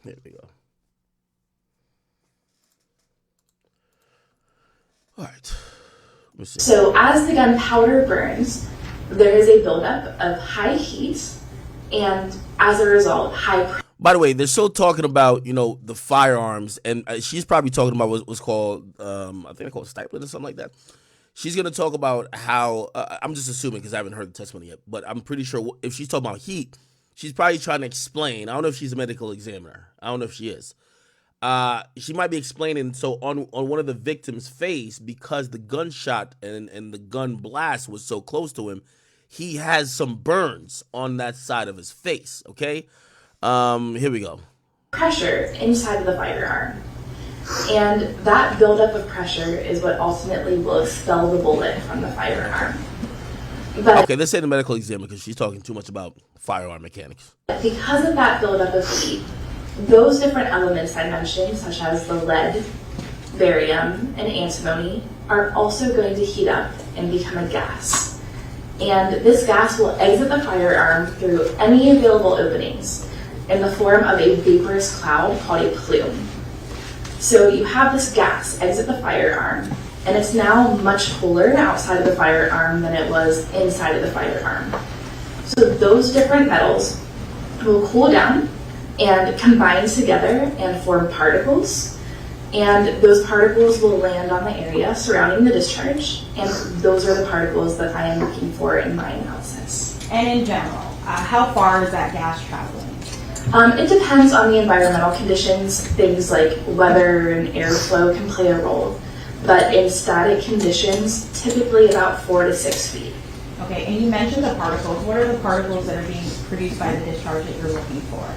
Here we go. All right. Let's see. So as the gunpowder burns, there is a buildup of high heat, and as a result, high. By the way, they're still talking about, the firearms, and she's probably talking about what's called, I think they call it stipling or something like that. She's going to talk about how, I'm just assuming because I haven't heard the testimony yet, but I'm pretty sure if she's talking about heat, she's probably trying to explain. I don't know if she's a medical examiner. I don't know if she is. She might be explaining, so on one of the victim's face, because the gunshot and the gun blast was so close to him, he has some burns on that side of his face, okay? Here we go. Pressure inside of the firearm. And that buildup of pressure is what ultimately will expel the bullet from the firearm. But okay, let's say the medical examiner because she's talking too much about firearm mechanics. Because of that buildup of heat, those different elements I mentioned, such as the lead, barium, and antimony, are also going to heat up and become a gas. And this gas will exit the firearm through any available openings in the form of a vaporous cloud called a plume. So you have this gas exit the firearm, and it's now much cooler outside of the firearm than it was inside of the firearm. So those different metals will cool down and combine together and form particles, and those particles will land on the area surrounding the discharge, and those are the particles that I am looking for in my analysis. And in general, how far is that gas traveling? It depends on the environmental conditions. Things like weather and airflow can play a role, but in static conditions, typically about 4 to 6 feet. Okay, and you mentioned the particles. What are the particles that are being produced by the discharge that you're looking for?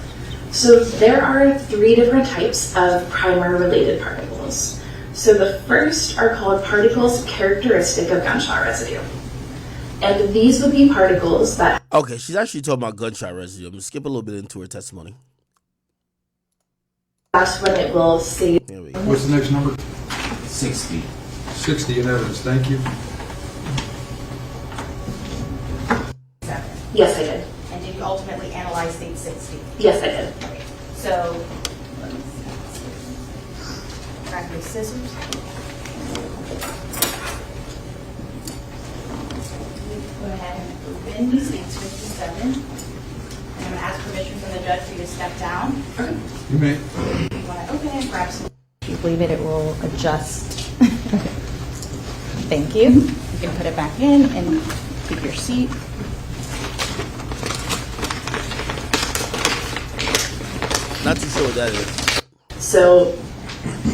So there are 3 different types of primer-related particles. So the first are called particles characteristic of gunshot residue. And these would be particles that... Okay, she's actually talking about gunshot residue. I'm going to skip a little bit into her testimony. That's when it will say... Here we go. What's the next number? 60. 60 in evidence. Thank you. Yes, I did. And did you ultimately analyze state 60? Yes, I did. So, grab your scissors. Go ahead and open states 57. And I'm going to ask permission from the judge for you to step down. You may. You want to open it, grab some. If you believe it will adjust. Thank you. You can put it back in and keep your seat. Not too sure what that is. So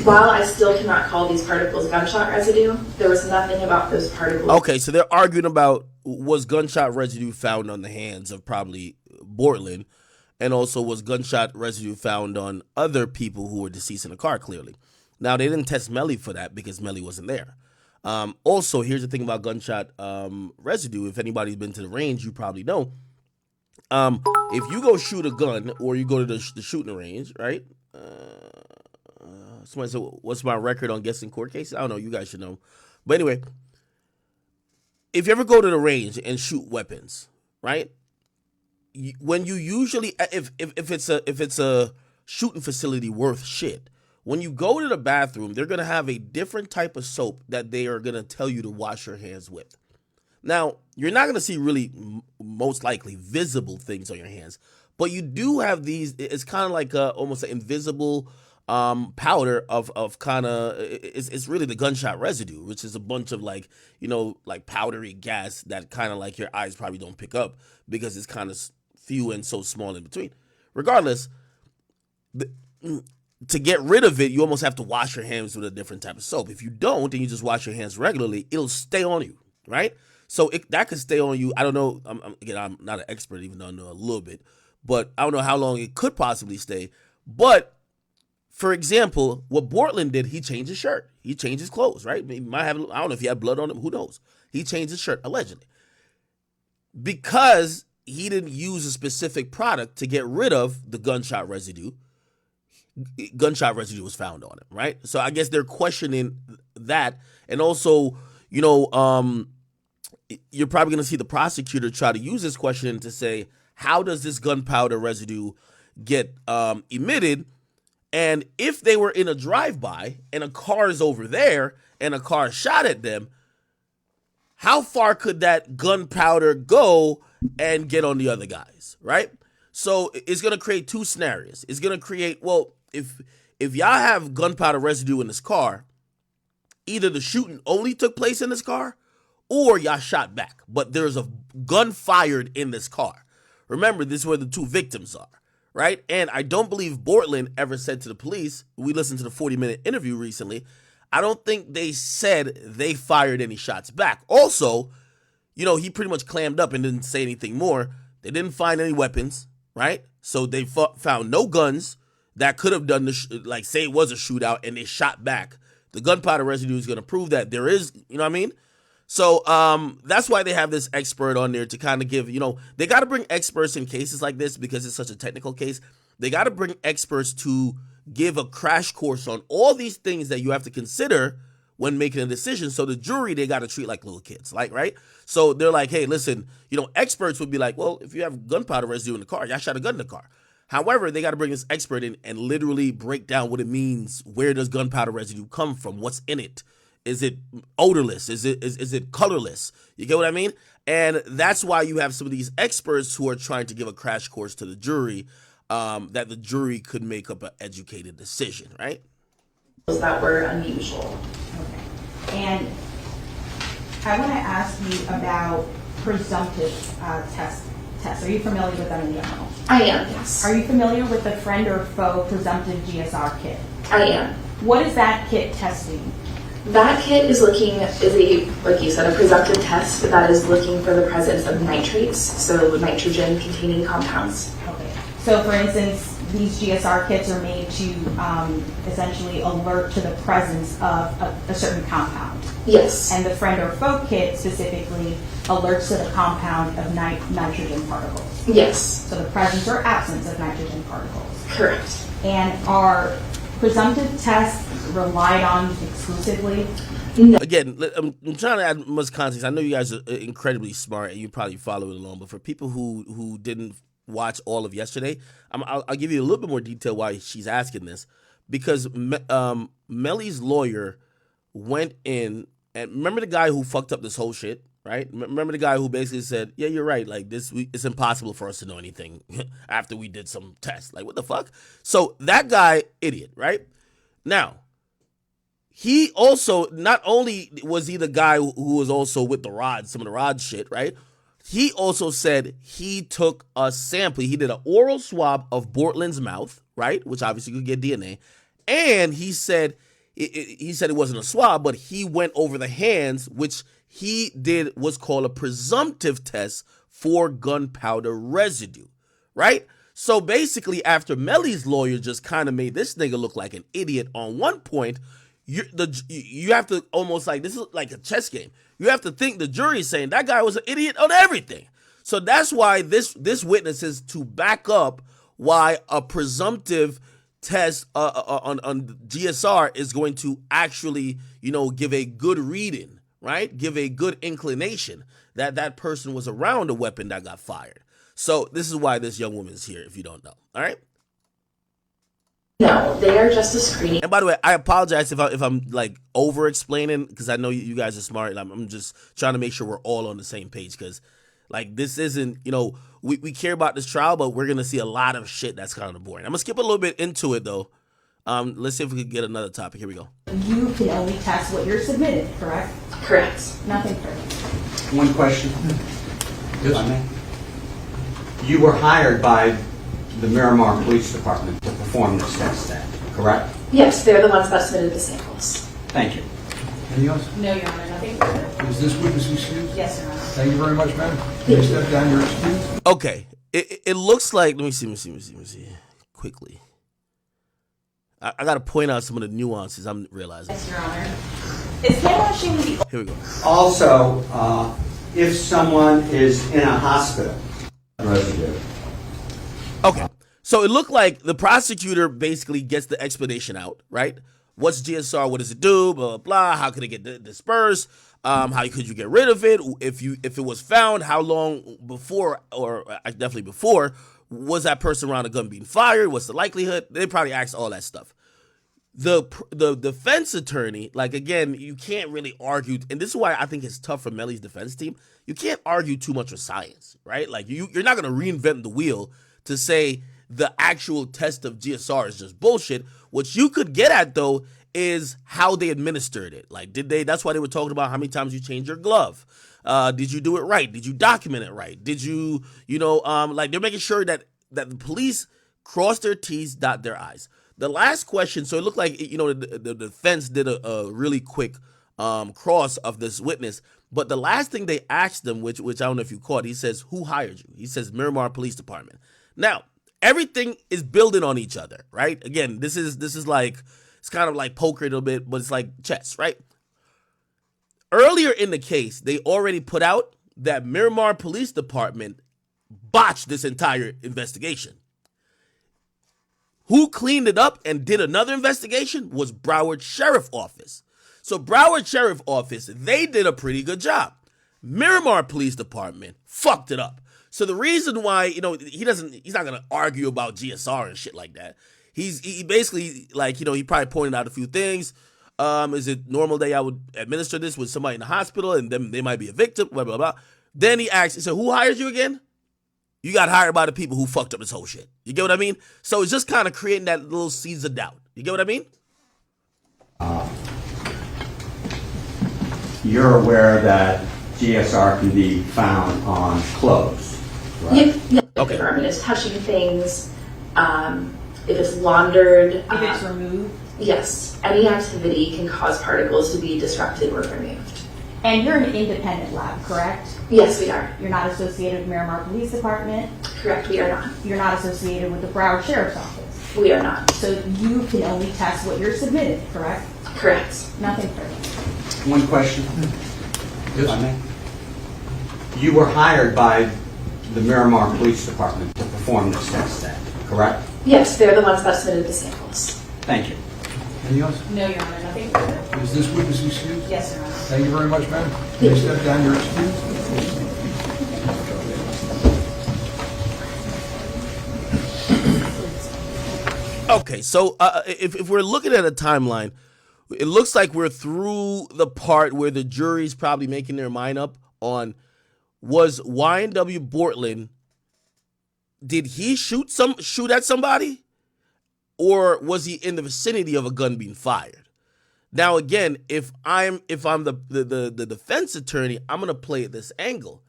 while I still cannot call these particles gunshot residue, there was nothing about those particles. Okay, so they're arguing about was gunshot residue found on the hands of probably Bortland, and also was gunshot residue found on other people who were deceased in the car, clearly. Now, they didn't test Melly for that because Melly wasn't there. Also, here's the thing about gunshot residue. If anybody's been to the range, you probably know. If you go shoot a gun or you go to the shooting range, right? Somebody said, what's my record on guessing court cases? I don't know. You guys should know. But anyway, if you ever go to the range and shoot weapons, right? When you usually, if it's a shooting facility worth shit, when you go to the bathroom, they're going to have a different type of soap that they are going to tell you to wash your hands with. Now, you're not going to see really, most likely, visible things on your hands, but you do have these. It's kind of like almost an invisible powder of kind of. It's really the gunshot residue, which is a bunch of like powdery gas that kind of like your eyes probably don't pick up because it's kind of few and so small in between. Regardless, to get rid of it, you almost have to wash your hands with a different type of soap. If you don't, and you just wash your hands regularly, it'll stay on you, right? So that could stay on you. I don't know. I'm not an expert, even though I know a little bit. But I don't know how long it could possibly stay. But, for example, what Bortland did, he changed his shirt. He changed his clothes, right? He might have, I don't know if he had blood on him. Who knows? He changed his shirt, allegedly. Because he didn't use a specific product to get rid of the gunshot residue. Gunshot residue was found on him, right? So I guess they're questioning that. And also, you're probably going to see the prosecutor try to use this question to say, how does this gunpowder residue get emitted And if they were in a drive-by and a car is over there and a car shot at them, how far could that gunpowder go and get on the other guys, right? So it's going to create two scenarios. It's going to create, well, if y'all have gunpowder residue in this car, either the shooting only took place in this car or y'all shot back, but there's a gun fired in this car. Remember, this is where the two victims are, right? And I don't believe Bortland ever said to the police, we listened to the 40-minute interview recently, I don't think they said they fired any shots back. Also, you know, he pretty much clammed up and didn't say anything more. They didn't find any weapons, right? So they found no guns that could have done like say it was a shootout and they shot back. The gunpowder residue is going to prove that there is, you know what I mean? So that's why they have this expert on there to kind of give, you know, they got to bring experts in cases like this because it's such a technical case. They got to bring experts to give a crash course on all these things that you have to consider when making a decision. So the jury, they got to treat like little kids, like, right? So they're like, hey, listen, you know, experts would be like, well, if you have gunpowder residue in the car, y'all shot a gun in the car. However, they got to bring this expert in and literally break down what it means. Where does gunpowder residue come from? What's in it? Is it odorless? Is it colorless? You get what I mean? And that's why you have some of these experts who are trying to give a crash course to the jury, that the jury could make up an educated decision, right? That were unusual. Okay. And I want to ask you about presumptive tests. Are you familiar with them in the MO? I am, yes. Are you familiar with the friend or foe presumptive GSR kit? I am. What is that kit testing? That kit is like you said, a presumptive test that is looking for the presence of nitrates, so nitrogen containing compounds. Okay. So for instance, these GSR kits are made to essentially alert to the presence of a certain compound. Yes. And the friend or foe kit specifically alerts to the compound of nitrogen particles. Yes. So the presence or absence of nitrogen particles. Correct. And are presumptive tests relied on exclusively? No. Again, I'm trying to add much context. I know you guys are incredibly smart and you probably follow it along, but for people who didn't watch all of yesterday, I'll give you a little bit more detail why she's asking this. Because Melly's lawyer went in, and remember the guy who fucked up this whole shit, right? Remember the guy who basically said, yeah, you're right, like it's impossible for us to know anything after we did some tests. Like, what the fuck? So that guy, idiot, right? Now, he also, not only was he the guy who was also with the rods, some of the rod shit, right? He also said he took a sample. He did an oral swab of Bortland's mouth, right? Which obviously could get DNA. And he said it wasn't a swab, but he went over the hands, which he did what's called a presumptive test for gunpowder residue, right? So basically, after Melly's lawyer just kind of made this nigga look like an idiot on one point, you have to almost like, this is like a chess game. You have to think the jury is saying that guy was an idiot on everything. So that's why this witness is to back up why a presumptive test on GSR is going to actually, you know, give a good reading, right? Give a good inclination that that person was around a weapon that got fired. So this is why this young woman is here, if you don't know. All right. No, they are just a screening. And by the way, I apologize if I'm like over explaining, because I know you guys are smart, and I'm just trying to make sure we're all on the same page, because like this isn't, you know, we care about this trial, but we're gonna see a lot of shit that's kind of boring. I'm gonna skip a little bit into it though. Let's see if we can get another topic. Here we go. You can only test what you're submitted, correct? Correct. Nothing further. One question. Yes. If I may. You were hired by the Miramar Police Department to perform this test then, correct? Yes, they're the ones that submitted the samples. Thank you. Anything else? No, Your Honor, nothing further. Is this witness excused? Yes, Your Honor. Thank you very much, madam. Can you step down your excuse? Okay, it looks like, let me see quickly. I got to point out some of the nuances I'm realizing. Yes, Your Honor. Is camera showing the Here we go. Also, if someone is in a hospital, residue. Okay, so it looked like the prosecutor basically gets the explanation out, right? What's GSR? What does it do? Blah, blah, blah. How could it get dispersed? How could you get rid of it? If it was found, how long before, or definitely before, Was that person around a gun being fired? What's the likelihood? They probably asked all that stuff. The defense attorney, like, again, you can't really argue, and this is why I think it's tough for Melly's defense team. You can't argue too much with science, right? Like, you're not going to reinvent the wheel to say the actual test of GSR is just bullshit. What you could get at, though, is how they administered it. Like, that's why they were talking about how many times you changed your glove. Did you do it right? Did you document it right? Did you, like, they're making sure that the police cross their T's, dot their I's. The last question, so it looked like, the defense did a really quick cross of this witness. But the last thing they asked them, which I don't know if you caught, he says, who hired you? He says, Miramar Police Department. Now, everything is building on each other, right? Again, this is like, it's kind of like poker a little bit, but it's like chess, right? Earlier in the case, they already put out that Miramar Police Department botched this entire investigation. Who cleaned it up and did another investigation was Broward Sheriff Office. So Broward Sheriff Office, they did a pretty good job. Miramar Police Department fucked it up. So the reason why, he's not going to argue about GSR and shit like that. He basically, like, he probably pointed out a few things. Is it normal that I would administer this with somebody in the hospital and then they might be a victim, blah, blah, blah. Then he said, who hired you again? You got hired by the people who fucked up this whole shit. You get what I mean? So it's just kind of creating that little seeds of doubt. You get what I mean? You're aware that GSR can be found on clothes, right? Yeah. Okay. The department is touching things. If it's laundered. If it's removed. Yes. Any activity can cause particles to be disrupted or removed. And you're an independent lab, correct? Yes, we are. You're not associated with Miramar Police Department. Correct, we are not. You're not associated with the Broward Sheriff's Office. We are not. So you can only test what you're submitted, correct? Correct. Nothing further. One question, if I may. You were hired by the Miramar Police Department to perform this test then, correct? Yes, they're the ones that submitted the samples. Thank you. Anything else? No, Your Honor, nothing further. Is this witness excused? Yes, Your Honor. Thank you very much, ma'am. Can you step down, you're excused. Okay, so if we're looking at a timeline, it looks like we're through the part where the jury's probably making their mind up on, was Y&W Bortland, did he shoot at somebody? Or was he in the vicinity of a gun being fired? Now, again, if I'm the defense attorney, I'm gonna play at this angle.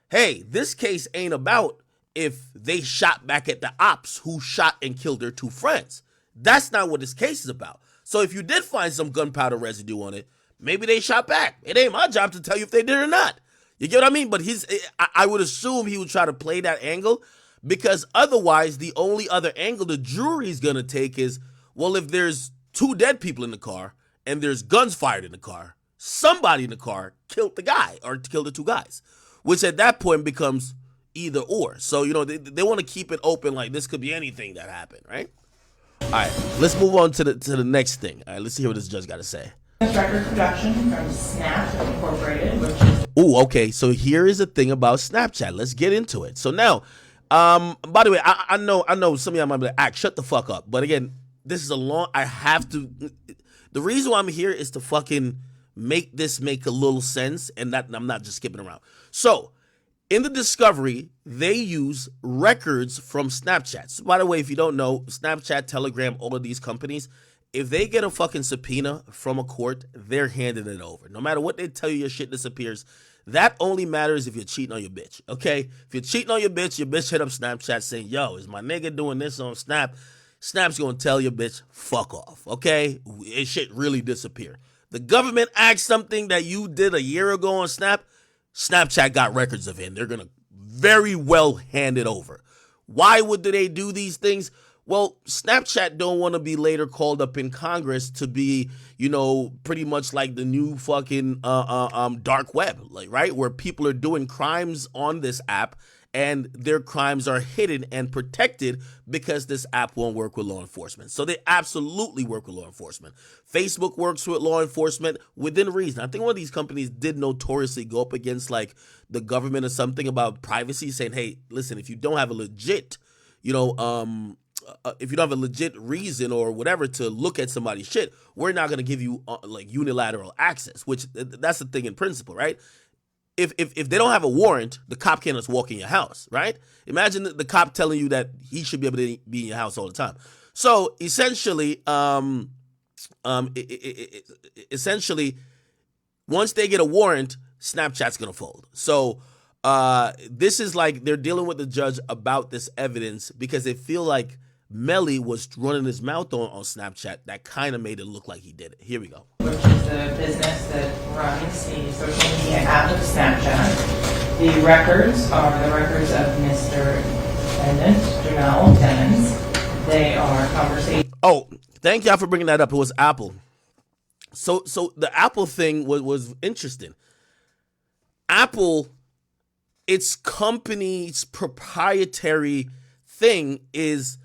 Hey, this case ain't about if they shot back at the ops who shot and killed their two friends. That's not what this case is about. So if you did find some gunpowder residue on it, maybe they shot back. It ain't my job to tell you if they did or not. You get what I mean? But I would assume he would try to play that angle, because otherwise the only other angle the jury's gonna take is, well, if there's two dead people in the car and there's guns fired in the car, somebody in the car killed the guy or killed the two guys, which at that point becomes either or. So, they want to keep it open, like this could be anything that happened, right? All right, let's move on to the next thing. All right, let's hear what this judge got to say. Record production from Snap Incorporated, which is... Ooh, okay, so here is the thing about Snapchat. Let's get into it. So now, by the way, I know some of y'all might be like, shut the fuck up. But again, this is I have to, the reason why I'm here is to fucking make this make a little sense, and that I'm not just skipping around. So, in the discovery, they use records from Snapchat. So, by the way, if you don't know, Snapchat, Telegram, all of these companies, if they get a fucking subpoena from a court, they're handing it over. No matter what they tell you, your shit disappears. That only matters if you're cheating on your bitch, okay? If you're cheating on your bitch hit up Snapchat saying, yo, is my nigga doing this on Snap? Snap's gonna tell your bitch, fuck off, okay? It shit really disappear. The government asked something that you did a year ago on Snap, Snapchat got records of it, and they're gonna very well hand it over. Why would they do these things? Well, Snapchat don't want to be later called up in Congress to be, pretty much like the new fucking dark web, like, right? Where people are doing crimes on this app and their crimes are hidden and protected because this app won't work with law enforcement. So they absolutely work with law enforcement. Facebook works with law enforcement within reason. I think one of these companies did notoriously go up against like the government or something about privacy, saying, hey, listen, if you don't have a legit if you don't have a legit reason or whatever to look at somebody's shit, we're not going to give you like unilateral access, which that's the thing in principle, right? If they don't have a warrant, the cop can't just walk in your house, right? Imagine the cop telling you that he should be able to be in your house all the time. So essentially, essentially, once they get a warrant, Snapchat's gonna fold. So this is like they're dealing with the judge about this evidence because they feel like Melly was running his mouth on Snapchat. That kind of made it look like he did it. Here we go. Which is the business that runs the social media app of Snapchat. The records are the records of Mr. Defendant Jamel Timmons. They are conversations. Oh, thank y'all for bringing that up. It was Apple. So the Apple thing was interesting. Apple, its company's proprietary thing is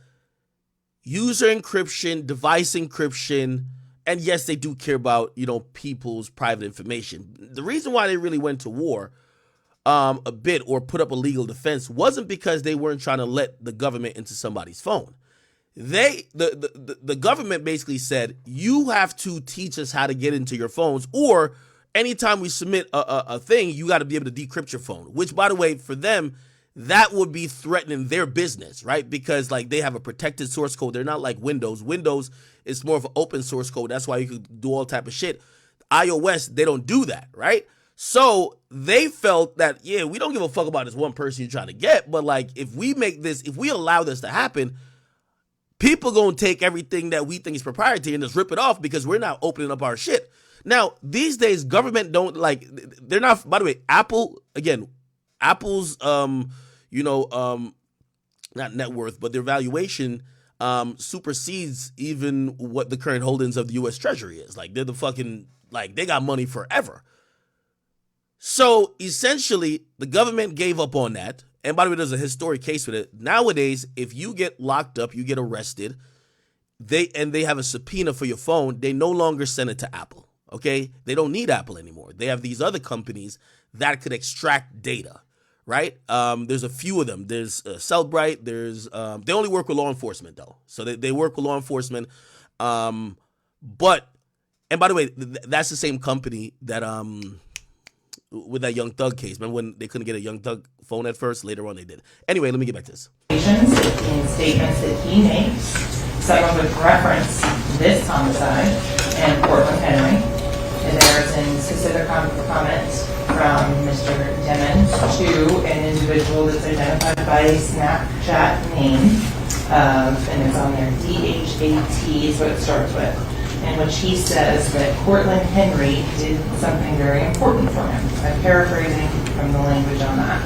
user encryption, device encryption, and yes, they do care about, people's private information. The reason why they really went to war a bit or put up a legal defense wasn't because they weren't trying to let the government into somebody's phone. The government basically said, you have to teach us how to get into your phones, or anytime we submit a thing, you got to be able to decrypt your phone, which, by the way, for them, that would be threatening their business, right? Because like they have a protected source code. They're not like Windows. Windows is more of an open source code. That's why you could do all type of shit. iOS, they don't do that, right? So they felt that, yeah, we don't give a fuck about this one person you're trying to get, but like if we allow this to happen, people gonna take everything that we think is proprietary and just rip it off because we're not opening up our shit. Now, these days, government don't like, they're not, by the way, Apple's, not net worth, but their valuation supersedes even what the current holdings of the U.S. Treasury is. Like, they're the fucking, like, they got money forever. So, essentially, the government gave up on that. And by the way, there's a historic case with it. Nowadays, if you get locked up, you get arrested, they have a subpoena for your phone, they no longer send it to Apple, okay? They don't need Apple anymore. They have these other companies that could extract data, right? There's a few of them. There's Cellbrite. There's they only work with law enforcement, though. So they work with law enforcement. But, and by the way, that's the same company that with that Young Thug case. Remember when they couldn't get a Young Thug phone at first? Later on they did. Anyway, let me get back to this. In statements that he makes, some of which reference this homicide and Portland Henry. And there's in specific comments from Mr. Timmons to an individual that's identified by a Snapchat name, and it's on there, DHAT is what it starts with, in which he says that Portland Henry did something very important for him. I'm paraphrasing from the language on that.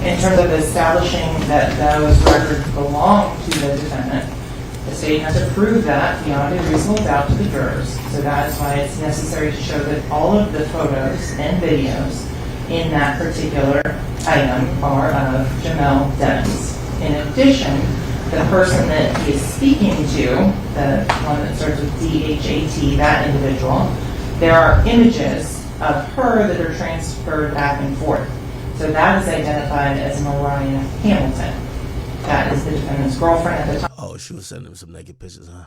In terms of establishing that those records belong to the defendant, the state has to prove that beyond a reasonable doubt to the jurors. So that is why it's necessary to show that all of the photos and videos in that particular item are of Jamel Timmons. In addition, the person that he is speaking to, the one that starts with DHAT, that individual, there are images of her that are transferred back and forth. So that is identified as Mariah Hamilton. That is the defendant's girlfriend at the time. Oh, she was sending him some naked pictures, huh?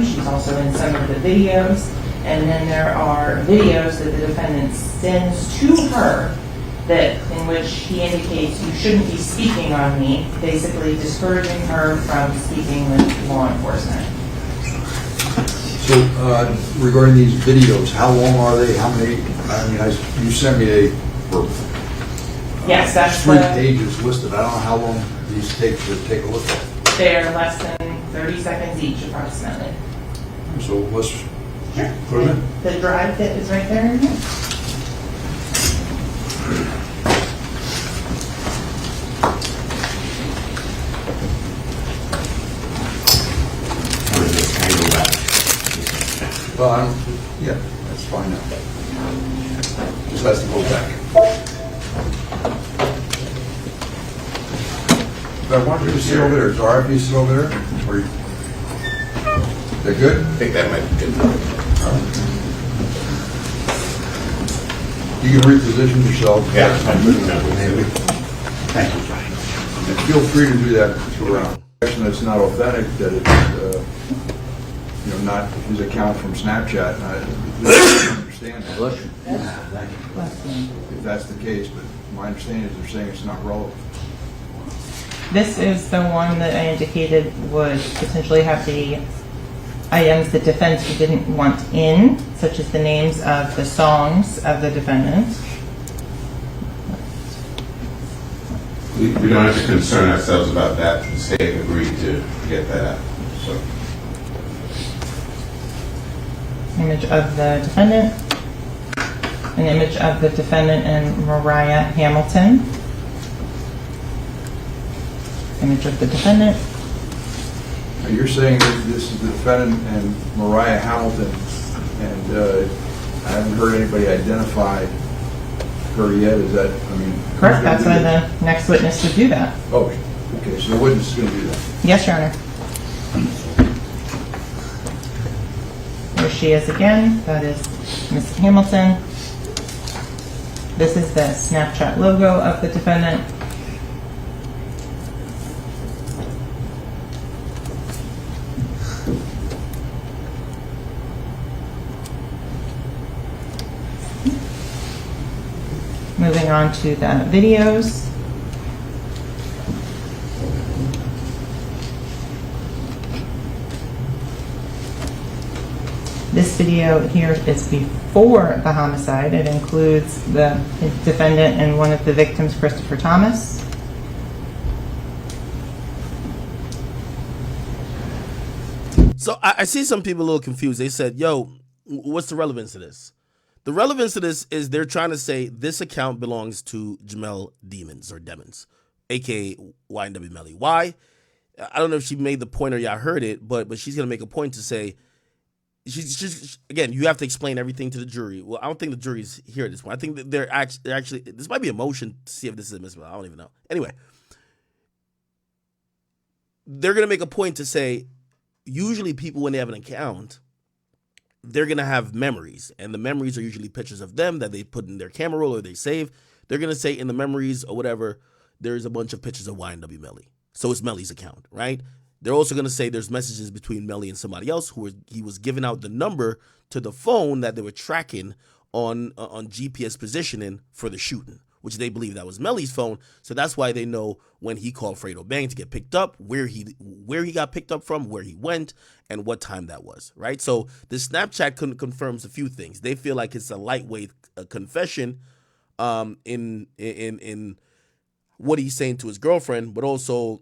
She's also in some of the videos. And then there are videos that the defendant sends to her that in which he indicates you shouldn't be speaking on me, basically discouraging her from speaking with law enforcement. So regarding these videos, how long are they? How many? I mean, you sent me Yes, that's 3 pages listed. I don't know how long these take to take a look at. They're less than 30 seconds each, approximately. So let's Sure. put them in. The drive that is right there in here. Well, yeah, that's fine now. Just has to go back. But I want you to sit over there. Is RFP sit over there? Or they're good? I think that might be good enough. You can reposition yourself. Yeah, I'm moving that way. Thank you. And feel free to do that for a person that's not authentic, that it's, not his account from Snapchat. And I understand that. If that's the case, but my understanding is they're saying it's not relevant. This is the one that I indicated would potentially have the items the defense didn't want in, such as the names of the songs of the defendant. We don't have to concern ourselves about that. The state agreed to get that out. So. Image of the defendant. An image of the defendant and Mariah Hamilton. Image of the defendant. Now, you're saying that this is the defendant and Mariah Hamilton, and I haven't heard anybody identify her yet. Is that, Correct, that's why the next witness would do that. Oh, okay, so the witness is going to do that. Yes, Your Honor. There she is again. That is Ms. Hamilton. This is the Snapchat logo of the defendant. Moving on to the videos. This video here is before the homicide. It includes the defendant and one of the victims, Christopher Thomas. So I see some people a little confused. They said, yo, what's the relevance of this? The relevance of this is they're trying to say this account belongs to Jamel Demons, aka YNW Melly. Why? I don't know if she made the point or y'all heard it, but she's gonna make a point to say she's again. You have to explain everything to the jury. Well, I don't think the jury's here at this point. I think that they're actually this might be a motion to see if this is admissible. I don't even know. Anyway, they're gonna make a point to say usually people when they have an account, they're going to have memories, and the memories are usually pictures of them that they put in their camera roll or they save. They're going to say in the memories or whatever, there's a bunch of pictures of YNW Melly. So it's Melly's account, right? They're also going to say there's messages between Melly and somebody else he was giving out the number to the phone that they were tracking on GPS positioning for the shooting, which they believe that was Melly's phone. So that's why they know when he called Fredo Bang to get picked up, where he got picked up from, where he went, and what time that was, right? So the Snapchat confirms a few things. They feel like it's a lightweight confession in what he's saying to his girlfriend, but also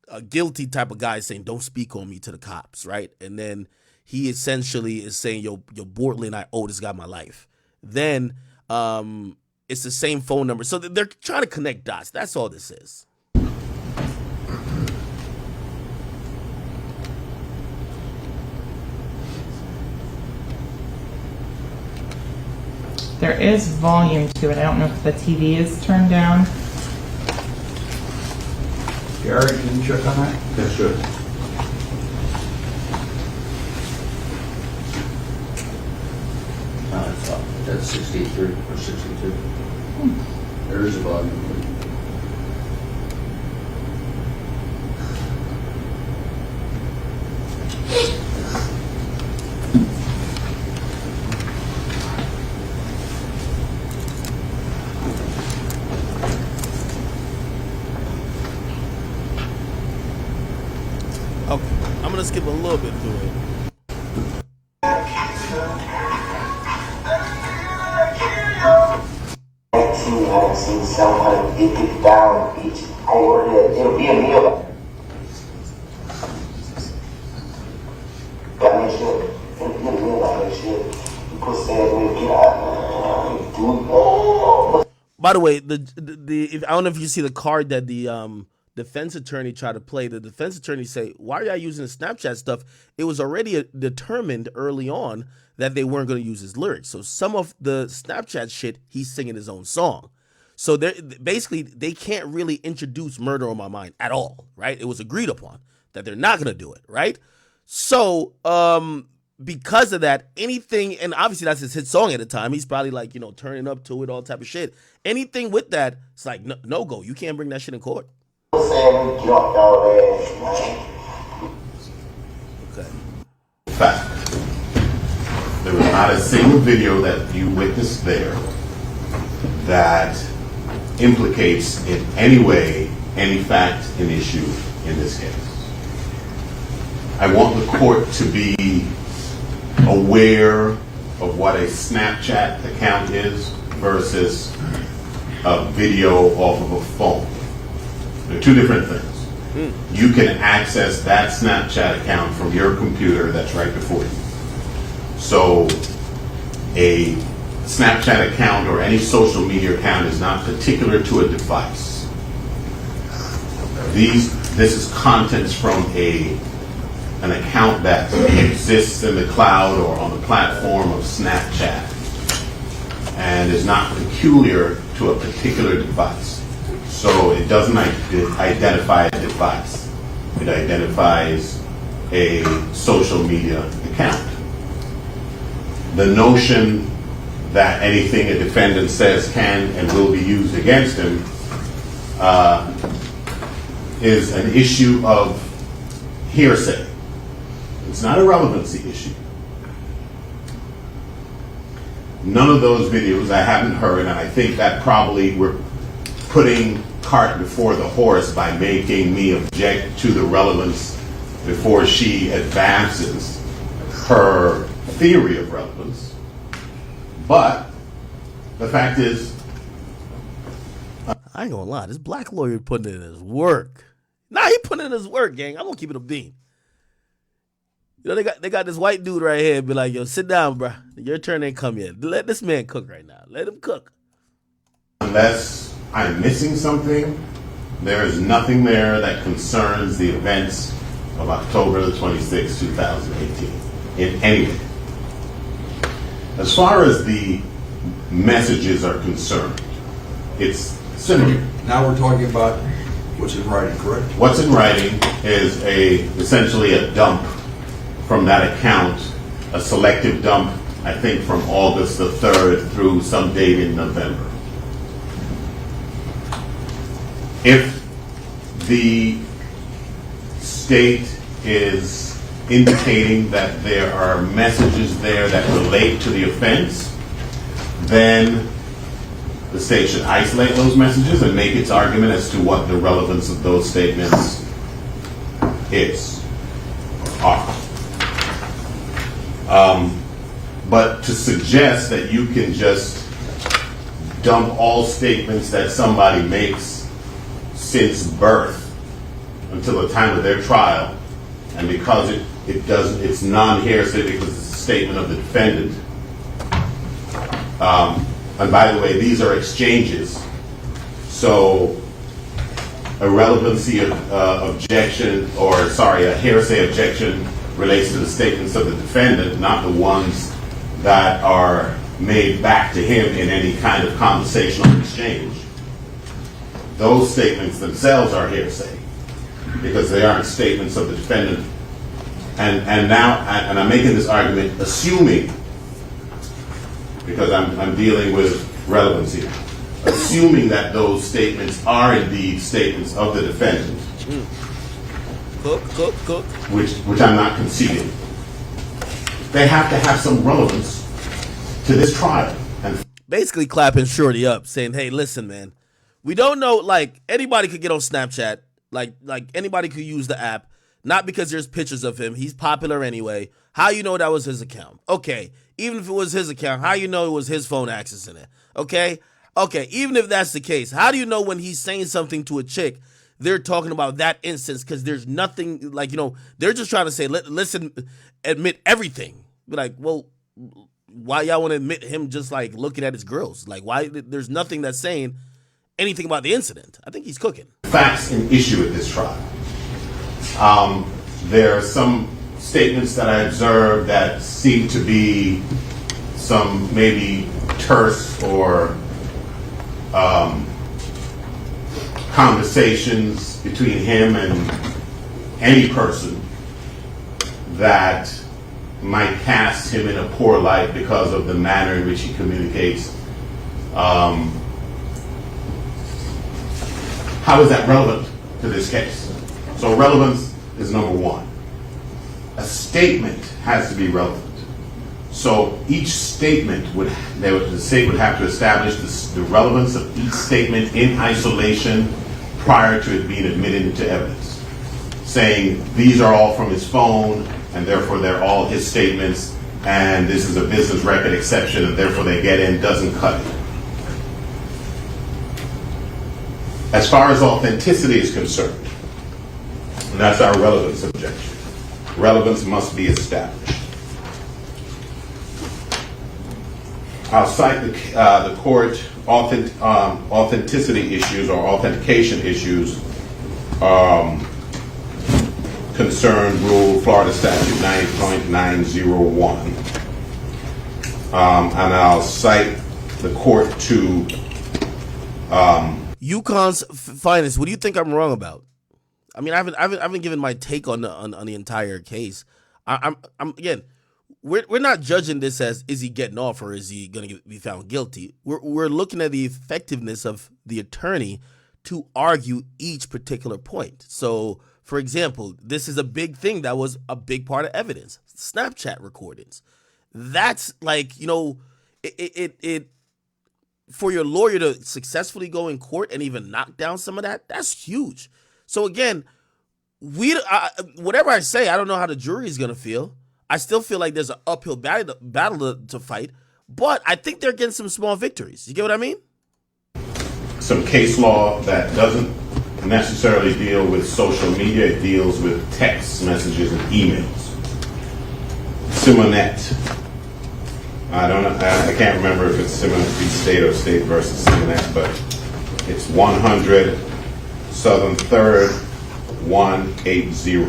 a guilty type of guy saying, don't speak on me to the cops, right? And then he essentially is saying, yo, Bortland, I owe this guy my life. Then it's the same phone number. So they're trying to connect dots. That's all this is. There is volume to it. I don't know if the TV is turned down. Gary, can you check on that? That's good. It's up. That's 63 or 62. There is a volume. Okay, I'm gonna skip a little bit through it. I've seen someone get it down, bitch. I ordered it. It'll be a meal. Got me shit. It'll be a meal like that shit. You put said we'll get out. Dude. By the way, I don't know if you see the card that the defense attorney tried to play. The defense attorney say, why are y'all using the Snapchat stuff? It was already determined early on that they weren't going to use his lyrics. So some of the Snapchat shit, he's singing his own song. So basically, they can't really introduce Murder on My Mind at all, right? It was agreed upon that they're not going to do it, right? So because of that, anything, and obviously that's his hit song at the time, he's probably like, turning up to it, all type of shit. Anything with that, it's like, no go. You can't bring that shit in court. saying get off y'all ass, man. Okay. Fact. There was not a single video that you witnessed there that implicates in any way any fact and issue in this case. I want the court to be aware of what a Snapchat account is versus a video off of a phone. They're two different things. You can access that Snapchat account from your computer that's right before you. So a Snapchat account or any social media account is not particular to a device. This is contents from an account that exists in the cloud or on the platform of Snapchat and is not peculiar to a particular device. So it doesn't identify a device. It identifies a social media account. The notion that anything a defendant says can and will be used against him is an issue of hearsay. It's not a relevancy issue. None of those videos I haven't heard, and I think that probably we're putting cart before the horse by making me object to the relevance before she advances her theory of relevance. But the fact is, I ain't gonna lie, this black lawyer putting in his work. Nah, he putting in his work, gang. I'm gonna keep it a bean. You know, they got this white dude right here be like, yo, sit down, bro. Your turn ain't come yet. Let this man cook right now. Let him cook. unless I'm missing something, there is nothing there that concerns the events of October the 26th, 2018 in any way. As far as the messages are concerned, it's simple. Now we're talking about what's in writing, correct? What's in writing is essentially a dump from that account, a selective dump, I think from August the 3rd through some date in November. If the state is indicating that there are messages there that relate to the offense, then the state should isolate those messages and make its argument as to what the relevance of those statements is. But to suggest that you can just dump all statements that somebody makes since birth until the time of their trial, and because it's non-hearsay because it's a statement of the defendant. And by the way, these are exchanges, so a relevancy objection, a hearsay objection relates to the statements of the defendant, not the ones that are made back to him in any kind of conversational exchange. Those statements themselves are hearsay because they aren't statements of the defendant. And I'm making this argument assuming, because I'm dealing with relevancy now, assuming that those statements are indeed statements of the defendant. Cook. Which I'm not conceding. They have to have some relevance to this trial. And Basically clapping Shorty up, saying, hey, listen, man, we don't know, like, anybody could get on Snapchat, like anybody could use the app, not because there's pictures of him, he's popular anyway. How you know that was his account? Okay, even if it was his account, how you know it was his phone accessing it? Okay, even if that's the case, how do you know when he's saying something to a chick, they're talking about that instance? Because there's nothing, like, they're just trying to say, listen, admit everything. Be like, well, why y'all want to admit him just, like, looking at his girls? Like, why? There's nothing that's saying anything about the incident. I think he's cooking. facts and issue at this trial. There are some statements that I observed that seem to be some maybe terse or conversations between him and any person that might cast him in a poor light because of the manner in which he communicates. How is that relevant to this case. So relevance is number one. A statement has to be relevant. So each statement the state would have to establish the relevance of each statement in isolation prior to it being admitted into evidence. Saying these are all from his phone and therefore they're all his statements and this is a business record exception and therefore they get in doesn't cut it. As far as authenticity is concerned, and that's our relevance objection. Relevance must be established. I'll cite the court authenticity issues or authentication issues concern Rule Florida Statute 9.901. And I'll cite the court to UConn's finest. What do you think I'm wrong about? I mean, I haven't given my take on the entire case. I'm again, we're not judging this as is he getting off or is he going to be found guilty. We're looking at the effectiveness of the attorney to argue each particular point. So, for example, this is a big thing that was a big part of evidence: Snapchat recordings. That's like, you know, it for your lawyer to successfully go in court and even knock down some of that. That's huge. So again, whatever I say, I don't know how the jury is going to feel. I still feel like there's an uphill battle to fight, but I think they're getting some small victories. You get what I mean? some case law that doesn't necessarily deal with social media. It deals with text messages and emails. Simonet. I don't know. I can't remember if it's Simonet v. State or State versus Simonet, but it's 100 Southern 3rd 180,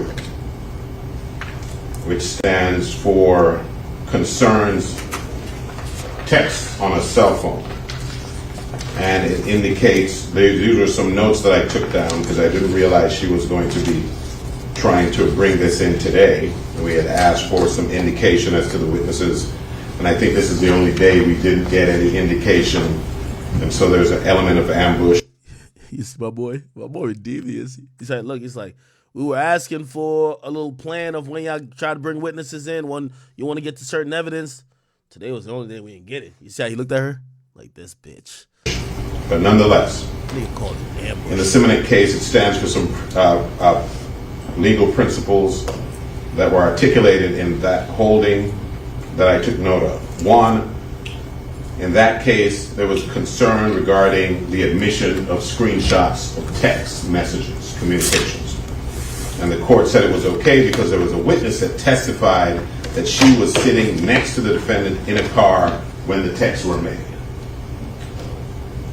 which stands for concerns text on a cell phone. And it indicates, these were some notes that I took down because I didn't realize she was going to be trying to bring this in today. We had asked for some indication as to the witnesses, and I think this is the only day we didn't get any indication, and so there's an element of ambush. He's my boy devious. He's like, look, he's like, we were asking for a little plan of when y'all try to bring witnesses in, when you want to get to certain evidence. Today was the only day we didn't get it. You see how he looked at her? Like, this bitch. But nonetheless, in the Simonet case, it stands for some legal principles that were articulated in that holding that I took note of. One, in that case, there was concern regarding the admission of screenshots of text messages, communications. And the court said it was okay because there was a witness that testified that she was sitting next to the defendant in a car when the texts were made.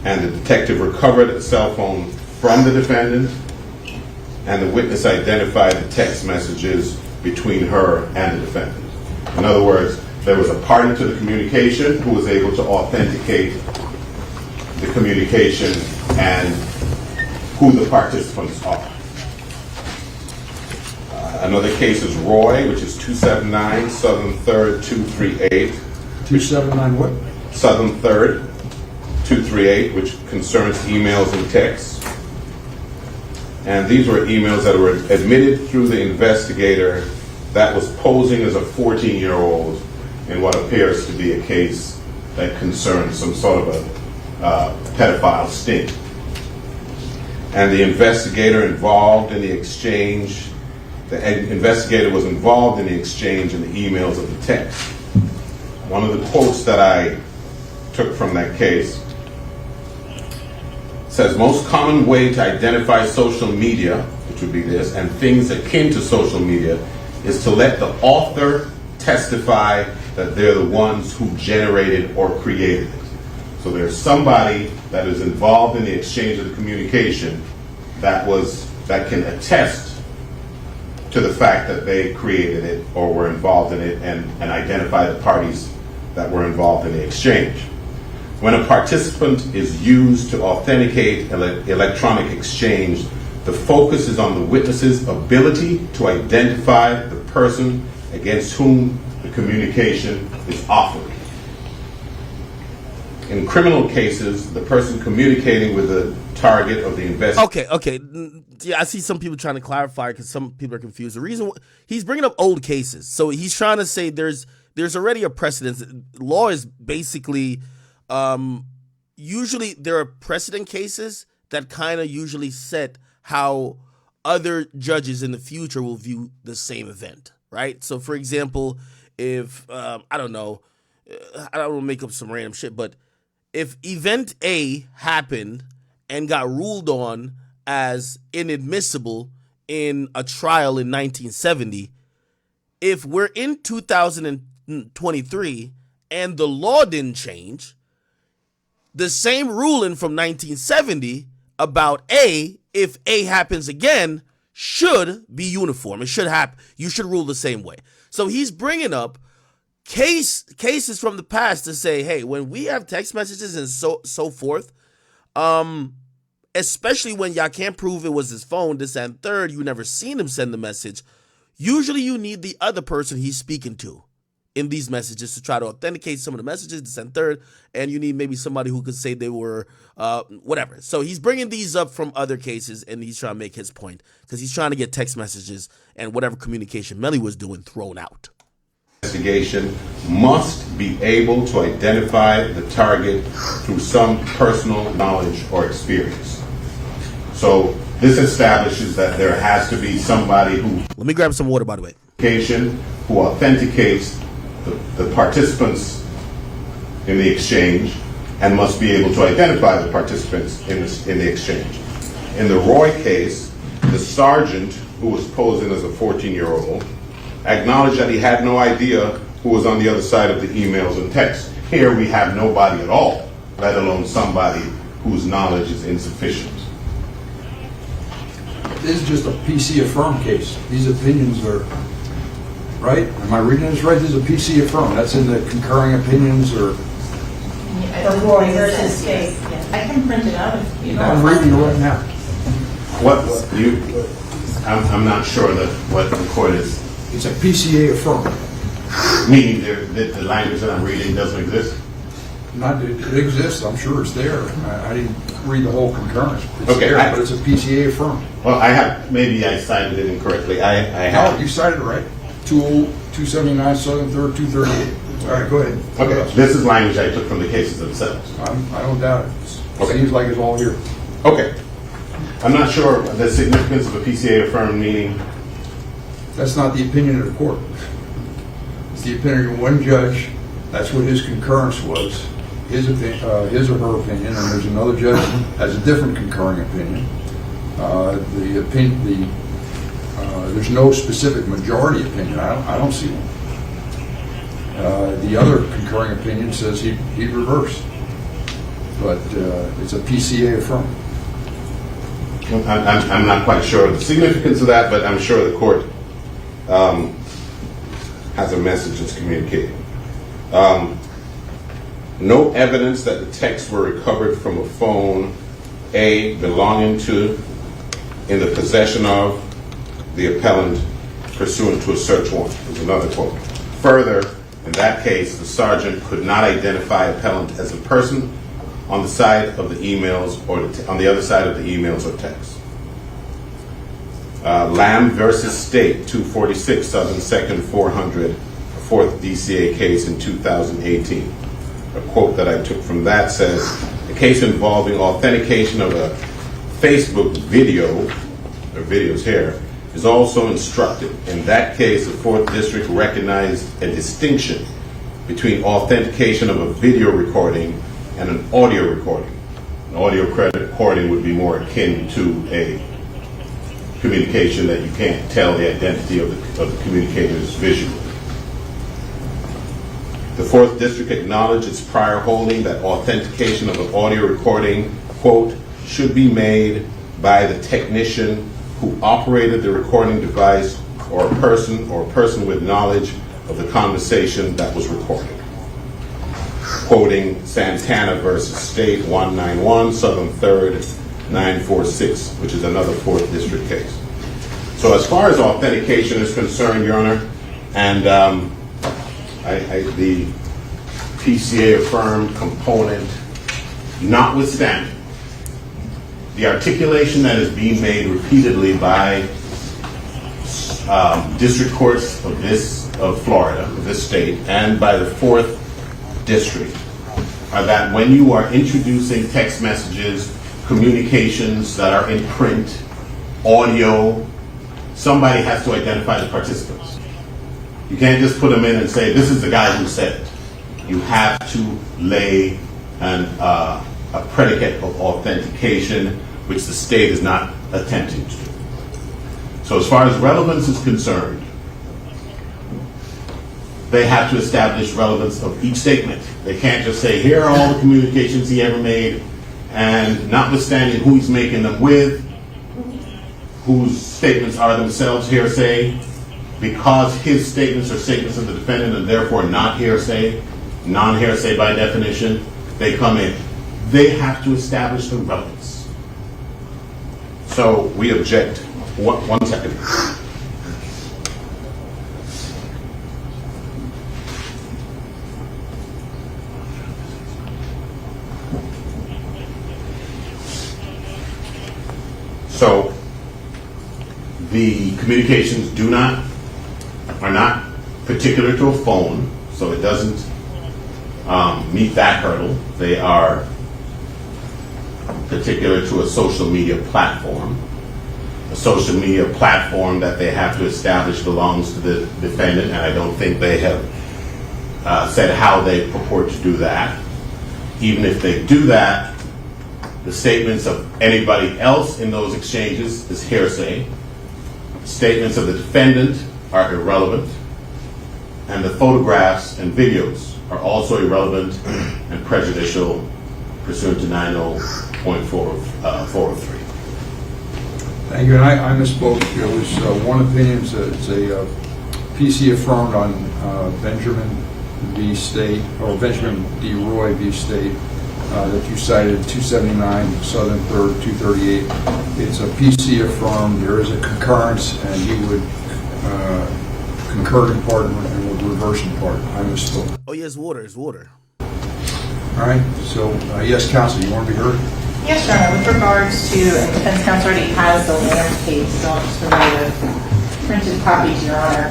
And the detective recovered a cell phone from the defendant, and the witness identified the text messages between her and the defendant. In other words, there was a party to the communication who was able to authenticate the communication and who the participants are. Another case is Roy, which is 279 Southern 3rd 238. 279 what? Southern 3rd 238, which concerns emails and texts. And these were emails that were admitted through the investigator that was posing as a 14-year-old in what appears to be a case that concerns some sort of a pedophile sting. And the investigator involved in the exchange, the investigator was involved in the exchange in the emails of the text. One of the quotes that I took from that case says, most common way to identify social media, which would be this, and things akin to social media, is to let the author testify that they're the ones who generated or created it. So there's somebody that is involved in the exchange of the communication that can attest to the fact that they created it or were involved in it and identify the parties that were involved in the exchange. When a participant is used to authenticate electronic exchange, the focus is on the witness's ability to identify the person against whom the communication is offered. In criminal cases, the person communicating with the target of the investigation. Okay. Yeah, I see some people trying to clarify because some people are confused. The reason he's bringing up old cases, so he's trying to say there's already a precedent. Law is basically, usually there are precedent cases that kind of usually set how other judges in the future will view the same event, right? So, for example, if I don't know, I don't want to make up some random shit, but if event A happened and got ruled on as inadmissible in a trial in 1970, if we're in 2023 and the law didn't change, the same ruling from 1970 about A, if A happens again, should be uniform. It should happen. You should rule the same way. So he's bringing up cases from the past to say, hey, when we have text messages and so forth, especially when y'all can't prove it was his phone, this and third, you never seen him send the message, usually you need the other person he's speaking to in these messages to try to authenticate some of the messages, this and third, and you need maybe somebody who could say they were whatever. So he's bringing these up from other cases, and he's trying to make his point because he's trying to get text messages and whatever communication Melly was doing thrown out. Investigation must be able to identify the target through some personal knowledge or experience. So this establishes that there has to be somebody who... Let me grab some water, by the way. ...who authenticates the participants in the exchange and must be able to identify the participants in the exchange. In the Roy case, the sergeant, who was posing as a 14-year-old, acknowledged that he had no idea who was on the other side of the emails and texts. Here we have nobody at all, let alone somebody whose knowledge is insufficient. This is just a PC affirm case. These opinions are, right? Am I reading this right? This is a PC affirm. That's in the concurring opinions or... The Roy versus case. I can print it out if you I'm reading it right now. I'm not sure what the court is... It's a PCA affirm. Meaning the language that I'm reading doesn't exist? It exists. I'm sure it's there. I didn't read the whole concurrence. It's okay, there, but it's a PCA affirm. Well, maybe I cited it incorrectly. I have. No, you cited it right. 279, Southern 3rd, 238. All right, go ahead. Okay, this is language I took from the cases themselves. I don't doubt it. It seems like it's all here. Okay. I'm not sure the significance of a PCA affirm meaning. That's not the opinion of the court. It's the opinion of one judge. That's what his concurrence was. His or her opinion, and there's another judge has a different concurring opinion. There's no specific majority opinion. I don't see one. The other concurring opinion says he'd reverse, but it's a PCA affirm. I'm not quite sure of the significance of that, but I'm sure the court has a message that's communicated. No evidence that the texts were recovered from a phone, A, belonging to, in the possession of, the appellant pursuant to a search warrant, is another quote. Further, in that case, the sergeant could not identify appellant as a person on the side of the emails or on the other side of the emails or texts. Lamb versus State, 246 Southern 2nd 400, a 4th DCA case in 2018. A quote that I took from that says, a case involving authentication of a Facebook video, or videos here, is also instructive. In that case, the 4th District recognized a distinction between authentication of a video recording and an audio recording. An audio recording would be more akin to a communication that you can't tell the identity of the communicators visually. The 4th District acknowledged its prior holding that authentication of an audio recording, quote, should be made by the technician who operated the recording device or a person with knowledge of the conversation that was recorded. Quoting Santana versus State 191 Southern 3rd 946, which is another 4th District case. So as far as authentication is concerned, Your Honor, and the PCA affirmed component, notwithstanding the articulation that is being made repeatedly by district courts of Florida, of this state, and by the 4th District, are that when you are introducing text messages, communications that are in print, audio, somebody has to identify the participants. You can't just put them in and say, this is the guy who said it. You have to lay a predicate of authentication, which the state is not attempting to do. So as far as relevance is concerned, they have to establish relevance of each statement. They can't just say, here are all the communications he ever made, and notwithstanding who he's making them with, whose statements are themselves hearsay, because his statements are statements of the defendant and therefore not hearsay, non-hearsay by definition, they come in. They have to establish the relevance. So we object. One second. So the communications are not particular to a phone, so it doesn't meet that hurdle. They are particular to a social media platform. A social media platform that they have to establish belongs to the defendant, and I don't think they have said how they purport to do that. Even if they do that, the statements of anybody else in those exchanges is hearsay. Statements of the defendant are irrelevant, and the photographs and videos are also irrelevant and prejudicial pursuant to 90.403. Thank you, and I misspoke. There was one opinion, it's a PC affirmed on Benjamin v. State, or Benjamin D. Roy v. State, that you cited, 279 Southern 3rd, 238. It's a PC affirmed. There is a concurrence, and he would concur in part and would reverse in part. I misspoke. Oh, yeah, it's water. All right, so yes, counsel, you want to be heard? Yes, Your Honor. With regards to, and defense counsel already has the Lamb case, so I'll just provide a printed copy to Your Honor.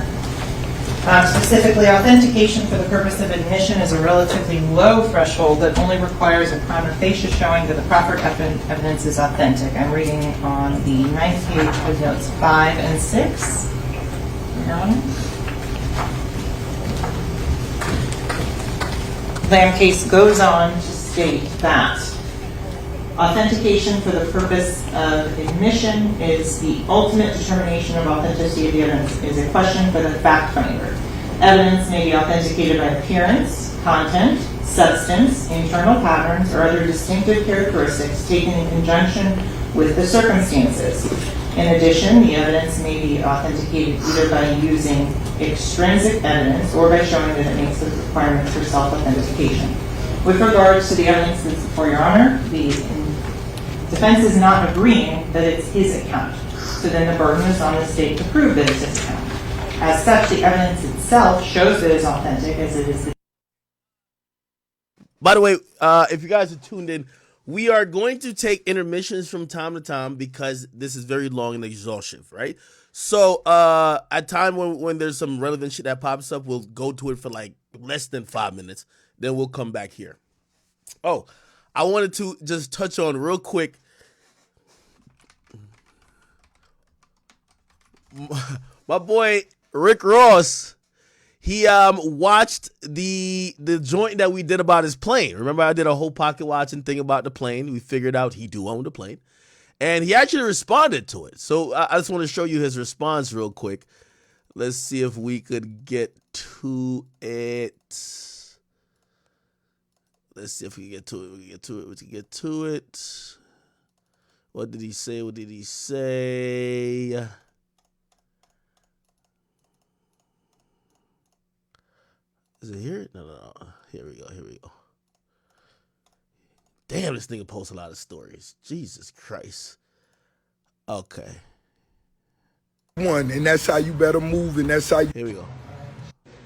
Specifically, authentication for the purpose of admission is a relatively low threshold that only requires a prima facie showing that the proper evidence is authentic. I'm reading on the 9th page of notes 5 and 6. Your Honor. Lamb case goes on to state that authentication for the purpose of admission is the ultimate determination of authenticity of the evidence. Is a question for the fact finder. Evidence may be authenticated by appearance, content, substance, internal patterns, or other distinctive characteristics taken in conjunction with the circumstances. In addition, the evidence may be authenticated either by using extrinsic evidence or by showing that it meets the requirements for self-authentication. With regards to the evidence that's before Your Honor, the defense is not agreeing that it's his account. So then the burden is on the state to prove that it's his account. As such, the evidence itself shows that it's authentic as it is. By the way, if you guys are tuned in, we are going to take intermissions from time to time because this is very long and exhaustive, right? So at time when there's some relevant shit that pops up, we'll go to it for like less than 5 minutes. Then we'll come back here. Oh, I wanted to just touch on real quick. My boy Rick Ross, he watched the joint that we did about his plane. Remember, I did a whole pocket watching thing about the plane. We figured out he do own the plane, and he actually responded to it. So I just want to show you his response real quick. Let's see if we could get to it. Let's see if we can get to it. We can get to it. What did he say? Is it here? No. Here we go. Damn, this nigga posts a lot of stories. Jesus Christ. Okay. One, and that's how you better move, and that's how you... Here we go.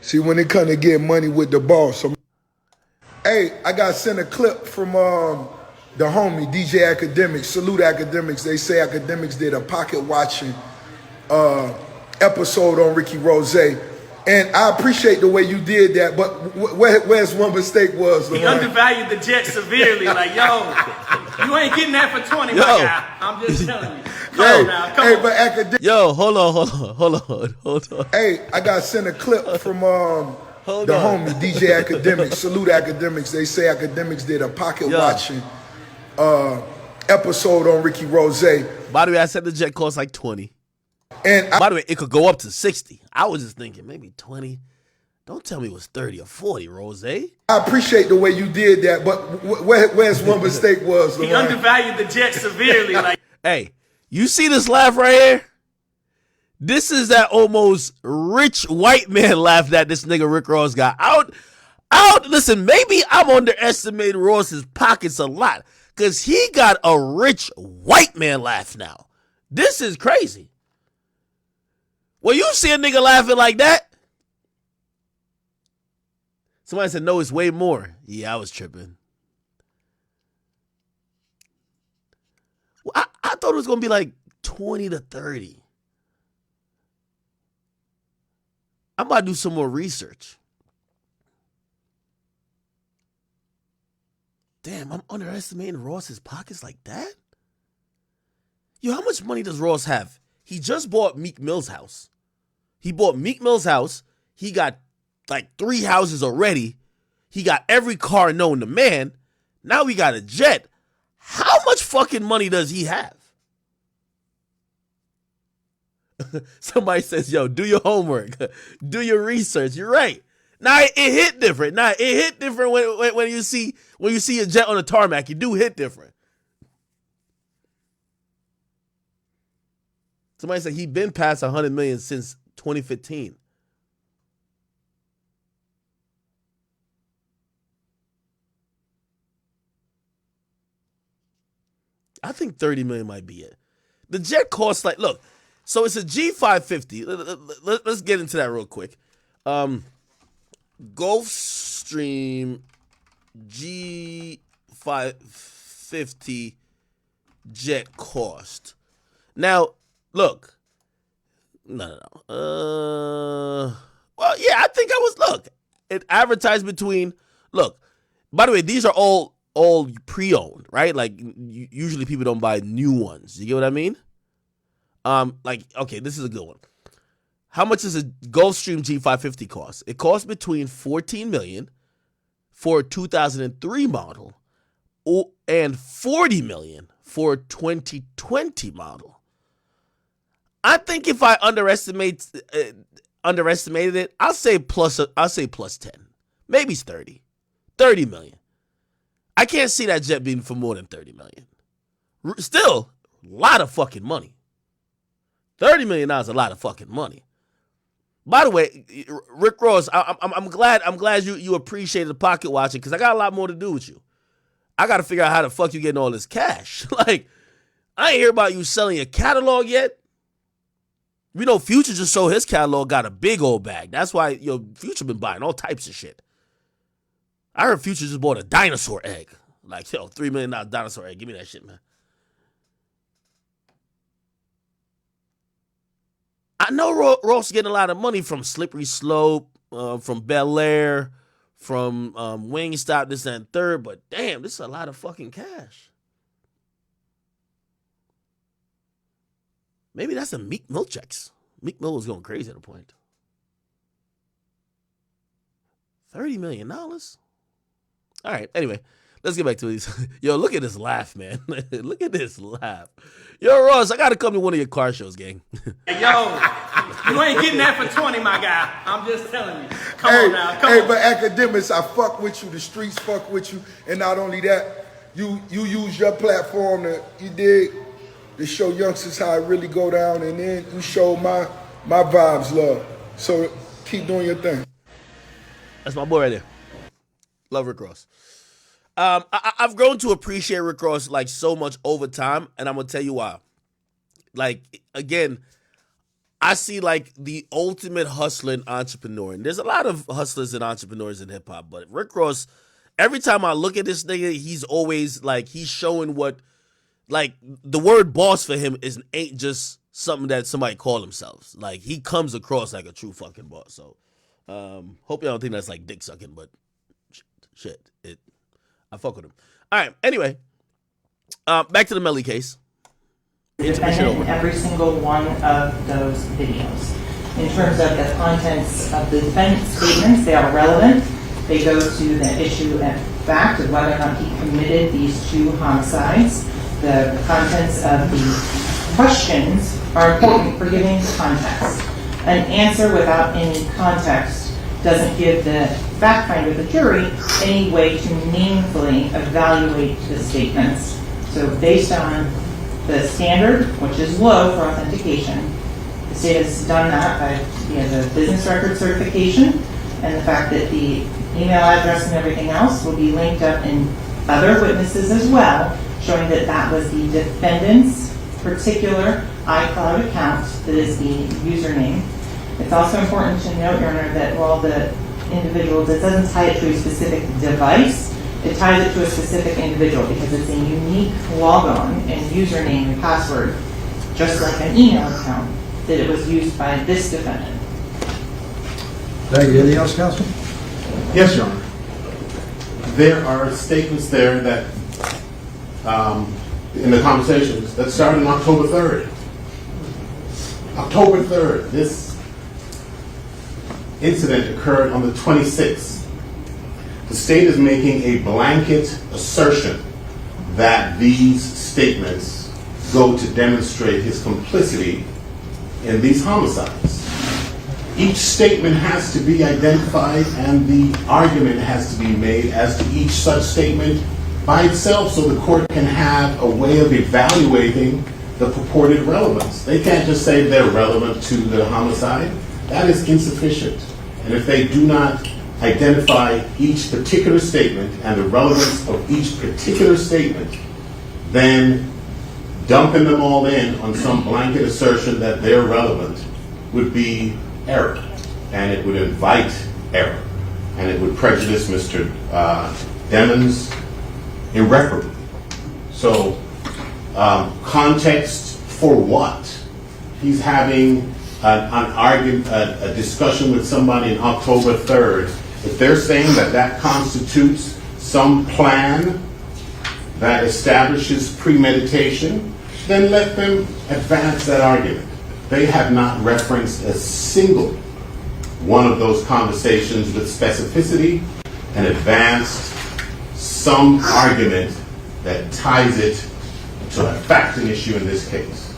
See, when it come to get money with the boss, Hey, I got sent a clip from the homie DJ Akademiks. Salute Akademiks. They say Akademiks did a pocket watching episode on Ricky Rose. And I appreciate the way you did that, but where's one mistake was? He undervalued the Jets severely. Like, yo, you ain't getting that for 20, my guy. I'm just telling you. Come on now, come on. But Akademiks. Yo, hold on. Hey, I got sent a clip from the homie DJ Akademiks. Salute Akademiks. They say Akademiks did a pocket watching episode on Ricky Rose. By the way, I said the jet cost like 20. And by the way, it could go up to 60. I was just thinking maybe 20. Don't tell me it was 30 or 40, Rose. I appreciate the way you did that, but where's one mistake was? He undervalued the Jets severely. Like, hey, you see this laugh right here? This is that almost rich white man laugh that this nigga Rick Ross got. Listen, maybe I'm underestimating Ross's pockets a lot because he got a rich white man laugh now. This is crazy. When you see a nigga laughing like that, somebody said, no, it's way more. Yeah, I was tripping. Well, I thought it was going to be like 20 to 30. I'm about to do some more research. Damn, I'm underestimating Ross's pockets like that? Yo, how much money does Ross have? He just bought Meek Mill's house. He bought Meek Mill's house. He got like 3 houses already. He got every car known to man. Now we got a jet. How much fucking money does he have? Somebody says, yo, do your homework. Do your research. You're right. Now it hit different. Now it hit different when you see a jet on a tarmac. You do hit different. Somebody said he been past 100 million since 2015. I think 30 million might be it. The jet costs like, look, so it's a G550. Let's get into that real quick. Gulfstream G550 jet cost. Now, look. No. Well, yeah, I think it advertised between, look, by the way, these are all pre-owned, right? Like, usually people don't buy new ones. You get what I mean? Like, okay, this is a good one. How much does a Gulfstream G550 cost? It costs between $14 million for a 2003 model and $40 million for a 2020 model. I think if I underestimated it, I'll say plus 10. Maybe it's 30. 30 million. I can't see that jet being for more than 30 million. Still, a lot of fucking money. $30 million is a lot of fucking money. By the way, Rick Ross, I'm glad you appreciated the pocket watching because I got a lot more to do with you. I got to figure out how the fuck you getting all this cash. Like, I ain't hear about you selling your catalog yet. You know, Future just sold his catalog, got a big old bag. That's why Future been buying all types of shit. I heard Future just bought a dinosaur egg. Like, yo, $3 million dinosaur egg. Give me that shit, man. I know Ross getting a lot of money from Slippery Slope, from Bel Air, from Wingstop, this and third, but damn, this is a lot of fucking cash. Maybe that's a Meek Mill checks. Meek Mill was going crazy at a point. $30 million? All right, anyway, let's get back to these. Yo, look at this laugh, man. Look at this laugh. Yo, Ross, I got to come to one of your car shows, gang. Yo, you ain't getting that for 20, my guy. I'm just telling you. Come on now. Come on. But Akademiks, I fuck with you. The streets fuck with you. And not only that, you use your platform to show youngsters how it really go down. And then you show my vibes love. So keep doing your thing. That's my boy right there. Love Rick Ross. I've grown to appreciate Rick Ross like so much over time, and I'm gonna tell you why. Like, again, I see like the ultimate hustler and entrepreneur, and there's a lot of hustlers and entrepreneurs in hip hop, but Rick Ross, every time I look at this nigga, he's always like, he's showing what, like, the word boss for him ain't just something that somebody call themselves. Like, he comes across like a true fucking boss. So, hope y'all don't think that's like dick sucking, but shit, I fuck with him. All right, anyway, back to the Melly case. Defendant in every single one of those videos. In terms of the contents of the defendant's statements, they are relevant. They go to the issue and fact of whether or not he committed these 2 homicides. The contents of the questions are important for giving context. An answer without any context doesn't give the fact finder, the jury, any way to meaningfully evaluate the statements. So based on the standard, which is low for authentication, the state has done that by the business record certification and the fact that the email address and everything else will be linked up in other witnesses as well, showing that that was the defendant's particular iCloud account that is the username. It's also important to note, Your Honor, that while the individual, that doesn't tie it to a specific device, it ties it to a specific individual because it's a unique logon and username and password, just like an email account, that it was used by this defendant. Thank you. Anything else, counsel? Yes, Your Honor. There are statements there that, in the conversations, that started on October 3rd. October 3rd, this incident occurred on the 26th. The state is making a blanket assertion that these statements go to demonstrate his complicity in these homicides. Each statement has to be identified and the argument has to be made as to each such statement by itself so the court can have a way of evaluating the purported relevance. They can't just say they're relevant to the homicide. That is insufficient. And if they do not identify each particular statement and the relevance of each particular statement, then dumping them all in on some blanket assertion that they're relevant would be error, and it would invite error, and it would prejudice Mr. Demons irreparably. So, context for what? He's having an argument, a discussion with somebody on October 3rd. If they're saying that that constitutes some plan that establishes premeditation, then let them advance that argument. They have not referenced a single one of those conversations with specificity and advanced some argument that ties it to a fact and issue in this case.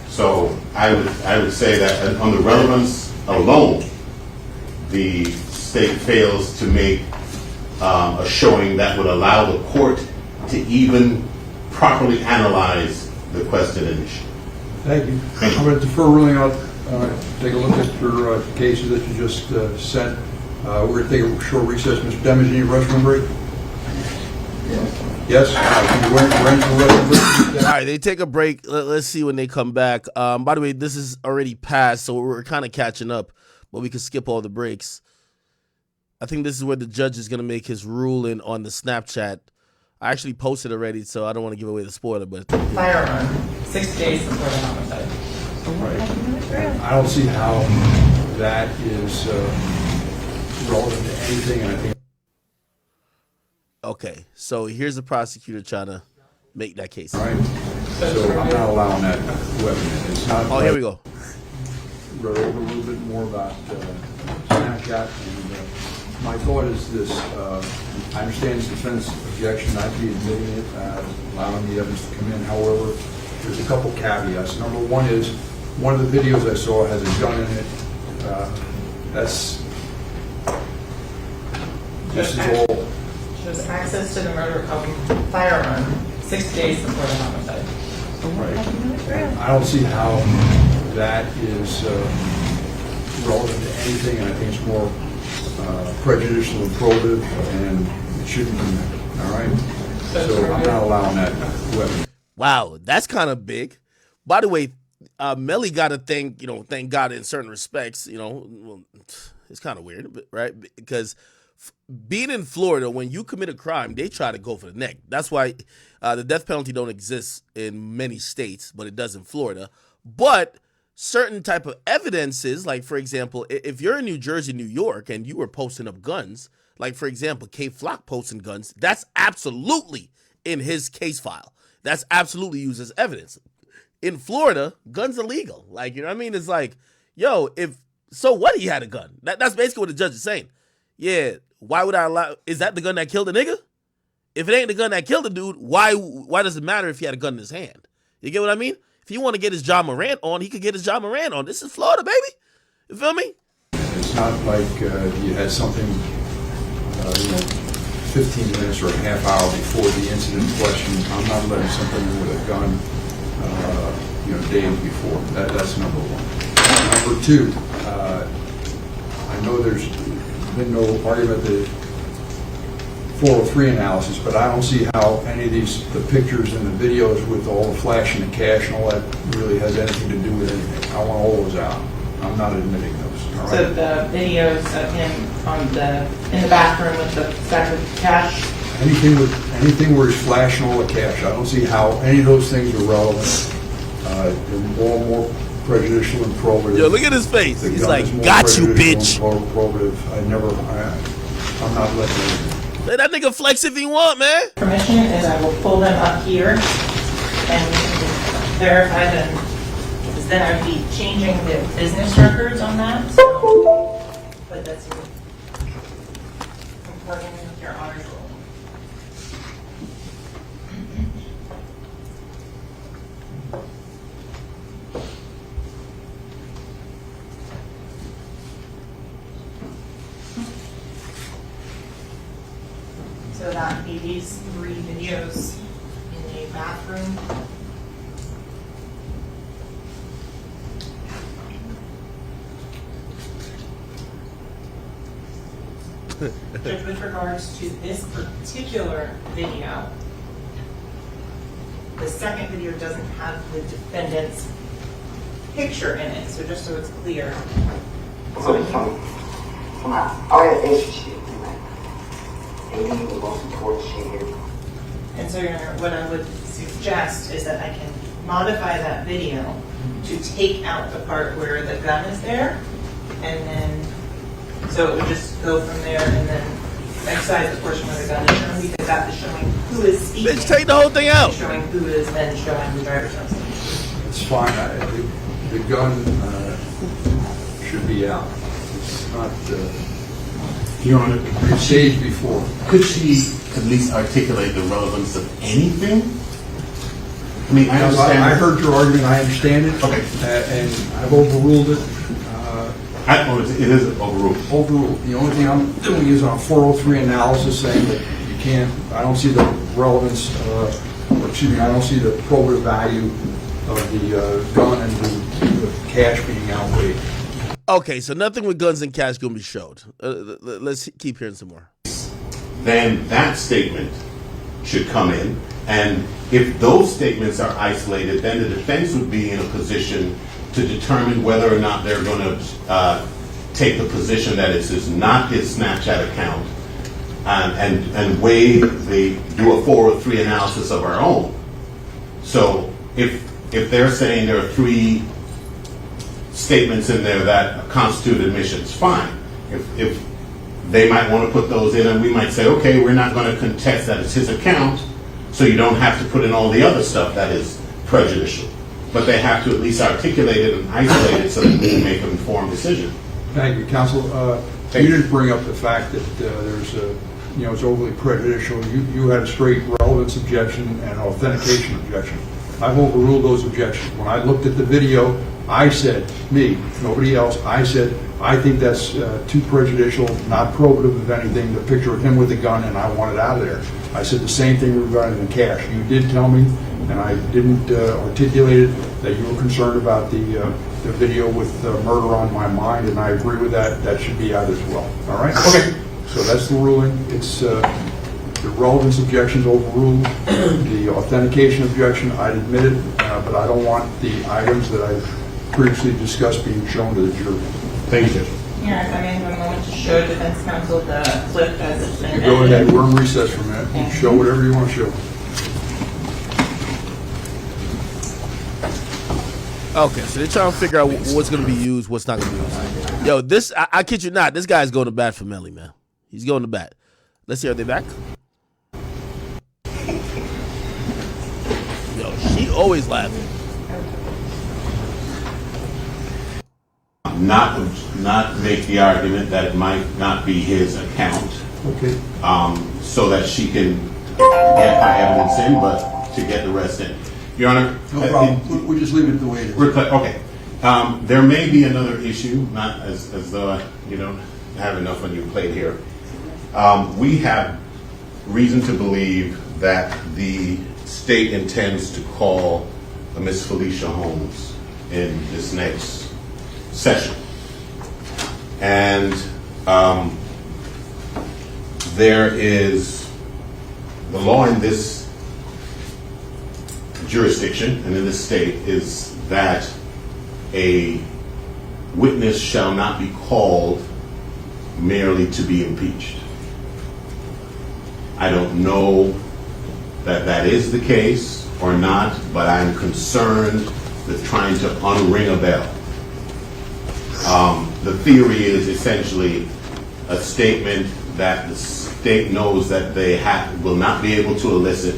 So I would say that on the relevance alone, the state fails to make a showing that would allow the court to even properly analyze the question and issue. Thank you. I'm going to defer ruling out. Take a look at your cases that you just sent. We're going to take a short recess. Mr. Demons, you need a restroom break? Yes? Can you arrange for a restroom break? All right, they take a break. Let's see when they come back. By the way, this is already passed, so we're kind of catching up, but we can skip all the breaks. I think this is where the judge is going to make his ruling on the Snapchat. I actually posted already, so I don't want to give away the spoiler, but... Firearm, 6 days before the homicide. Right. I don't see how that is relevant to anything, and I think... Okay, so here's the prosecutor trying to make that case. All right. So I'm not allowing that weapon. It's not. Oh, here we go. Read over a little bit more about Snapchat, and my thought is this: I understand this defense objection, not be admitting it, allowing the evidence to come in. However, there's a couple caveats. Number one is one of the videos I saw has a gun in it. This is all. Shows access to the murder of firearm 6 days before the homicide. Right. I don't see how that is relevant to anything, and I think it's more prejudicial and probative, and it shouldn't be there. All right? So I'm not allowing that weapon. Wow, that's kind of big. By the way, Melly got to thank God in certain respects. Well, it's kind of weird, right? Because being in Florida, when you commit a crime, they try to go for the neck. That's why the death penalty don't exist in many states, but it does in Florida. But certain type of evidences, like for example, if you're in New Jersey, New York, and you were posting up guns, like for example, K Flock posting guns, that's absolutely in his case file. That's absolutely used as evidence. In Florida, guns are legal. Like, you know what I mean? It's like, yo, so what, he had a gun? That's basically what the judge is saying. Yeah, why would I allow, is that the gun that killed the nigga? If it ain't the gun that killed the dude, why does it matter if he had a gun in his hand? You get what I mean? If he want to get his John Morant on, he could get his John Morant on. This is Florida, baby. You feel me? It's not like you had something, 15 minutes or a half hour before the incident in question. I'm not letting somebody in with a gun, days before. That's number one. Number two, I know there's been no argument that 403 analysis, but I don't see how any of the pictures and the videos with all the flash and the cash and all that really has anything to do with anything. I want all those out. I'm not admitting those. All right? So the videos of him in the bathroom with the stack of cash. Anything where he's flashing all the cash, I don't see how any of those things are relevant. They're more prejudicial and probative. Yo, look at his face. He's like, got you, bitch. Probative. I'm not letting it. Let that nigga flex if he want, man. Permission is I will pull them up here and verify them, because then I'd be changing the business records on that. So, but that's important with your honors roll. So that would be these 3 videos in the bathroom. Just with regards to this particular video, the second video doesn't have the defendant's picture in it, so just so it's clear. So and so, Your Honor, what I would suggest is that I can modify that video to take out the part where the gun is there, and then, so it would just go from there and then excise the portion where the gun is shown, because that is showing who is speaking. Bitch, take the whole thing out. Showing who is then showing the driver's license. It's fine. The gun should be out. It's not. Your Honor, stage before. Could she at least articulate the relevance of anything? I mean, I understand. I heard your argument. I understand it. Okay. And I've overruled it. It is overruled. Overruled. The only thing I'm doing is on 403 analysis saying that you can't, I don't see the relevance, I don't see the probative value of the gun and the cash being outweighed. Okay, so nothing with guns and cash gonna be showed. Let's keep hearing some more. Then that statement should come in, and if those statements are isolated, then the defense would be in a position to determine whether or not they're going to take the position that it is not his Snapchat account, and do a 403 analysis of our own. So if they're saying there are 3 statements in there that constitute admissions, fine. If they might want to put those in, and we might say, okay, we're not going to contest that it's his account, so you don't have to put in all the other stuff that is prejudicial. But they have to at least articulate it and isolate it so that we can make an informed decision. Thank you, counsel. You didn't bring up the fact that there's it's overly prejudicial. You had a straight relevance objection and an authentication objection. I've overruled those objections. When I looked at the video, I said, nobody else, I said, I think that's too prejudicial, not probative of anything, the picture of him with the gun, and I want it out of there. I said the same thing regarding the cash. You did tell me, and I didn't articulate it, that you were concerned about the video with murder on my mind, and I agree with that. That should be out as well. All right? Okay. So that's the ruling. It's the relevance objections overruled. The authentication objection, I'd admit it, but I don't want the items that I've previously discussed being shown to the jury. Thank you. Yeah, if I may have a moment to show defense counsel the clip as it's been Go ahead, edited. we're in recess for a minute. You show whatever you want to show. Okay, so they're trying to figure out what's going to be used, what's not going to be used. Yo, this, I kid you not, this guy's going to bat for Melly, man. He's going to bat. Let's see, are they back? Yo, she always laughing. Not make the argument that it might not be his account, Okay. so that she can get my evidence in, but to get the rest in. Your Honor, No problem. We'll just leave it the way it is. Okay. There may be another issue, not as though you don't have enough on your plate here. We have reason to believe that the state intends to call Miss Felicia Holmes in this next session. And there is the law in this jurisdiction and in this state is that a witness shall not be called merely to be impeached. I don't know that that is the case or not, but I'm concerned with trying to unring a bell. The theory is essentially a statement that the state knows that they will not be able to elicit,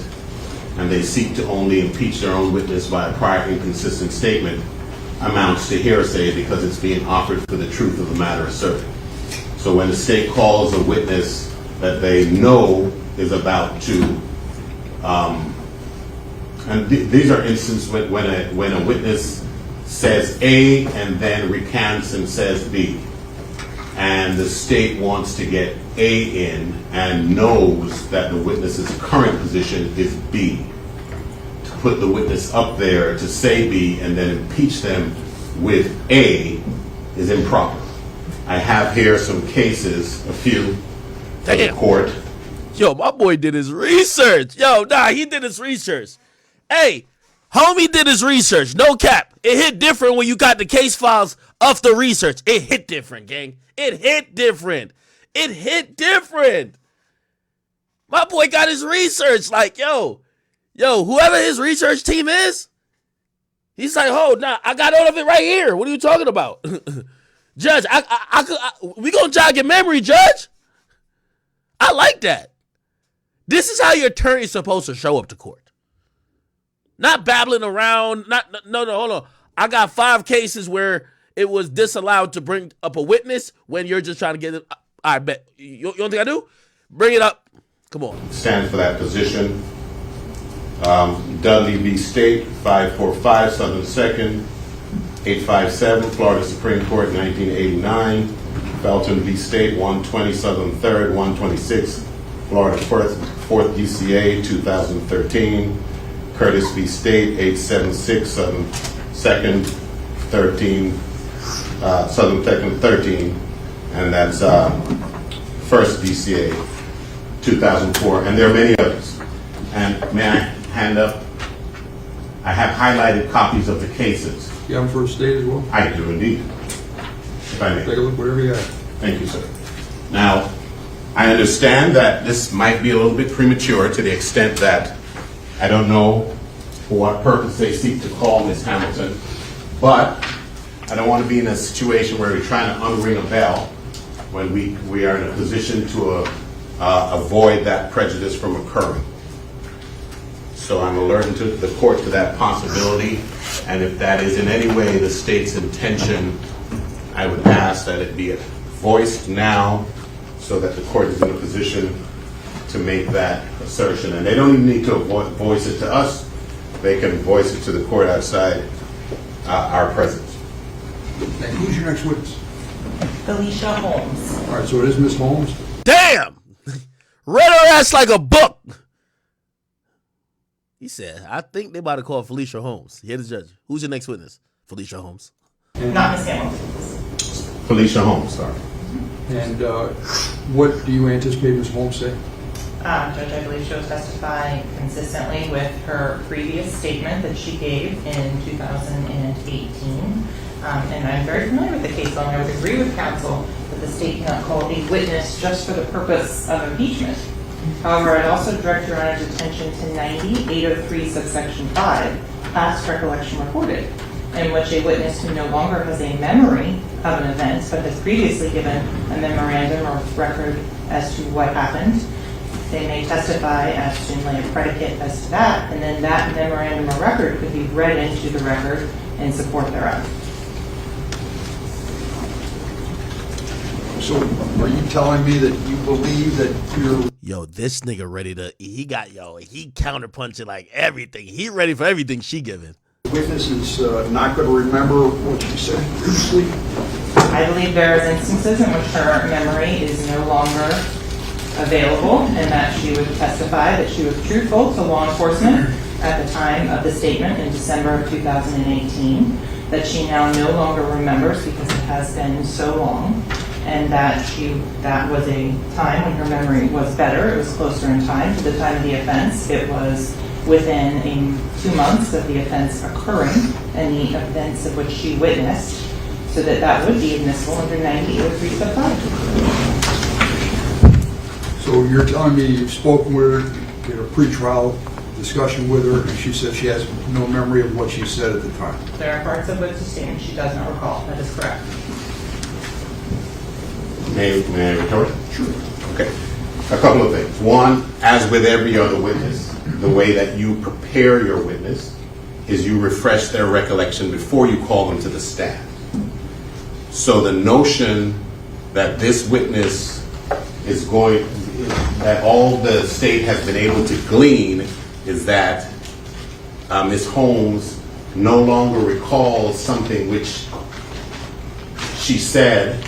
and they seek to only impeach their own witness by a prior inconsistent statement, amounts to hearsay because it's being offered for the truth of the matter asserted. So when the state calls a witness that they know is about to, and these are instances when a witness says A and then recants and says B, and the state wants to get A in and knows that the witness's current position is B. To put the witness up there to say B and then impeach them with A is improper. I have here some cases, a few, at the court. Yo, my boy did his research. Yo, nah, he did his research. Hey, homie did his research. No cap. It hit different when you got the case files of the research. It hit different, gang. It hit different. It hit different. My boy got his research. Like, yo, whoever his research team is, he's like, oh, nah, I got all of it right here. What are you talking about? Judge, we gonna jog your memory, Judge. I like that. This is how your attorney is supposed to show up to court. Not babbling around. No, hold on. I got 5 cases where it was disallowed to bring up a witness when you're just trying to get it. I bet. You don't think I do? Bring it up. Come on. Stand for that position. Dudley v. State, 545 Southern 2nd, 857 Florida Supreme Court, 1989. Felton v. State, 120 Southern 3rd, 126 Florida 4th DCA, 2013. Curtis v. State, 876 Southern 2nd, 13, Southern 2nd, 13, and that's 1st DCA, 2004, and there are many others. And may I hand up? I have highlighted copies of the cases. You have them for a state as well? I do indeed, if I may. Take a look, whatever you have. Thank you, sir. Now, I understand that this might be a little bit premature to the extent that I don't know for what purpose they seek to call Ms. Hamilton, but I don't want to be in a situation where we're trying to unring a bell when we are in a position to avoid that prejudice from occurring. So I'm alerting to the court to that possibility, and if that is in any way the state's intention, I would ask that it be voiced now so that the court is in a position to make that assertion. And they don't even need to voice it to us. They can voice it to the court outside our presence. And who's your next witness? Felicia Holmes. All right, so it is Miss Holmes. Damn! Read her ass like a book. He said, I think they about to call Felicia Holmes. Hear the judge. Who's your next witness? Felicia Holmes. Not Miss Hamilton. Felicia Holmes, sorry. And what do you anticipate Miss Holmes say? Judge, I believe she will testify consistently with her previous statement that she gave in 2018. and I'm very familiar with the case law, and I would agree with counsel that the state cannot call a witness just for the purpose of impeachment. However, I'd also direct Your Honor's attention to 90-803 subsection 5, past recollection reported, in which a witness who no longer has a memory of an event but has previously given a memorandum or record as to what happened, they may testify as to lay a predicate as to that, and then that memorandum or record could be read into the record in support thereof. So are you telling me that you believe that you're... Yo, this nigga ready to, he counterpunching like everything. He ready for everything she giving. Witness is not going to remember what you said previously? I believe there is instances in which her memory is no longer available, and that she would testify that she was truthful to law enforcement at the time of the statement in December of 2018, that she now no longer remembers because it has been so long, and that was a time when her memory was better. It was closer in time to the time of the offense. It was within 2 months of the offense occurring and the events of which she witnessed, so that would be admissible under 90-803 sub 5. So you're telling me you've spoken with her, you had a pre-trial discussion with her, and she said she has no memory of what she said at the time? There are parts of which the statement she does not recall. That is correct. May I retort? Sure. Okay. A couple of things. One, as with every other witness, the way that you prepare your witness is you refresh their recollection before you call them to the stand. So the notion that this witness is going, that all the state has been able to glean is that Ms. Holmes no longer recalls something which she said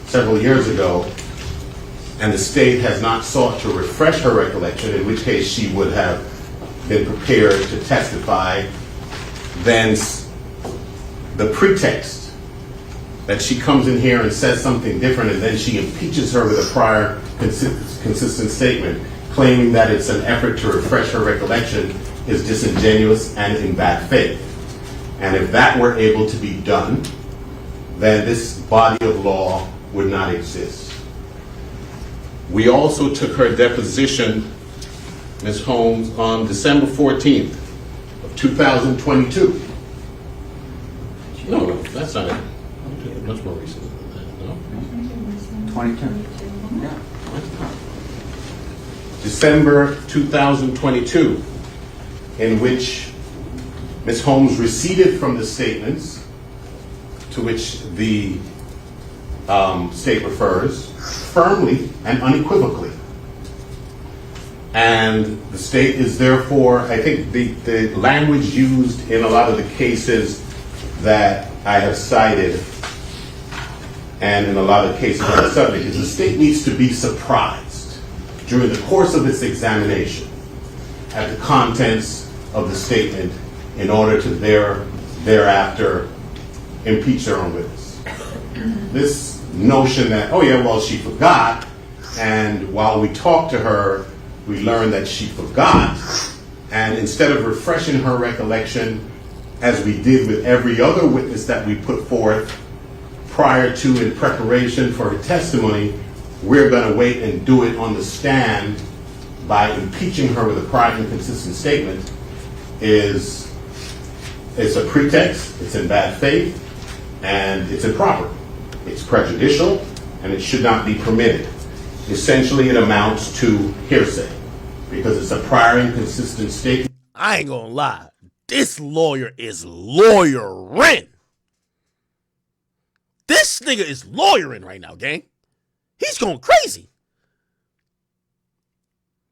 several years ago, and the state has not sought to refresh her recollection, in which case she would have been prepared to testify, then the pretext that she comes in here and says something different and then she impeaches her with a prior consistent statement claiming that it's an effort to refresh her recollection is disingenuous and in bad faith. And if that were able to be done, then this body of law would not exist. We also took her deposition, Ms. Holmes, on December 14th of 2022. No, that's not it. Much more recent than that, no? 22. Yeah. December 2022, in which Ms. Holmes receded from the statements to which the state refers firmly and unequivocally. And the state is therefore, I think the language used in a lot of the cases that I have cited and in a lot of cases on the subject is the state needs to be surprised during the course of its examination at the contents of the statement in order to thereafter impeach their own witness. This notion that, oh yeah, well, she forgot, and while we talked to her, we learned that she forgot, and instead of refreshing her recollection, as we did with every other witness that we put forth prior to in preparation for her testimony, we're going to wait and do it on the stand by impeaching her with a prior and consistent statement it's a pretext, it's in bad faith, and it's improper. It's prejudicial, and it should not be permitted. Essentially, it amounts to hearsay because it's a prior and consistent statement. I ain't gonna lie. This lawyer is lawyerin'. This nigga is lawyering right now, gang. He's going crazy.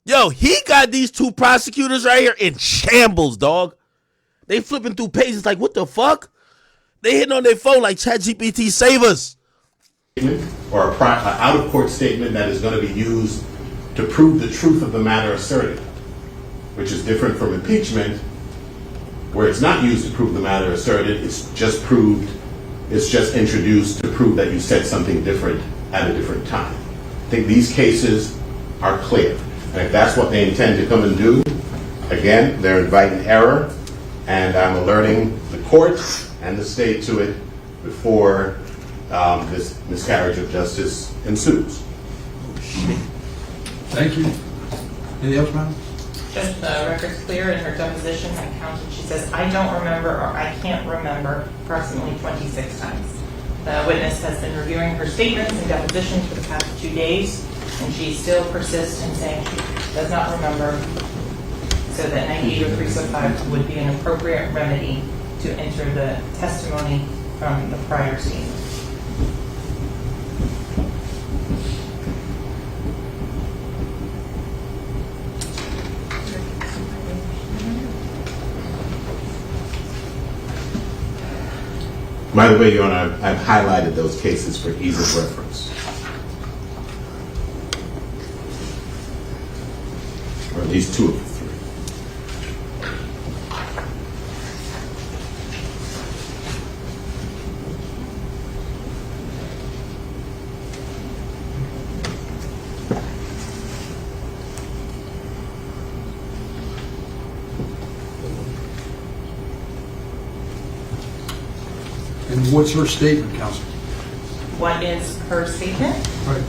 Yo, he got these two prosecutors right here in shambles, dog. They flipping through pages like, what the fuck? They hitting on their phone like ChatGPT, save us. Or an out-of-court statement that is going to be used to prove the truth of the matter asserted, which is different from impeachment, where it's not used to prove the matter asserted, it's just introduced to prove that you said something different at a different time. I think these cases are clear. And if that's what they intend to come and do, again, they're inviting error, and I'm alerting the court and the state to it before this miscarriage of justice ensues. Thank you. Anything else, ma'am? Just the record's clear in her deposition and counted. She says, I don't remember or I can't remember approximately 26 times. The witness has been reviewing her statements and depositions for the past 2 days, and she still persists in saying she does not remember, so that 980305 would be an appropriate remedy to enter the testimony from the prior scene. By the way, Your Honor, I've highlighted those cases for ease of reference. Or at least 2 of the 3. And what's her statement, counsel? What is her statement? Right.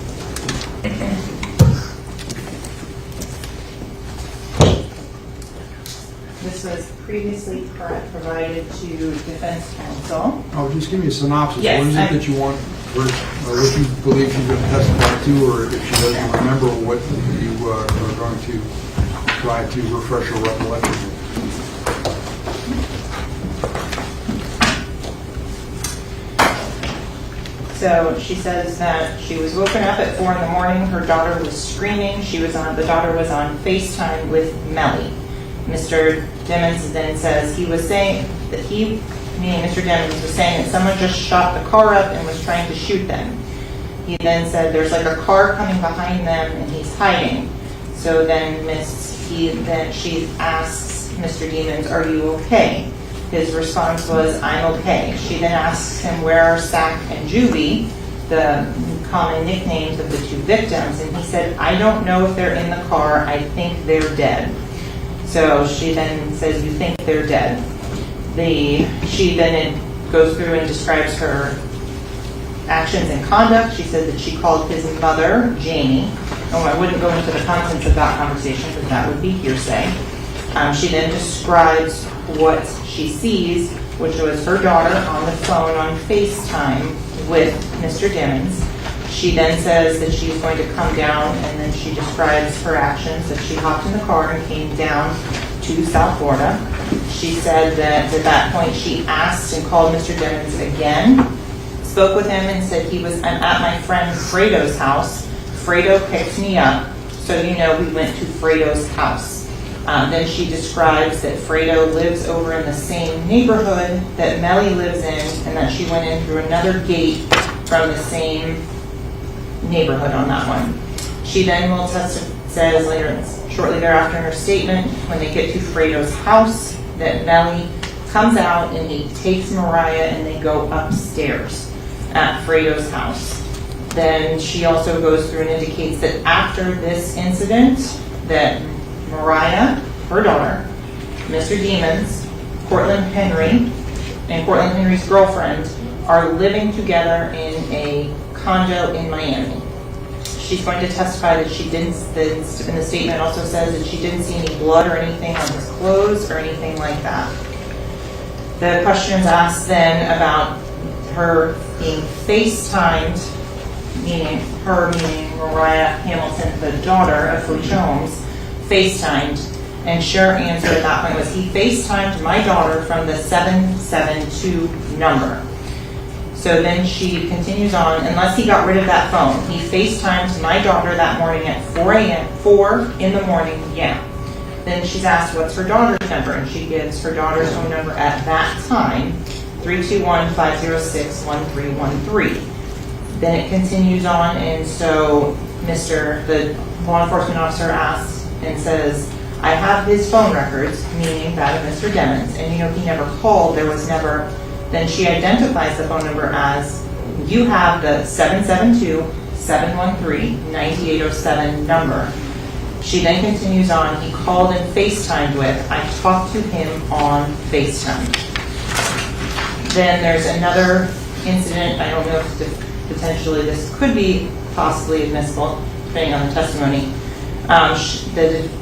This was previously provided to defense counsel. Oh, just give me a synopsis. Yes, What is it that you want, or what you believe she's going to testify to, or if she doesn't remember, what you are going to try to refresh her recollection with? So she says that she was woken up at 4 in the morning. Her daughter was screaming. The daughter was on FaceTime with Melly. Mr. Dimmons then says he was saying that he, meaning Mr. Dimmons, was saying that someone just shot the car up and was trying to shoot them. He then said there's like a car coming behind them and he's hiding. So then she asks Mr. Dimmons, "Are you okay?" His response was, "I'm okay." She then asks him where are Sack and Juvie, the common nicknames of the 2 victims, and he said, "I don't know if they're in the car. I think they're dead." So she then says, "You think they're dead?" She then goes through and describes her actions and conduct. She said that she called his mother, Jamie. Oh, I wouldn't go into the contents of that conversation because that would be hearsay. She then describes what she sees, which was her daughter on the phone on FaceTime with Mr. Dimmons. She then says that she's going to come down, and then she describes her actions, that she hopped in the car and came down to South Florida. She said that at that point she asked and called Mr. Dimmons again, spoke with him and said I'm at my friend Fredo's house. Fredo picked me up, so we went to Fredo's house. Then she describes that Fredo lives over in the same neighborhood that Melly lives in, and that she went in through another gate from the same neighborhood on that one. She then says later, shortly thereafter in her statement, when they get to Fredo's house, that Melly comes out and he takes Mariah and they go upstairs at Fredo's house. Then she also goes through and indicates that after this incident, that Mariah, her daughter, Mr. Dimmons, Cortland Henry, and Cortland Henry's girlfriend are living together in a condo in Miami. She's going to testify that she didn't, and the statement also says that she didn't see any blood or anything on his clothes or anything like that. The question is asked then about her being FaceTimed, meaning Mariah Hamilton, the daughter of Felicia Holmes, FaceTimed, and her answer at that point was, he FaceTimed my daughter from the 772 number. So then she continues on, unless he got rid of that phone. He FaceTimed my daughter that morning at 4 in the morning, yeah. Then she's asked, what's her daughter's number? And she gives her daughter's phone number at that time, 321-506-1313. Then it continues on, and so the law enforcement officer asks and says, I have his phone records, meaning that of Mr. Dimmons, and he never called, there was never. Then she identifies the phone number as, you have the 772-713-9807 number. She then continues on, he called and FaceTimed with, I talked to him on FaceTime. Then there's another incident. I don't know if potentially this could be possibly admissible, depending on the testimony.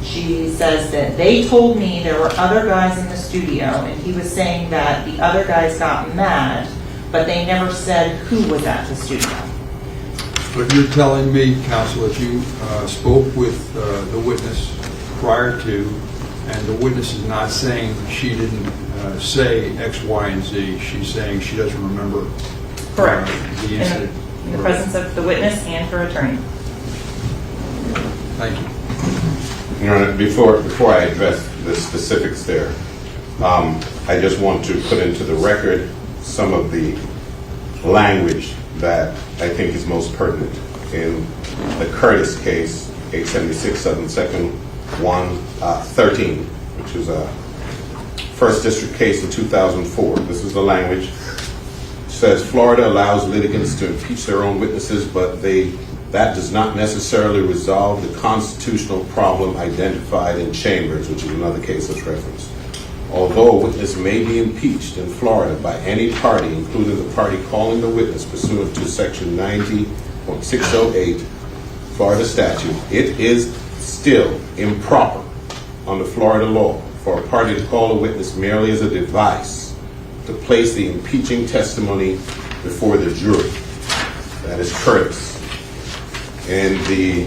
She says that they told me there were other guys in the studio, and he was saying that the other guys got mad, but they never said who was at the studio. But you're telling me, counsel, that you spoke with the witness prior to, and the witness is not saying she didn't say X, Y, and Z. She's saying she doesn't remember. Correct. The incident. In the presence of the witness and her attorney. Thank you. Your Honor, before I address the specifics there, I just want to put into the record some of the language that I think is most pertinent in the Curtis case, 876 Southern 2nd 113, which is a First District case in 2004. This is the language. It says, Florida allows litigants to impeach their own witnesses, but that does not necessarily resolve the constitutional problem identified in Chambers, which is another case that's referenced. Although a witness may be impeached in Florida by any party, including the party calling the witness pursuant to Section 90.608 Florida statute, it is still improper under Florida law for a party to call a witness merely as a device to place the impeaching testimony before the jury. That is Curtis. In the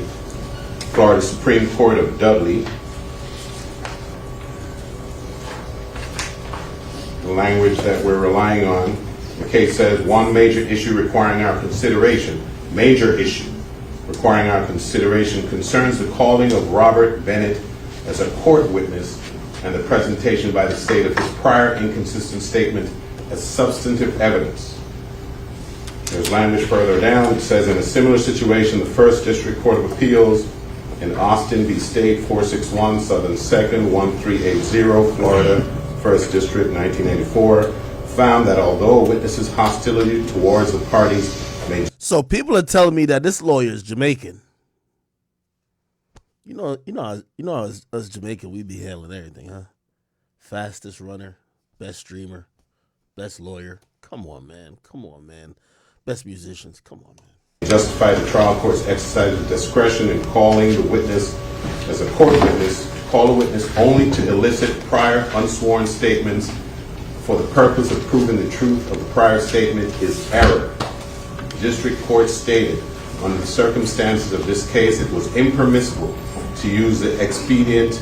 Florida Supreme Court of Dudley, the language that we're relying on, the case says, one major issue requiring our consideration concerns the calling of Robert Bennett as a court witness and the presentation by the state of his prior inconsistent statement as substantive evidence. There's language further down. It says, in a similar situation, the First District Court of Appeals in Austin v. State, 461 Southern 2nd 1380, Florida, 1st District, 1984, found that although a witness's hostility towards the parties may... So people are telling me that this lawyer is Jamaican. You know, as Jamaican, we be handling everything, huh? Fastest runner, best streamer, best lawyer. Come on, man. Best musicians. Come on, man. Justify the trial court's exercise of discretion in calling the witness as a court witness, to call a witness only to elicit prior unsworn statements for the purpose of proving the truth of the prior statement is error. The district court stated, under the circumstances of this case, it was impermissible to use the expedient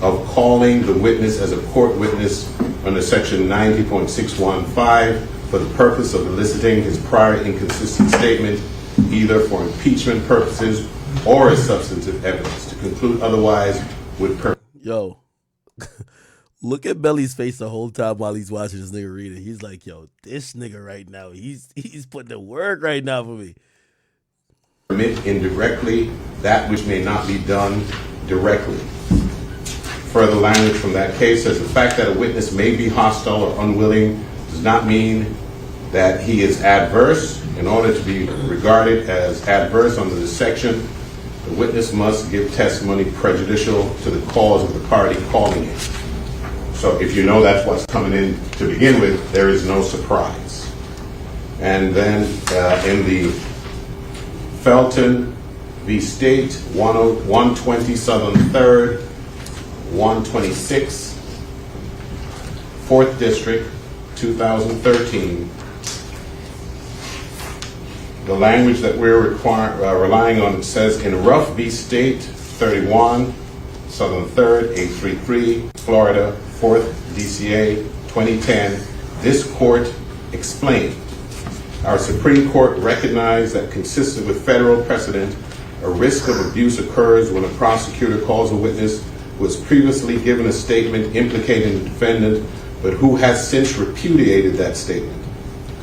of calling the witness as a court witness under Section 90.615 for the purpose of eliciting his prior inconsistent statement, either for impeachment purposes or as substantive evidence. To conclude otherwise would... Yo, look at Melly's face the whole time while he's watching this nigga read it. He's like, yo, this nigga right now, he's putting the work right now for me. Permit indirectly that which may not be done directly. Further language from that case says the fact that a witness may be hostile or unwilling does not mean that he is adverse. In order to be regarded as adverse under this section, the witness must give testimony prejudicial to the cause of the party calling it. So if you know that's what's coming in to begin with, there is no surprise. And then in the Felton v. State, 120 Southern 3rd, 126, 4th District, 2013, the language that we're relying on, it says, in Ruff v. State, 31, Southern 3rd, 833, Florida, 4th DCA, 2010, this court explained, our Supreme Court recognized that consistent with federal precedent, a risk of abuse occurs when a prosecutor calls a witness who has previously given a statement implicating the defendant, but who has since repudiated that statement.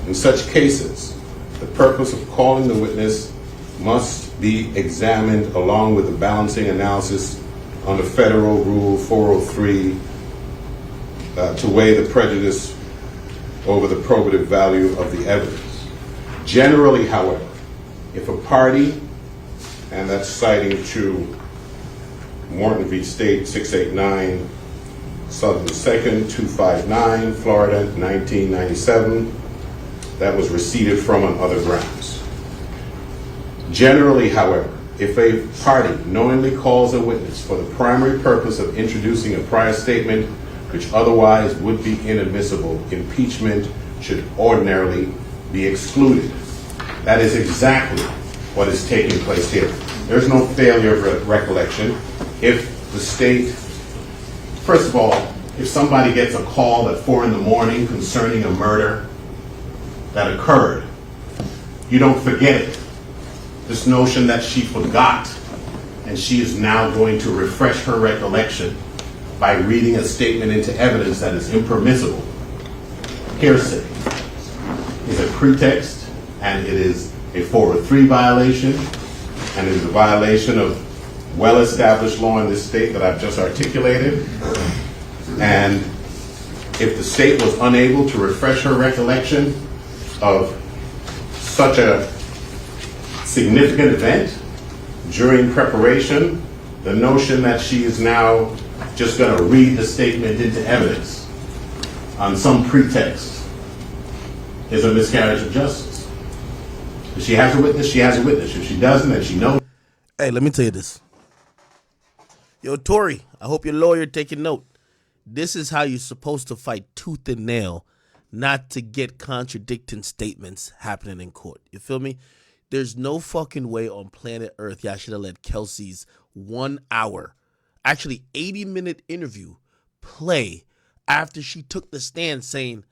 In such cases, the purpose of calling the witness must be examined along with the balancing analysis under Federal Rule 403 to weigh the prejudice over the probative value of the evidence. Generally, however, if a party, and that's citing to Morton v. State, 689, Southern 2nd, 259, Florida, 1997, that was receded from on other grounds. Generally, however, if a party knowingly calls a witness for the primary purpose of introducing a prior statement which otherwise would be inadmissible, impeachment should ordinarily be excluded. That is exactly what is taking place here. There's no failure of recollection. If the state, first of all, if somebody gets a call at 4 a.m. concerning a murder that occurred, you don't forget it. This notion that she forgot and she is now going to refresh her recollection by reading a statement into evidence that is impermissible, hearsay, is a pretext, and it is a 403 violation, and it is a violation of well-established law in this state that I've just articulated. And if the state was unable to refresh her recollection of such a significant event during preparation, the notion that she is now just going to read the statement into evidence on some pretext is a miscarriage of justice. If she has a witness, she has a witness. If she doesn't, then she knows. Hey, let me tell you this. Yo, Tory, I hope your lawyer taking note. This is how you're supposed to fight tooth and nail, not to get contradicting statements happening in court. You feel me? There's no fucking way on planet Earth y'all should have let Kelsey's 1 hour, actually 80-minute interview play after she took the stand saying,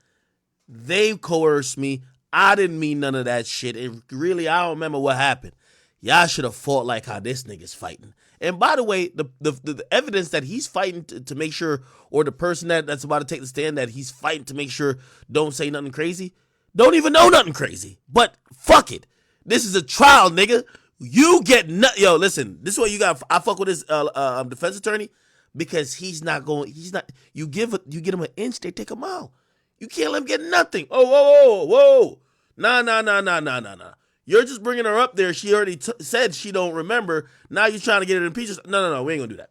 they coerced me, I didn't mean none of that shit, and really I don't remember what happened. Y'all should have fought like how this nigga's fighting. And by the way, the evidence that he's fighting to make sure, or the person that's about to take the stand that he's fighting to make sure don't say nothing crazy, don't even know nothing crazy. But fuck it. This is a trial, nigga. You get yo, listen, this is what you got. I fuck with this defense attorney because he's not, you get him an inch, they take a mile. You can't let him get nothing. Oh, whoa. Nah. You're just bringing her up there. She already said she don't remember. Now you're trying to get her impeached. No, we ain't gonna do that.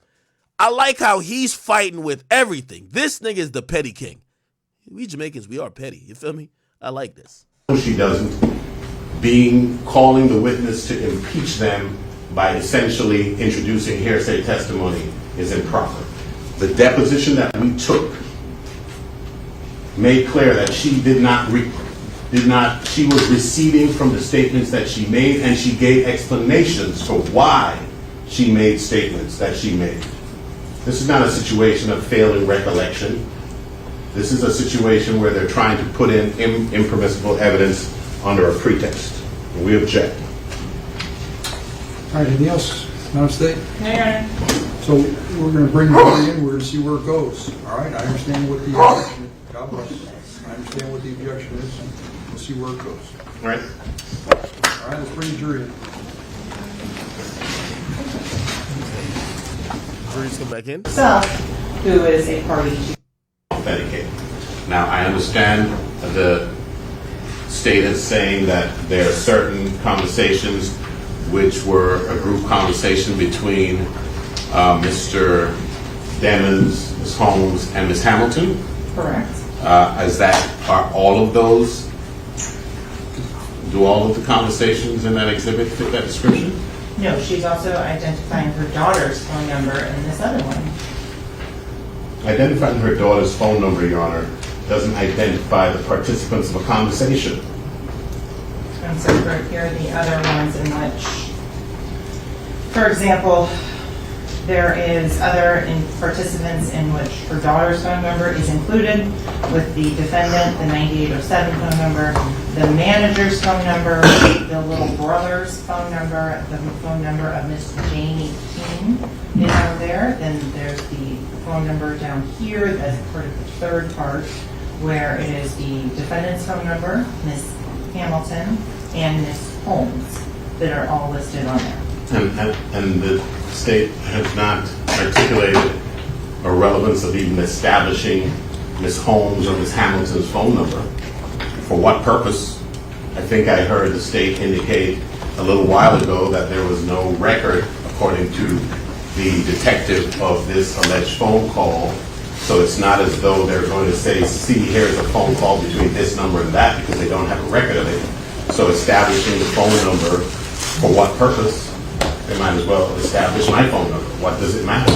I like how he's fighting with everything. This nigga is the petty king. We Jamaicans, we are petty. You feel me? I like this. She doesn't. Calling the witness to impeach them by essentially introducing hearsay testimony is improper. The deposition that we took made clear that she she was receding from the statements that she made, and she gave explanations for why she made statements that she made. This is not a situation of failing recollection. This is a situation where they're trying to put in impermissible evidence under a pretext. And we object. All right, anything else? Madam State? No, Your Honor. So we're going to bring the party in. We're going to see where it goes. All right, I understand what the objection is. God bless. I understand what the objection is. We'll see where it goes. All right. All right, let's bring the jury in. Jury's come back in. Self, who is a party to Authenticated. Now, I understand the state is saying that there are certain conversations which were a group conversation between Mr. Demons, Ms. Holmes, and Ms. Hamilton. correct. Are all of those, do all of the conversations in that exhibit fit that description? No, she's also identifying her daughter's phone number in this other one. Identifying her daughter's phone number, Your Honor, doesn't identify the participants of a conversation. And so here are the other ones in which, for example, there is other participants in which her daughter's phone number is included with the defendant, the 9807 phone number, the manager's phone number, the little brother's phone number, the phone number of Miss Janie King is out there. Then there's the phone number down here as part of the third part, where it is the defendant's phone number, Miss Hamilton, and Miss Holmes that are all listed on there. And the state has not articulated a relevance of even establishing Ms. Holmes or Ms. Hamilton's phone number. For what purpose? I think I heard the state indicate a little while ago that there was no record, according to the detective, of this alleged phone call So it's not as though they're going to say, see, here's a phone call between this number and that, because they don't have a record of it. So establishing the phone number, for what purpose? They might as well establish my phone number. What does it matter?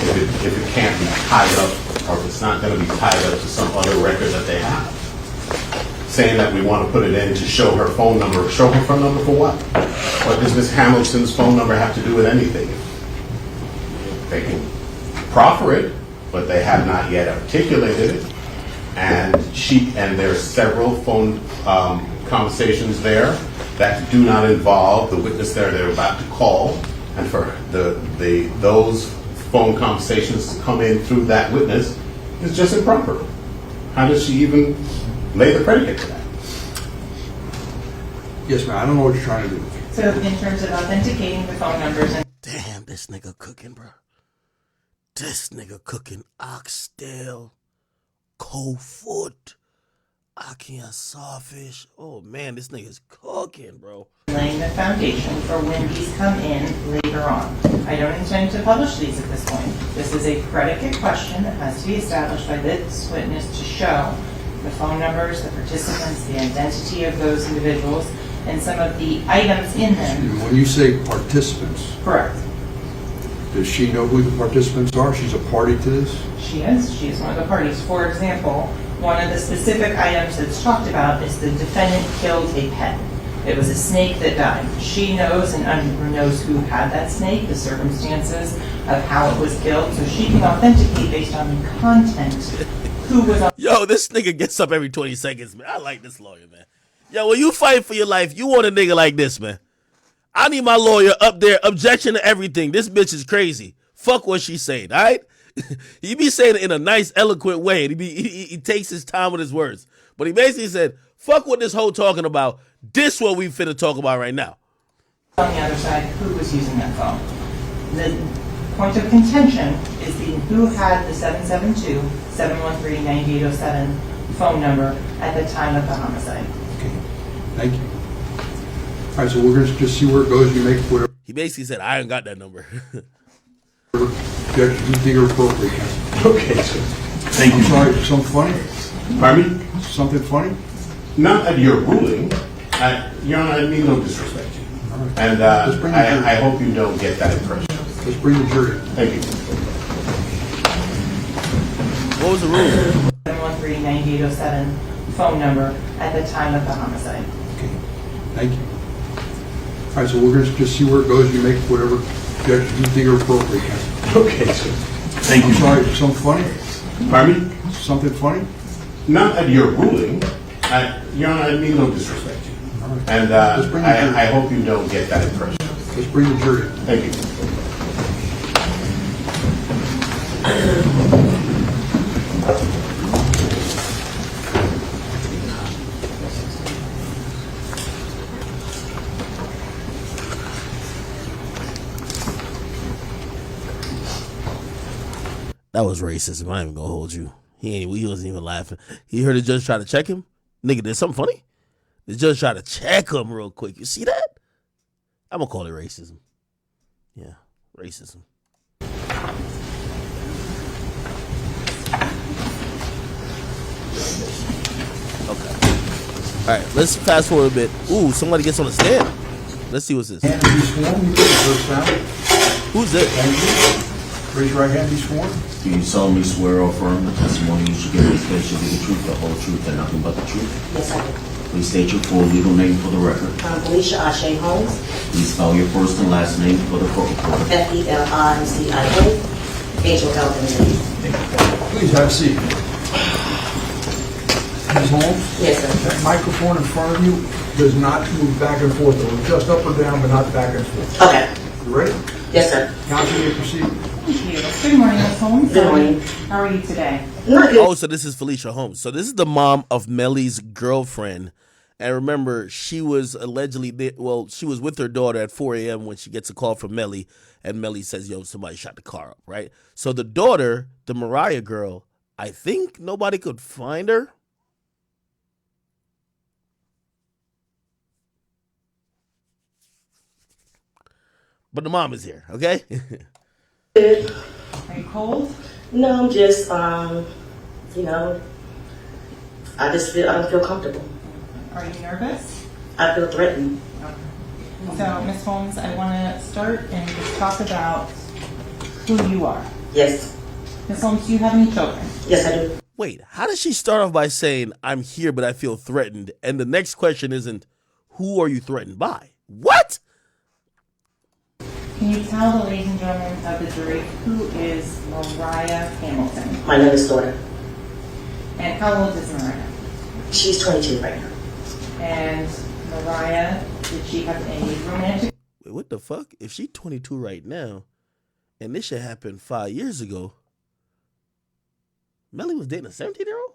If it can't be tied up, or if it's not going to be tied up to some other record that they have. Saying that we want to put it in to show her phone number. Show her phone number for what? What does Ms. Hamilton's phone number have to do with anything? They can proffer it, but they have not yet articulated it. And there's several phone conversations there that do not involve the witness they're about to call, and for those phone conversations to come in through that witness is just improper. How does she even lay the predicate to that? Yes, ma'am. I don't know what you're trying to do. So in terms of authenticating the phone numbers and Damn, this nigga cooking, bro. This nigga cooking oxtail, cold foot, ackee sawfish. Oh man, this nigga's cooking, bro. laying the foundation for when these come in later on. I don't intend to publish these at this point. This is a predicate question that has to be established by this witness to show the phone numbers, the participants, the identity of those individuals, and some of the items in them. When you say participants, Correct. does she know who the participants are? She's a party to this? She is. She is one of the parties. For example, one of the specific items that's talked about is the defendant killed a pet. It was a snake that died. She knows and knows who had that snake, the circumstances of how it was killed, so she can authenticate based on the content who was on. Yo, this nigga gets up every 20 seconds, man. I like this lawyer, man. Yo, when you fight for your life, you want a nigga like this, man. I need my lawyer up there, objection to everything. This bitch is crazy. Fuck what she saying, all right? He be saying it in a nice, eloquent way. And he takes his time with his words. But he basically said, fuck what this hoe talking about. This what we finna talk about right now. On the other side, who was using that phone. The point of contention is who had the 772-713-9807 phone number at the time of the homicide. Okay, thank you. All right, so we're going to just see where it goes. You make whatever. He basically said, I ain't got that number. Objection, you think are appropriate, counsel. Okay, sir. Thank I'm you. sorry, something funny? Pardon me? Something funny? Not at your ruling. Your Honor, I mean no disrespect to you. All right. And Let's bring the jury. I hope you don't get that impression. Let's bring the jury. Thank you. What was the rule? 713-9807 phone number at the time of the homicide. Okay, thank you. All right, so we're going to just see where it goes. You make whatever objection you think are appropriate, counsel. Okay, sir. Thank I'm you. sorry, something funny? Pardon me? Something funny? Not at your ruling. Your Honor, I mean no disrespect to you. All right. And Let's bring the jury. I hope you don't get that impression. Let's bring the jury. Thank you. That was racism. I ain't even gonna hold you. He wasn't even laughing. He heard the judge try to check him. Nigga did something funny. The judge tried to check him real quick. You see that? I'm gonna call it racism. Yeah, racism. Okay. All right, let's fast forward a bit. Ooh, somebody gets on the stand. Let's see what's this. Hand be sworn. You get the first round. Who's this? Thank you. Raise your right hand, be sworn. Do you solemnly swear or affirm the testimony you should give in this case should be the truth, the whole truth, and nothing but the truth? Yes, I do. Please state your full legal name for the record. Felicia Ashe Holmes, Please spell your first and last name for the court reporter. FELICIA, H-O-L-M-A. Please have a seat. Ms. Holmes? Yes, sir. That microphone in front of you does not move back and forth. It'll just up or down, but not back and forth. Okay. You ready? Yes, sir. Counsel, you may proceed. Thank you. Good morning, Ms. Holmes. Good morning. How are you today? Not good. Oh, so this is Felicia Holmes. So this is the mom of Melly's girlfriend. And remember, she was allegedly, she was with her daughter at 4 a.m. when she gets a call from Melly. And Melly says, yo, somebody shot the car up, right? So the daughter, the Mariah girl, I think nobody could find her. But the mom is here, okay? Are you cold? No, I'm just, you know, I don't feel comfortable. Are you nervous? I feel threatened. So, Ms. Holmes, I want to start and just talk about who you are. Yes. Ms. Holmes, do you have any children? Yes, I do. Wait, how does she start off by saying, I'm here, but I feel threatened? And the next question isn't, who are you threatened by? What? Can you tell the ladies and gentlemen of the jury who is Mariah Hamilton? My youngest daughter. And how old is Mariah? She's 22 right now. And Mariah, did she have any romantic? Wait, what the fuck? If she's 22 right now, and this shit happened 5 years ago, Melly was dating a 17-year-old?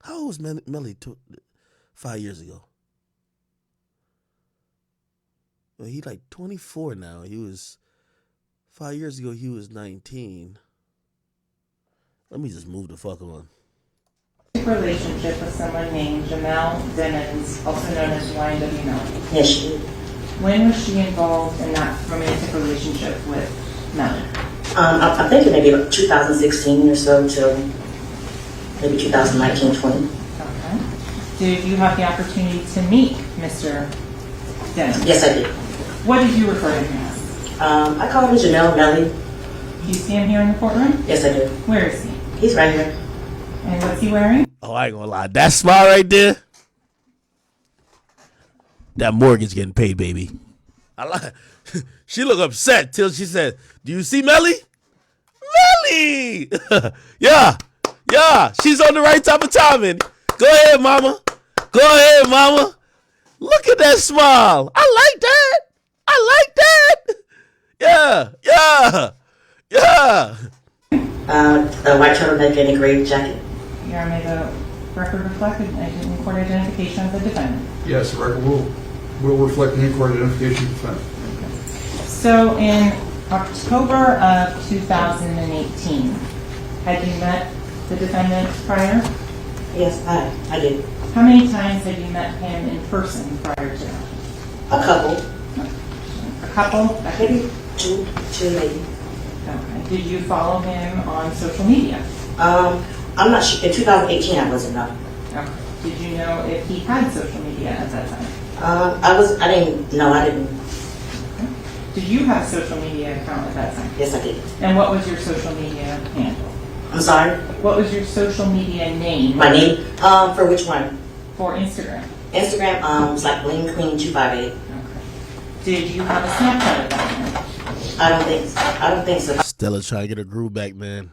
How old was Melly 5 years ago? Well, he's like 24 now. He was 5 years ago. He was 19. Let me just move the fuck on. Relationship with someone named Jamel Simmons, also known as YNW Melly. Yes, she did. When was she involved in that romantic relationship with Melly? I think it may be about 2016 or so till maybe 2019, 20. Okay. Did you have the opportunity to meet Mr. Simmons? Yes, I did. What did you refer to him as? I call him Jamel Melly. Do you see him here in the courtroom? Yes, I do. Where is he? He's right here. And what's he wearing? Oh, I ain't gonna lie. That smile right there, that mortgage getting paid, baby. I like. She looked upset till she said, "Do you see Melly? Melly!" yeah. She's on the right type of timing. Go ahead, mama. Go ahead, mama. Look at that smile. I like that. Yeah. A white turtleneck and a gray jacket. Your Honor, may the record reflect an in-court identification of the defendant. Yes, the record will reflect the in-court identification of the defendant. So in October of 2018, had you met the defendant prior? Yes, I did. How many times had you met him in person prior to that? A couple. A couple? Maybe two maybe. Okay. Did you follow him on social media? I'm not sure. In 2018, I wasn't, no. Okay. Did you know if he had social media at that time? I didn't. Okay. Did you have a social media account at that time? Yes, I did. And what was your social media handle? I'm sorry? What was your social media name? My name? For which one? For Instagram. Instagram, it's like Bling Queen 258. Okay. Did you have a Snapchat at that time? I don't think so. Stella trying to get her groove back, man.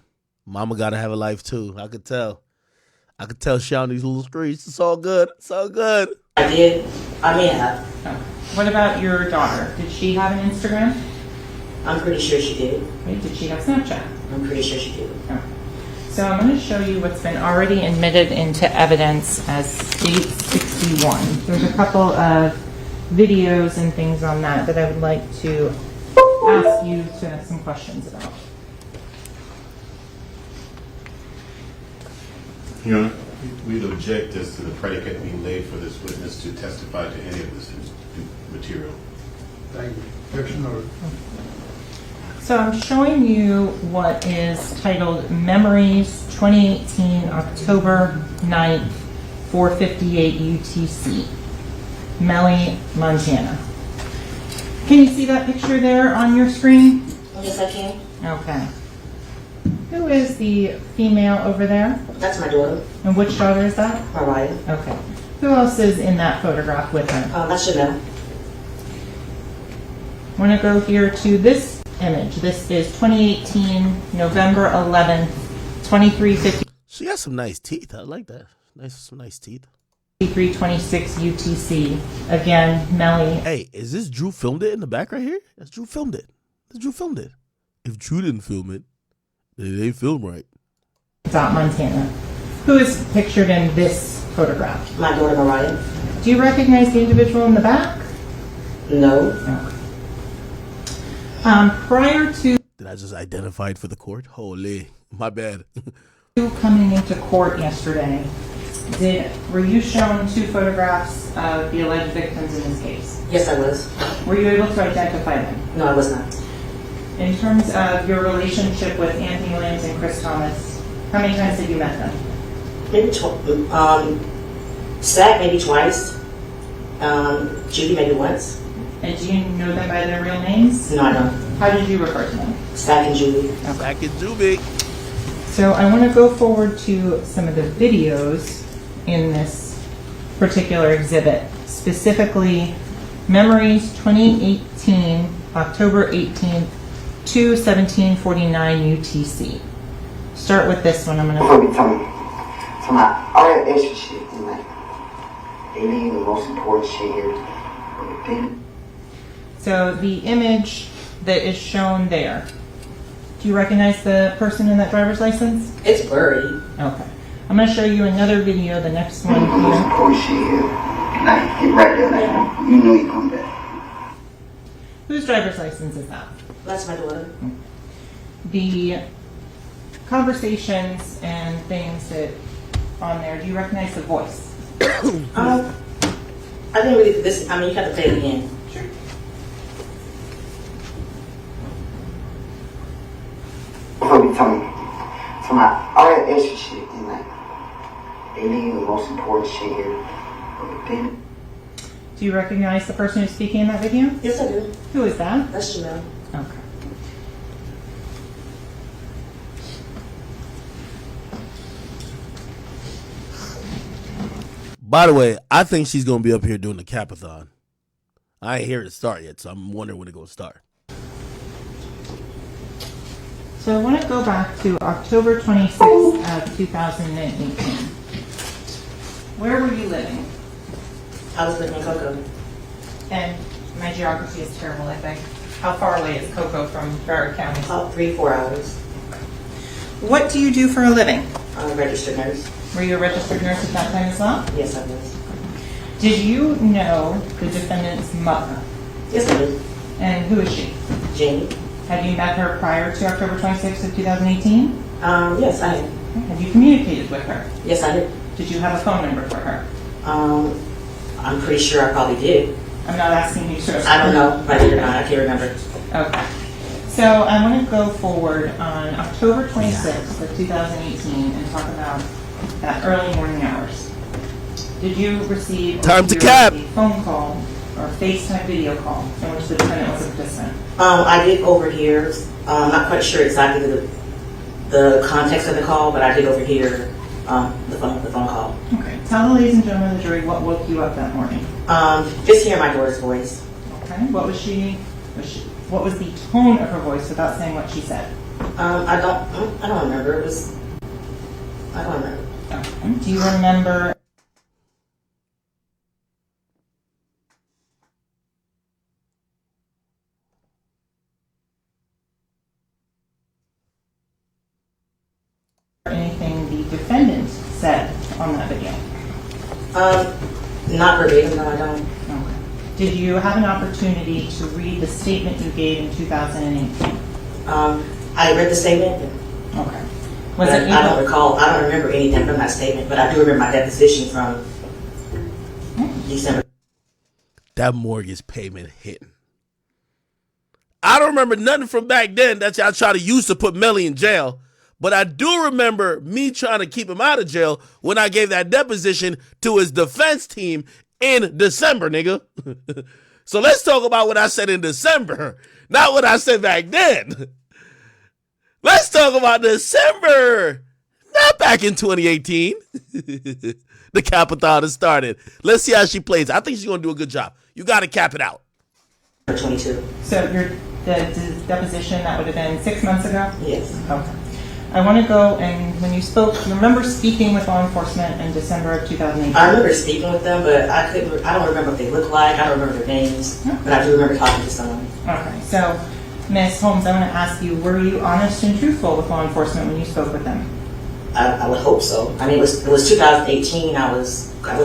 Mama gotta have a life too. I could tell she on these little streets. It's all good. I did. I may have. Okay. What about your daughter? Did she have an Instagram? I'm pretty sure she did. Wait, did she have Snapchat? I'm pretty sure she did. Okay. So I'm going to show you what's been already admitted into evidence as State 61. There's a couple of videos and things on that I would like to ask you to have some questions about. Your Honor, we'd object as to the predicate being laid for this witness to testify to any of this material. Thank you. Objection noted. So I'm showing you what is titled Memories 2018 October 9th 4:58 UTC, Melly, Montana. Can you see that picture there on your screen? Yes, I can. Okay. Who is the female over there? That's my daughter. And which daughter is that? Mariah. Okay. Who else is in that photograph with her? That's Chanel. I want to go here to this image. This is 2018, November 11th, 23:50. She got some nice teeth. I like that. Some nice teeth. 23:26 UTC. Again, Melly. Hey, is this Drew filmed it in the back right here? That's Drew filmed it. If Drew didn't film it, then they filmed right. Montana. Who is pictured in this photograph? My daughter Mariah. Do you recognize the individual in the back? No. Prior to... Did I just identify it for the court? Holy, my bad. Coming into court yesterday, were you shown two photographs of the alleged victims in this case? Yes, I was. Were you able to identify them? No, I was not. In terms of your relationship with Anthony Williams and Chris Thomas, how many times have you met them? Maybe Stack maybe twice. Judy maybe once. And do you know them by their real names? No, I don't. How did you refer to them? Stack and Judy. Stack and Judy. So I want to go forward to some of the videos in this particular exhibit, specifically Memories 2018, October 18th to 1749 UTC. Start with this one. I'm going to... All that extra shit, and like, they leave the most important shit here. So the image that is shown there, do you recognize the person in that driver's license? It's blurry. Okay. I'm going to show you another video, the next one The most here. important shit here. Like, get right there, like, you know you come back. Whose driver's license is that? That's my daughter. The conversations and things that on there, do you recognize the voice? I didn't really listen. I mean, you have to play it again. Sure. Before we tell me all that extra shit, and like, they leave the most important shit here. Do you recognize the person who's speaking in that video? Yes, I do. Who is that? That's Jamel. Okay. By the way, I think she's going to be up here doing the Capathon. I ain't hear it start yet, so I'm wondering when it's going to start. So I want to go back to October 26th of 2018. Where were you living? I was living in Cocoa. And my geography is terrible, I think. How far away is Cocoa from Broward County? About 3-4 hours. What do you do for a living? I'm a registered nurse. Were you a registered nurse at that time as well? Yes, I was. Did you know the defendant's mother? Yes, I did. And who is she? Jamie. Have you met her prior to October 26th of 2018? Yes, I have. Have you communicated with her? Yes, I did. Did you have a phone number for her? I'm pretty sure I probably did. I'm not asking you to. I don't know if I did or not. I can't remember. Okay. So I want to go forward on October 26th of 2018 and talk about that early morning hours. Did you receive Time to cap. a phone call or FaceTime video call in which the defendant was a participant? I did overhear. I'm not quite sure exactly the context of the call, but I did overhear the phone call. Okay. Tell the ladies and gentlemen of the jury what woke you up that morning. Just hearing my daughter's voice. Okay. What was what was the tone of her voice without saying what she said? I don't remember. I don't remember. Okay. Do you remember anything the defendant said on that video? Not verbatim, no, I don't. Okay. Did you have an opportunity to read the statement you gave in 2018? I read the statement. Okay. Was it? I don't recall. I don't remember anything from that statement, but I do remember my deposition from December. That mortgage payment hitting. I don't remember nothing from back then that y'all try to use to put Melly in jail. But I do remember me trying to keep him out of jail when I gave that deposition to his defense team in December, nigga. So let's talk about what I said in December, not what I said back then. Let's talk about December, not back in 2018. The Capathon has started. Let's see how she plays. I think she's going to do a good job. You got to cap it out. 22. So the deposition, that would have been 6 months ago? Yes. Okay. I want to go, and when you spoke, you remember speaking with law enforcement in December of 2018? I remember speaking with them, but I don't remember what they look like. I don't remember their names, but I do remember talking to someone. Okay, so Ms. Holmes, I want to ask you, were you honest and truthful with law enforcement when you spoke with them? I would hope so. I mean, it was 2018. I went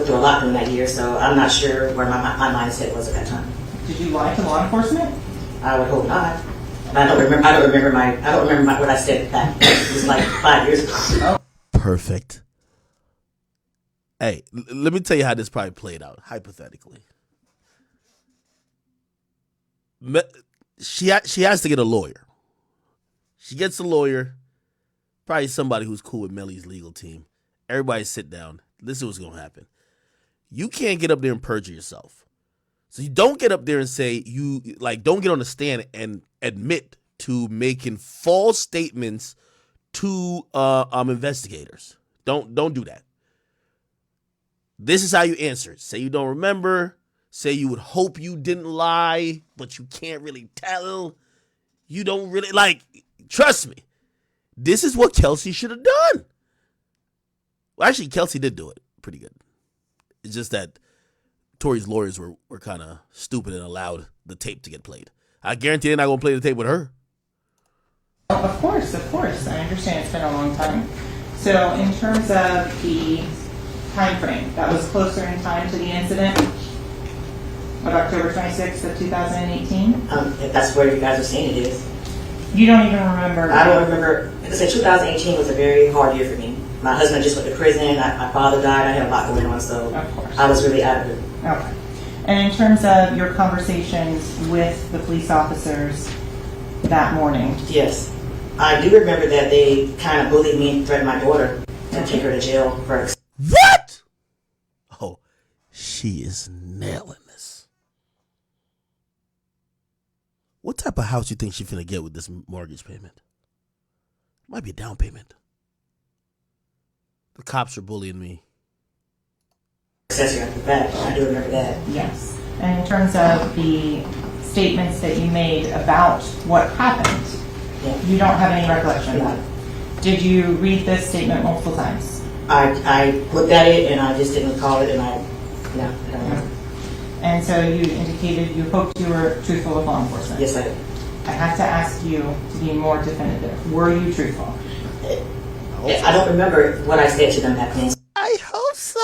through a lot during that year, so I'm not sure where my mindset was at that time. Did you lie to law enforcement? I would hope not. I don't remember what I said back. It was like 5 years ago. Perfect. Hey, let me tell you how this probably played out, hypothetically. She has to get a lawyer, She gets a lawyer, probably somebody who's cool with Melly's legal team. Everybody sit down. Listen to what's going to happen. You can't get up there and perjure yourself. So you don't get up there and say, don't get on the stand and admit to making false statements to investigators. Don't do that. This is how you answer it. Say you don't remember. Say you would hope you didn't lie, but you can't really tell. You don't really, trust me. This is what Kelsey should have done. Well, actually, Kelsey did do it pretty good. It's just that Tori's lawyers were kind of stupid and allowed the tape to get played. I guarantee they're not going to play the tape with her. Of course. I understand it's been a long time. So in terms of the time frame, that was closer in time to the incident of October 26th of 2018? If that's where you guys are saying it is. You don't even remember? I don't remember. Like I said, 2018 was a very hard year for me. My husband just went to prison. My father died. I had a lot going on, so I was really out of it. Okay. And in terms of your conversations with the police officers that morning? Yes. I do remember that they kind of bullied me and threatened my daughter to take her to jail for... What? Oh, she is nailing this. What type of house you think she finna get with this mortgage payment? Might be a down payment. The cops are bullying me. Accessory after the fact. I do remember that. Yes. And in terms of the statements that you made about what happened, you don't have any recollection of that. Did you read this statement multiple times? I looked at it and I just didn't recall it, and I don't know. And so you indicated you hoped you were truthful with law enforcement. Yes, I did. I have to ask you to be more definitive. Were you truthful? I don't remember what I said to them back then. I hope so.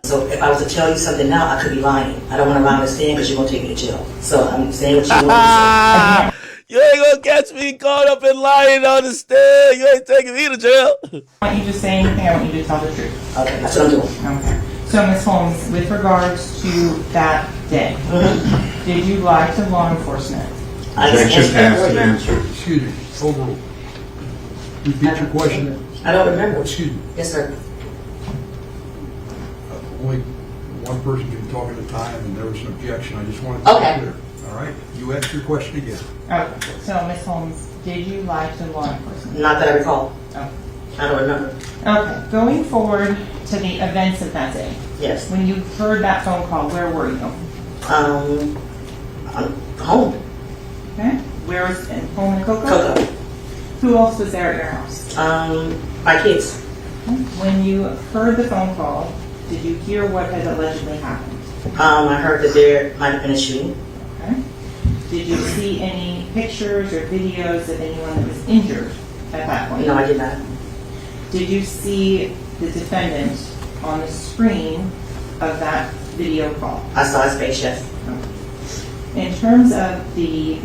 So if I was to tell you something now, I could be lying. I don't want to lie on the stand because you're going to take me to jail. So I'm saying what you want to say. You ain't going to catch me caught up in lying on the stand. You ain't taking me to jail. I want you to say anything. I want you to tell the truth. Okay, that's what I'm doing. Okay. So, Ms. Holmes, with regards to that day, did you lie to law enforcement? I just answer. Excuse me. Overruled. Repeat your question. I don't remember. Excuse me. Yes, sir. Only one person can talk at a time, and there was an objection. I just wanted to be clear. All right? You ask your question again. Okay. So, Ms. Holmes, did you lie to law enforcement? Not that I recall. Okay. I don't remember. Okay. Going forward to the events of that day. Yes. When you heard that phone call, where were you? I'm home. Okay. Where was home in Cocoa? Cocoa. Who else was there at your house? My kids. When you heard the phone call, did you hear what had allegedly happened? I heard that there might have been a shooting. Okay. Did you see any pictures or videos of anyone that was injured at that point? No, I did not. Did you see the defendant on the screen of that video call? I saw his face, yes. In terms of the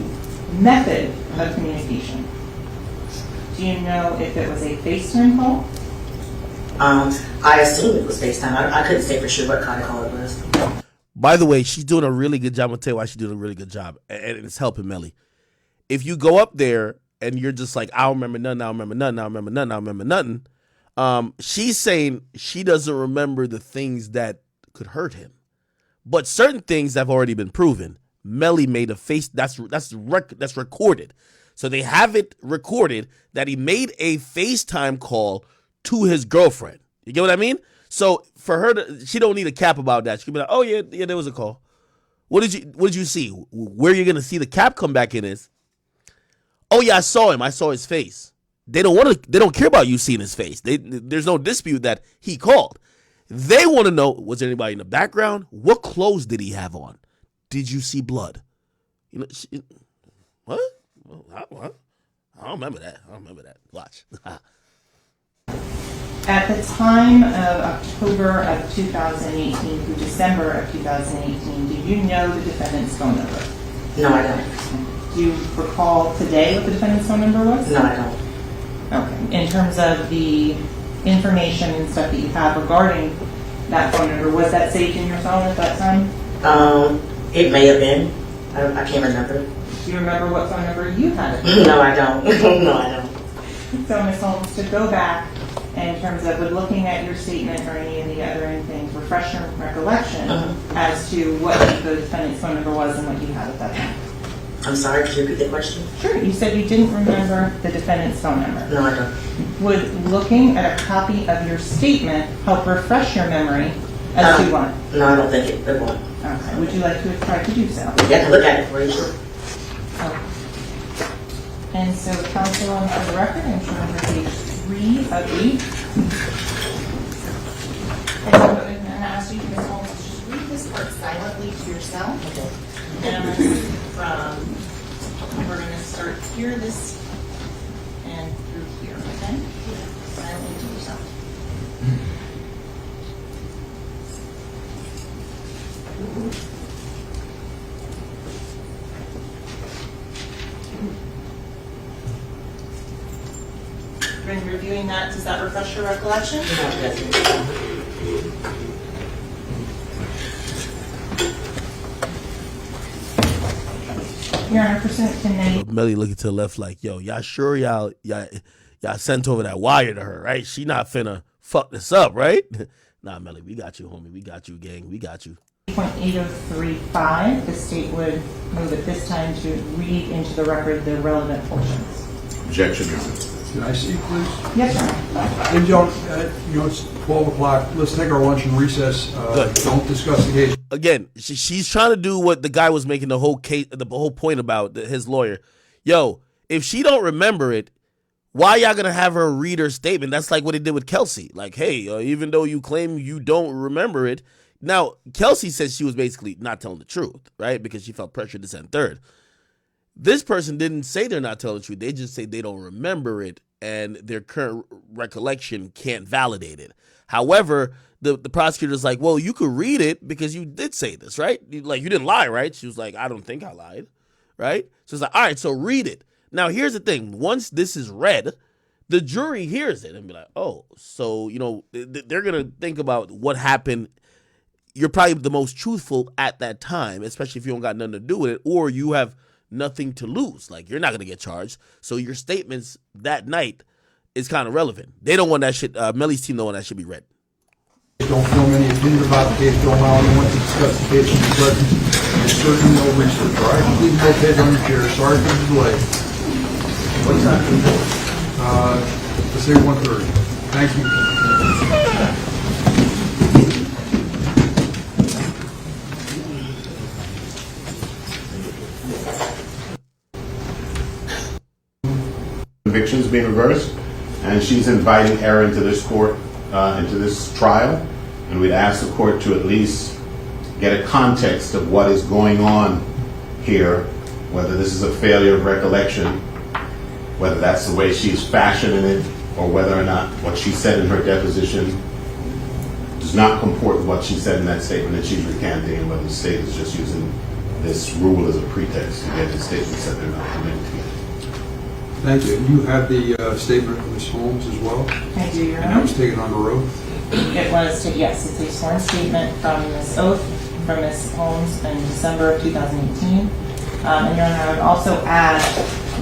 method of communication, do you know if it was a FaceTime call? I assume it was FaceTime. I couldn't say for sure what kind of call it was. By the way, she's doing a really good job. I'm going to tell you why she's doing a really good job. And it's helping Melly. If you go up there and you're just like, I don't remember nothing, I don't remember nothing, I don't remember nothing, I don't remember nothing. She's saying she doesn't remember the things that could hurt him. But certain things have already been proven. Melly made a face, that's recorded. So they have it recorded that he made a FaceTime call to his girlfriend. You get what I mean? So for her, she don't need a cap about that. She can be like, oh yeah, there was a call. What did you see? Where you're gonna see the cap come back in is, oh yeah, I saw him. I saw his face. They don't care about you seeing his face. There's no dispute that he called. They want to know, was there anybody in the background? What clothes did he have on? Did you see blood? You know, what? I don't remember that. Watch. At the time of October of 2018 through December of 2018, did you know the defendant's phone number? No, I don't. Do you recall today what the defendant's phone number was? No, I don't. Okay. In terms of the information and stuff that you have regarding that phone number, was that saved in your phone at that time? It may have been. I can't remember. Do you remember what phone number you had? No, I don't. No, I don't. So, Ms. Holmes, to go back in terms of looking at your statement or any of the other things, refresh your recollection as to what the defendant's phone number was and what you had at that time. I'm sorry, could you repeat the question? Sure. You said you didn't remember the defendant's phone number. No, I don't. Would looking at a copy of your statement help refresh your memory as to what? No, I don't think it won't. Okay. Would you like to try to do so? Yeah, I can look at it for you, sure. Okay. And so, counsel, on for the record, I'm showing her page 3 of 8. And I'm going to ask you, Ms. Holmes, to just read this part silently to yourself. Okay. And we're going to start here, this, and through here, okay? Silently to yourself. When reviewing that, does that refresh your recollection? Your Honor, pursuant to Melly. Melly looking to the left like, yo, y'all sure y'all sent over that wire to her, right? She not finna fuck this up, right? Nah, Melly, we got you, homie. We got you, gang. We got you. 8.8035, the state would move at this time to read into the record the relevant portions. Objection. Can I see, please? Yes, sir. Ladies and gentlemen, it's 12 o'clock. Let's take our lunch and recess. Don't discuss the case. Again, she's trying to do what the guy was making the whole case, the whole point about his lawyer. Yo, if she don't remember it, why y'all gonna have her read her statement? That's like what he did with Kelsey. Like, hey, even though you claim you don't remember it, now Kelsey says she was basically not telling the truth, right? Because she felt pressured to send third. This person didn't say they're not telling the truth. They just say they don't remember it and their current recollection can't validate it. However, the prosecutor's like, well, you could read it because you did say this, right? You didn't lie, right? She was like, I don't think I lied, right? So it's like, all right, so read it. Now, here's the thing. Once this is read, the jury hears it and be like, oh, so, they're going to think about what happened. You're probably the most truthful at that time, especially if you don't got nothing to do with it, or you have nothing to lose. Like, you're not going to get charged. So your statements that night is kind of relevant. They don't want that shit. Melly's team don't want that shit be read. Don't form any opinion about the case. Don't allow anyone to discuss the case in the presence. There's certainly no research. All right? Please go ahead on your chair. Sorry for the delay. What's that? Let's say 1:30. Thank you. Convictions being reversed, and she's inviting error into this court, into this trial, and we'd ask the court to at least get a context of what is going on here, whether this is a failure of recollection, whether that's the way she's fashioning it, or whether or not what she said in her deposition does not comport with what she said in that statement that she's recanting, and whether the state is just using this rule as a pretext to get the statements that they're not committed to. Thank you. You have the statement of Ms. Holmes as well? I do, Your And that Honor. was taken under oath? It was, yes, it's a sworn statement from Ms. Oath, from Ms. Holmes in December of 2018. And Your Honor, I would also add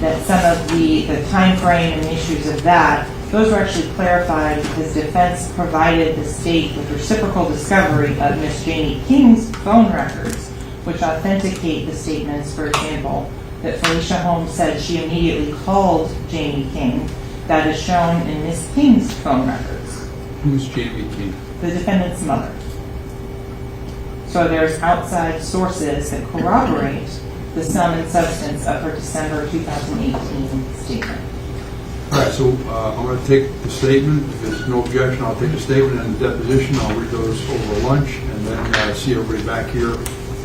that some of the time frame and the issues of that, those were actually clarified because defense provided the state with reciprocal discovery of Ms. Janie King's phone records, which authenticate the statements, for example, that Felicia Holmes said she immediately called Janie King. That is shown in Ms. King's phone records. Who's Jamie King? The defendant's mother. So there's outside sources that corroborate the sum and substance of her December 2018 statement. All right, so I'm going to take the statement. If there's no objection, I'll take the statement and the deposition. I'll read those over lunch and then see everybody back here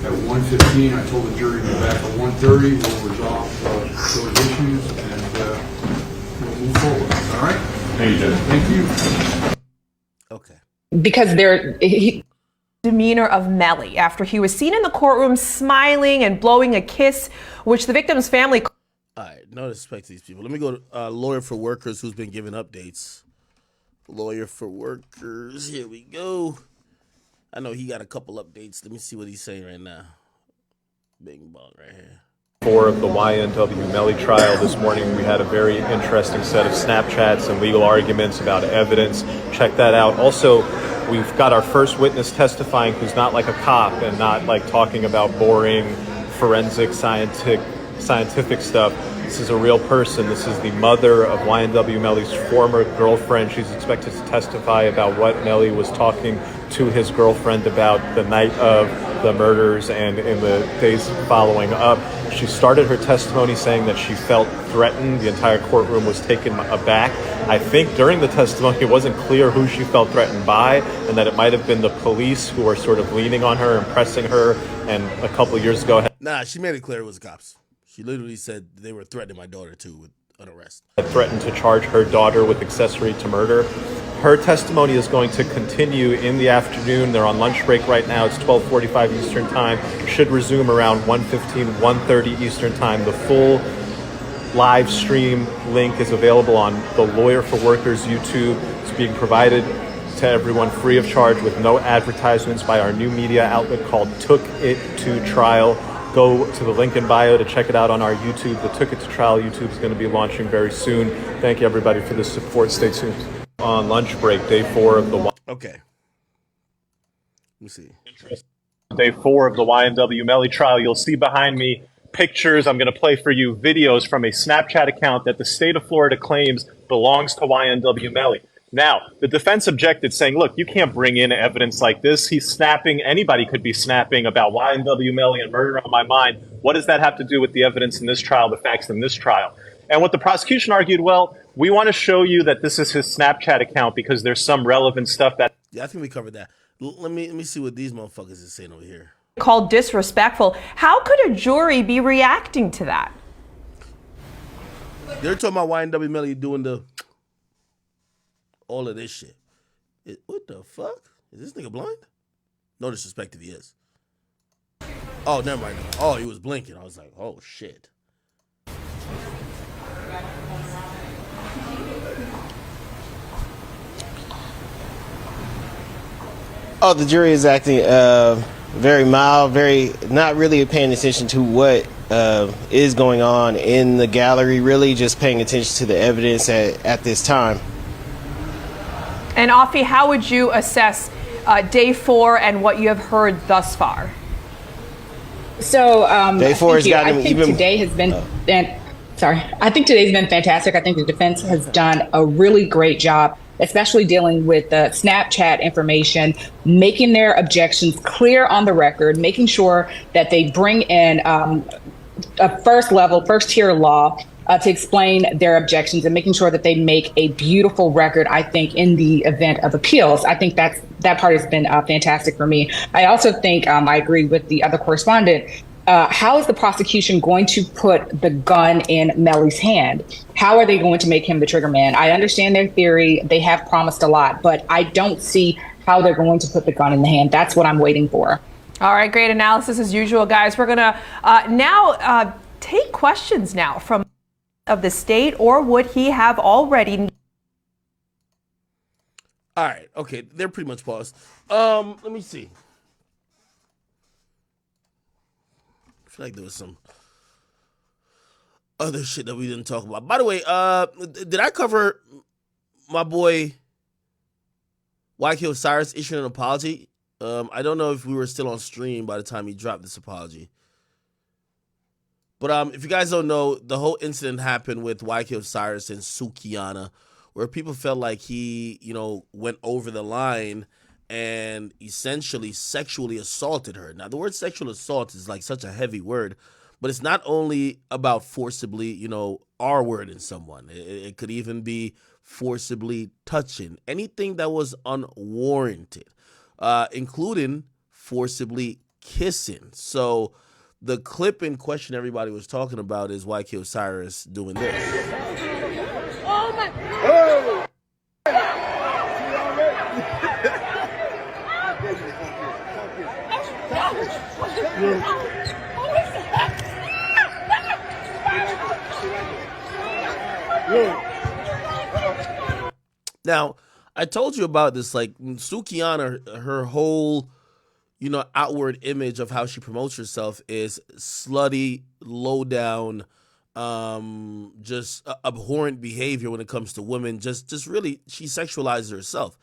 at 1:15. I told the jury to be back at 1:30. We'll resolve those issues and we'll move forward. All right? Thank you, Judge. Thank you. Okay. Because demeanor of Melly after he was seen in the courtroom smiling and blowing a kiss, which the victim's family. All right, no disrespect to these people. Let me go to Lawyer for Workers, who's been giving updates. Lawyer for Workers, here we go. I know he got a couple updates. Let me see what he's saying right now. Bing bong right here. 4 of the YNW Melly trial. This morning we had a very interesting set of Snapchats and legal arguments about evidence. Check that out. Also, we've got our first witness testifying who's not like a cop and not like talking about boring forensic scientific stuff. This is a real person. This is the mother of YNW Melly's former girlfriend. She's expected to testify about what Melly was talking to his girlfriend about the night of the murders and in the days following up. She started her testimony saying that she felt threatened. The entire courtroom was taken aback. I think during the testimony it wasn't clear who she felt threatened by, and that it might have been the police who were sort of leaning on her and pressing her, and a couple of years ago... Nah, she made it clear it was cops. She literally said they were threatening my daughter too with an arrest. ...threatened to charge her daughter with accessory to murder. Her testimony is going to continue in the afternoon. They're on lunch break right now. It's 12:45 Eastern Time. Should resume around 1:15, 1:30 Eastern Time. The full live stream link is available on the Lawyer for Workers YouTube. It's being provided to everyone free of charge with no advertisements by our new media outlet called Took It to Trial. Go to the link in bio to check it out on our YouTube. The Took It to Trial YouTube is going to be launching very soon. Thank you everybody for the support. Stay tuned. On lunch break, day 4 of the... Okay. Let me see. Day 4 of the YNW Melly trial. You'll see behind me pictures. I'm going to play for you videos from a Snapchat account that the state of Florida claims belongs to YNW Melly. Now, the defense objected, saying, look, you can't bring in evidence like this. He's snapping. Anybody could be snapping about YNW Melly and murder on my mind. What does that have to do with the evidence in this trial, the facts in this trial? And what the prosecution argued, well, we want to show you that this is his Snapchat account because there's some relevant stuff that... Yeah, I think we covered that. Let me see what these motherfuckers is saying over here. Called disrespectful. How could a jury be reacting to that? They're talking about YNW Melly doing all of this shit. What the fuck? Is this nigga blind? No disrespect if he is. Oh, never mind. Oh, he was blinking. I was like, oh shit. Oh, the jury is acting very mild, very not really paying attention to what is going on in the gallery, really just paying attention to the evidence at this time. And Afi, how would you assess day 4 and what you have heard thus far? So day 4 has gotten I think even... today has been... I think today's been fantastic. I think the defense has done a really great job, especially dealing with the Snapchat information, making their objections clear on the record, making sure that they bring in a first tier law to explain their objections and making sure that they make a beautiful record, I think, in the event of appeals. I think that part has been fantastic for me. I also think I agree with the other correspondent. How is the prosecution going to put the gun in Melly's hand? How are they going to make him the trigger man? I understand their theory. They have promised a lot, but I don't see how they're going to put the gun in the hand. That's what I'm waiting for. All right, great analysis as usual, guys. We're going to now take questions now from of the state, or would he have already? All right, okay, they're pretty much paused. Let me see. I feel like there was some other shit that we didn't talk about. By the way, did I cover my boy YK Osiris issuing an apology? I don't know if we were still on stream by the time he dropped this apology. But if you guys don't know, the whole incident happened with YK Osiris and Sukiana, where people felt like he, went over the line and essentially sexually assaulted her. Now, the word sexual assault is like such a heavy word, but it's not only about forcibly, R-wording someone. It could even be forcibly touching. Anything that was unwarranted, including forcibly kissing. So the clip in question everybody was talking about is YK Osiris doing this. Oh my! Oh. Now, I told you about this, like Sukiana, her whole, outward image of how she promotes herself is slutty, low down, just abhorrent behavior when it comes to women. Just really, she sexualizes herself.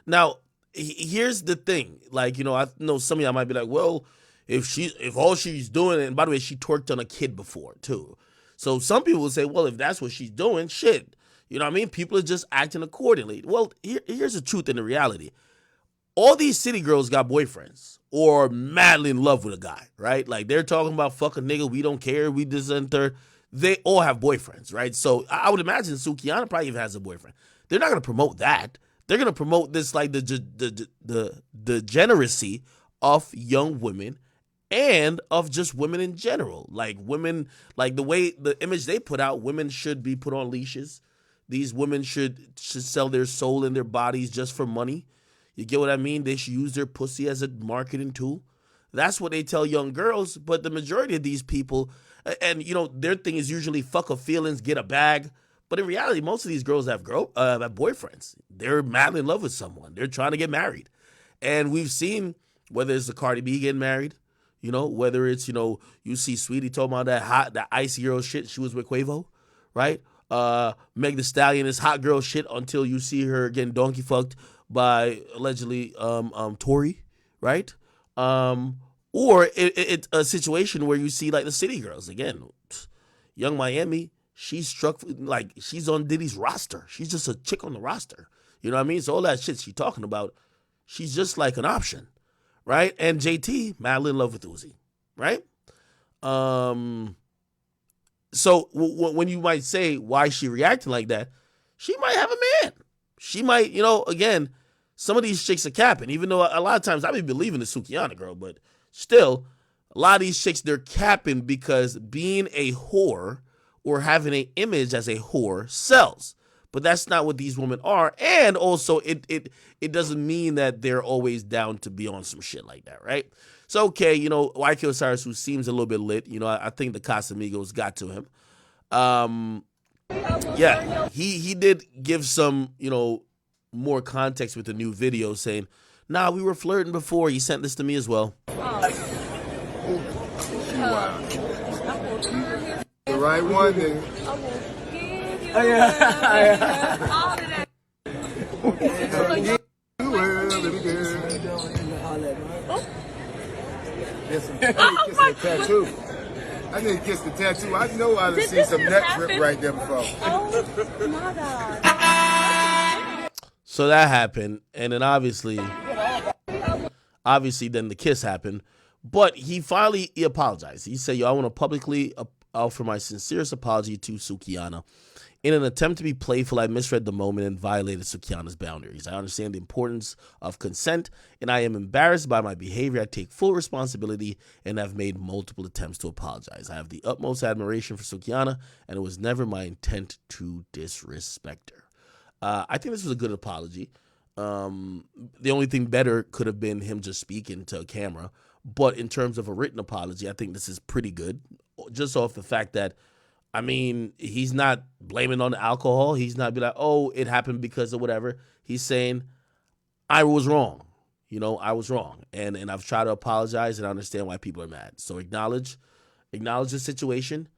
Now, here's the thing. Like, I know some of y'all might be like, well, if all she's doing, and by the way, she twerked on a kid before too. So some people will say, well, if that's what she's doing, shit. You know what I mean? People are just acting accordingly. Well, here's the truth and the reality. All these city girls got boyfriends or madly in love with a guy, right? Like they're talking about fuck a nigga, we don't care, we this and third. They all have boyfriends, right? So I would imagine Sukiana probably even has a boyfriend. They're not gonna promote that. They're gonna promote this like the degeneracy of young women and of just women in general. Like women, like the way the image they put out, women should be put on leashes. These women should sell their soul and their bodies just for money. You get what I mean? They should use their pussy as a marketing tool. That's what they tell young girls. But the majority of these people, and their thing is usually fuck her feelings, get a bag. But in reality, most of these girls have boyfriends. They're madly in love with someone. They're trying to get married. And we've seen whether it's the Cardi B getting married, whether it's, you see Sweetie talking about that icy girl shit she was with Quavo, right? Meg Thee Stallion is hot girl shit until you see her getting donkey fucked by allegedly Tory, right? Or it's a situation where you see like the city girls again. Young Miami, she's on Diddy's roster. She's just a chick on the roster. You know what I mean? So all that shit she's talking about, she's just like an option, right? And JT, madly in love with Uzi, right? So when you might say why is she reacting like that, she might have a man. She might, again, some of these chicks are capping, even though a lot of times I be believing the Sukiana girl, but still, a lot of these chicks, they're capping because being a whore or having an image as a whore sells. But that's not what these women are. And also, it doesn't mean that they're always down to be on some shit like that, right? So, okay, YK Osiris, who seems a little bit lit, I think the Casamigos got to him. Yeah, he did give some, more context with the new video saying, nah, we were flirting before. He sent this to me as well. The right one, nigga. Oh, I need to kiss the tattoo. I know I done seen some neck grip right there before. Oh my God. So that happened, and then obviously then the kiss happened. But he apologized. He said, I want to publicly offer my sincerest apology to Sukiana. In an attempt to be playful, I misread the moment and violated Sukiana's boundaries. I understand the importance of consent, and I am embarrassed by my behavior. I take full responsibility and have made multiple attempts to apologize. I have the utmost admiration for Sukiana, and it was never my intent to disrespect her. I think this was a good apology. The only thing better could have been him just speaking to a camera. But in terms of a written apology, I think this is pretty good. Just off the fact that, he's not blaming on the alcohol. He's not be like, oh, it happened because of whatever. He's saying, I was wrong. I was wrong. And I've tried to apologize and I understand why people are mad. So acknowledge the situation,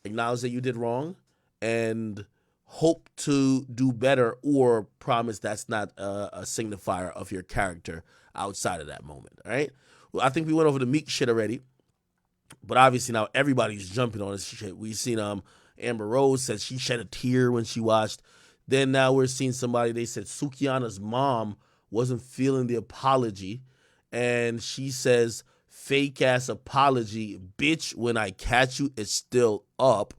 acknowledge that you did wrong, and hope to do better, or promise that's not a signifier of your character outside of that moment. All right. Well, I think we went over the Meek shit already. But obviously now everybody's jumping on this shit. We've seen Amber Rose said she shed a tear when she watched. Then now we're seeing somebody, they said Sukiana's mom wasn't feeling the apology. And she says, fake ass apology, bitch, when I catch you, it's still up.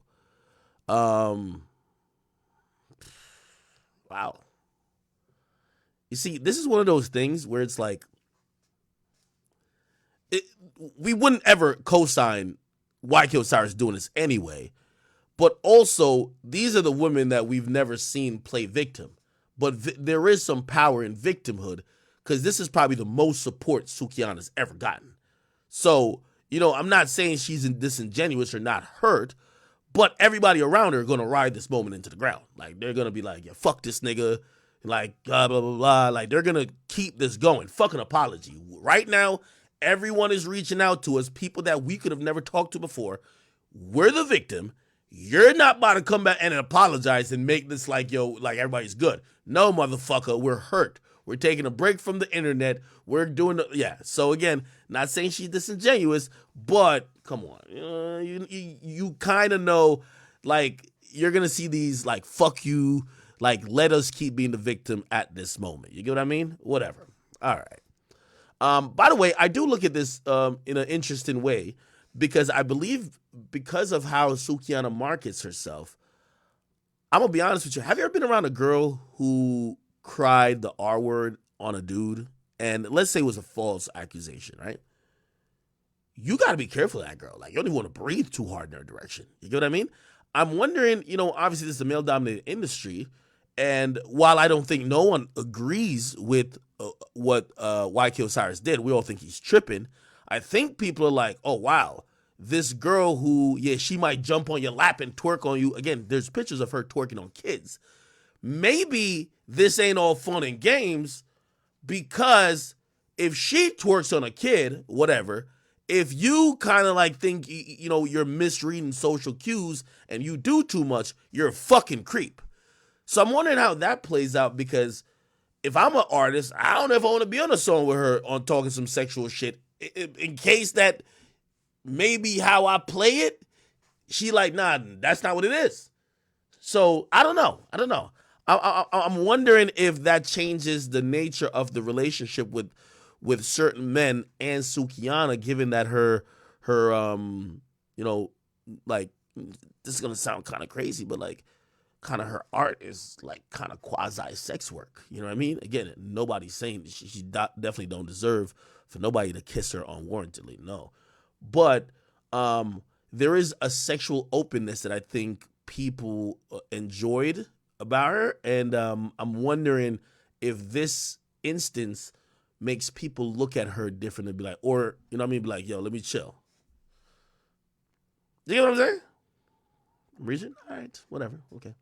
Wow. You see, this is one of those things where it's like, we wouldn't ever co-sign YK Osiris doing this anyway. But also, these are the women that we've never seen play victim. But there is some power in victimhood, because this is probably the most support Sukiana's ever gotten. So, I'm not saying she's disingenuous or not hurt, but everybody around her are going to ride this moment into the ground. Like, they're going to be like, yeah, fuck this nigga. Like, blah, blah, blah, blah. Like, they're going to keep this going. Fuck an apology. Right now, everyone is reaching out to us, people that we could have never talked to before. We're the victim. You're not about to come back and apologize and make this like, yo, like everybody's good. No, motherfucker, we're hurt. We're taking a break from the internet. We're doing So again, not saying she's disingenuous, but come on, you kind of know, like, you're gonna see these like, fuck you, like, let us keep being the victim at this moment. You get what I mean? Whatever. All right. By the way, I do look at this in an interesting way, because I believe, because of how Sukihana markets herself, I'm gonna be honest with you. Have you ever been around a girl who cried the R word on a dude, and let's say it was a false accusation, right? You got to be careful of that girl. Like, you don't even want to breathe too hard in her direction. You get what I mean? I'm wondering, obviously this is a male-dominated industry, and while I don't think no one agrees with what YK Osiris did, we all think he's tripping. I think people are like, oh, wow, this girl who, she might jump on your lap and twerk on you. Again, there's pictures of her twerking on kids. Maybe this ain't all fun and games, because if she twerks on a kid, whatever, if you kind of like think, you're misreading social cues and you do too much, you're a fucking creep. So I'm wondering how that plays out, because if I'm an artist, I don't know if I want to be on a song with her on talking some sexual shit, in case that maybe how I play it, she like, nah, that's not what it is. So I don't know. I'm wondering if that changes the nature of the relationship with certain men and Sukihana, given that her like, this is gonna sound kind of crazy, but like, kind of her art is like kind of quasi sex work. You know what I mean? Again, nobody's saying she definitely don't deserve for nobody to kiss her unwarrantedly. No, but there is a sexual openness that I think people enjoyed about her, and I'm wondering if this instance makes people look at her different and be like, or be like, yo, let me chill. You know what I'm saying? Reason? All right, whatever. Okay.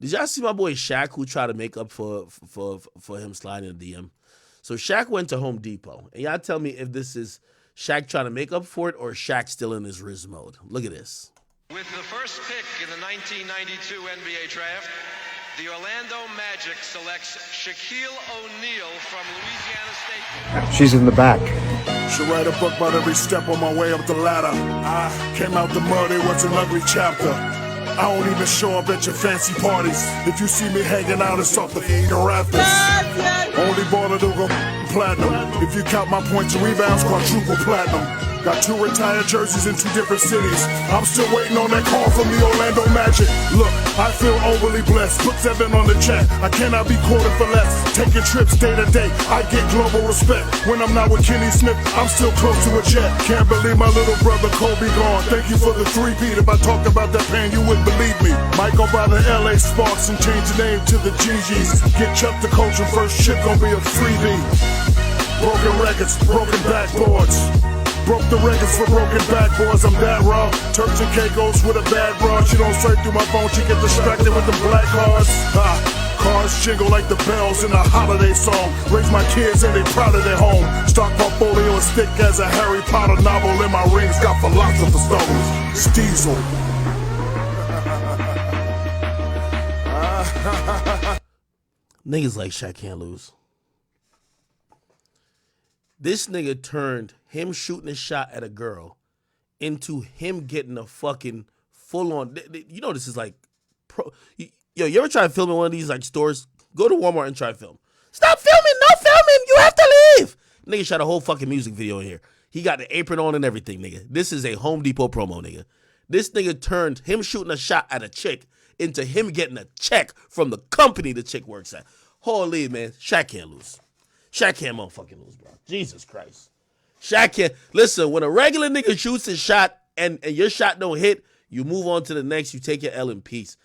Did y'all see my boy Shaq, who tried to make up for him sliding in the DM? So Shaq went to Home Depot, and y'all tell me if this is Shaq trying to make up for it or Shaq still in his Riz mode. Look at this. With the first pick in the 1992 NBA draft, the Orlando Magic selects Shaquille O'Neal from Louisiana State. She's in the back. Should write a book about every step on my way up the ladder. I came out the mud, it was an ugly chapter. I don't even show up at your fancy parties. If you see me hanging out, it's off the rafters. Only baller to go platinum. If you count my points and rebounds, quadruple platinum. Got 2 retired jerseys in 2 different cities. I'm still waiting on that call from the Orlando Magic. Look, I feel overly blessed. Put 7 on the check. I cannot be quoted for less. Taking trips day to day. I get global respect. When I'm not with Kenny Smith, I'm still close to a jet. Can't believe my little brother Kobe gone. Thank you for the 3-peat. If I talked about that pain, you wouldn't believe me. Might go by the LA Sparks and change the name to the GGs. Get Chuck the coach and first ship gon' be a freebie. Broken records, broken backboards. Broke the records for broken backboards, I'm that raw. Turks and Caicos with a bad bra. She don't straight through my phone, she get distracted with the black cards. Cars jingle like the bells in a holiday song. Raise my kids and they proud of their home. Stock portfolio as thick as a Harry Potter novel. In my rings got philosopher's stones. Steezel. Niggas like Shaq can't lose. This nigga turned him shooting a shot at a girl into him getting a fucking full-on... this is like... Yo, you ever try to film in one of these like stores? Go to Walmart and try to film. Stop filming! No filming! You have to leave! Nigga shot a whole fucking music video in here. He got the apron on and everything, nigga. This is a Home Depot promo, nigga. This nigga turned him shooting a shot at a chick into him getting a check from the company the chick works at. Holy, man. Shaq can't lose. Shaq can't motherfucking lose, bro. Jesus Christ. Shaq can't. Listen, when a regular nigga shoots his shot and your shot don't hit, you move on to the next. You take your L in peace.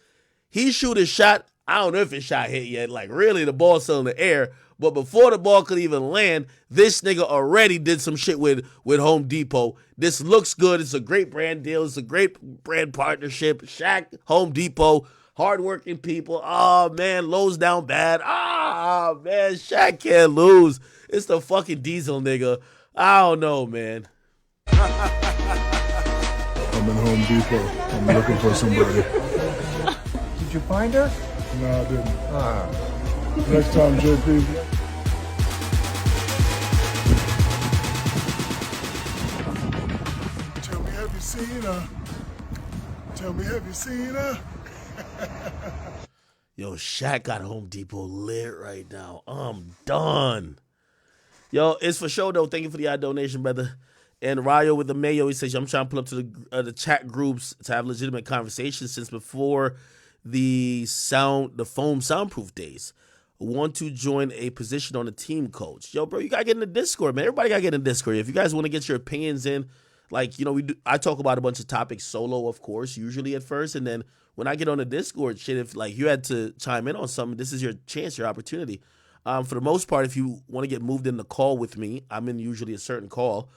He shoot his shot. I don't know if his shot hit yet. Like, really, the ball's still in the air. But before the ball could even land, this nigga already did some shit with Home Depot. This looks good. It's a great brand deal. It's a great brand partnership. Shaq, Home Depot. hardworking people. Oh man, Lowe's down bad. Ah man, Shaq can't lose. It's the fucking Diesel nigga. I don't know, man. I'm in Home Depot. I'm looking for somebody. Did you find her? No, I didn't. Next time, JP. Tell me, have you seen her? Tell me, have you seen her? Yo, Shaq got Home Depot lit right now. I'm done. Yo, it's for sure though. Thank you for the donation, brother. And Ryo with the Mayo, he says, I'm trying to pull up to the chat groups to have legitimate conversations since before the foam soundproof days. Want to join a position on the team coach. Yo, bro, you gotta get in the Discord, man. Everybody gotta get in the Discord. If you guys want to get your opinions in, like, you know, I talk about a bunch of topics solo, of course, usually at first. And then when I get on the Discord, shit, if like you had to chime in on something, this is your chance, your opportunity. For the most part, if you want to get moved in the call with me, I'm in usually a certain call.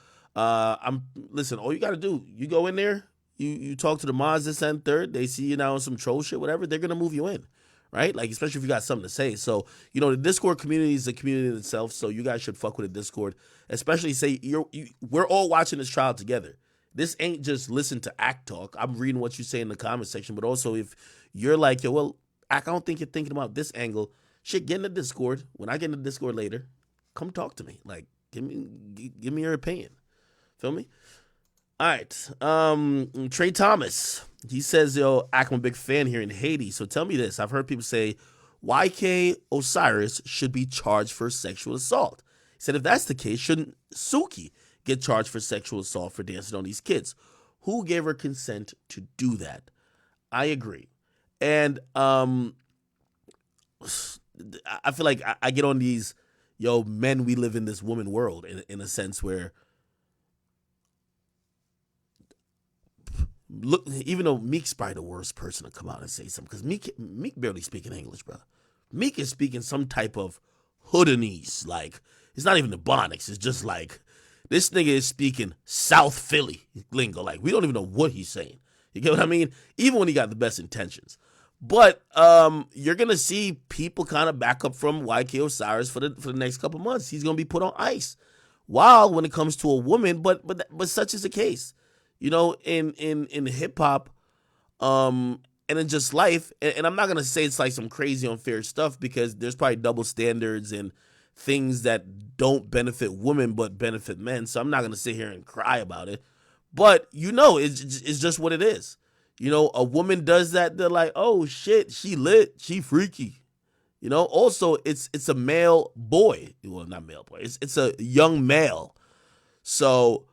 Listen, all you got to do, you go in there, you talk to the mods this and third, they see you now on some troll shit, whatever, they're going to move you in, right? Like, especially if you got something to say. So, you know, the Discord community is a community in itself, so you guys should fuck with the Discord, especially say we're all watching this trial together. This ain't just listen to Act talk. I'm reading what you say in the comment section, but also if you're like, yo, well, Act, I don't think you're thinking about this angle, shit, get in the Discord. When I get in the Discord later, come talk to me. Like, give me your opinion. Feel me? All right. Trey Thomas. He says, yo, I'm a big fan here in Haiti. So tell me this. I've heard people say YK Osiris should be charged for sexual assault. He said, if that's the case, shouldn't Suki get charged for sexual assault for dancing on these kids? Who gave her consent to do that? I agree. And I feel like I get on these, yo, men, we live in this woman world in a sense where, look, even though Meek's probably the worst person to come out and say something, because Meek barely speaking English, bro. Meek is speaking some type of Hoodinese, like, it's not even the Ebonics, it's just like, this nigga is speaking South Philly lingo, like, we don't even know what he's saying. You get what I mean? Even when he got the best intentions. But you're going to see people kind of back up from YK Osiris for the next couple months. He's going to be put on ice. While when it comes to a woman, but such is the case. You know, in hip hop, and in just life, and I'm not gonna say it's like some crazy unfair stuff because there's probably double standards and things that don't benefit women but benefit men. So I'm not gonna sit here and cry about it. But you know, it's just what it is. You know, a woman does that, they're like, oh shit, she lit, she freaky. You know, also it's a male boy. Well, not male boy. It's a young male. So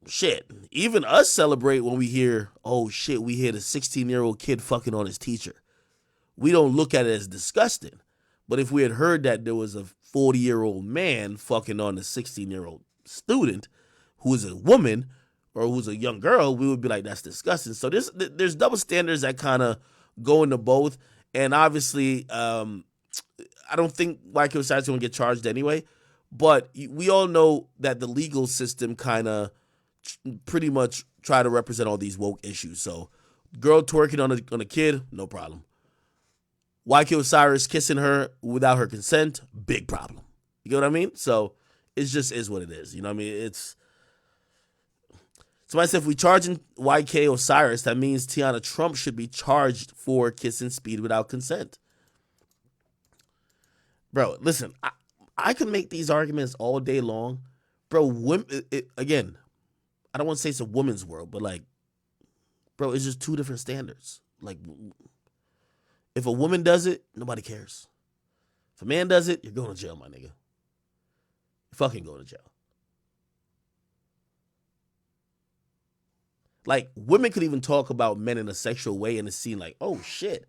shit, even us celebrate when we hear, oh shit, we hear the 16-year-old kid fucking on his teacher. We don't look at it as disgusting. But if we had heard that there was a 40-year-old man fucking on a 16-year-old student who is a woman or who's a young girl, we would be like, that's disgusting. So there's double standards that kind of go into both. And obviously, I don't think YK Osiris is going to get charged anyway. But we all know that the legal system kind of pretty much try to represent all these woke issues. So girl twerking on a kid, no problem. YK Osiris kissing her without her consent, big problem. You get what I mean? So it just is what it is. You know what I mean? It's somebody said if we charging YK Osiris, that means Tiana Trump should be charged for kissing Speed without consent. Bro, listen, I can make these arguments all day long. Bro, women, again, I don't want to say it's a woman's world, but like, bro, it's just two different standards. Like, if a woman does it, nobody cares. If a man does it, you're going to jail, my nigga. You're fucking going to jail. Like, women could even talk about men in a sexual way and it's seen like, oh shit.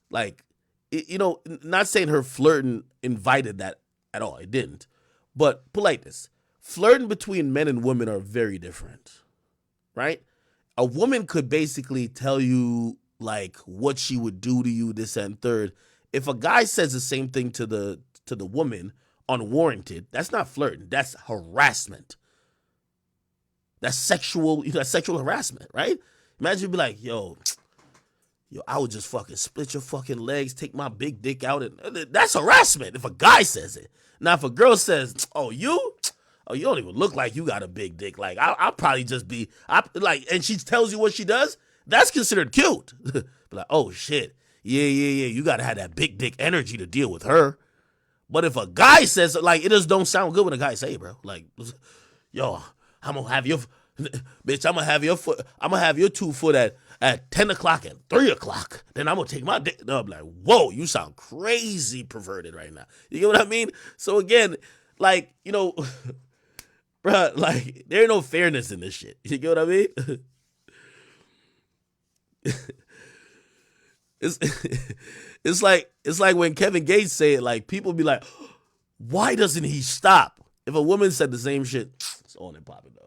Like, you know, not saying her flirting invited that at all. It didn't. But politeness. Flirting between men and women are very different, right? A woman could basically tell you like what she would do to you, this and third. If a guy says the same thing to the woman unwarranted, that's not flirting. That's harassment. That's sexual harassment, right? Imagine you be like, yo, yo, I would just fucking split your fucking legs, take my big dick out, and that's harassment if a guy says it. Now, if a girl says, oh, you don't even look like you got a big dick. Like, I'll probably just be, and she tells you what she does, that's considered cute. But like, oh, shit. Yeah. You got to have that big dick energy to deal with her. But if a guy says, like, it just don't sound good when a guy say, bro. Like, yo, I'm going to have your, bitch, I'm going to have your 2 foot at 10 o'clock and 3 o'clock. Then I'm going to take my dick. No, I'm like, whoa, you sound crazy perverted right now. You get what I mean? So again, like, you know, bruh, like, there ain't no fairness in this shit. You get what I mean? It's like when Kevin Gates say it, like, people be like, why doesn't he stop? If a woman said the same shit, it's on and popping, dog.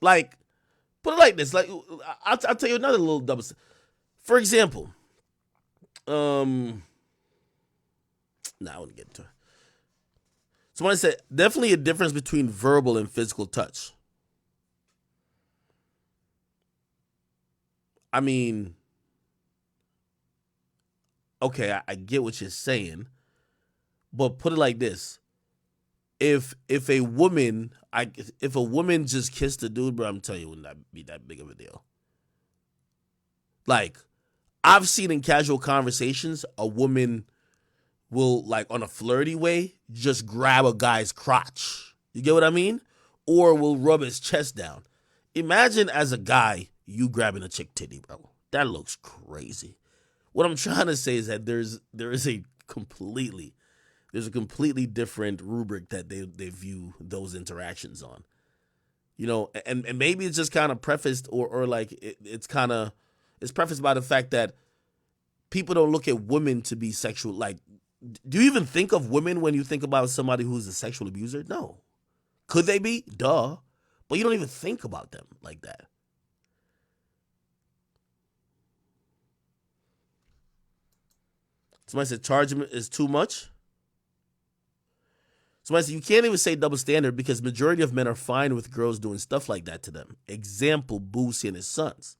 Like, put it like this. Like, I'll tell you another little double. For example, I wouldn't get into it. Somebody said, definitely a difference between verbal and physical touch. I mean, okay, I get what you're saying, but put it like this: if a woman just kissed a dude, bro, I'm telling you, it wouldn't be that big of a deal. Like, I've seen in casual conversations, a woman will, like, on a flirty way, just grab a guy's crotch. You get what I mean? Or will rub his chest down. Imagine as a guy, you grabbing a chick titty, bro. That looks crazy. What I'm trying to say is that there is a completely different rubric that they view those interactions on. You know, and maybe it's just kind of prefaced or like it's prefaced by the fact that people don't look at women to be sexual. Like, do you even think of women when you think about somebody who's a sexual abuser? No. Could they be? Duh. But you don't even think about them like that. Somebody said charging is too much. Somebody said you can't even say double standard because majority of men are fine with girls doing stuff like that to them. Example, Boosie and his sons.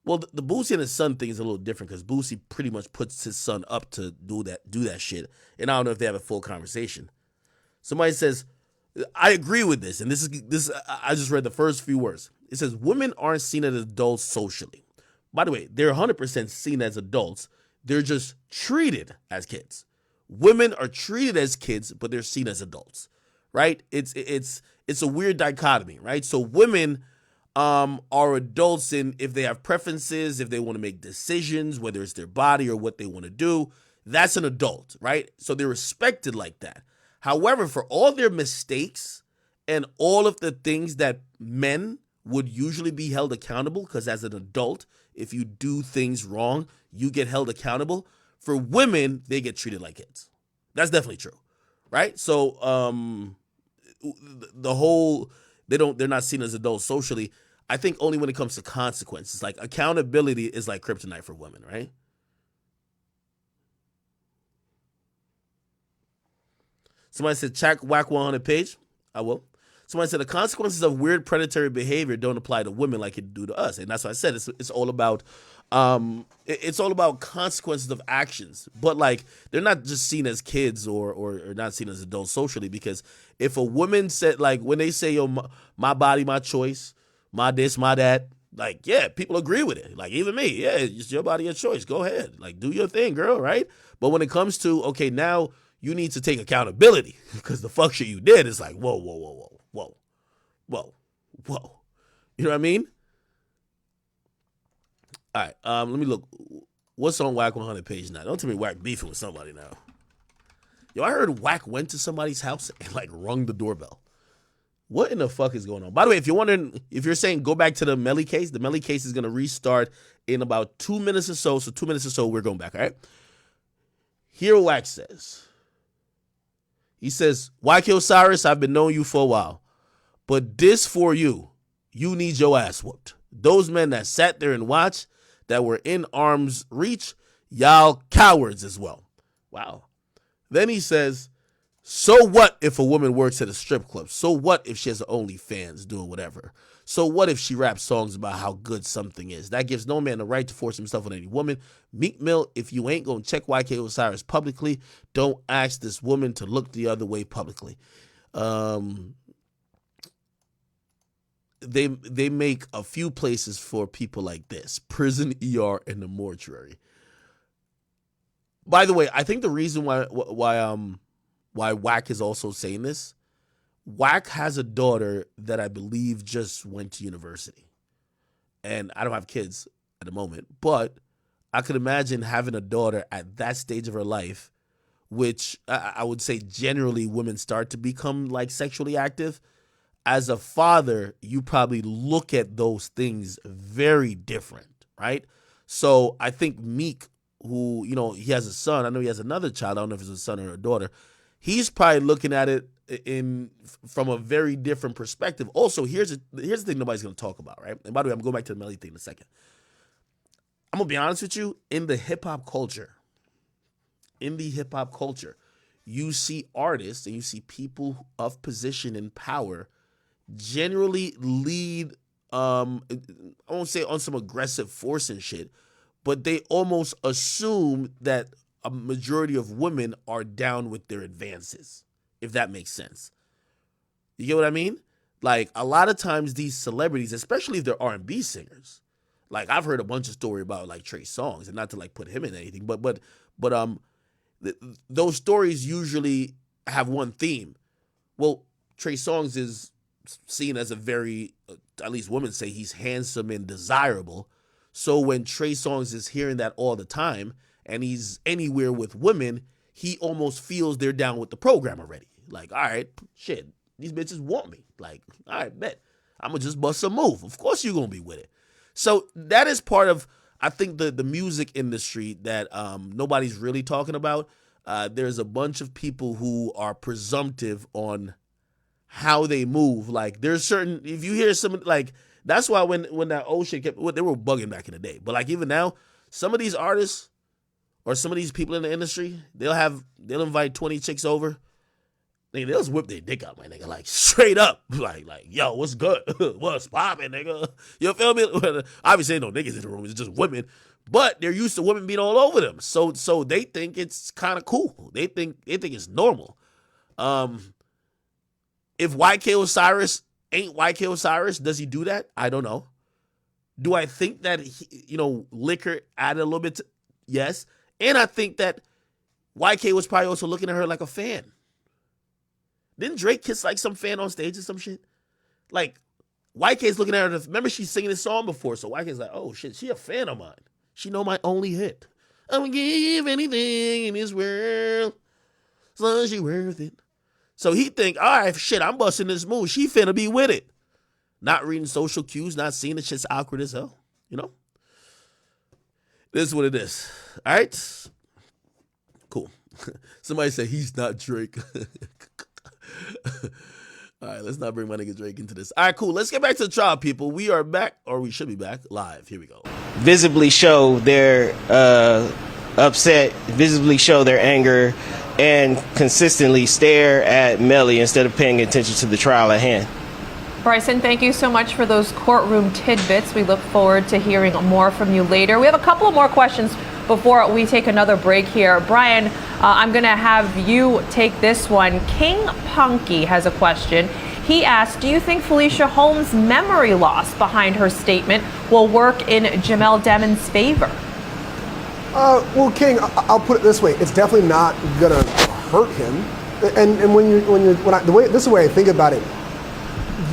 Well, the Boosie and his son thing is a little different because Boosie pretty much puts his son up to do that shit. And I don't know if they have a full conversation. Somebody says, I agree with this. And this I just read the first few words. It says, women aren't seen as adults socially. By the way, they're 100% seen as adults. They're just treated as kids. Women are treated as kids, but they're seen as adults, right? It's a weird dichotomy, right? So women are adults in if they have preferences, if they want to make decisions, whether it's their body or what they want to do, that's an adult, right? So they're respected like that. However, for all their mistakes and all of the things that men would usually be held accountable, because as an adult, if you do things wrong, you get held accountable. For women, they get treated like kids. That's definitely true, right? So they're not seen as adults socially. I think only when it comes to consequences. Like, accountability is like kryptonite for women, right? Somebody said, check whack 100 page. I will. Somebody said the consequences of weird predatory behavior don't apply to women like it do to us, and that's what I said. It's all about consequences of actions, but like they're not just seen as kids or not seen as adults socially. Because if a woman said, like, when they say, yo, my body, my choice, my this, my that, like, yeah, people agree with it. Like, even me, yeah, it's your body, your choice. Go ahead, like, do your thing, girl, right? But when it comes to, okay, now you need to take accountability because the fuck shit you did is like, whoa. You know what I mean? All right, let me look. What's on Whack 100 page now? Don't tell me Whack beefing with somebody now. Yo, I heard Whack went to somebody's house and, like, rung the doorbell. What in the fuck is going on? By the way, if you're wondering, if you're saying go back to the Melly case, the Melly case is going to restart in about 2 minutes or so. So 2 minutes or so, we're going back, all right? Here Whack says. He says, Whack Osiris, I've been knowing you for a while. But this for you, you need your ass whooped. Those men that sat there and watched, that were in arm's reach, y'all cowards as well. Wow. Then he says, So what if a woman works at a strip club? So what if she has OnlyFans doing whatever? So what if she raps songs about how good something is? That gives no man the right to force himself on any woman. Meek Mill, if you ain't gonna check YK Osiris publicly, don't ask this woman to look the other way publicly. They make a few places for people like this: prison, ER, and the mortuary. By the way, I think the reason why Wack is also saying this, Wack has a daughter that I believe just went to university. And I don't have kids at the moment, but I could imagine having a daughter at that stage of her life, which I would say generally women start to become like sexually active. As a father, you probably look at those things very different, right? So I think Meek, who, he has a son. I know he has another child. I don't know if it's a son or a daughter. He's probably looking at it from a very different perspective. Also, here's the thing nobody's going to talk about, right? And by the way, I'm going back to the Melly thing in a second. I'm going to be honest with you. In the hip-hop culture, you see artists and you see people of position and power generally lead, I won't say on some aggressive force and shit, but they almost assume that a majority of women are down with their advances, if that makes sense. You get what I mean? Like, a lot of times these celebrities, especially if they're R&B singers, like I've heard a bunch of stories about like Trey Songz, and not to like put him in anything, but those stories usually have one theme. Well, Trey Songz is seen as a very, at least women say he's handsome and desirable. So when Trey Songz is hearing that all the time and he's anywhere with women, he almost feels they're down with the program already. Like, all right, shit, these bitches want me. Like, all right, bet. I'm going to just bust a move. Of course you're going to be with it. So that is part of, I think, the music industry that nobody's really talking about. There's a bunch of people who are presumptive on how they move. Like, there's certain, if you hear some, like, that's why when that old shit kept, they were bugging back in the day. But like even now, some of these artists or some of these people in the industry, they'll invite 20 chicks over. Nigga, they'll just whip their dick out, my nigga, like straight up. Like, yo, what's good? What's poppin', nigga? You feel me? Obviously, ain't no niggas in the room, it's just women. But they're used to women being all over them. So they think it's kind of cool. They think it's normal. If YK Osiris ain't YK Osiris, does he do that? I don't know. Do I think that liquor added a little bit to, yes. And I think that YK was probably also looking at her like a fan. Didn't Drake kiss like some fan on stage or some shit? Like, YK's looking at her. Remember, she's singing this song before, so YK's like, oh shit, she a fan of mine. She know my only hit. I would give anything in this world as long as she worth it. So he think, all right, shit, I'm busting this move. She finna be with it. Not reading social cues, not seeing it. Shit's awkward as hell. This is what it is. All right? Cool. Somebody said he's not Drake. All right, let's not bring my nigga Drake into this. All right, cool. Let's get back to the trial, people. We are back, or we should be back, live. Here we go. Visibly show their upset, visibly show their anger, and consistently stare at Melly instead of paying attention to the trial at hand. Bryson, thank you so much for those courtroom tidbits. We look forward to hearing more from you later. We have a couple of more questions before we take another break here. Brian, I'm going to have you take this one. King Punky has a question. He asked, do you think Felicia Holmes' memory loss behind her statement will work in Jamel Demon's favor? Well, King, I'll put it this way: it's definitely not gonna hurt him. And this is the way I think about it.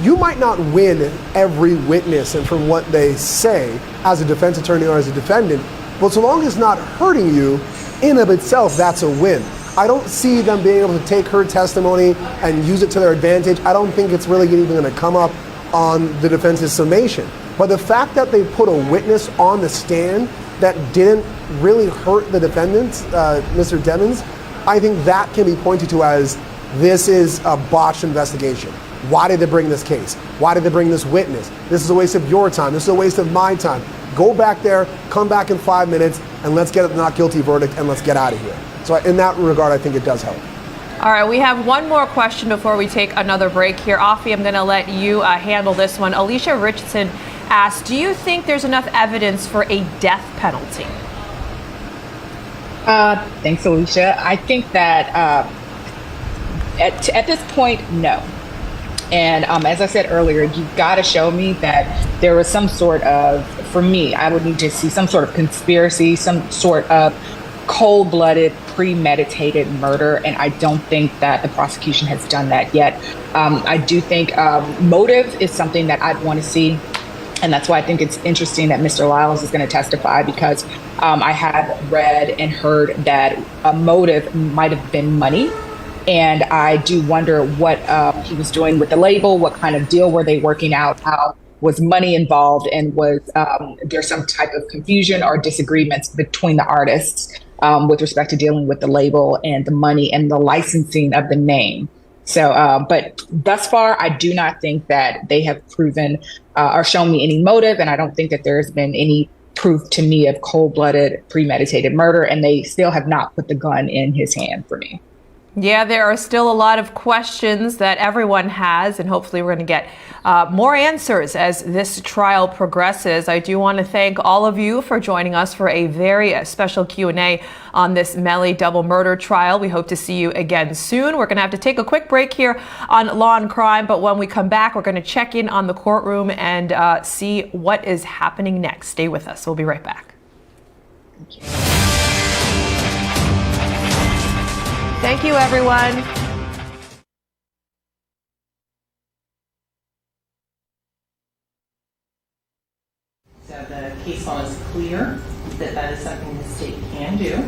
You might not win every witness and from what they say as a defense attorney or as a defendant, but so long as it's not hurting you, in of itself, that's a win. I don't see them being able to take her testimony and use it to their advantage. I don't think it's really even going to come up on the defense's summation. But the fact that they put a witness on the stand that didn't really hurt the defendants, Mr. Demons, I think that can be pointed to as this is a botched investigation. Why did they bring this case? Why did they bring this witness? This is a waste of your time. This is a waste of my time. Go back there, come back in 5 minutes, and let's get a not guilty verdict and let's get out of here. So in that regard, I think it does help. All right, we have one more question before we take another break here. Afi, I'm going to let you handle this one. Alicia Richardson asked, do you think there's enough evidence for a death penalty? Thanks, Alicia. I think that at this point, no. And as I said earlier, you've got to show me that there was some sort of, for me, I would need to see some sort of conspiracy, some sort of cold-blooded, premeditated murder, and I don't think that the prosecution has done that yet. I do think motive is something that I'd want to see, and that's why I think it's interesting that Mr. Lyles is going to testify, because I had read and heard that a motive might have been money, and I do wonder what he was doing with the label, what kind of deal were they working out, how was money involved, and was there some type of confusion or disagreements between the artists with respect to dealing with the label and the money and the licensing of the name. So, but thus far, I do not think that they have proven or shown me any motive, and I don't think that there's been any proof to me of cold-blooded, premeditated murder, and they still have not put the gun in his hand for me. Yeah, there are still a lot of questions that everyone has, and hopefully we're going to get more answers as this trial progresses. I do want to thank all of you for joining us for a very special Q&A on this Melly double murder trial. We hope to see you again soon. We're going to have to take a quick break here on Law and Crime, but when we come back, we're going to check in on the courtroom and see what is happening next. Stay with us. We'll be right back. Thank you. Thank you, everyone. So the case law is clear that that is something the state can do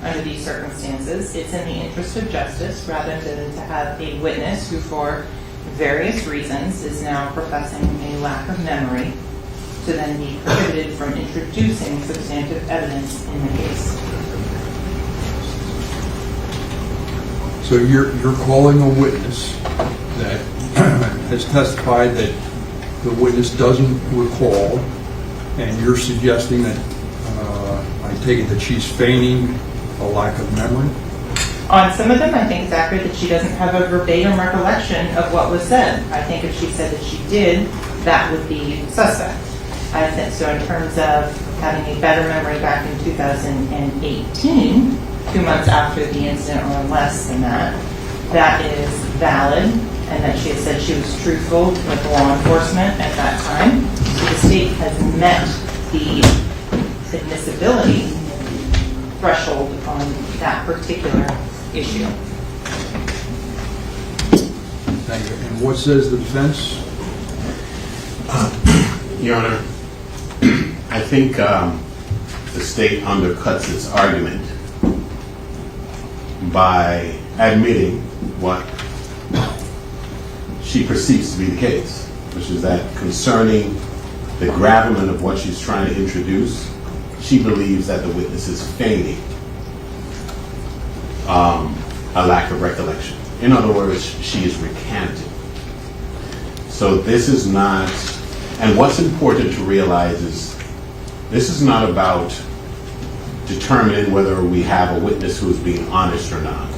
under these circumstances. It's in the interest of justice rather than to have a witness who, for various reasons, is now professing a lack of memory to then be prohibited from introducing substantive evidence in the case. So you're calling a witness that has testified that the witness doesn't recall, and you're suggesting that I take it that she's feigning a lack of memory? On some of them, I think it's accurate that she doesn't have a verbatim recollection of what was said. I think if she said that she did, that would be suspect. I think so. In terms of having a better memory back in 2018, 2 months after the incident or less than that, that is valid, and that she has said she was truthful with law enforcement at that time. So the state has met the admissibility threshold on that particular issue. Thank you. And what says the defense? Your Honor, I think the state undercuts its argument by admitting what she perceives to be the case, which is that concerning the gravamen of what she's trying to introduce, she believes that the witness is feigning a lack of recollection. In other words, she is recanting. So this is not, and what's important to realize is this is not about determining whether we have a witness who is being honest or not.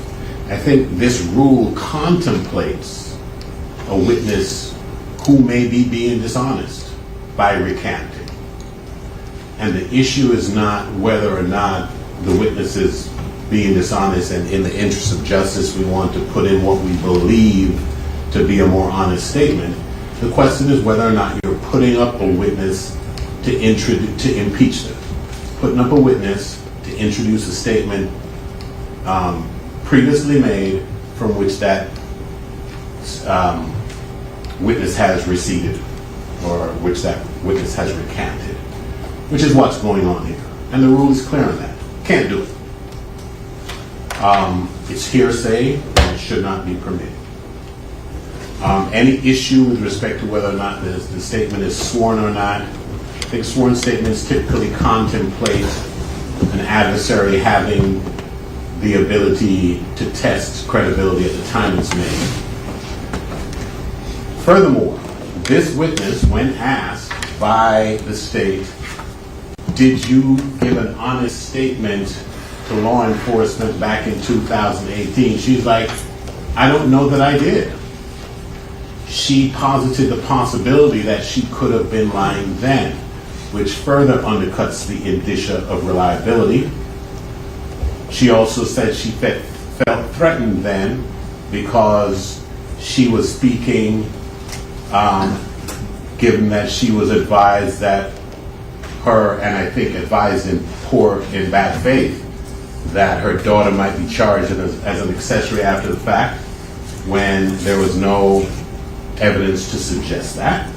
I think this rule contemplates a witness who may be being dishonest by recanting. And the issue is not whether or not the witness is being dishonest, and in the interest of justice we want to put in what we believe to be a more honest statement. The question is whether or not you're putting up a witness to impeach them. Putting up a witness to introduce a statement previously made from which that witness has receded, or which that witness has recanted, which is what's going on here. And the rule is clear on that. Can't do it. It's hearsay, and it should not be permitted. Any issue with respect to whether or not the statement is sworn or not, I think sworn statements typically contemplate an adversary having the ability to test credibility at the time it's made. Furthermore, this witness, when asked by the state, did you give an honest statement to law enforcement back in 2018? She's like, I don't know that I did. She posited the possibility that she could have been lying then, which further undercuts the indicia of reliability. She also said she felt threatened then because she was speaking, given that she was advised that her, and I think advised in bad faith, that her daughter might be charged as an accessory after the fact, when there was no evidence to suggest that.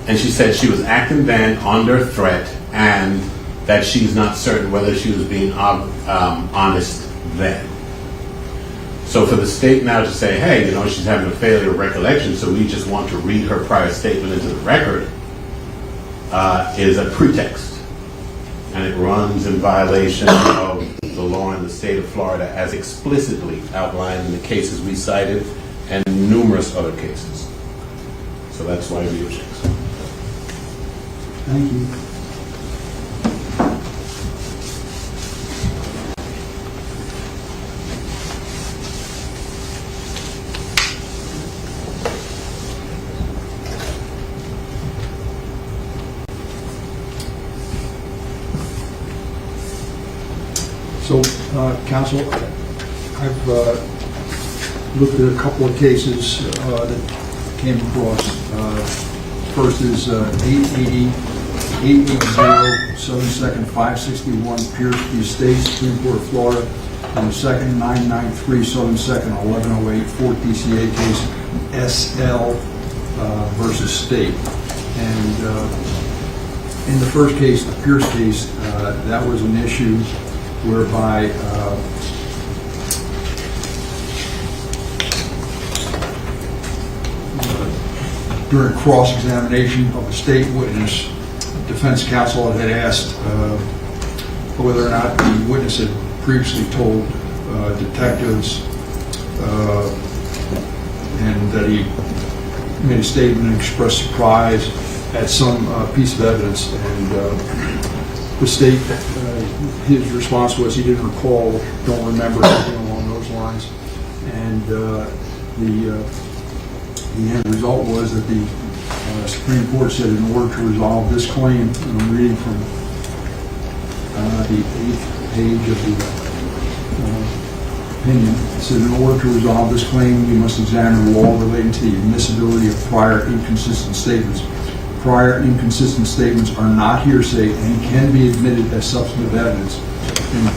And she said she was acting then under threat, and that she's not certain whether she was being honest then. So for the state now to say, hey, you know, she's having a failure of recollection, so we just want to read her prior statement into the record, is a pretext. And it runs in violation of the law in the state of Florida as explicitly outlined in the cases we cited and numerous other cases. So that's why we object. Thank you. So, counsel, I've looked at a couple of cases that came across. First is 880 Southern 2nd 561 Pierce v. State, Supreme Court of Florida, and the second 993 Southern 2nd 1108 4th DCA case SL versus State. And in the first case, the Pierce case, that was an issue whereby during cross-examination of a state witness, defense counsel had asked whether or not the witness had previously told detectives and that he made a statement and expressed surprise at some piece of evidence. And the state, his response was he didn't recall, don't remember, anything along those lines. And the end result was that the Supreme Court said in order to resolve this claim, and I'm reading from the 8th page of the opinion, it said in order to resolve this claim, we must examine the law relating to the admissibility of prior inconsistent statements. Prior inconsistent statements are not hearsay and can be admitted as substantive evidence. And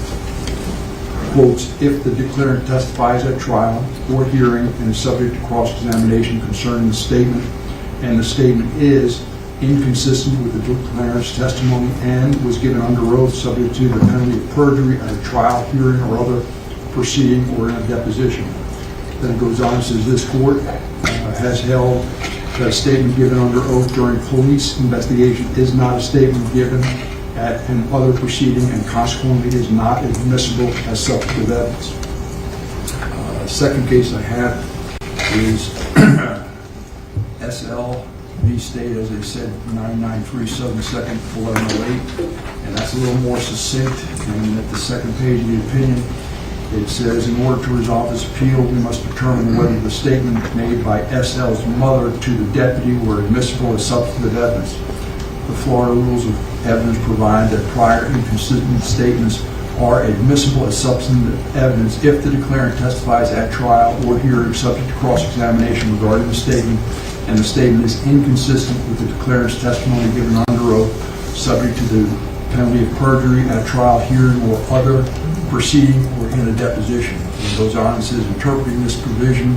quotes, if the declarant testifies at trial or hearing and is subject to cross-examination concerning the statement, and the statement is inconsistent with the declarant's testimony and was given under oath subject to the penalty of perjury at a trial, hearing, or other proceeding or in a deposition. Then it goes on and says this court has held that a statement given under oath during police investigation is not a statement given at an other proceeding and consequently is not admissible as substantive evidence. The second case I have is SL v. State, as I said, 993 Southern 2nd 1108, and that's a little more succinct. And at the second page of the opinion, it says, in order to resolve this appeal, we must determine whether the statement made by SL's mother to the deputy were admissible as substantive evidence. The Florida Rules of Evidence provide that prior inconsistent statements are admissible as substantive evidence if the declarant testifies at trial or hearing subject to cross-examination regarding the statement, and the statement is inconsistent with the declarant's testimony given under oath, subject to the penalty of perjury at a trial, hearing, or other proceeding or in a deposition. It goes on and says, interpreting this provision,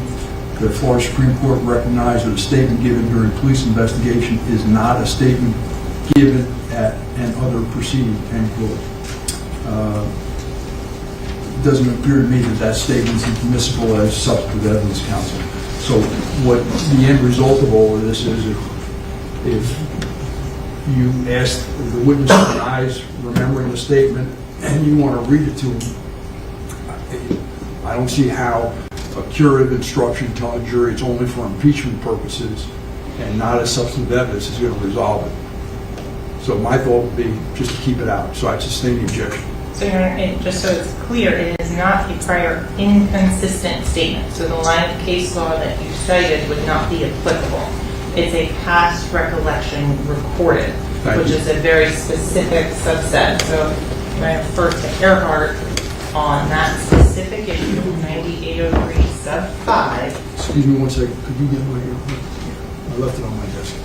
the Florida Supreme Court recognized that a statement given during police investigation is not a statement given at an other proceeding, end quote. It doesn't appear to me that that statement is admissible as substantive evidence, counsel. So what the end result of all of this is, if you ask the witness denies remembering the statement and you want to read it to him, I don't see how a curative instruction telling a jury it's only for impeachment purposes and not as substantive evidence is going to resolve it. So my thought would be just to keep it out. So I sustain the objection. So just so it's clear, it is not a prior inconsistent statement. So the line of case law that you cited would not be applicable. It's a past recollection recorded, which is a very specific subset. So when I refer to Earhart on that specific issue, 9803 sub 5. Excuse me one second. Could you get my earphone? I left it on my desk.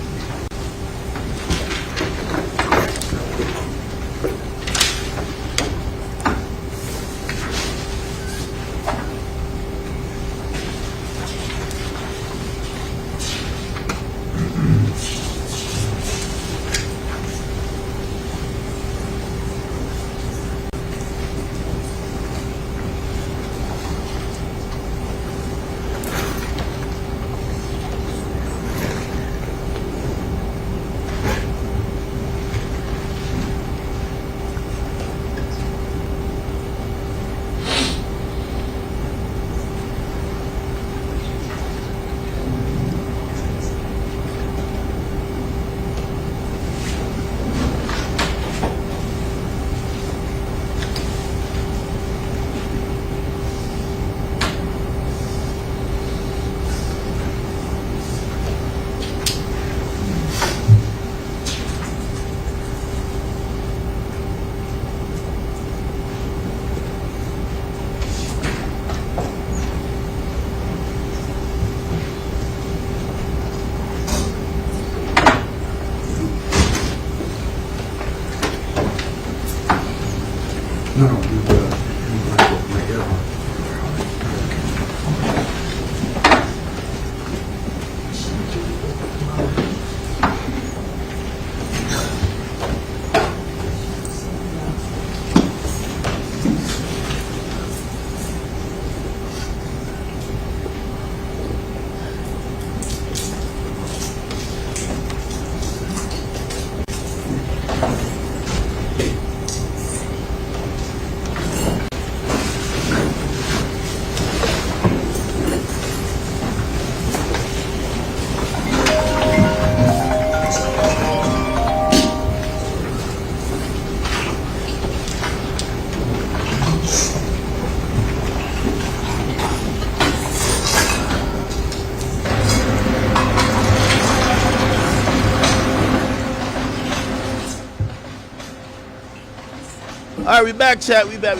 All right, we back, chat. We back.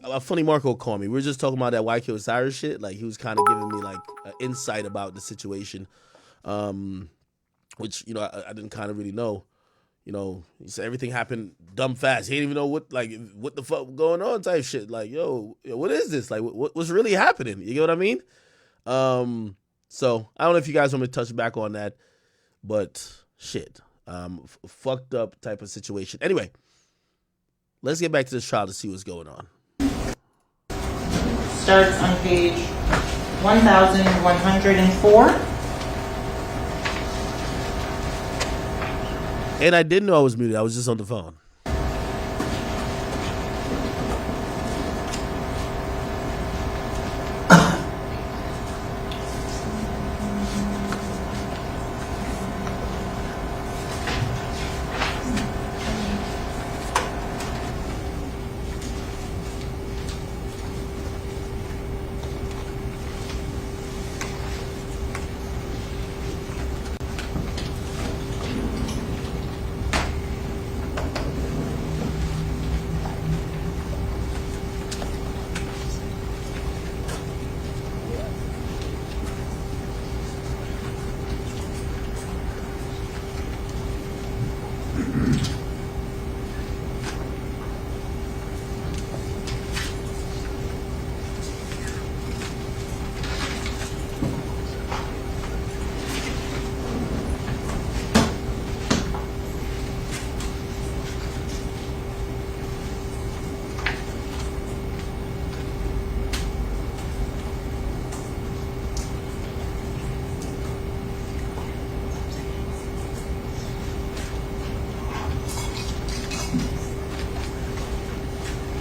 A funny Marco called me. We were just talking about that Why Kill Cyrus shit. Like, he was kind of giving me like an insight about the situation, which I didn't kind of really know. He said everything happened dumb fast. He didn't even know what the fuck going on type shit. Like, yo, what is this? Like, what's really happening? You get what I mean? So I don't know if you guys want me to touch back on that, but shit. Fucked up type of situation. Anyway, let's get back to this trial to see what's going on. Starts on page 1104. And I didn't know I was muted. I was just on the phone.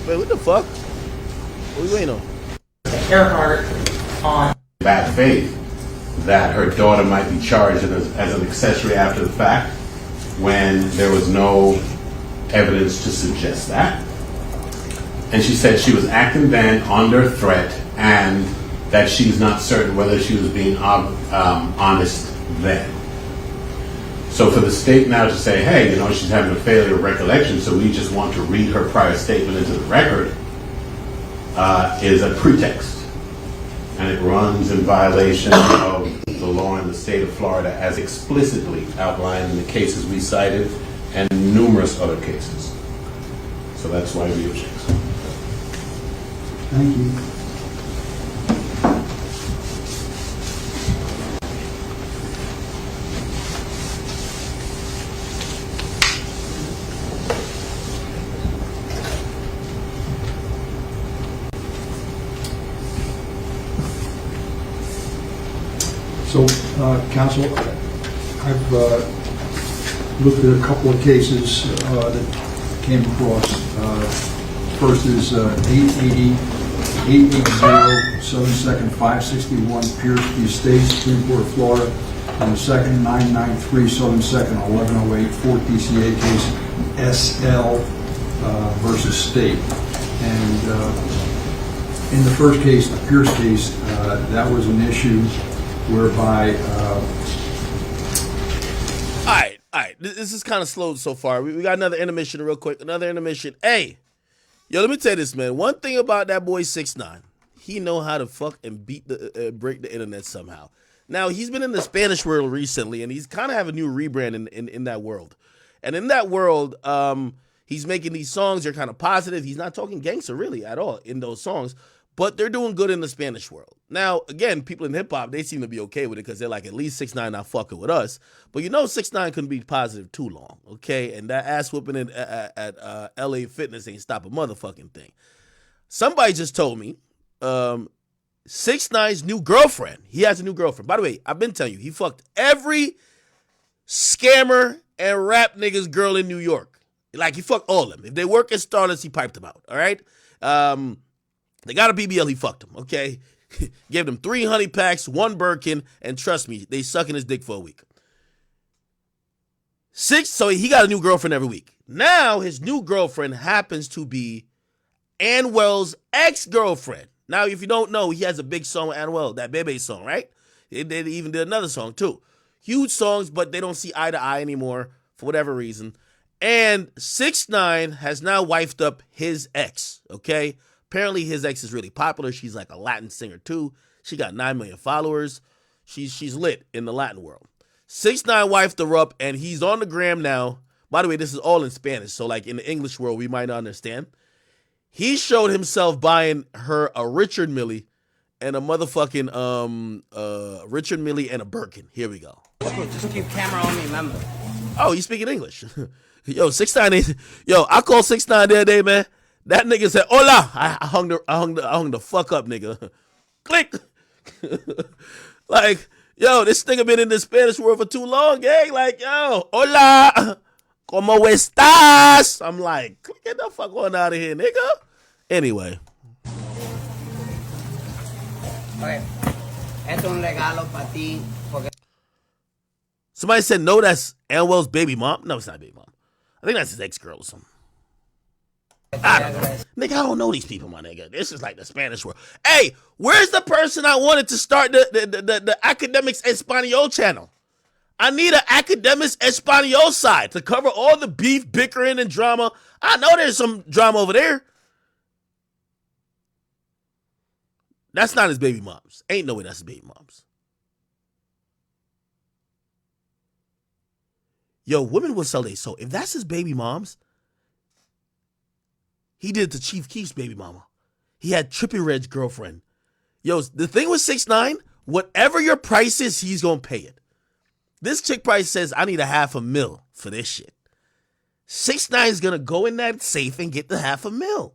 Wait, what the fuck? What are we waiting on? Earhart on bad faith that her daughter might be charged as an accessory after the fact when there was no evidence to suggest that. And she said she was acting then under threat and that she's not certain whether she was being honest then. So for the state now to say, hey, you know, she's having a failure of recollection, so we just want to read her prior statement into the record, is a pretext. And it runs in violation of the law in the state of Florida as explicitly outlined in the cases we cited and numerous other cases. So that's why we object. Thank you. So, Counsel, I've looked at a couple of cases that came across. First is 880 7 561 Pierce v. State, Supreme Court of Florida. And the second, 993 Southern 2nd, 1108 4th DCA case, SL versus State. And in the first case, the Pierce case, that was an issue whereby... All right. This is kind of slow so far. We got another intermission real quick. Another intermission. Hey, yo, let me tell you this, man. One thing about that boy 6ix9ine, he know how to fuck and beat the break the internet somehow. Now, he's been in the Spanish world recently, and he's kind of have a new rebrand in that world. And in that world, he's making these songs. They're kind of positive. He's not talking gangster really at all in those songs, but they're doing good in the Spanish world. Now, again, people in hip-hop, they seem to be okay with it because they're like, at least 6ix9ine not fucking with us. But you know 6ix9ine couldn't be positive too long, okay? And that ass whooping at LA Fitness ain't stop a motherfucking thing. Somebody just told me 6ix9ine's new girlfriend, he has a new girlfriend. By the way, I've been telling you, he fucked every scammer and rap nigga's girl in New York. Like, he fucked all of them. If they work as starlets, he piped them out, all right? They got a BBL, he fucked them, okay? Gave them 3 honey packs, 1 Birkin, and trust me, they sucking his dick for a week. So he got a new girlfriend every week. Now his new girlfriend happens to be Anwell's ex-girlfriend. Now, if you don't know, he has a big song with Anwell, that Bebe song, right? They even did another song too. Huge songs, but they don't see eye to eye anymore for whatever reason. And 6ix9ine has now wifed up his ex, okay? Apparently his ex is really popular. She's like a Latin singer too. She got 9 million followers. She's lit in the Latin world. 6ix9ine wifed her up, and he's on the gram now. By the way, this is all in Spanish, so like in the English world, we might not understand. He showed himself buying her a Richard Millie and a motherfucking Richard Millie and a Birkin. Here we go. Just keep camera on me, remember. Oh, he's speaking English. Yo, 6ix9ine. Yo, I called 6ix9ine the other day, man. That nigga said, "Hola." I hung the fuck up, nigga. Click. Like, yo, this nigga been in the Spanish world for too long, gang. Like, yo, hola, ¿cómo estás? I'm like, get the fuck on out of here, nigga. Anyway. Okay. Esto es un regalo para ti. Somebody said, no, that's Anwell's baby mom. No, it's not baby mom. I think that's his ex-girl or something. I don't know. Nigga, I don't know these people, my nigga. This is like the Spanish world. Hey, where's the person I wanted to start the Akademiks Espanol channel? I need an Akademiks Espanol side to cover all the beef, bickering, and drama. I know there's some drama over there. That's not his baby mom's. Ain't no way that's his baby mom's. Yo, women will sell their soul. If that's his baby mom's, he did it to Chief Keef's baby mama. He had Trippie Red's girlfriend. Yo, the thing with 6ix9ine, whatever your price is, he's going to pay it. This chick price says, I need $500,000 for this shit. 6ix9ine is going to go in that safe and get the $500,000.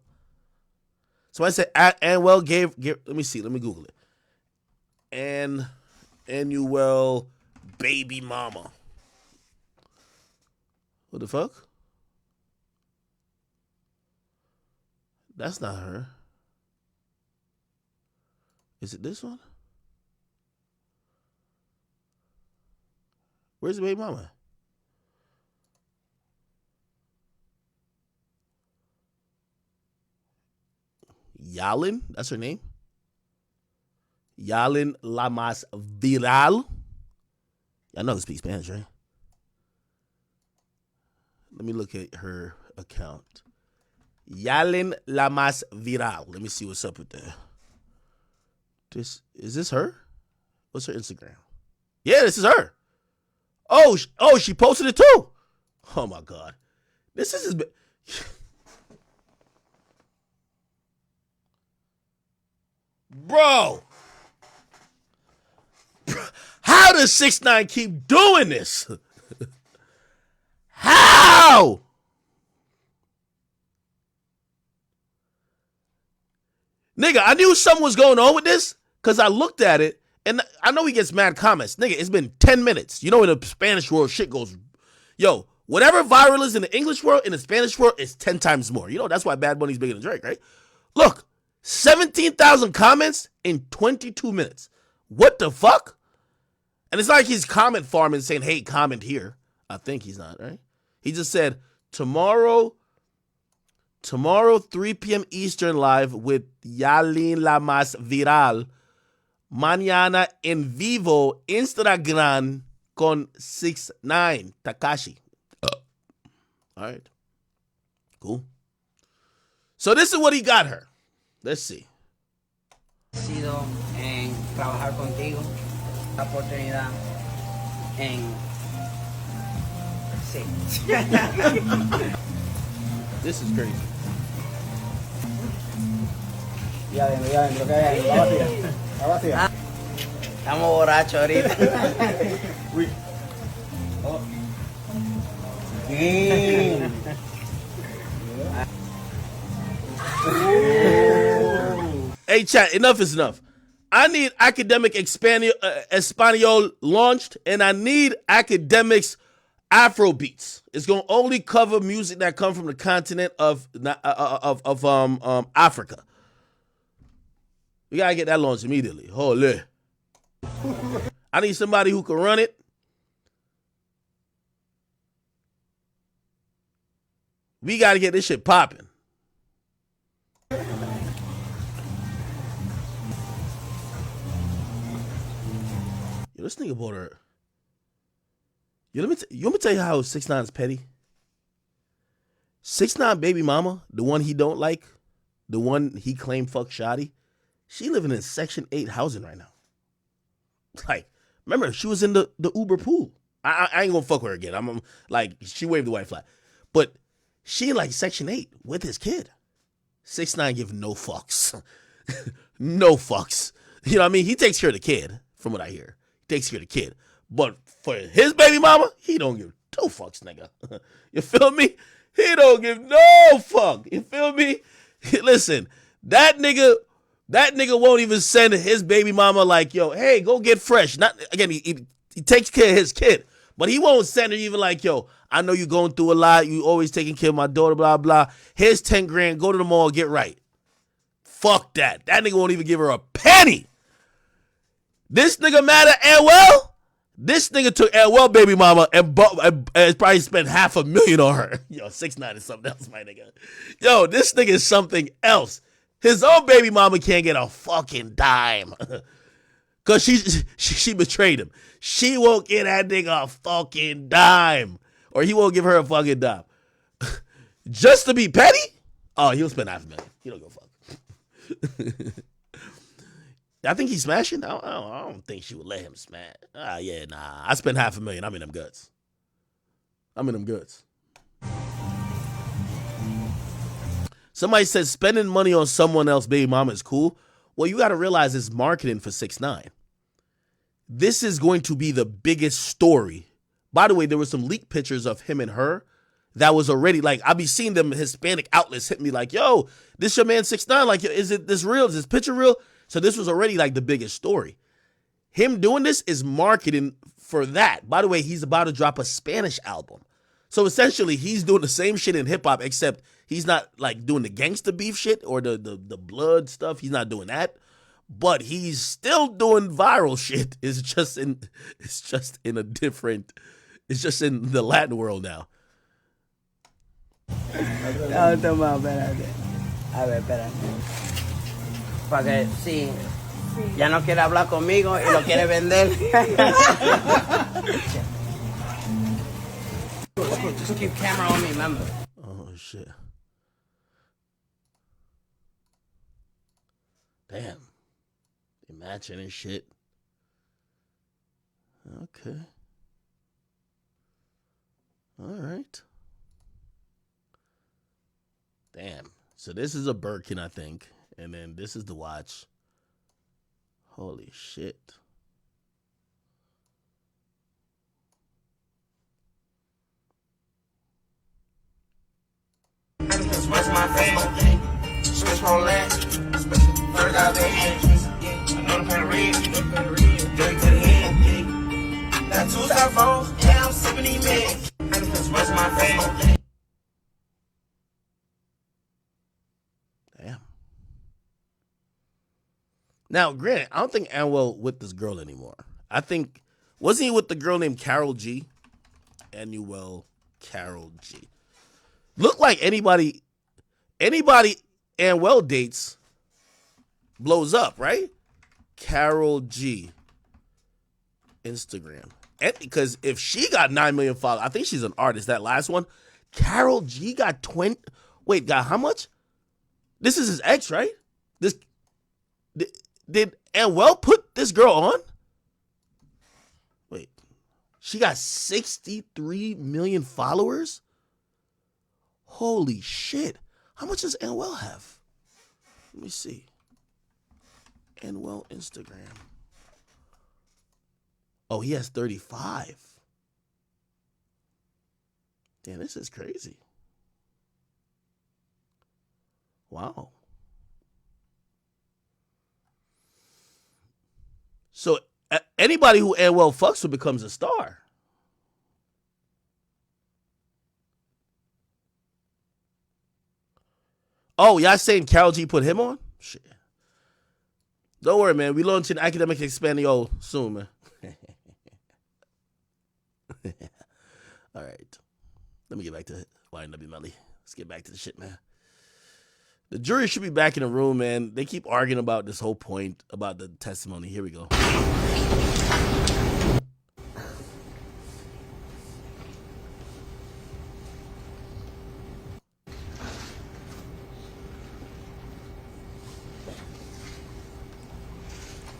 So I said, Anwell gave, let me see, let me Google it. Annuel baby mama. What the fuck? That's not her. Is it this one? Where's the baby mama? Yalin, that's her name. Yalin Lamas Viral. I know who speaks Spanish, right? Let me look at her account. Yalin Lamas Viral. Let me see what's up with that. Is this her? What's her Instagram? Yeah, this is her. Oh, she posted it too. Oh my God, this is. Bro, how does 6ix9ine keep doing this? How? Nigga, I knew something was going on with this because I looked at it and I know he gets mad comments. Nigga, it's been 10 minutes. You know, in the Spanish world, shit goes. Yo, whatever viral is in the English world, in the Spanish world, it's 10 times more. You know, that's why Bad Bunny's bigger than Drake, right? Look. 17,000 comments in 22 minutes. What the fuck? And it's like he's comment farming saying, hey, comment here. I think he's not, right? He just said, tomorrow 3 p.m. Eastern live with Yalin Lamas Viral. Mañana en vivo Instagram con 6ix9ine Takashi. All right. Cool. So this is what he got her. Let's see. Sido en trabajar contigo, la oportunidad en sí. This is crazy. Ya adentro, que hay adentro. Vamos a estamos borrachos ahorita. Hey, chat, enough is enough. I need Academic Espanol launched, and I need Academics Afro beats. It's gonna only cover music that come from the continent of Africa. We gotta get that launched immediately. Holy. I need somebody who can run it. We gotta get this shit popping. Yo, this nigga bought her. Yo, let me tell you how 6ix9ine's petty. 6ix9ine baby mama, the one he don't like, the one he claimed fuck shoddy, she living in Section 8 housing right now. Like, remember, she was in the Uber pool. I ain't gonna fuck with her again. I'm like, she waved the white flag. But she in like Section 8 with his kid. 6ix9ine give no fucks. No fucks. You know what I mean? He takes care of the kid, from what I hear. He takes care of the kid. But for his baby mama, he don't give no fucks, nigga. You feel me? He don't give no fuck. You feel me? Listen, that nigga won't even send his baby mama like, yo, hey, go get fresh. Not again, he takes care of his kid. But he won't send her even like, yo, I know you're going through a lot. You always taking care of my daughter, blah, blah. Here's 10 grand. Go to the mall, get right. Fuck that. That nigga won't even give her a penny. This nigga mad at Airwell? This nigga took Airwell baby mama and probably spent $500,000 on her. Yo, 6ix9ine is something else, my nigga. Yo, this nigga is something else. His own baby mama can't get a fucking dime. Because she betrayed him. She won't get that nigga a fucking dime. Or he won't give her a fucking dime. Just to be petty? Oh, he'll spend $500,000. He don't go fuck. I think he's smashing. I don't think she would let him smash. Yeah, nah. I spent $500,000. I'm in them guts. Somebody says spending money on someone else baby mama is cool. Well, you got to realize it's marketing for 6ix9ine. This is going to be the biggest story. By the way, there were some leaked pictures of him and her that was already like, I be seeing them Hispanic outlets hit me like, yo, this your man 6ix9ine. Like, is it this real? Is this picture real? So this was already like the biggest story. Him doing this is marketing for that. By the way, he's about to drop a Spanish album. So essentially, he's doing the same shit in hip hop, except he's not like doing the gangster beef shit or the blood stuff. He's not doing that. But he's still doing viral shit. It's just in the Latin world now. No, toma, espérate. A ver, espérate. para que sí, ya no quiere hablar conmigo y lo quiere vender. Just keep camera on me, remember. Oh shit. Damn. They matching and shit. Okay. All right. Damn. So this is a Birkin, I think. And then this is the watch. Holy shit. What's my favorite? Switch roulette. First out the hand. Another pair of red. Drink to the head. Got 2 cell phones. Yeah, I'm sipping these meds. What's my favorite? Damn. Now, granted, I don't think Anwell with this girl anymore. I think, wasn't he with the girl named Carol G? Annuel Carol G. Look like anybody Anwell dates blows up, right? Carol G. Instagram. And because if she got 9 million followers, I think she's an artist. That last one, Carol G got 20. Wait, got how much? This is his ex, right? This did Anwell put this girl on? Wait, she got 63 million followers? Holy shit. How much does Anwell have? Let me see. Anwell Instagram. Oh, he has 35. Damn, this is crazy. Wow. So anybody who Anwell fucks with becomes a star. Oh, y'all saying Carol G put him on? Shit. Don't worry, man. We launching Akademiks Expandio soon, man. All right. Let me get back to YNW Melly. Let's get back to the shit, man. The jury should be back in the room, man. They keep arguing about this whole point about the testimony. Here we go.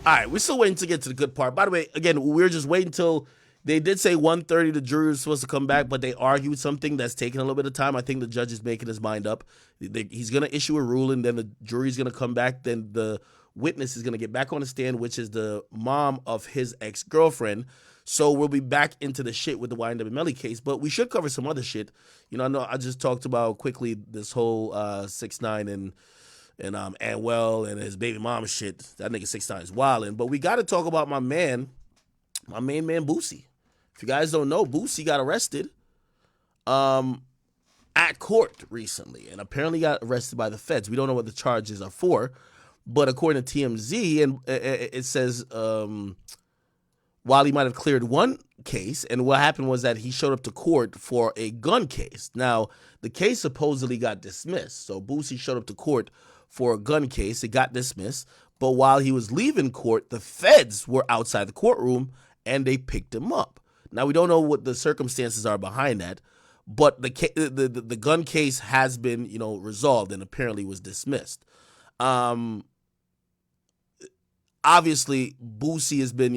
All right, we're still waiting to get to the good part. By the way, again, we're just waiting until they did say 1:30 the jury was supposed to come back, but they argued something that's taking a little bit of time. I think the judge is making his mind up. He's going to issue a ruling, then the jury's going to come back, then the witness is going to get back on the stand, which is the mom of his ex-girlfriend. So we'll be back into the shit with the YNW Melly case, but we should cover some other shit. You know, I know I just talked about quickly this whole 6ix9ine and Anwell and his baby mom shit. That nigga 6ix9ine is wildin'. But we got to talk about my main man Boosie. If you guys don't know, Boosie got arrested at court recently and apparently got arrested by the feds. We don't know what the charges are for, but according to TMZ, and it says while he might have cleared one case, and what happened was that he showed up to court for a gun case. Now, the case supposedly got dismissed. So Boosie showed up to court for a gun case. It got dismissed. But while he was leaving court, the feds were outside the courtroom and they picked him up. Now, we don't know what the circumstances are behind that, but the gun case has been, resolved and apparently was dismissed. Obviously, Boosie has been,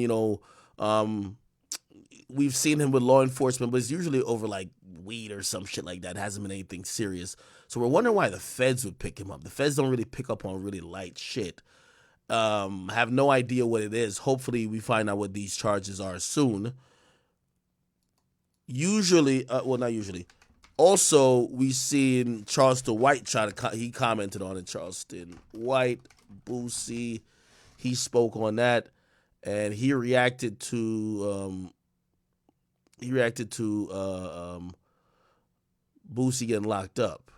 we've seen him with law enforcement, but it's usually over like weed or some shit like that. It hasn't been anything serious. So we're wondering why the feds would pick him up. The feds don't really pick up on really light shit. Have no idea what it is. Hopefully we find out what these charges are soon. Usually, not usually. Also, we seen Charleston White he commented on it. Charleston White, Boosie, he spoke on that, and he reacted to Boosie getting locked up.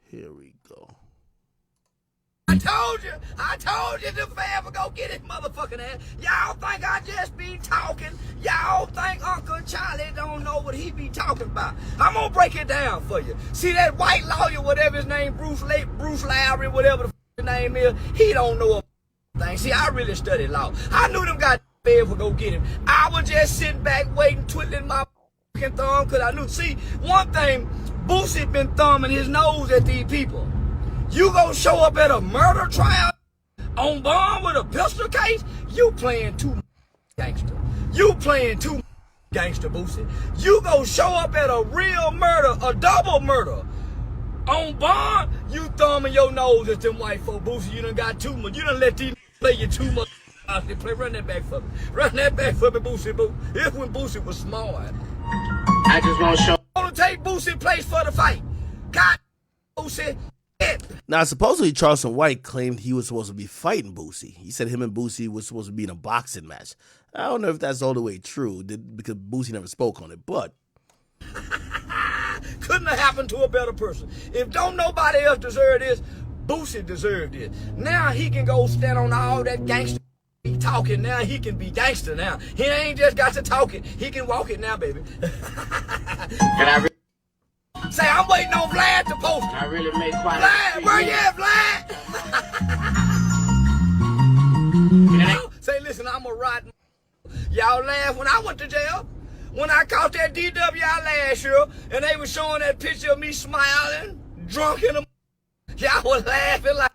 Here we go. I told you the fam would go get his motherfucking ass. Y'all think I just be talking? Y'all think Uncle Charlie don't know what he be talking about? I'm gonna break it down for you. See that white lawyer, whatever his name, Bruce Lowry, whatever the name is, he don't know thing. See, I really studied law. I knew them guys feds would go get him. I was just sitting back waiting, twiddling my fucking thumb, because I knew. See, one thing, Boosie been thumbing his nose at these people. You gonna show up at a murder trial on bond with a pistol case? You playing too gangster. You playing too gangster, Boosie. You gonna show up at a real murder, a double murder, on bond? You thumbing your nose at them white folk, Boosie. You done got too much. You done let these play you too much. They play. Run that back for me. Run that back for me, Boosie. Boo. This when Boosie was smart. I just want to show. I want to take Boosie place for the fight. God, Boosie. Now, supposedly Charleston White claimed he was supposed to be fighting Boosie. He said him and Boosie was supposed to be in a boxing match. I don't know if that's all the way true because Boosie never spoke on it, but couldn't have happened to a better person. If don't nobody else deserve this, Boosie deserved it. Now he can go stand on all that gangster he talking. Now he can be gangster now. He ain't just got to talk it. He can walk it now, baby. Say, I'm waiting on Vlad to post it. I really made quite Vlad, where you at, Vlad? Say, listen, I'm a rotten. Y'all laugh when I went to jail. When I caught that DWI last year, and they were showing that picture of me smiling, drunk in the. Y'all was laughing like.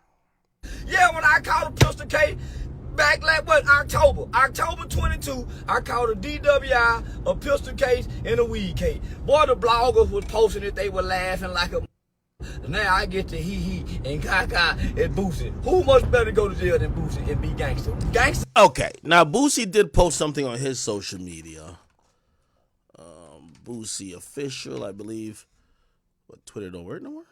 Yeah, when I caught a pistol case. Back like what, October 22, I caught a DWI, a pistol case, and a weed case. Boy, the bloggers was posting it, they were laughing like a. Now I get to hee and caca and Boosie. Who much better go to jail than Boosie and be gangster? Gangster. Okay, now Boosie did post something on his social media. Boosie official, I believe. What, Twitter don't work no more?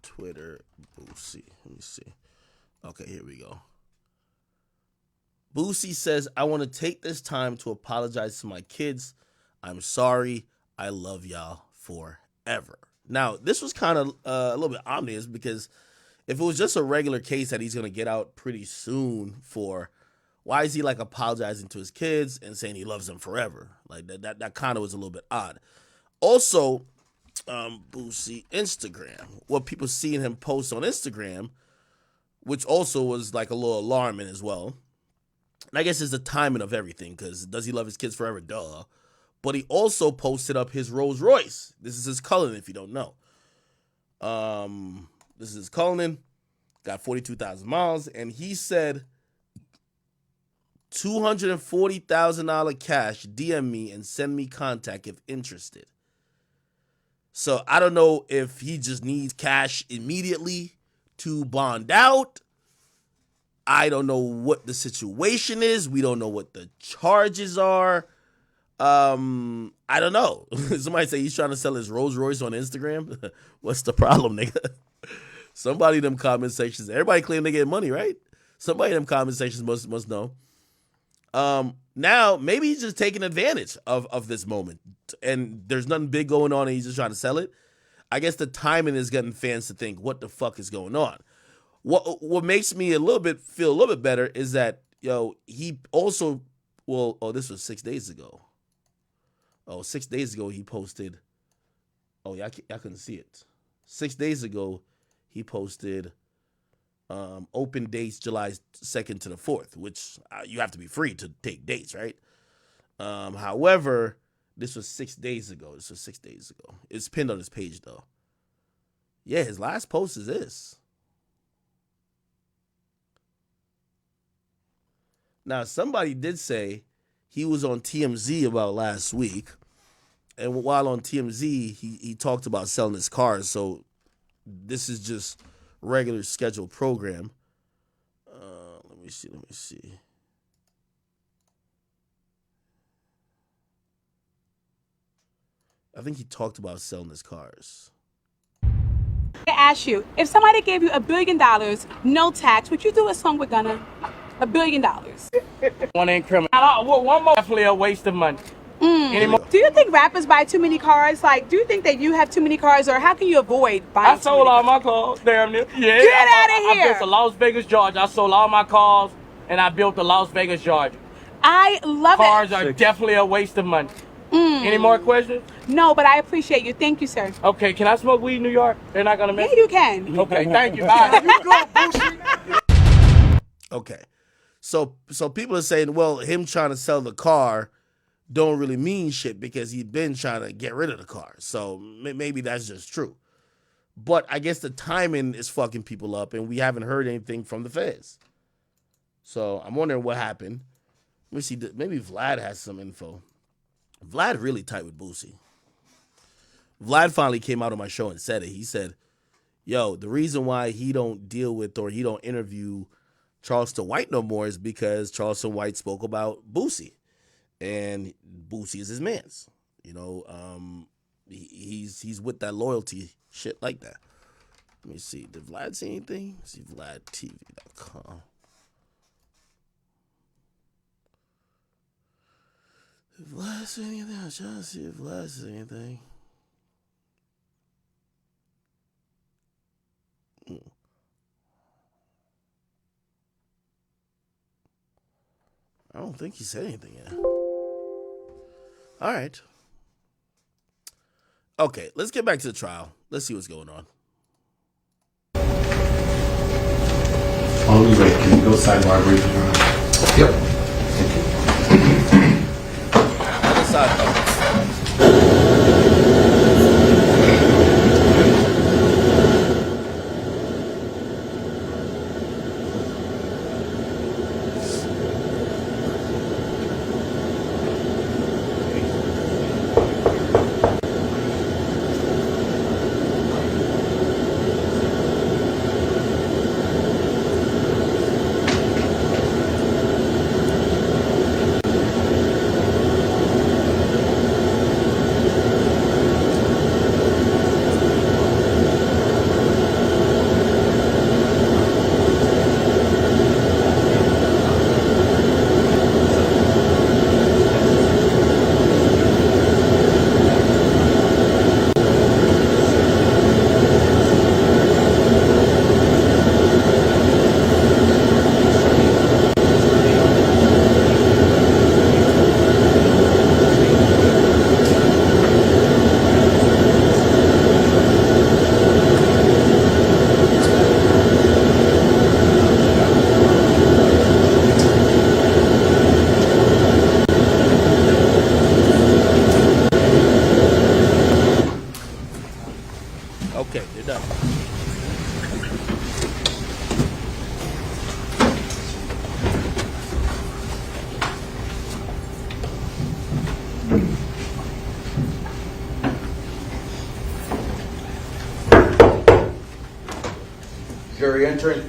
Twitter, Boosie. Let me see. Okay, here we go. Boosie says, I want to take this time to apologize to my kids. I'm sorry. I love y'all forever. Now, this was kind of a little bit ominous because if it was just a regular case that he's going to get out pretty soon for, why is he like apologizing to his kids and saying he loves them forever? Like that kind of was a little bit odd. Also, Boosie Instagram, what people seeing him post on Instagram, which also was like a little alarming as well. And I guess it's the timing of everything, because does he love his kids forever? Duh. But he also posted up his Rolls Royce. This is his Cullinan, if you don't know. This is his Cullinan, got 42,000 miles, and he said $240,000 cash, DM me and send me contact if interested. So I don't know if he just needs cash immediately to bond out. I don't know what the situation is. We don't know what the charges are. I don't know. Somebody say he's trying to sell his Rolls Royce on Instagram. What's the problem, nigga? Somebody in them comment sections. Everybody claim they get money, right? Somebody in them comment sections must know. Now, maybe he's just taking advantage of this moment, and there's nothing big going on, and he's just trying to sell it. I guess the timing is getting fans to think, what the fuck is going on? What makes me feel a little bit better is that, he also, this was 6 days ago. 6 days ago he posted, I couldn't see it. 6 days ago he posted open dates July 2nd to the 4th, which you have to be free to take dates, right? However, this was 6 days ago. It's pinned on his page, though. Yeah, his last post is this. Now, somebody did say he was on TMZ about last week, and while on TMZ, he talked about selling his cars, so this is just regular scheduled program. Let me see. I think he talked about selling his cars. I ask you, if somebody gave you $1 billion, no tax, would you do a song with Gunna? $1 billion. One ain't criminal. One more definitely a waste of money. Do you think rappers buy too many cars? Like, do you think that you have too many cars, or how can you avoid buying? I sold all my cars, damn near. Yeah, Get out of here. I built the Las Vegas, Georgia. I sold all my cars, and I built the Las Vegas, Georgia. I love Cars are definitely a waste of money. Any more questions? No, but I appreciate you. Thank you, sir. Okay, can I smoke weed in New York? They're not gonna make Yeah, you can. Okay, thank you. Bye. You good, Boosie? Okay. So people are saying, well, him trying to sell the car don't really mean shit because he's been trying to get rid of the car. So maybe that's just true. But I guess the timing is fucking people up, and we haven't heard anything from the feds. So I'm wondering what happened. Let me see. Maybe Vlad has some info. Vlad really tight with Boosie. Vlad finally came out on my show and said it. He said, yo, the reason why he don't deal with or he don't interview Charleston White no more is because Charleston White spoke about Boosie. And Boosie is his mans. You know, he's with that loyalty shit like that. Let me see. Did Vlad say anything? Let's see, VladTV.com. Did Vlad say anything? I'm trying to see if Vlad said anything. I don't think he said anything yet. All right. Okay, let's get back to the trial. Let's see what's going on. While we wait, can we go sidebar briefly? Yep. Other side. Okay, they're done. Jury entry.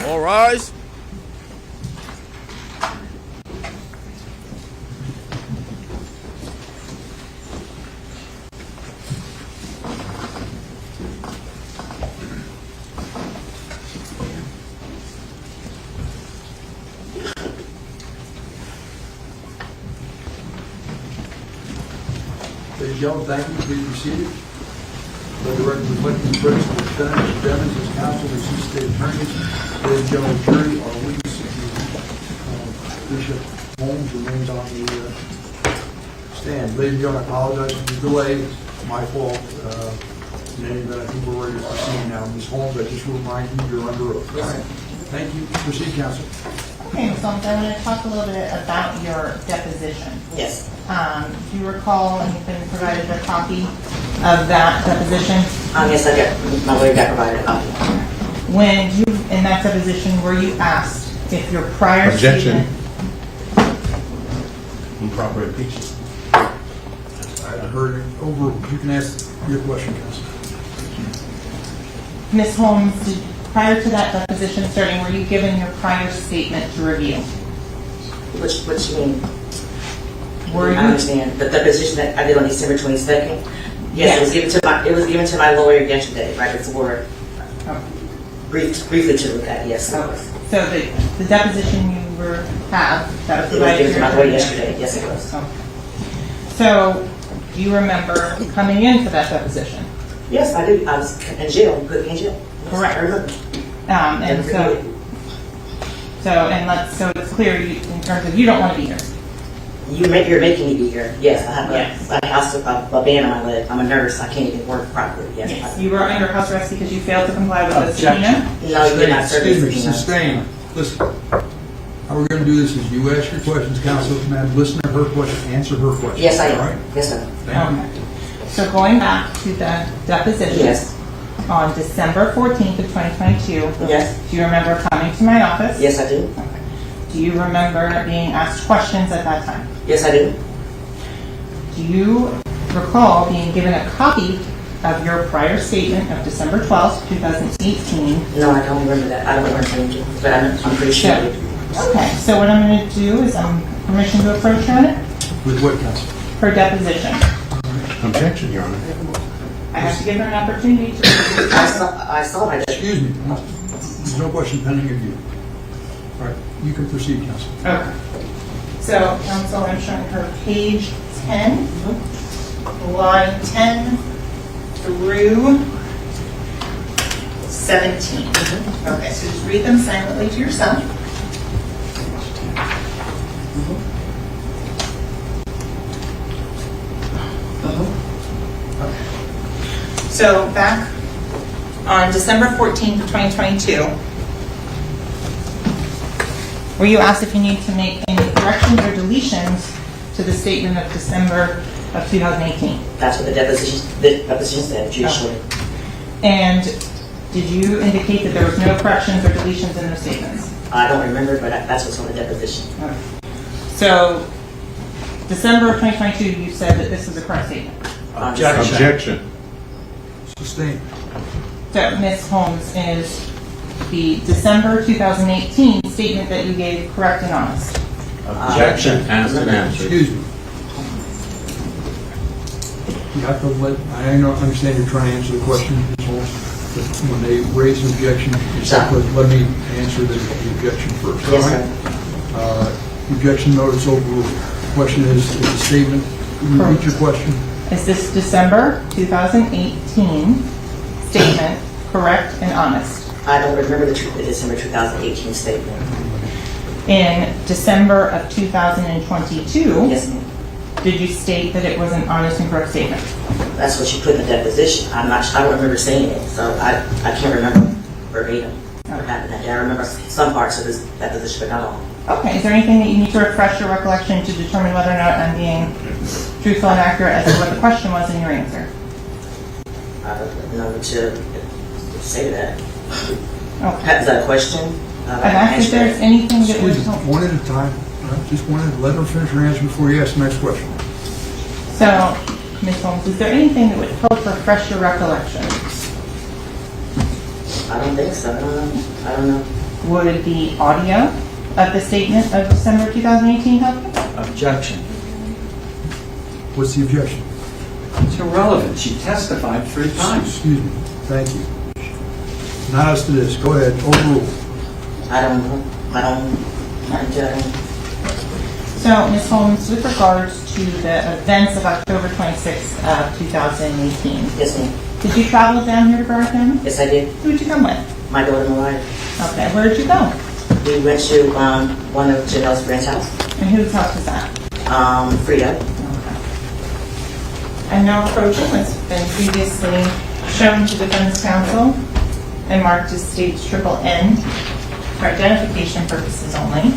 All rise. Ladies and gentlemen, thank you. Please be seated. Let the record reflect the presence of the defendants, defendants, as counsel, the two state attorneys. Ladies and gentlemen, jury, our witness, Bishop Holmes, remains on the stand. Ladies and gentlemen, I apologize for the delay. It's my fault. In any event, I think we're ready to proceed now. Ms. Holmes, I just remind you, you're under oath. Thank you. Proceed, counsel. Okay, so I'm going to talk a little bit about your deposition. Yes. Do you recall, and you've been provided a copy of that deposition? Yes, I got, my lawyer got provided a copy. When you, in that deposition, were you asked if your prior Objection. statement... Improper impeachment. I heard it over. You can ask your question, counsel. Ms. Holmes, prior to that deposition starting, were you given your prior statement to review? What you mean? Were you? I understand. The deposition that I did on December 22nd? Yes, Yes. It was given to my lawyer yesterday, right before, briefly to look at, yes. So the deposition you that was It was provided given to my lawyer to yesterday, yes it was. Okay. So, do you remember coming into that deposition? Yes, I do. I was in jail, put me in jail. Yes, Correct. I remember. And So, so it's clear in terms of you don't want to be here. You're making me be here. Yes, I have Yes. a band on my leg. I'm a nurse. I can't even work properly. Yes. Yes. You were under house arrest because you failed to comply with the subpoena? No, you did not serve the Excuse me, subpoena. sustain. Listen, how we're going to do this is you ask your questions, counsel, ma'am, listen to her question, answer her question. Yes, I All right? am. Yes, sir. Thank you. Okay. So going back to the deposition. Yes. On December 14th of 2022. Yes. Do you remember coming to my office? Yes, I do. Okay. Do you remember being asked questions at that time? Yes, I do. Do you recall being given a copy of your prior statement of December 12th, 2018? No, I don't remember that. I don't remember anything, but I'm pretty sure. Okay, so what I'm going to do is permission to approach her on it? With what, counsel? Her deposition. Objection, Your Honor. I have to give her an opportunity to... I saw my... Excuse me. There's no question pending of you. All right, you can proceed, counsel. Okay. So, counsel, I'm showing her page 10, line 10 through 17. Okay, so just read them silently to yourself. So back on December 14th of 2022, were you asked if you need to make any corrections or deletions to the statement of December of 2018? That's what the deposition said, judicially. And did you indicate that there was no corrections or deletions in those statements? I don't remember, but that's what's on the deposition. Okay. So December of 2022, you said that this was a correct statement. Objection. Sustained. So Ms. Holmes, is the December 2018 statement that you gave correct and honest? Objection. Asked and answered. Excuse me. You have to let, I understand you're trying to answer the question, Ms. Holmes, but when they raise an objection, you have to let me answer the objection first. Yes, all right? Objection notice overruled. Question is the statement, repeat your question. Is this December 2018 statement correct and honest? I don't remember the December 2018 statement. In December of 2022, Yes, ma'am. did you state that it was an honest and correct statement? That's what you put in the deposition. I don't remember saying it, so I can't remember verbatim what happened that day. I remember some parts of this deposition, but not all. Okay, is there anything that you need to refresh your recollection to determine whether or not I'm being truthful and accurate as to what the question was in your answer? I don't know to say that. Okay. Is that a question? I've asked if there's anything that Excuse was... me, one at a time. All right? Just one at a time. Let her finish her answer before you ask the next question. So, Ms. Holmes, is there anything that would help refresh your recollection? I don't think so. I don't know. Would the audio of the statement of December 2018 help you? Objection. What's the objection? It's irrelevant. She testified 3 times. Excuse me. Thank you. Not as to this. Go ahead. Overrule. I don't know. I don't. So, Ms. Holmes, with regards to the events of October 26th of 2018, Yes, ma'am. did you travel down here to Broward County? Yes, I did. Who did you come with? My daughter, Mariah. Okay, where did you go? We went to one of Janelle's friend's house. And whose house was that? Frida. And no approaching has been previously shown to defense counsel and marked as states NNN for identification purposes only.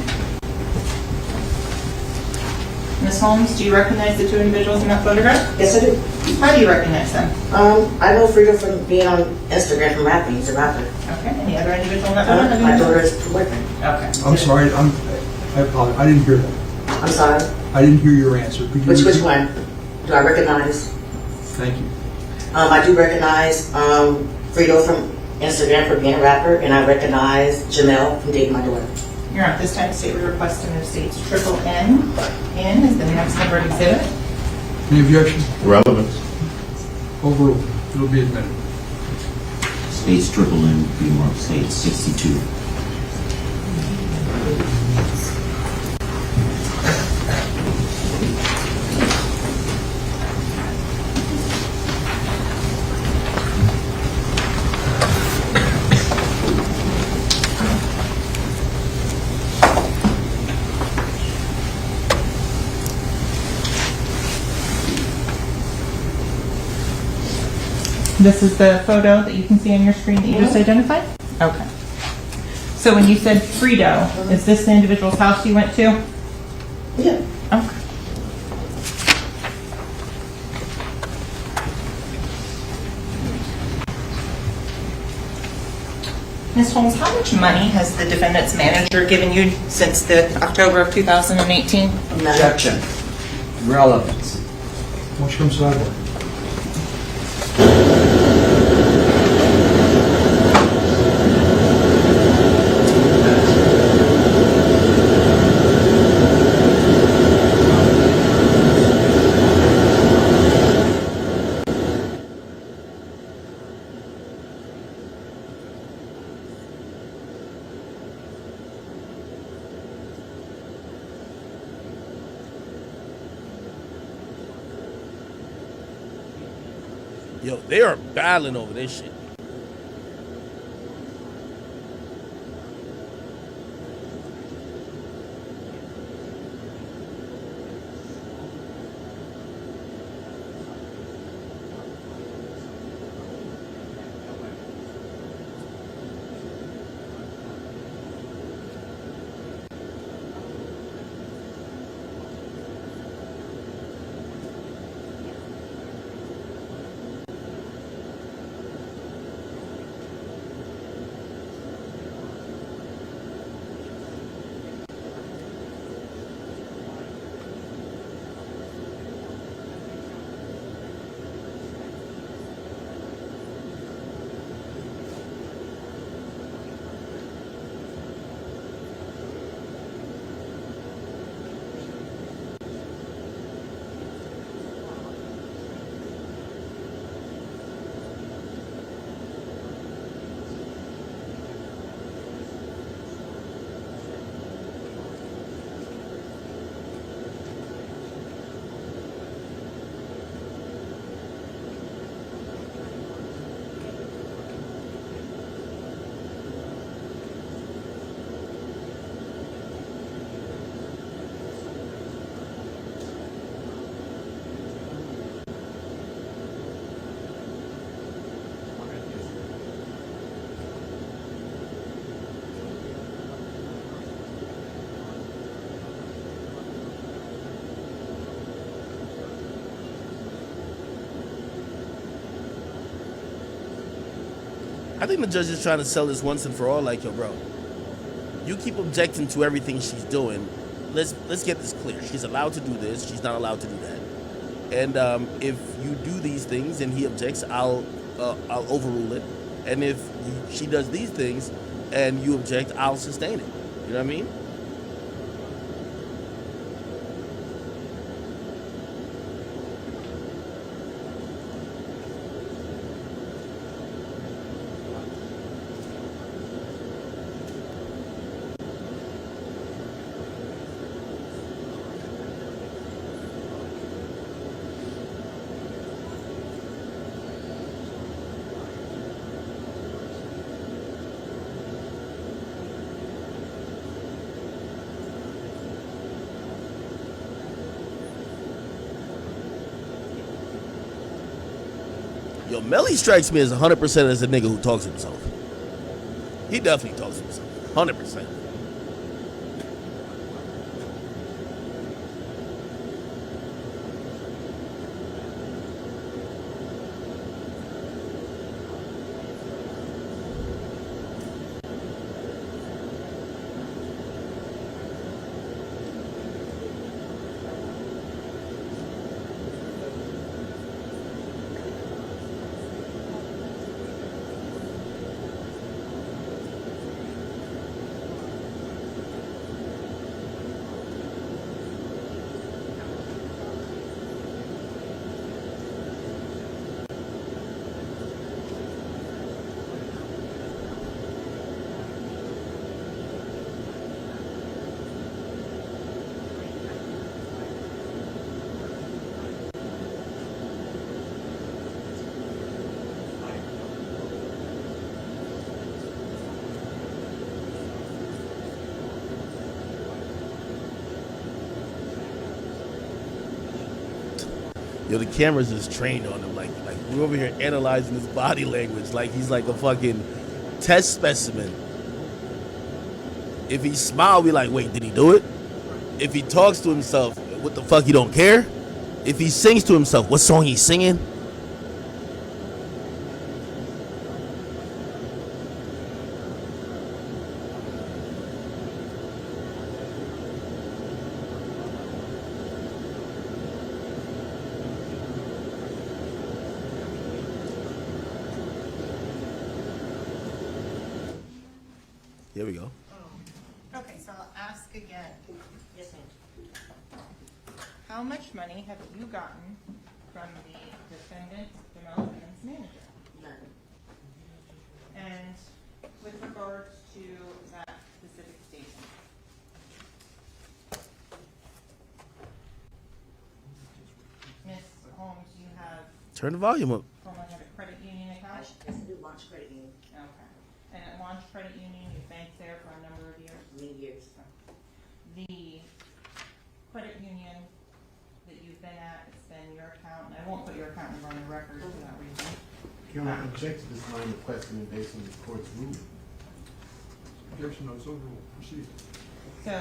Ms. Holmes, do you recognize the 2 individuals in that photograph? Yes, I do. How do you recognize them? I know Frida from being on Instagram from rapping. He's a rapper. Okay. Any other individual in that photograph? My daughter's boyfriend. Okay. I'm sorry. I apologize. I didn't hear that. I'm sorry. I didn't hear your answer. Could you Which repeat? one? Do I recognize? Thank you. I do recognize Frida from Instagram for being a rapper, and I recognize Janelle from dating my daughter. Your Honor, this time state we request and states NNN in is the next numbered exhibit. Any objection? Relevance. Overruled. It'll be admitted. States NNN, be marked states 62. This is the photo that you can see on your screen that you just identified? Okay. So when you said Frito, is this the individual's house you went to? Yeah. Okay. Ms. Holmes, how much money has the defendant's manager given you since the October of 2018? Objection. Relevancy. Why don't you come sideways? Yo, they are battling over this shit. I think the judge is trying to sell this once and for all, like, yo, bro, you keep objecting to everything she's doing. Let's get this clear. She's allowed to do this. She's not allowed to do that. And if you do these things and he objects, I'll overrule it. And if she does these things and you object, I'll sustain it. You know what I mean? Yo, Melly strikes me as 100% as a nigga who talks to himself. He definitely talks to himself. 100%. Yo, the cameras is trained on him like Like, we're over here analyzing his body language like he's like a fucking test specimen. If he smiled, we like, wait, did he do it? If he talks to himself, what the fuck, you don't care? If he sings to himself, what song he's singing? Here we go. Okay, so I'll ask again. Yes, ma'am. How much money have you gotten from the defendant development's manager? None. And with regards to that specific statement? Ms. Holmes, you have. Turn the volume up. Hold on, you have a credit union account? Yes, I do launch credit union. Okay. And at Launch Credit Union, you've banked there for a number of years? Many years. The credit union that you've been at, it's been your account, and I won't put your account number on the record for that reason. Can I object to this line of questioning based on the court's ruling? Objection, no, it's overruled. Proceed. So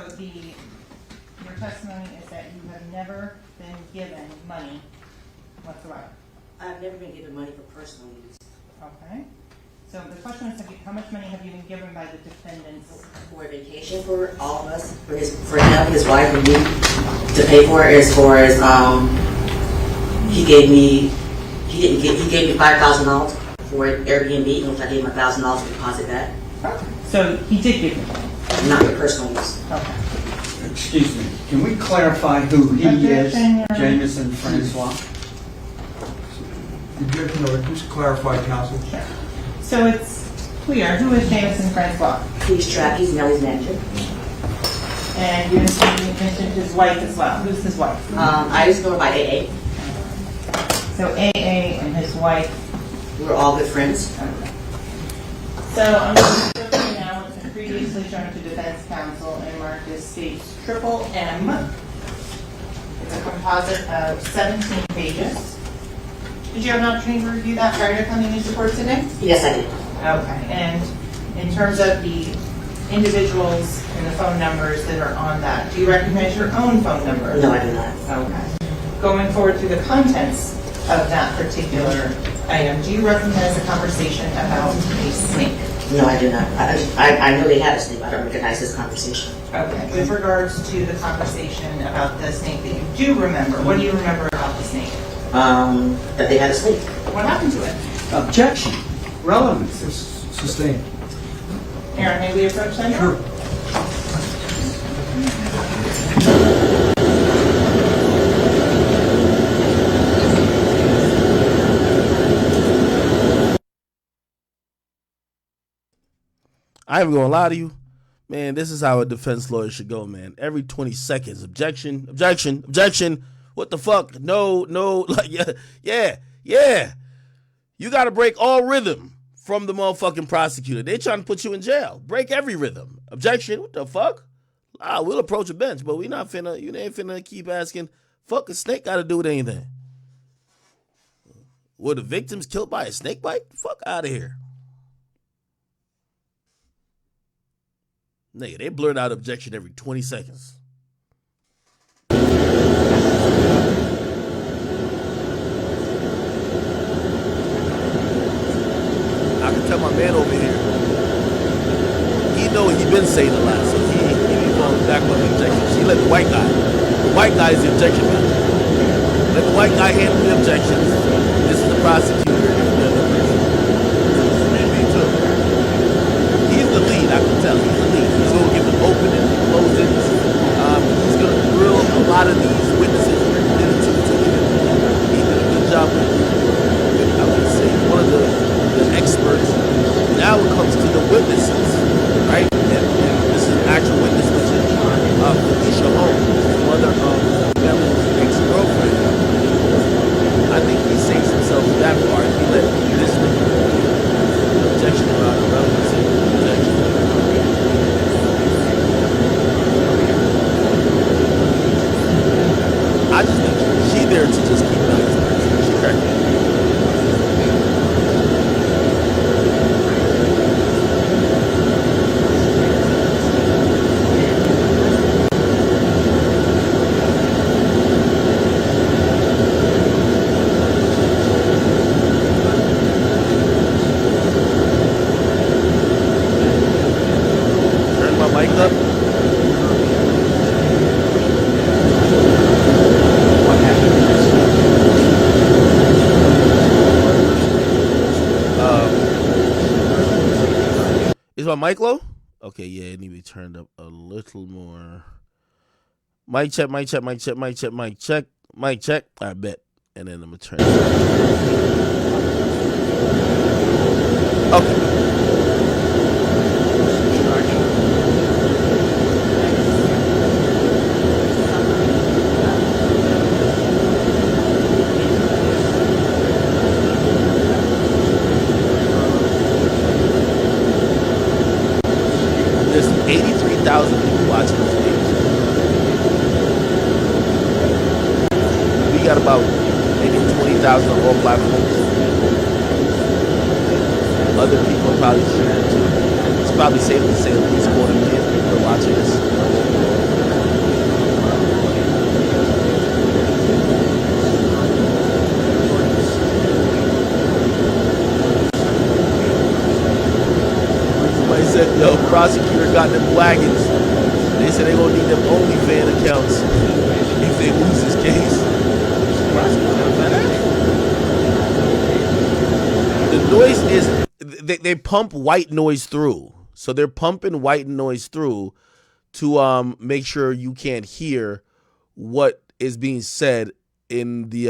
your testimony is that you have never been given money whatsoever? I've never been given money for personal use. Okay. So the question is, how much money have you been given by the defendants? For a vacation for all of us, for him, his wife, and me to pay for it. As far as he gave me $5,000 for Airbnb, in which I gave him $1,000 to deposit that. So he did give you money? Not for personal use. Okay. Excuse me, can we clarify who he is, Jameson Francois? Objection, no, just clarify, counsel. Sure. So it's clear, who is Jameson Francois? He's trapped, he's Melly's manager. And you mentioned his wife as well. Who's his wife? I used to go by AA. So AA and his wife. We're all good friends. Okay. So I'm going to go now what's been previously shown to defense counsel and marked as states triple M. It's a composite of 17 pages. Did you have an opportunity to review that prior to coming into court today? Yes, I did. Okay. And in terms of the individuals and the phone numbers that are on that, do you recognize your own phone number? No, I do not. Okay. Going forward through the contents of that particular item, do you recognize a conversation about a snake? No, I do not. I know they had a snake, but I don't recognize this conversation. Okay. With regards to the conversation about the snake that you do remember, what do you remember about the snake? That they had a snake. What happened to it? Objection. Relevance. Sustained. Aaron, may we approach that? Sure. I ain't gonna lie to you, man. This is how a defense lawyer should go, man. Every 20 seconds, objection, objection, objection. What the fuck? No, like yeah. You got to break all rhythm from the motherfucking prosecutor. They trying to put you in jail. Break every rhythm. Objection. What the fuck? We'll approach a bench, but you ain't finna keep asking. Fuck a snake got to do with anything. Were the victims killed by a snake bite? Fuck out of here. Nigga, they blurt out objection every 20 seconds. I can tell my man over here, he know he been saying a lot, so he be falling back on the objections. He let the white guy is the objection man. Let the white guy handle the objections. This is the prosecutor. He's the lead, I can tell. He's the lead. He's going to give them openings and closings. He's going to grill a lot of these witnesses. He did a good job with I would say, one of the experts. Now it comes to the witnesses, right? And this is an actual witness, which is Felicia Holmes, the mother of Melly's ex-girlfriend. I think he saves himself with that part. He let this objection about irrelevancy. I just think she there to just keep Melly's person. She cracked me. my mic low? Okay, yeah, it need to be turned up a little more. Mic check, mic check, mic check, mic check, mic check, mic check. I bet. And then I'm going to turn it up. Okay. There's 83,000 people watching this video. We got about maybe 20,000 on all platforms. Other people are probably sharing too. It's probably safe to say at least 250,000 people are watching this. Somebody said, yo, prosecutor got them wagons. They said they gonna need them OnlyFans accounts if they lose this case. The noise is, they pump white noise through. So they're pumping white noise through to make sure you can't hear what is being said in the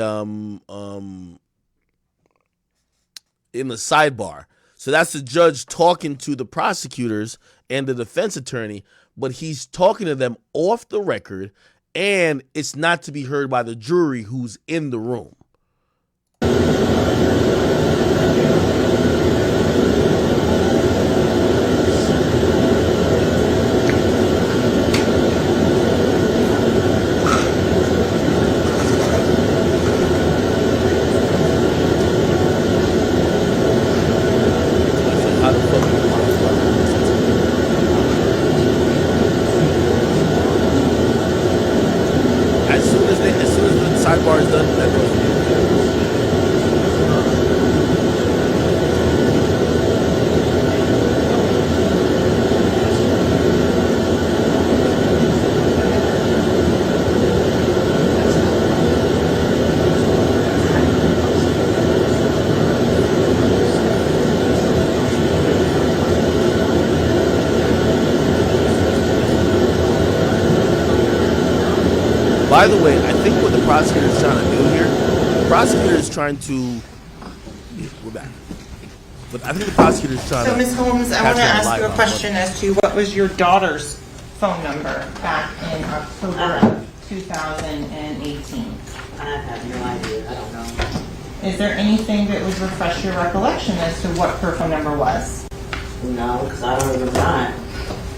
sidebar. So that's the judge talking to the prosecutors and the defense attorney, but he's talking to them off the record, and it's not to be heard by the jury who's in the room. As soon as the sidebar is done, that goes. By the way, I think what the prosecutor is trying to do here, the prosecutor is trying to, we're back. But I think the prosecutor is trying So, to. Ms. Holmes, I want to ask you a question as to what was your daughter's phone number back in October of 2018? I have no idea. I don't know. Is there anything that would refresh your recollection as to what her phone number was? No, because I don't remember that.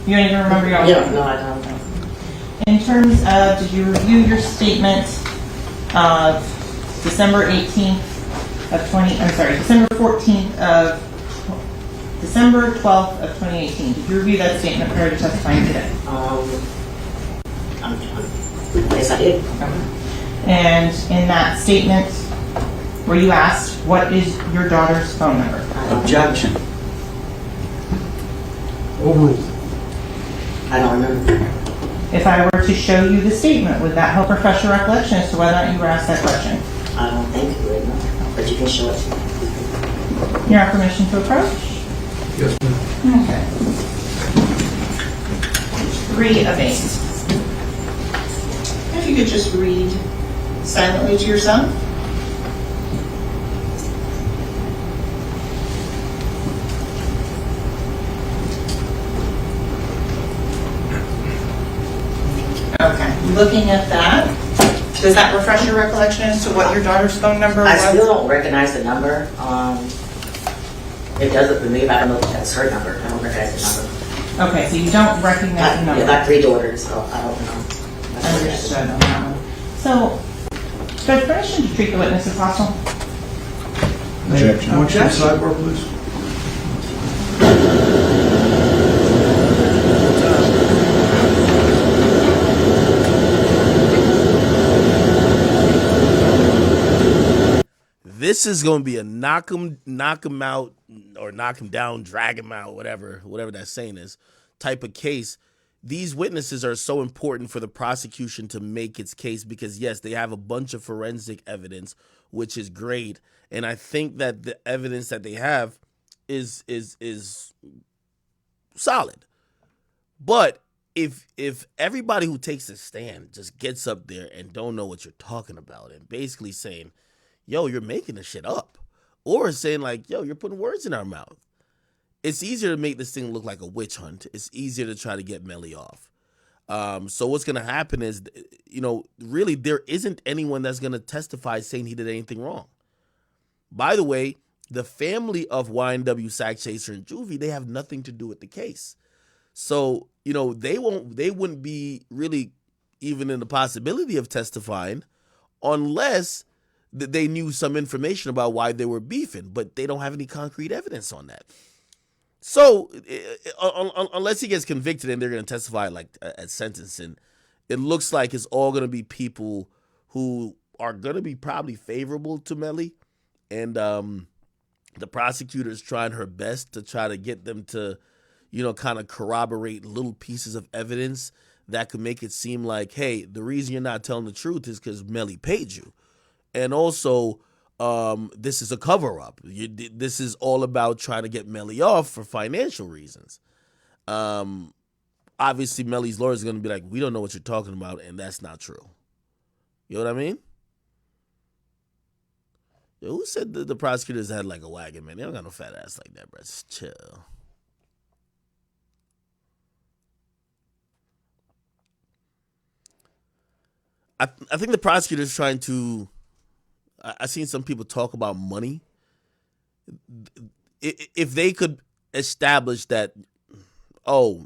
You don't even remember your own? Yeah, no, I don't know. In terms of, did you review your statement of December 18th of 20, I'm sorry, December 14th of, December 12th of 2018? Did you review that statement prior to testifying today? Yes, I did. And in that statement, were you asked, what is your daughter's phone number? Objection. Overruled. I don't remember. If I were to show you the statement, would that help refresh your recollection as to whether or not you were asked that question? I don't think it would, no. But you can show it to me. You have permission to approach? Yes, ma'am. Okay. 3 of 8. If you could just read silently to yourself. Okay. Looking at that, does that refresh your recollection as to what your daughter's phone number was? I still don't recognize the number. It doesn't for me, but I don't know if that's her number. I don't recognize the number. Okay, so you don't recognize the number? Yeah, I got 3 daughters, so I don't know. Understood on that one. So, Judge, permission to treat the witness as hostile? Objection. What's your sidebar, please? This is going to be a knock him out, or knock him down, drag him out, whatever that saying is, type of case. These witnesses are so important for the prosecution to make its case because, yes, they have a bunch of forensic evidence, which is great. And I think that the evidence that they have is solid. But if everybody who takes a stand just gets up there and don't know what you're talking about and basically saying, yo, you're making this shit up, or saying like, yo, you're putting words in our mouth, it's easier to make this thing look like a witch hunt. It's easier to try to get Melly off. So what's going to happen is, really there isn't anyone that's going to testify saying he did anything wrong. By the way, the family of YNW, Sack Chaser, and Juvie, they have nothing to do with the case. So, they wouldn't be really even in the possibility of testifying unless they knew some information about why they were beefing, but they don't have any concrete evidence on that. So, unless he gets convicted and they're going to testify like at sentencing, it looks like it's all going to be people who are going to be probably favorable to Melly, and the prosecutor's trying her best to try to get them to, kind of corroborate little pieces of evidence that could make it seem like, hey, the reason you're not telling the truth is because Melly paid you. And also, this is a cover-up. This is all about trying to get Melly off for financial reasons. Obviously, Melly's lawyers are going to be like, we don't know what you're talking about, and that's not true. You know what I mean? Yo, who said the prosecutors had like a wagon, man? They don't got no fat ass like that, bro. Just chill. I think the prosecutor's trying to... I've seen some people talk about money. If they could establish that, oh,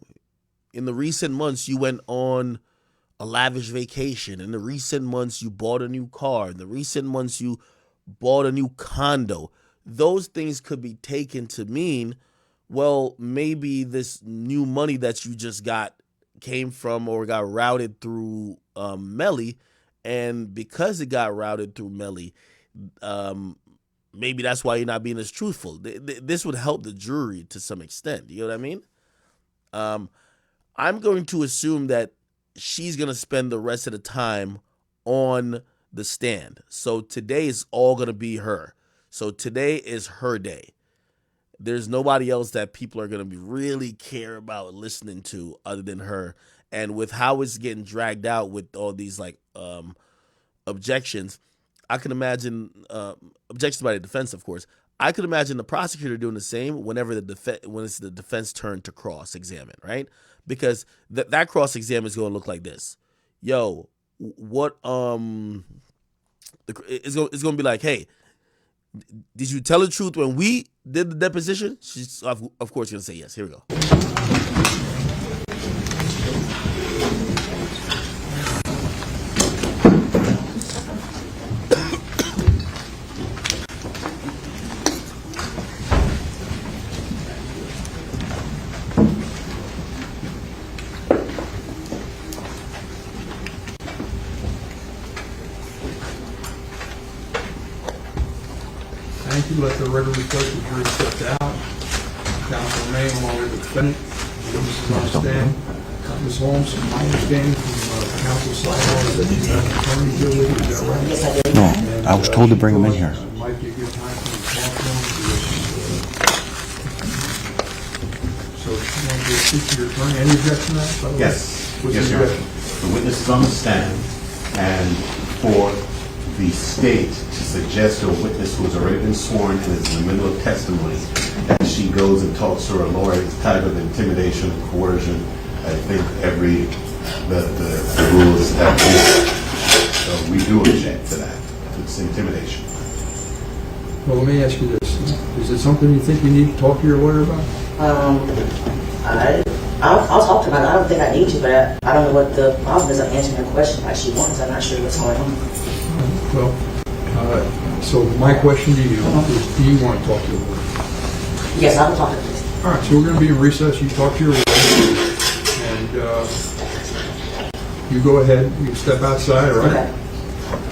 in the recent months you went on a lavish vacation, in the recent months you bought a new car, in the recent months you bought a new condo, those things could be taken to mean, well, maybe this new money that you just got came from or got routed through Melly, and because it got routed through Melly, maybe that's why you're not being as truthful. This would help the jury to some extent. You know what I mean? I'm going to assume that she's going to spend the rest of the time on the stand. So today is all going to be her. So today is her day. There's nobody else that people are going to be really care about listening to other than her. And with how it's getting dragged out with all these like objections, I can imagine objections by the defense, of course. I could imagine the prosecutor doing the same whenever when it's the defense turn to cross-examine, right? Because that cross-exam is going to look like this. Yo, what it's going to be like, hey, did you tell the truth when we did the deposition? She's of course going to say yes. Here we go. Thank you. Let the record reflect the jury stepped out. Counsel remain along with the defendant. Witnesses on stand. Ms. Holmes, my understanding from counsel's side is that you have an attorney here with you. Is that right? Yes, I did. No, I was told to bring him in here. It might be a good time for you to talk to him. So if you want to speak to your attorney, any objection to that? by the way? Yes, What's yes, the Your Honor. objection? The witness is on the stand, and for the state to suggest to a witness who has already been sworn and is in the middle of testimony that she goes and talks to her lawyer, it's type of intimidation and coercion. I think the rules have this. So we do object to that. It's intimidation. Well, let me ask you this. Is it something you think you need to talk to your lawyer about? I'll talk to her about it. I don't think I need to, but I don't know what the problem is. I'm answering her question like she wants. I'm not sure what's going on. Well, so my question to you is, do you want to talk to your lawyer? Yes, I will talk to her. All right, so we're going to be in recess. You talk to your lawyer, and you go ahead. You can step outside, all right? Okay.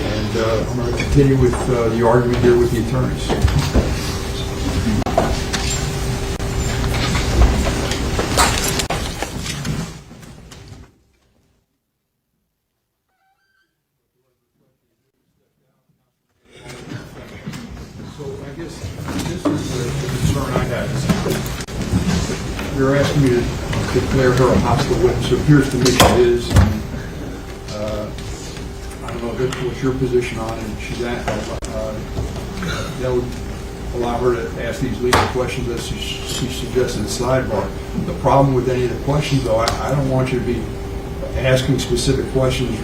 And I'm going to continue with the argument here with the attorneys. So I guess this is the concern I had. you're asking me to declare her a hostile witness. It appears to me she is. I don't know what your position on it. She's at, that would allow her to ask these legal questions as she suggested at sidebar. The problem with any of the questions, though, I don't want you to be asking specific questions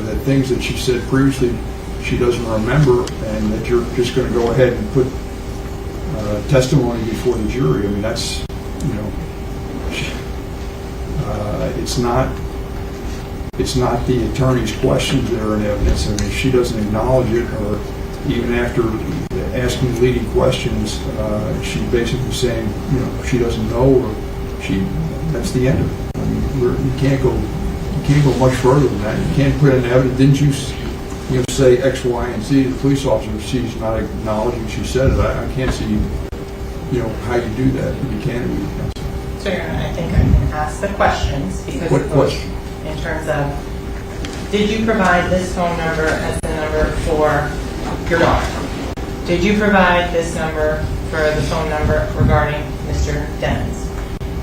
that things that she said previously she doesn't remember, and that you're just going to go ahead and put testimony before the jury. I mean, that's, you know, it's not the attorney's questions that are in evidence. I mean, if she doesn't acknowledge it, or even after asking leading questions, she's basically saying, you know, she doesn't know, or that's the end of it. I mean, you can't go much further than that. You can't put in evidence. Didn't you say X, Y, and Z? The police officer, she's not acknowledging she said it. I can't see, you know, how you do that. You can't. So, Your Honor, I think I can ask the questions because what question? In terms of, did you provide this phone number as the number for your daughter? Did you provide this number for the phone number regarding Mr. Dennis?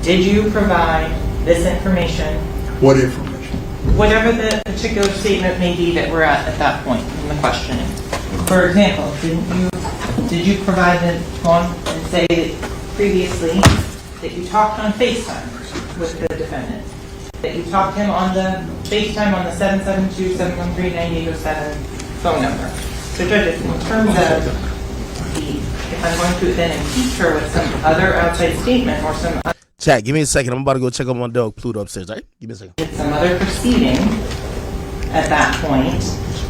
Did you provide this information? What information? Whatever the particular statement may be that we're at that point in the questioning. For example, did you provide the phone and say that previously that you talked on FaceTime with the defendant? That you talked to him on the FaceTime on the 772-713-9807 phone number? So judges, in terms of if I'm going to then impeach her with some other outside statement or some other Chat, give me a second. I'm about to go check on my dog Pluto upstairs, right? Give me a second. some other proceeding at that point,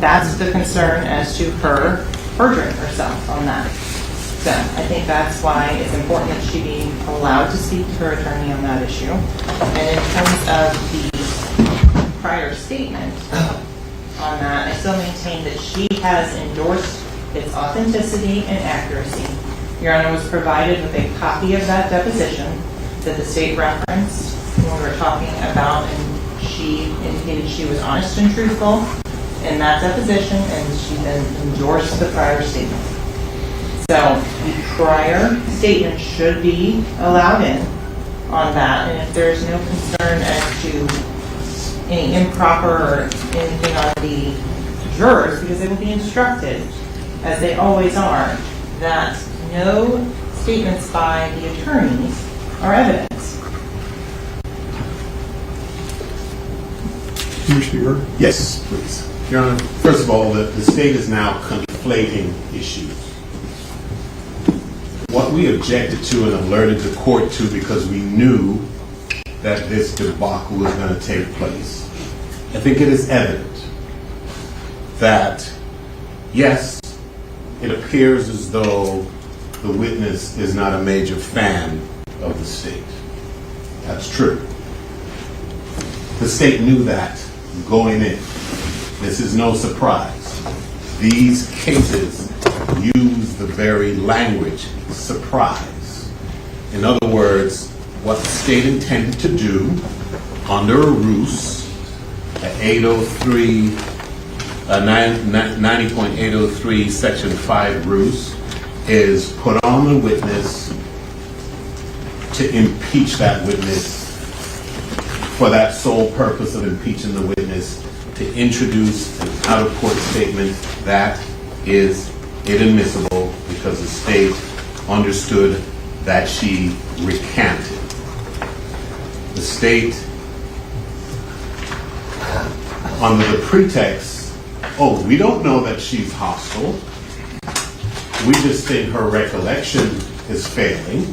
that's the concern as to her perjuring herself on that. So I think that's why it's important that she be allowed to speak to her attorney on that issue. And in terms of the prior statement on that, I still maintain that she has endorsed its authenticity and accuracy. Your Honor was provided with a copy of that deposition that the state referenced when we were talking about, and she indicated she was honest and truthful in that deposition, and she then endorsed the prior statement. So the prior statement should be allowed in on that, and if there's no concern as to any improper or anything on the jurors, because they will be instructed, as they always are, that no statements by the attorneys are evidence. Yes, please. Your Honor, first of all, the state is now conflating issues. What we objected to and alerted the court to because we knew that this debacle was going to take place, I think it is evident that, yes, it appears as though the witness is not a major fan of the state. That's true. The state knew that going in. This is no surprise. These cases use the very language, surprise. In other words, what the state intended to do under a ruse at 90.803 section 5 ruse is put on the witness to impeach that witness for that sole purpose of impeaching the witness, to introduce an out-of-court statement that is inadmissible because the state understood that she recanted. The state, under the pretext, oh, we don't know that she's hostile, we just think her recollection is failing,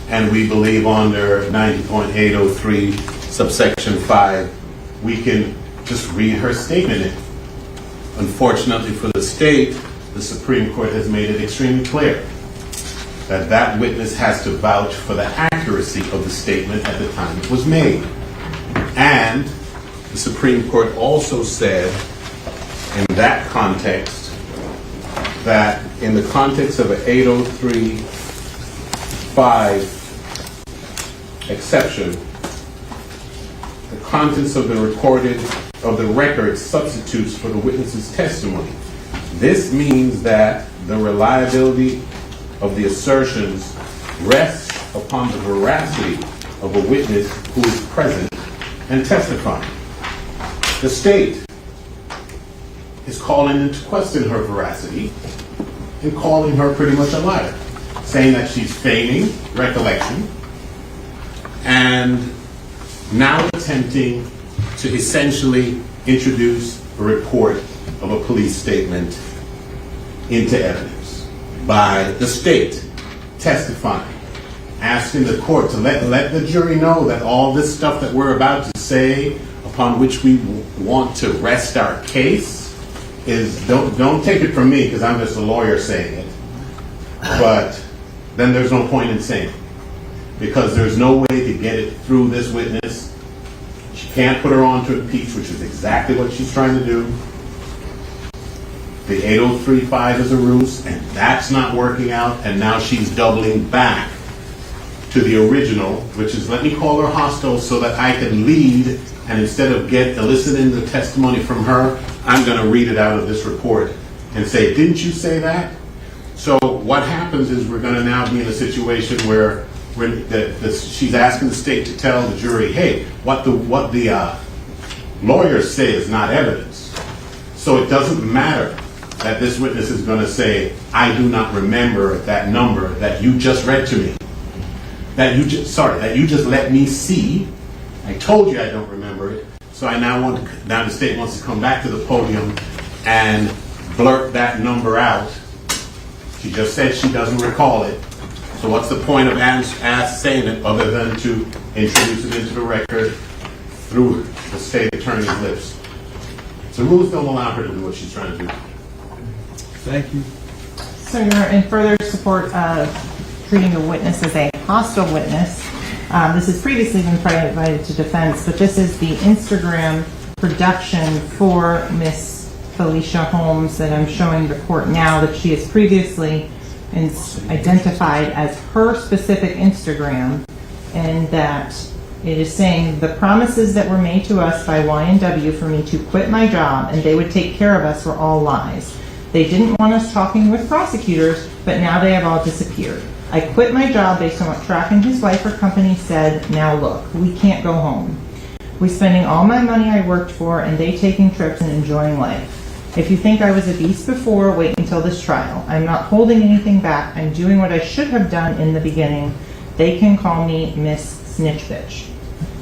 and we believe under 90.803 subsection 5 we can just read her statement in. Unfortunately for the state, the Supreme Court has made it extremely clear that that witness has to vouch for the accuracy of the statement at the time it was made. And the Supreme Court also said in that context that in the context of an 803.5 exception, the contents of the record substitutes for the witness's testimony. This means that the reliability of the assertions rests upon the veracity of a witness who is present and testifying. The state is calling into question her veracity and calling her pretty much a liar, saying that she's feigning recollection and now attempting to essentially introduce a report of a police statement into evidence by the state testifying, asking the court to let the jury know that all this stuff that we're about to say, upon which we want to rest our case, is don't take it from me because I'm just a lawyer saying it, but then there's no point in saying it because there's no way to get it through this witness. She can't put her on to impeach, which is exactly what she's trying to do. The 8035 is a ruse, and that's not working out, and now she's doubling back to the original, which is let me call her hostile so that I can lead, and instead of eliciting the testimony from her, I'm going to read it out of this report and say, didn't you say that? So what happens is we're going to now be in a situation where she's asking the state to tell the jury, hey, what the lawyers say is not evidence. So it doesn't matter that this witness is going to say, I do not remember that number that you just read to me. That you just let me see. I told you I don't remember it. So I now now the state wants to come back to the podium and blurt that number out. She just said she doesn't recall it. So what's the point of saying it other than to introduce it into the record through the state attorney's lips? So rules don't allow her to do what she's trying to do. Thank you. So you're in further support of treating a witness as a hostile witness. This has previously been provided to defense, but this is the Instagram production for Miss Felicia Holmes that I'm showing the court now that she has previously identified as her specific Instagram, and that it is saying the promises that were made to us by Y&W for me to quit my job and they would take care of us were all lies. They didn't want us talking with prosecutors, but now they have all disappeared. I quit my job based on what Track and his wife or company said. Now look, we can't go home. We're spending all my money I worked for and they taking trips and enjoying life. If you think I was a beast before, wait until this trial. I'm not holding anything back. I'm doing what I should have done in the beginning. They can call me Miss Snitch Bitch.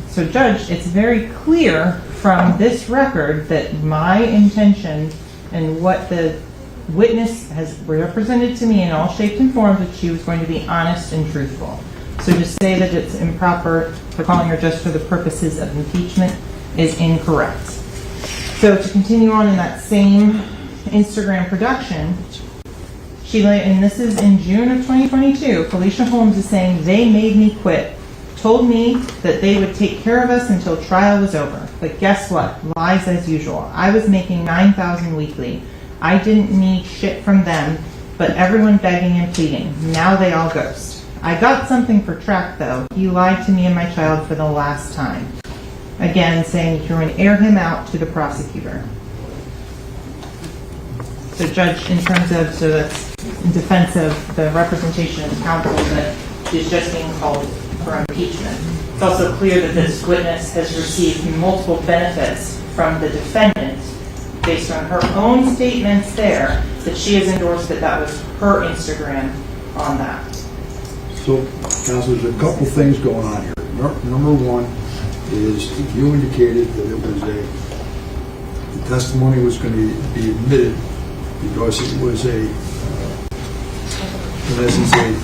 So Judge, it's very clear from this record that my intention and what the witness has represented to me in all shapes and forms that she was going to be honest and truthful. So to say that it's improper for calling her just for the purposes of impeachment is incorrect. So to continue on in that same Instagram production, and this is in June of 2022, Felicia Holmes is saying, they made me quit, told me that they would take care of us until trial was over. But guess what? Lies as usual. I was making $9,000 weekly. I didn't need shit from them, but everyone begging and pleading. Now they all ghost. I got something for Track though. He lied to me and my child for the last time. Again, saying you're going to air him out to the prosecutor. So Judge, in terms of, so that's in defense of the representation of counsel that is just being called for impeachment. It's also clear that this witness has received multiple benefits from the defendant based on her own statements there, that she has endorsed that that was her Instagram on that. So, counsel, there's a couple things going on here. Number one is you indicated that it was the testimony was going to be admitted because it was in essence I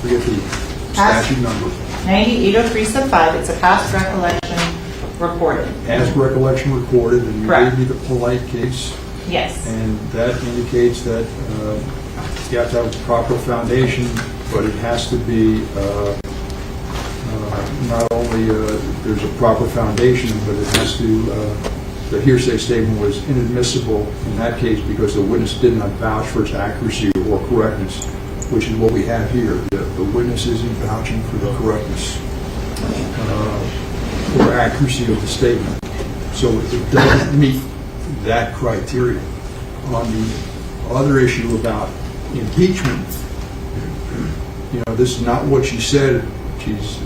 forget the statute number. 9803 sub 5, it's a past recollection reported. Past recollection recorded, and you Correct. gave me the polite case. Yes. And that indicates that you have to have a proper foundation, but it has to be not only there's a proper foundation, but it has to, the hearsay statement was inadmissible in that case because the witness did not vouch for its accuracy or correctness, which is what we have here. The witness isn't vouching for the correctness or accuracy of the statement. So it doesn't meet that criteria. On the other issue about impeachment, this is not what she said She's,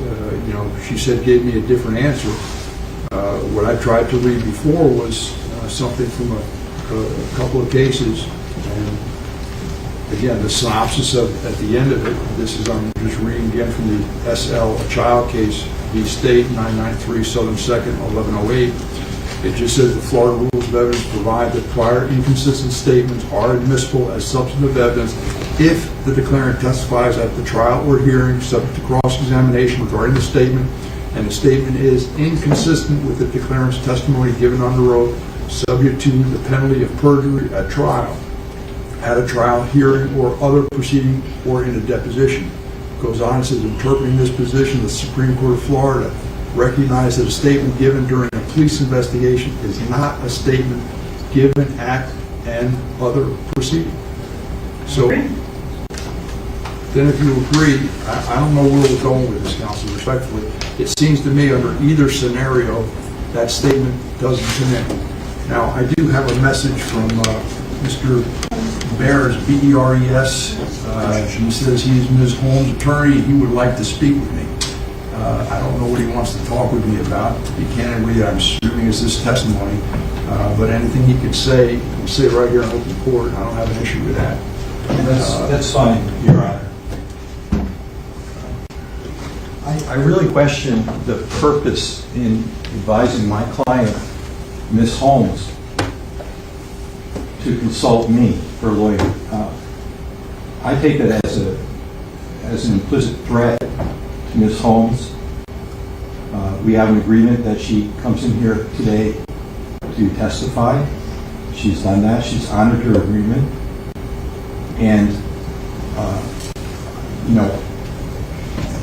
she said gave me a different answer. What I tried to read before was something from a couple of cases, and again, the synopsis at the end of it, this is, I'm just reading again from the SL, a child case, the state 993 Southern 2nd 1108. It just says the Florida rules of evidence provide that prior inconsistent statements are admissible as substantive evidence if the declarant testifies at the trial or hearing subject to cross-examination regarding the statement, and the statement is inconsistent with the declarant's testimony given under oath, subject to the penalty of perjury at a trial, hearing, or other proceeding, or in a deposition. Goes on and says, interpreting this position, the Supreme Court of Florida recognized that a statement given during a police investigation is not a statement given at and other proceeding. So, then if you agree, I don't know where we're going with this, counsel, respectfully. It seems to me under either scenario, that statement doesn't connect. Now, I do have a message from Mr. Bears, B-E-R-E-S. He says he's Ms. Holmes' attorney. He would like to speak with me. I don't know what he wants to talk with me about. To be candid with you, I'm assuming it's his testimony. But anything he could say right here in open court. I don't have an issue with that. That's fine, Your Honor. I really question the purpose in advising my client, Ms. Holmes, to consult me for a lawyer. I take it as an implicit threat to Ms. Holmes. We have an agreement that she comes in here today to testify. She's done that. She's honored her agreement. And,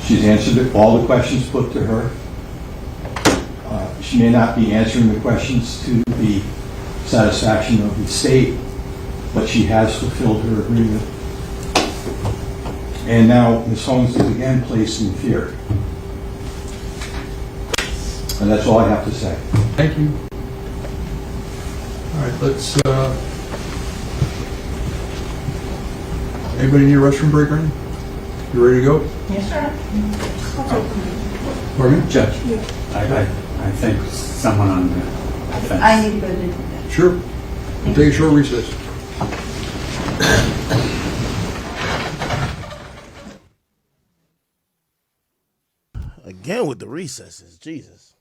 she's answered all the questions put to her. She may not be answering the questions to the satisfaction of the state, but she has fulfilled her agreement. And now Ms. Holmes is again placed in fear. And that's all I have to say. Thank you. All right, let's, anybody need a restroom break or anything? You ready to go? Yes, sir. Pardon me? Judge, I think someone on the defense. I need to go to the... Sure. We'll take a short recess. Again with the recesses, Jesus.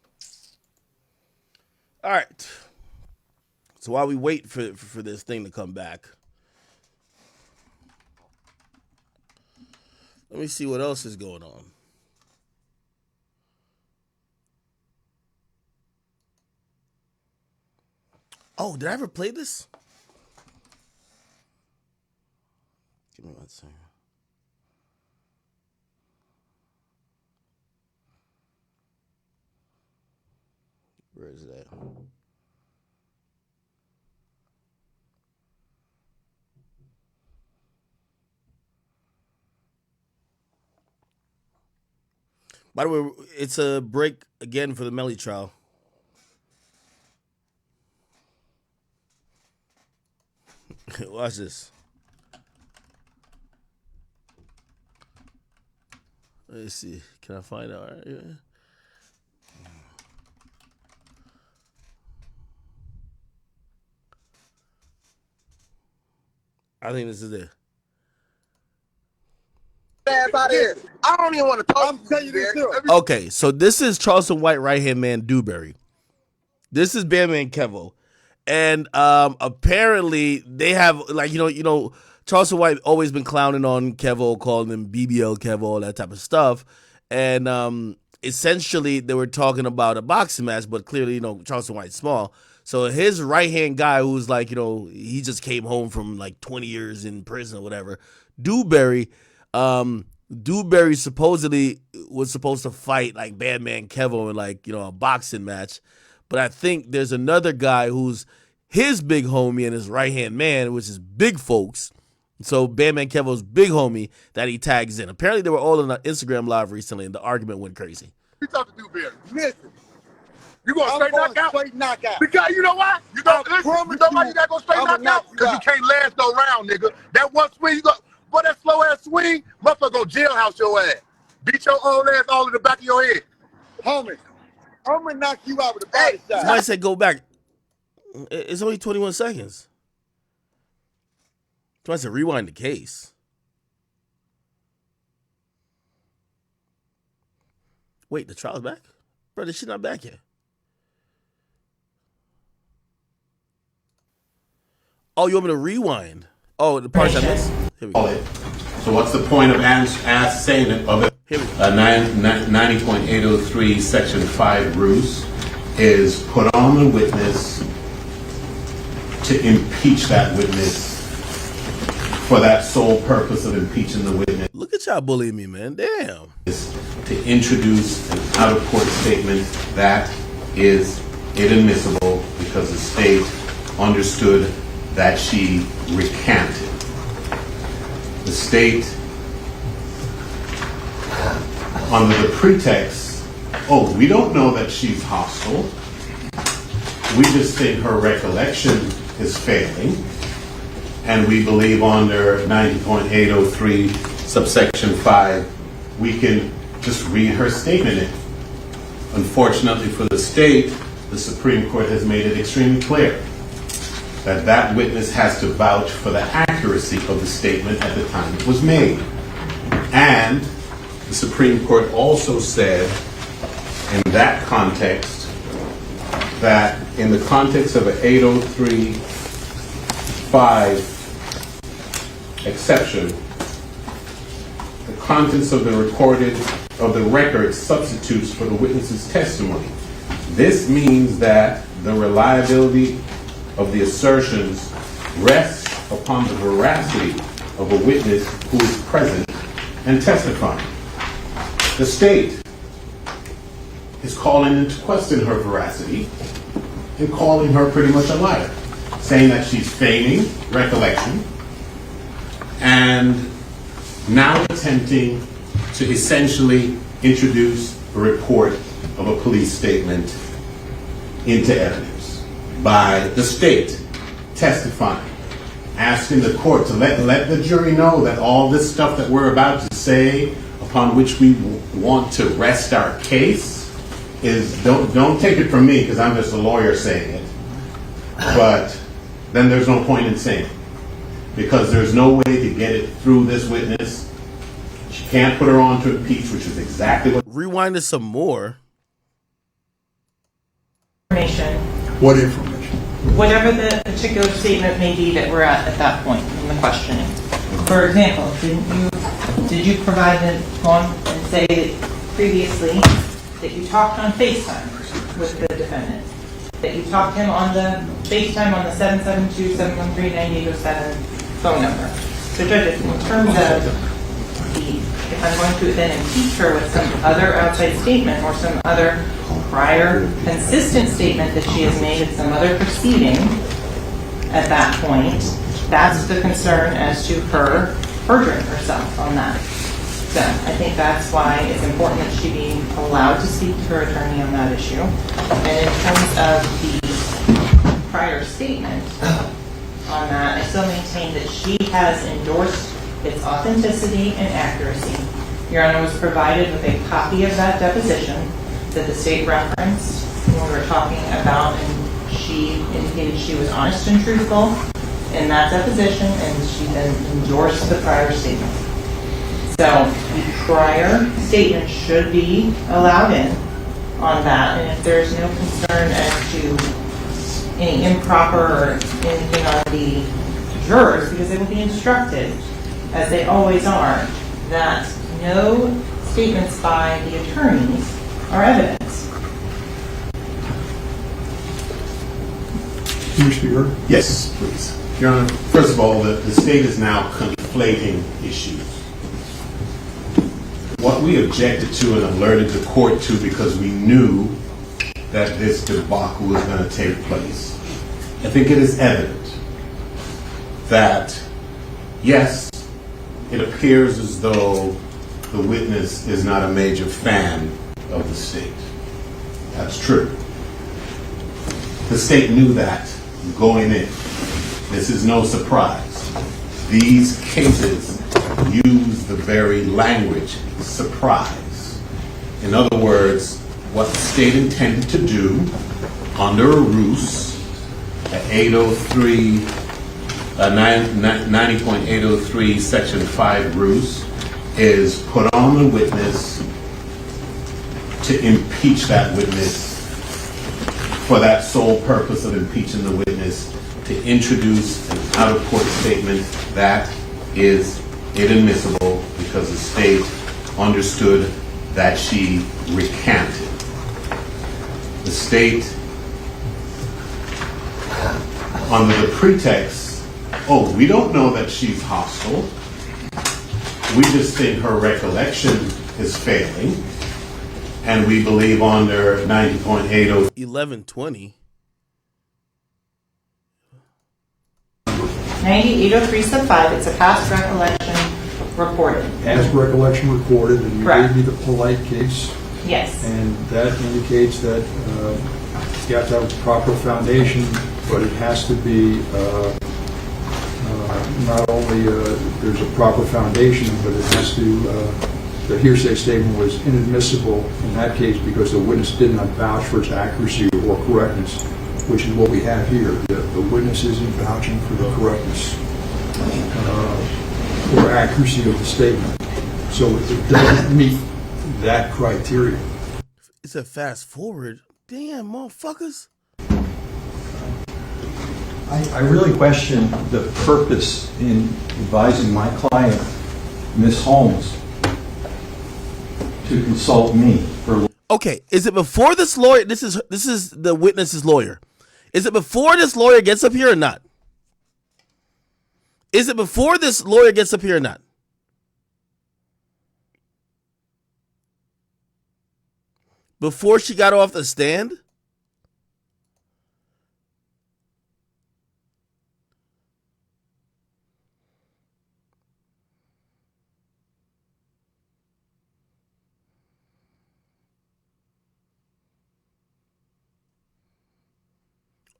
All right. So while we wait for this thing to come back, let me see what else is going on. Oh, did I ever play this? Give me 1 second. Where is that? By the way, it's a break again for the Melly trial. Watch this. Let's see. Can I find out? Right? Yeah. I think this is it. I don't even want to talk. I'm telling you this too. Okay, so this is Charleston White right-hand man Dewberry. This is Bandman Kevo. And apparently they have, like, you know, Charleston White always been clowning on Kevo, calling him BBL Kevo, all that type of stuff. And essentially they were talking about a boxing match, but clearly, you know, Charleston White's small. So his right-hand guy, who's like, you know, he just came home from like 20 years in prison or whatever, Dewberry supposedly was supposed to fight like Bandman Kevo in like, you know, a boxing match. But I think there's another guy who's his big homie and his right-hand man, which is Big Folks. So Bandman Kevo's big homie that he tags in. Apparently they were all on an Instagram live recently and the argument went crazy. You talk to Dewberry. Listen. You going straight knockout? Straight knockout. Because you know why? You know why you got to go straight knockout? Because you can't last no round, nigga. That one swing, but that slow ass swing, motherfucker go jailhouse your ass. Beat your old ass all in the back of your head. Homie, I'm gonna knock you out with a body shot. Somebody said go back. It's only 21 seconds. Somebody said rewind the case. Wait, the trial's back? Bro, this shit not back yet. Oh, you want me to rewind? Oh, the parts I missed? Here we go. So what's the point of saying it? Of it? 90.803 Section 5 Bruce is put on the witness to impeach that witness for that sole purpose of impeaching the witness. Look at y'all bullying me, man. Damn. To introduce an out-of-court statement that is inadmissible because the state understood that she recanted. The state, under the pretext, oh, we don't know that she's hostile. We just think her recollection is failing. And we believe under 90.803 subsection 5, we can just read her statement. Unfortunately for the state, the Supreme Court has made it extremely clear that that witness has to vouch for the accuracy of the statement at the time it was made. And the Supreme Court also said in that context that in the context of an 803.5 exception, the contents of the record substitutes for the witness's testimony. This means that the reliability of the assertions rests upon the veracity of a witness who is present and testifying. The state is calling into question her veracity and calling her pretty much a liar, saying that she's feigning recollection and now attempting to essentially introduce a report of a police statement into evidence by the state testifying, asking the court to let the jury know that all this stuff that we're about to say, upon which we want to rest our case, is don't take it from me because I'm just a lawyer saying it, but then there's no point in saying it because there's no way to get it through this witness. She can't put her on to impeach, which is exactly what. Rewind it some more. Information. What information? Whatever the particular statement may be that we're at that point in the questioning. For example, did you provide and say that previously that you talked on FaceTime with the defendant? That you talked to him on the FaceTime on the 772-713-9807 phone number. So judges, in terms of if I'm going to then impeach her with some other outside statement or some other prior consistent statement that she has made at some other proceeding at that point, that's the concern as to her perjuring herself on that. So I think that's why it's important that she be allowed to speak to her attorney on that issue. And in terms of the prior statement on that, I still maintain that she has endorsed its authenticity and accuracy. Your Honor was provided with a copy of that deposition that the state referenced when we were talking about, and she indicated she was honest and truthful in that deposition, and she then endorsed the prior statement. So the prior statement should be allowed in on that, and if there's no concern as to any improper or anything on the jurors, because they will be instructed, as they always are, that no statements by the attorneys are evidence. Can you speak her? Yes, please. Your Honor, first of all, the state is now conflating issues. What we objected to and alerted the court to because we knew that this debacle was going to take place, I think it is evident that, yes, it appears as though the witness is not a major fan of the state. That's true. The state knew that going in. This is no surprise. These cases use the very language, surprise. In other words, what the state intended to do under a ruse at 803, 90.803 section 5 ruse is put on the witness to impeach that witness for that sole purpose of impeaching the witness, to introduce an out-of-court statement that is inadmissible because the state understood that she recanted. The state, under the pretext, oh, we don't know that she's hostile, we just think her recollection is failing, and we believe under 90.80 1120. 9803 sub 5, it's a past recollection reported. As recollection recorded, and you Correct. gave me the polite case. Yes. And that indicates that you have to have a proper foundation, but it has to be not only there's a proper foundation, but it has to, the hearsay statement was inadmissible in that case because the witness did not vouch for its accuracy or correctness, which is what we have here. The witness isn't vouching for the correctness or accuracy of the statement. So it doesn't meet that criteria. It's a fast forward. Damn, motherfuckers. I really question the purpose in advising my client, Ms. Holmes, to consult me for. Okay, is it before this lawyer? This is the witness's lawyer. Is it before this lawyer gets up here or not? Is it before this lawyer gets up here or not? Before she got off the stand?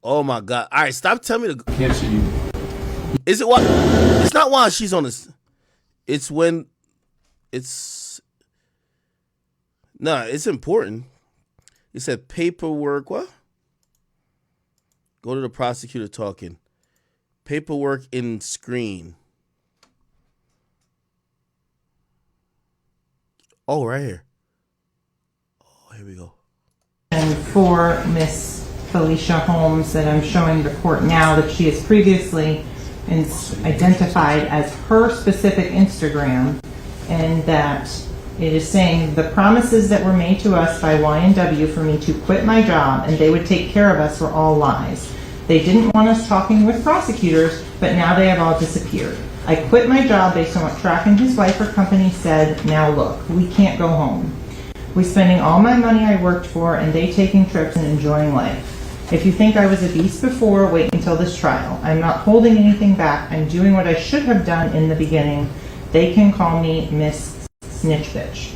Oh my God! All right, stop telling me to. Can't see you. Is it what? It's not while she's on this. It's when. It's. Nah, it's important. It said paperwork. What? Go to the prosecutor talking. Paperwork in screen. Oh, right here. Oh, here we go. And for Miss Felicia Holmes that I'm showing the court now that she is previously identified as her specific Instagram, and that it is saying the promises that were made to us by Y&W for me to quit my job and they would take care of us were all lies. They didn't want us talking with prosecutors, but now they have all disappeared. I quit my job based on what Track and his wife or company said. Now look, we can't go home. We're spending all my money I worked for and they taking trips and enjoying life. If you think I was a beast before, wait until this trial. I'm not holding anything back. I'm doing what I should have done in the beginning. They can call me Miss Snitch Bitch.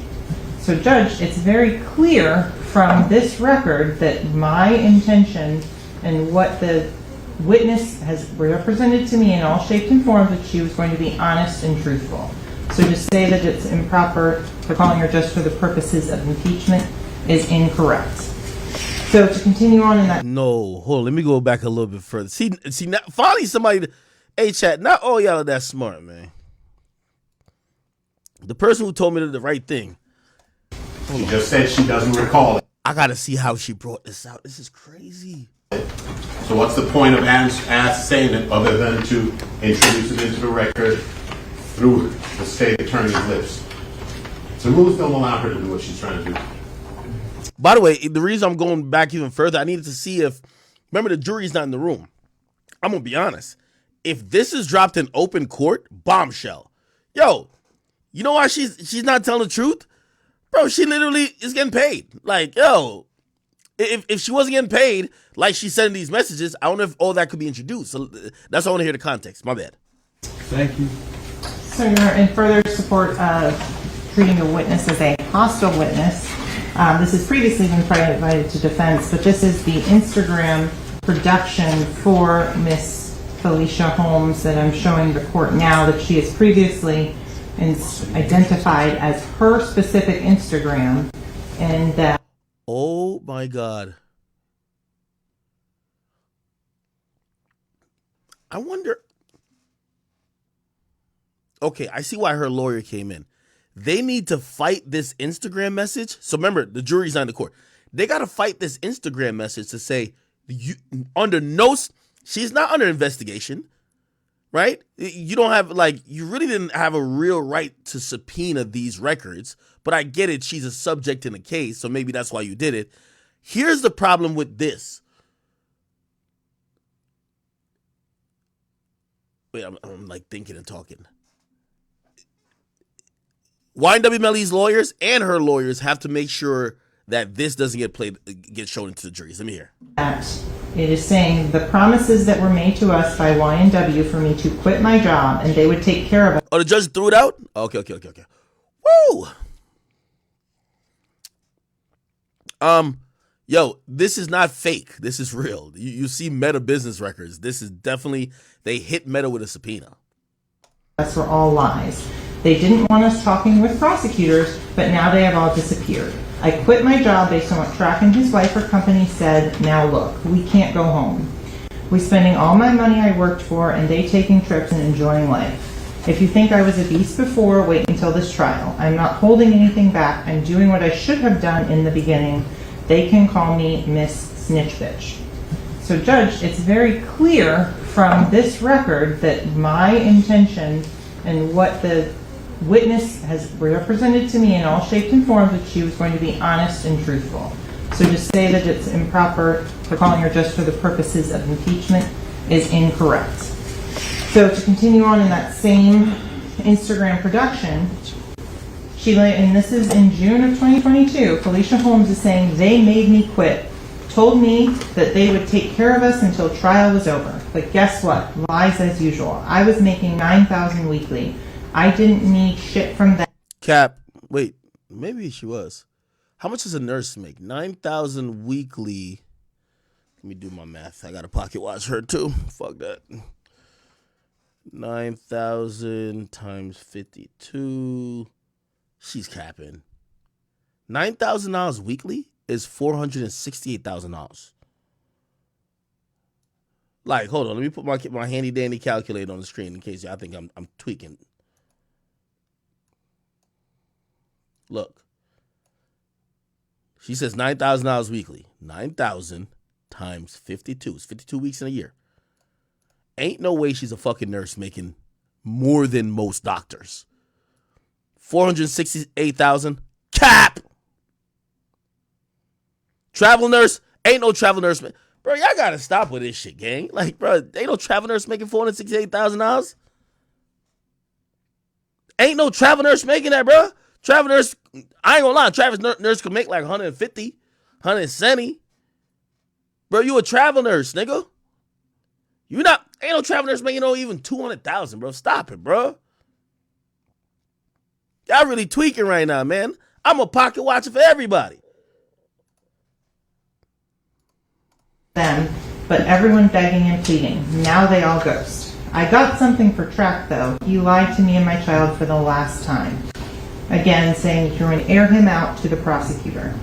So Judge, it's very clear from this record that my intention and what the witness has represented to me in all shapes and forms that she was going to be honest and truthful. So to say that it's improper for calling her just for the purposes of impeachment is incorrect. So to continue on in that. No, hold on. Let me go back a little bit further. See, now, finally somebody. Hey, chat. Not all y'all are that smart, man. The person who told me the right thing. She just said she doesn't recall it. I gotta see how she brought this out. This is crazy. So what's the point of saying it other than to introduce it into the record through the state attorney's lips? The rules don't allow her to do what she's trying to do. By the way, the reason I'm going back even further, I needed to see if, remember the jury's not in the room. I'm going to be honest. If this is dropped in open court, bombshell. Yo, you know why she's not telling the truth? Bro, she literally is getting paid. Like, yo, if she wasn't getting paid, like she said in these messages, I don't know if all that could be introduced. So that's why I want to hear the context. My bad. Thank you. So you're in further support of treating a witness as a hostile witness. This has previously been provided to defense, but this is the Instagram production for Miss Felicia Holmes that I'm showing the court now that she has previously and it's identified as her specific Instagram, and that. Oh my God. I wonder. Okay, I see why her lawyer came in. They need to fight this Instagram message. So remember, the jury's not in the court. They got to fight this Instagram message to say, she's not under investigation, right? You don't have, you really didn't have a real right to subpoena these records, but I get it. She's a subject in a case, so maybe that's why you did it. Here's the problem with this. Wait, I'm thinking and talking. YNW Melly's lawyers and her lawyers have to make sure that this doesn't get shown into the juries. Let me hear. That it is saying the promises that were made to us by YNW for me to quit my job and they would take care of it. Oh, the judge threw it out? Okay. Woo! Yo, this is not fake. This is real. You see Meta business records. This is definitely, they hit Meta with a subpoena. That's were all lies. They didn't want us talking with prosecutors, but now they have all disappeared. I quit my job based on what Track and his wife or company said. Now look, we can't go home. We're spending all my money I worked for and they taking trips and enjoying life. If you think I was a beast before, wait until this trial. I'm not holding anything back. I'm doing what I should have done in the beginning. They can call me Miss Snitch Bitch. So Judge, it's very clear from this record that my intention and what the witness has represented to me in all shapes and forms that she was going to be honest and truthful. So to say that it's improper for calling her just for the purposes of impeachment is incorrect. So to continue on in that same Instagram production, and this is in June of 2022, Felicia Holmes is saying, they made me quit, told me that they would take care of us until trial was over. But guess what? Lies as usual. I was making $9,000 weekly. I didn't need shit from that. Cap, wait, maybe she was. How much does a nurse make? $9,000 weekly. Let me do my math. I got to pocket watch her too. Fuck that. 9,000 times 52. She's capping. $9,000 weekly is $468,000. Hold on. Let me put my handy dandy calculator on the screen in case y'all think I'm tweaking. Look. She says $9,000 weekly. 9,000 times 52. It's 52 weeks in a year. Ain't no way she's a fucking nurse making more than most doctors. $468,000. Cap! Travel nurse? Ain't no travel nurse. Bro, y'all gotta stop with this shit, gang. Bro, ain't no travel nurse making $468,000. Ain't no travel nurse making that, bro. Travel nurse, I ain't gonna lie, travel nurse could make like 150, 170. Bro, you a travel nurse, nigga. Ain't no travel nurse making no even 200,000, bro. Stop it, bro. Y'all really tweaking right now, man. I'm a pocket watcher for everybody. Them, but everyone begging and pleading. Now they all ghost. I got something for Track, though. He lied to me and my child for the last time. Again, saying that you're going to air him out to the prosecutor.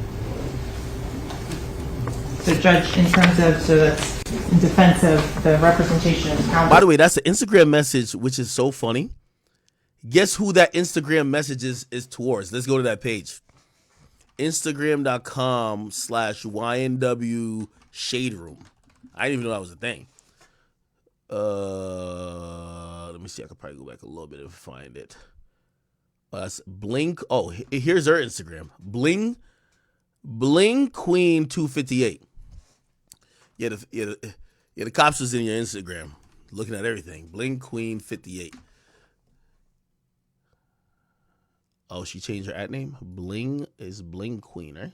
So, Judge, in terms of, so that's in defense of the representation of counsel. By the way, that's an Instagram message, which is so funny. Guess who that Instagram message is towards? Let's go to that page. Instagram.com/YNW Shade Room. I didn't even know that was a thing. Let me see. I could probably go back a little bit and find it. That's Blink. Oh, here's her Instagram. Bling Queen 258. Yeah, the cops was in your Instagram, looking at everything. Bling Queen 58. Oh, she changed her ad name. Bling is Bling Queen, right?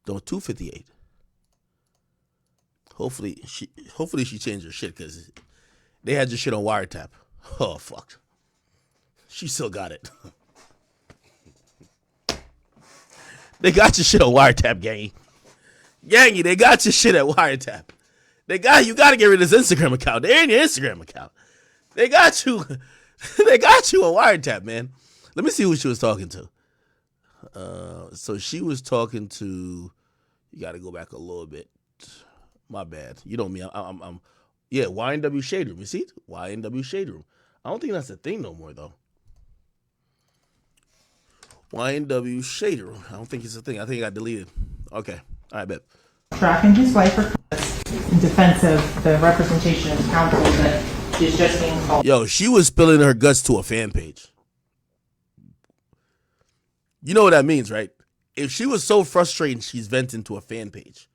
No, 258. Hopefully she changed her shit because they had your shit on wiretap. Oh fuck. She still got it. They got your shit on wiretap, gangy. Gangy, they got your shit at wiretap. You gotta get rid of this Instagram account. They're in your Instagram account. They got you. They got you a wiretap, man. Let me see who she was talking to. So she was talking to. You got to go back a little bit. My bad. You know me. I'm yeah, YNW Shade Room. You see it? YNW Shade Room. I don't think that's a thing no more, though. YNW Shade Room. I don't think it's a thing. I think it got deleted. Okay. All right, bet. Tracking his wife for in defense of the representation of counsel that is just being called. Yo, she was spilling her guts to a fan page. You know what that means, right? If she was so frustrated she's venting to a fan page,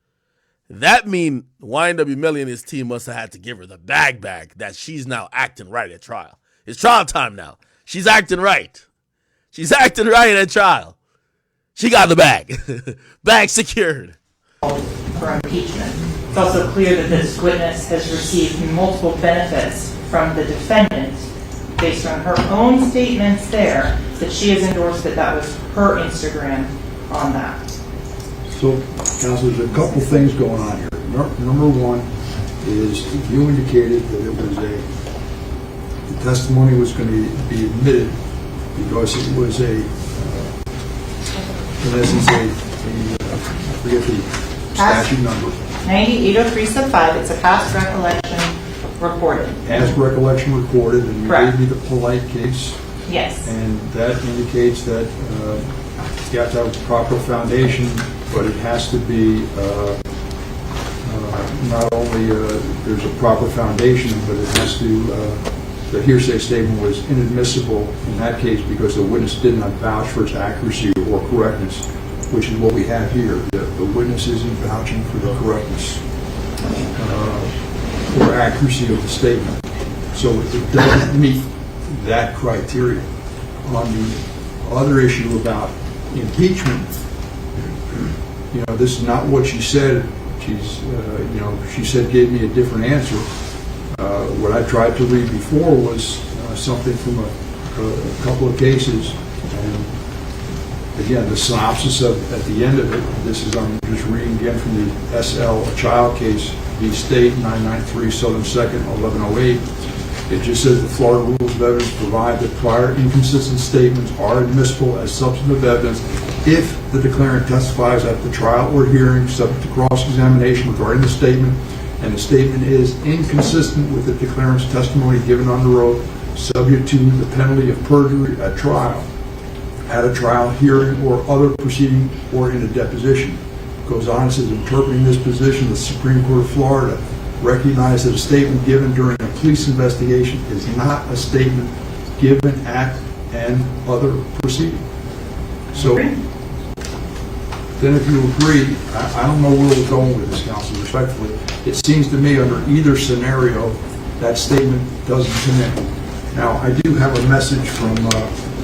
that mean YNW Melly and his team must have had to give her the bag that she's now acting right at trial. It's trial time now. She's acting right. She's acting right at trial. She got the bag. Bag secured. For impeachment. It's also clear that this witness has received multiple benefits from the defendant based on her own statements there that she has endorsed that was her Instagram on that. So, counsel, there's a couple things going on here. Number one is you indicated that it was the testimony was going to be admitted because it was in essence, I forget the statute number. 9803 sub 5, it's a past recollection reported. Past recollection recorded, and you Correct. gave me the polite case. Yes. And that indicates that you have to have a proper foundation, but it has to be not only there's a proper foundation, but it has to, the hearsay statement was inadmissible in that case because the witness did not vouch for its accuracy or correctness, which is what we have here. The witness isn't vouching for the correctness or accuracy of the statement. So it doesn't meet that criteria. On the other issue about impeachment, this is not what she said. She said gave me a different answer. What I tried to read before was something from a couple of cases. And again, the synopsis at the end of it, I'm just reading again from the SL, a child case, v. State, 993 Southern 2nd, 1108. It just says the Florida Rules of Evidence provide that prior inconsistent statements are admissible as substantive evidence if the declarant testifies at the trial or hearing subject to cross-examination regarding the statement, and the statement is inconsistent with the declarant's testimony given under oath, subject to the penalty of perjury at a trial, hearing, or other proceeding, or in a deposition. Goes on and says, interpreting this position, the Supreme Court of Florida recognized that a statement given during a police investigation is not a statement given at an other proceeding. So, then if you agree, I don't know where we're going with this, counsel, respectfully. It seems to me under either scenario, that statement doesn't come in. Now, I do have a message from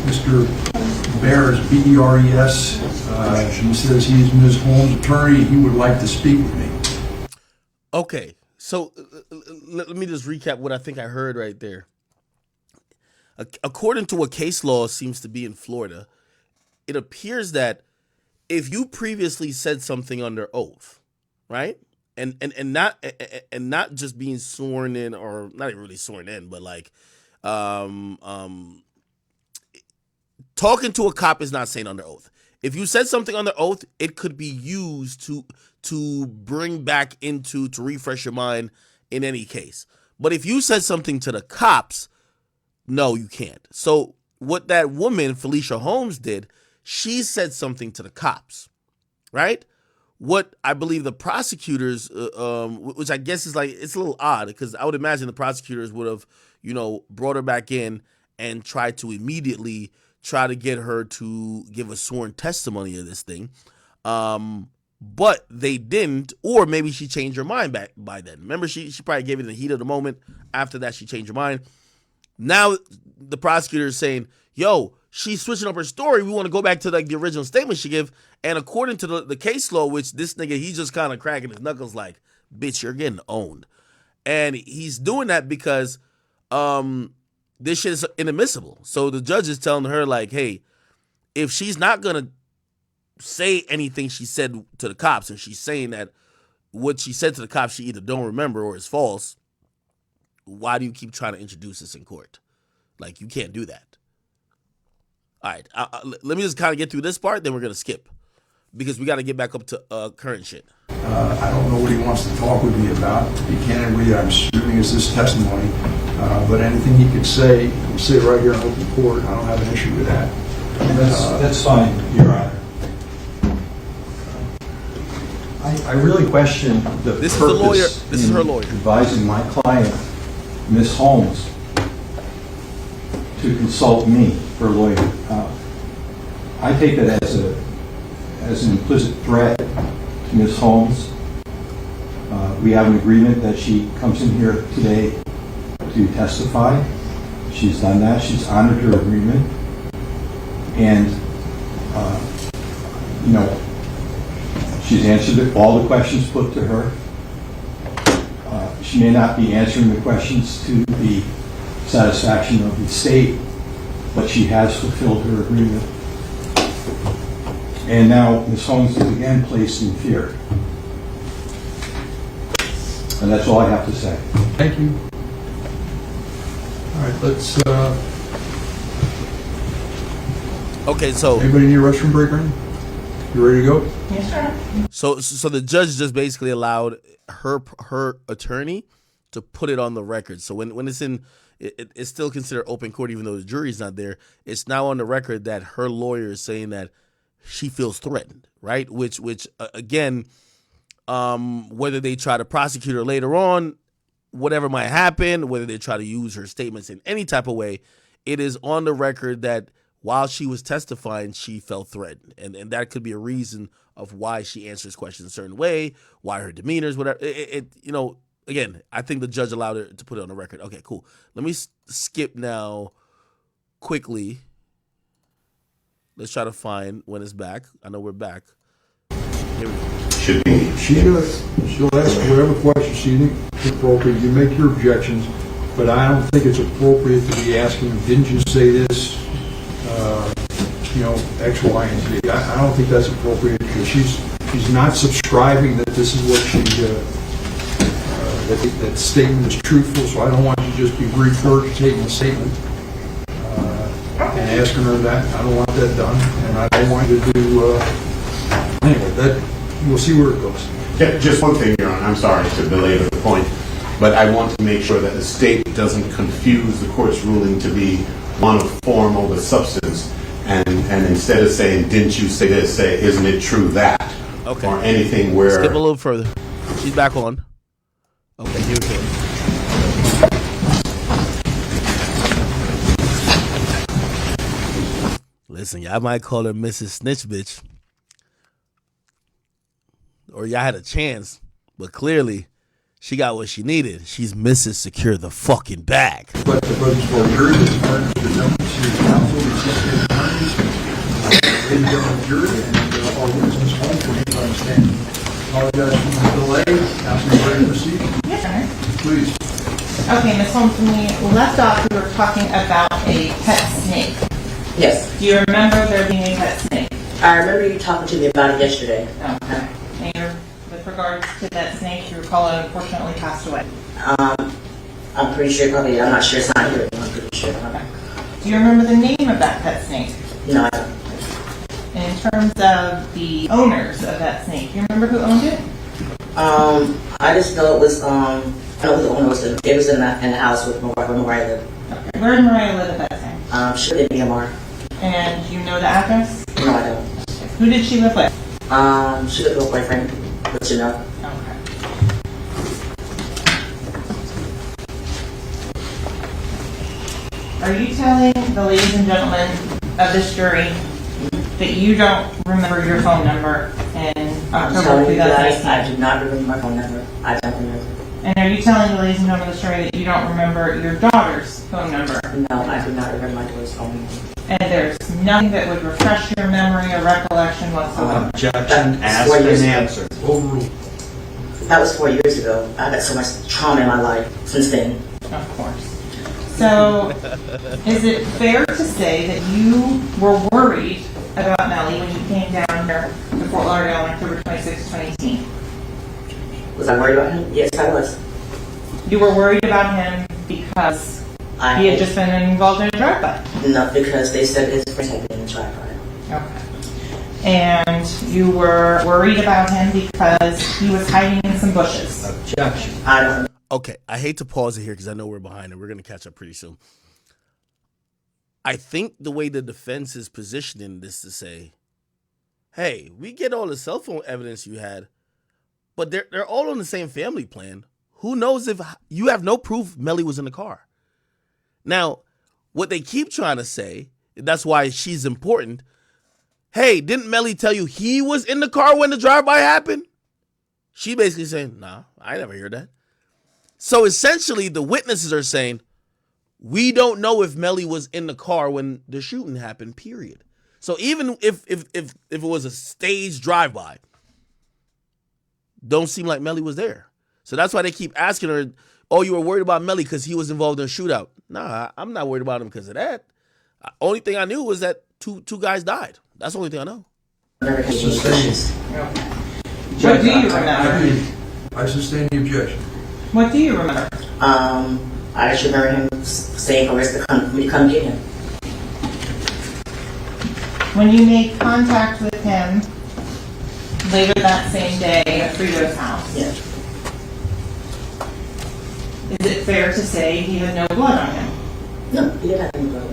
Mr. Bears, B-E-R-E-S. He says he's Ms. Holmes' attorney. He would like to speak with me. Okay, so let me just recap what I think I heard right there. According to what case law seems to be in Florida, it appears that if you previously said something under oath, right, and not just being sworn in, or not even really sworn in, but like talking to a cop is not saying under oath. If you said something under oath, it could be used to bring back to refresh your mind in any case. But if you said something to the cops, no, you can't. So what that woman, Felicia Holmes, did, she said something to the cops, right? What I believe the prosecutors, which I guess is like, it's a little odd because I would imagine the prosecutors would have, brought her back in and tried to immediately try to get her to give a sworn testimony of this thing. But they didn't, or maybe she changed her mind back by then. Remember, she probably gave it in the heat of the moment. After that, she changed her mind. Now the prosecutor is saying, yo, she's switching up her story. We want to go back to like the original statement she gave. And according to the case law, which this nigga, he's just kind of cracking his knuckles like, bitch, you're getting owned. And he's doing that because this shit is inadmissible. So the judge is telling her like, hey, if she's not going to say anything she said to the cops, and she's saying that what she said to the cops she either don't remember or is false, why do you keep trying to introduce this in court? Like, you can't do that. All right, let me just kind of get through this part, then we're going to skip. Because we got to get back up to current shit. I don't know what he wants to talk with me about. To be candidly, I'm assuming it's this testimony. But anything he could say, he can say right here in open court. I don't have an issue with that. That's fine, Your Honor. I really question the This purpose is the lawyer. This is her lawyer. Advising my client, Ms. Holmes, to consult me for a lawyer. I take that as an implicit threat to Ms. Holmes. We have an agreement that she comes in here today to testify. She's done that. She's honored her agreement. And, she's answered all the questions put to her. She may not be answering the questions to the satisfaction of the state, but she has fulfilled her agreement. And now Ms. Holmes is again placed in fear. And that's all I have to say. Thank you. All right, let's, Okay, so anybody need a restroom break, Randy? You ready to go? Yes, sir. So the judge just basically allowed her attorney to put it on the record. So when it's in, it's still considered open court, even though the jury's not there. It's now on the record that her lawyer is saying that she feels threatened, right? Which again, whether they try to prosecute her later on, whatever might happen, whether they try to use her statements in any type of way, it is on the record that while she was testifying, she felt threatened. And that could be a reason of why she answers questions a certain way, why her demeanor is whatever. Again, I think the judge allowed her to put it on the record. Okay, cool. Let me skip now quickly. Let's try to find when it's back. I know we're back. Here we go. Should be. She'll ask whatever questions she thinks is appropriate. You make your objections, but I don't think it's appropriate to be asking, didn't you say this? X, Y, and Z. I don't think that's appropriate because she's not subscribing that this is what she that statement is truthful. So I don't want you to just be regurgitating the statement and asking her that. I don't want that done, and I don't want you to do anyway. That we'll see where it goes. Yeah, just one thing, Your Honor. I'm sorry to belabor the point, but I want to make sure that the state doesn't confuse the court's ruling to be one of form over substance, and instead of saying, didn't you say this, say, isn't it true that? Okay. Or anything where... Skip a little further. She's back on. Okay, here we go. Listen, y'all might call her Mrs. Snitch Bitch. Or y'all had a chance, but clearly she got what she needed. She's Mrs. Secure the fucking bag. But the votes for jury, the partners, the numbers, the counsel, the assistant attorneys, ladies and gentlemen, jury, and our witnesses home for his understanding. Apologize for the delay. Counsel, you ready to proceed? Yes, sir. Please. Okay, Ms. Holmes, when we left off, we were talking about a pet snake. Yes. Do you remember there being a pet snake? I remember you talking to me about it yesterday. Okay. And with regards to that snake, you recall it unfortunately passed away. I'm pretty sure probably, I'm not sure, it's not here, I'm pretty sure. Okay. Do you remember the name of that pet snake? No, I don't. And in terms of the owners of that snake, do you remember who owned it? I just know it was, I know who the owner was. It was in the house with Mariah lived. Okay. Where did Mariah live at that time? She lived in BMR. And do you know the address? No, I don't. Who did she live with? She lived with a boyfriend, but you know. Okay. Are you telling the ladies and gentlemen of this jury that you don't remember your phone number in I'm October telling you guys, 2018? I do not remember my phone number. I don't remember. And are you telling the ladies and gentlemen of this jury that you don't remember your daughter's phone number? No, I do not remember my daughter's phone number. And there's nothing that would refresh your memory or recollection whatsoever? Objection, asked and answered. Overruled. That was 4 years ago. I've had so much trauma in my life since then. Of course. So, is it fair to say that you were worried about Melly when you came down here to Fort Lauderdale on October 26, 2018? Was I worried about him? Yes, I was. You were worried about him because he had just been involved in a drive-by? No, because they said his friends had been in a drive-by. Okay. And you were worried about him because he was hiding in some bushes. Objection. I don't. Okay, I hate to pause it here because I know we're behind and we're going to catch up pretty soon. I think the way the defense is positioning this to say, hey, we get all the cell phone evidence you had, but they're all on the same family plan. Who knows if you have no proof Melly was in the car? Now, what they keep trying to say, that's why she's important. Hey, didn't Melly tell you he was in the car when the drive-by happened? She basically saying, nah, I never heard that. So essentially, the witnesses are saying, we don't know if Melly was in the car when the shooting happened, period. So even if it was a staged drive-by, don't seem like Melly was there. So that's why they keep asking her, oh, you were worried about Melly because he was involved in a shootout. Nah, I'm not worried about him because of that. Only thing I knew was that two guys died. That's the only thing I know. What do you remember? I sustain the objection. What do you remember? I just remember him saying for us to come get him. When you made contact with him later that same day at Frito's house, yeah. Is it fair to say he had no blood on him? No, he didn't have any blood.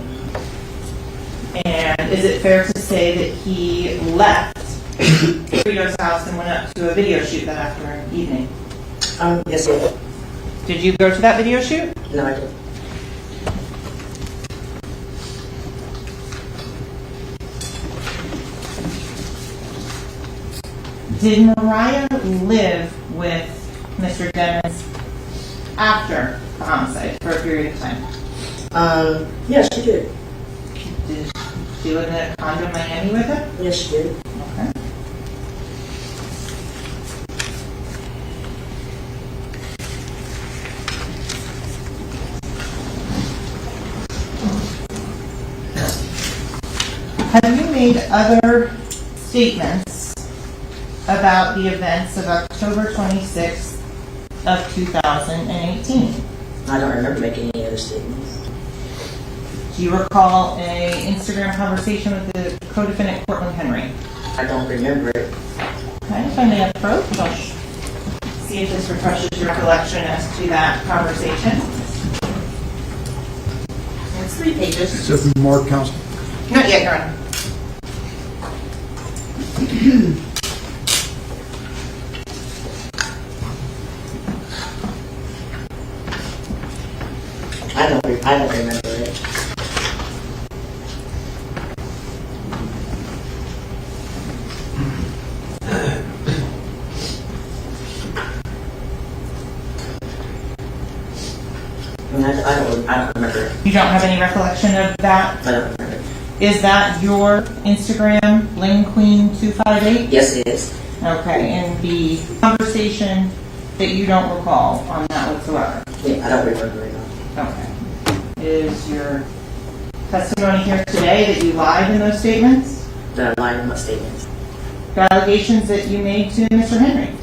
And is it fair to say that he left Frito's house and went up to a video shoot that afternoon evening? Yes, I did. Did you go to that video shoot? No, I didn't. Did Mariah live with Mr. Dennis after the homicide for a period of time? Yes, she did. Did she live in a condo in Miami with him? Yes, she did. Okay. Have you made other statements about the events of October 26th of 2018? I don't remember making any other statements. Do you recall a Instagram conversation with the co-defendant Cortland Henry? I don't remember it. Okay, if I may approach, I'll see if this refreshes your recollection as to that conversation. It's 3 pages. Except for Mark, counsel. Not yet, Your Honor. I don't remember it. I don't remember it. You don't have any recollection of that? I don't remember it. Is that your Instagram, Bling Queen 258? Yes, it is. Okay, and the conversation that you don't recall on that whatsoever? Yeah, I don't remember it. Okay. Is your testimony here today that you lied in those statements? That I lied in my statements. The allegations that you made to Mr. Henry?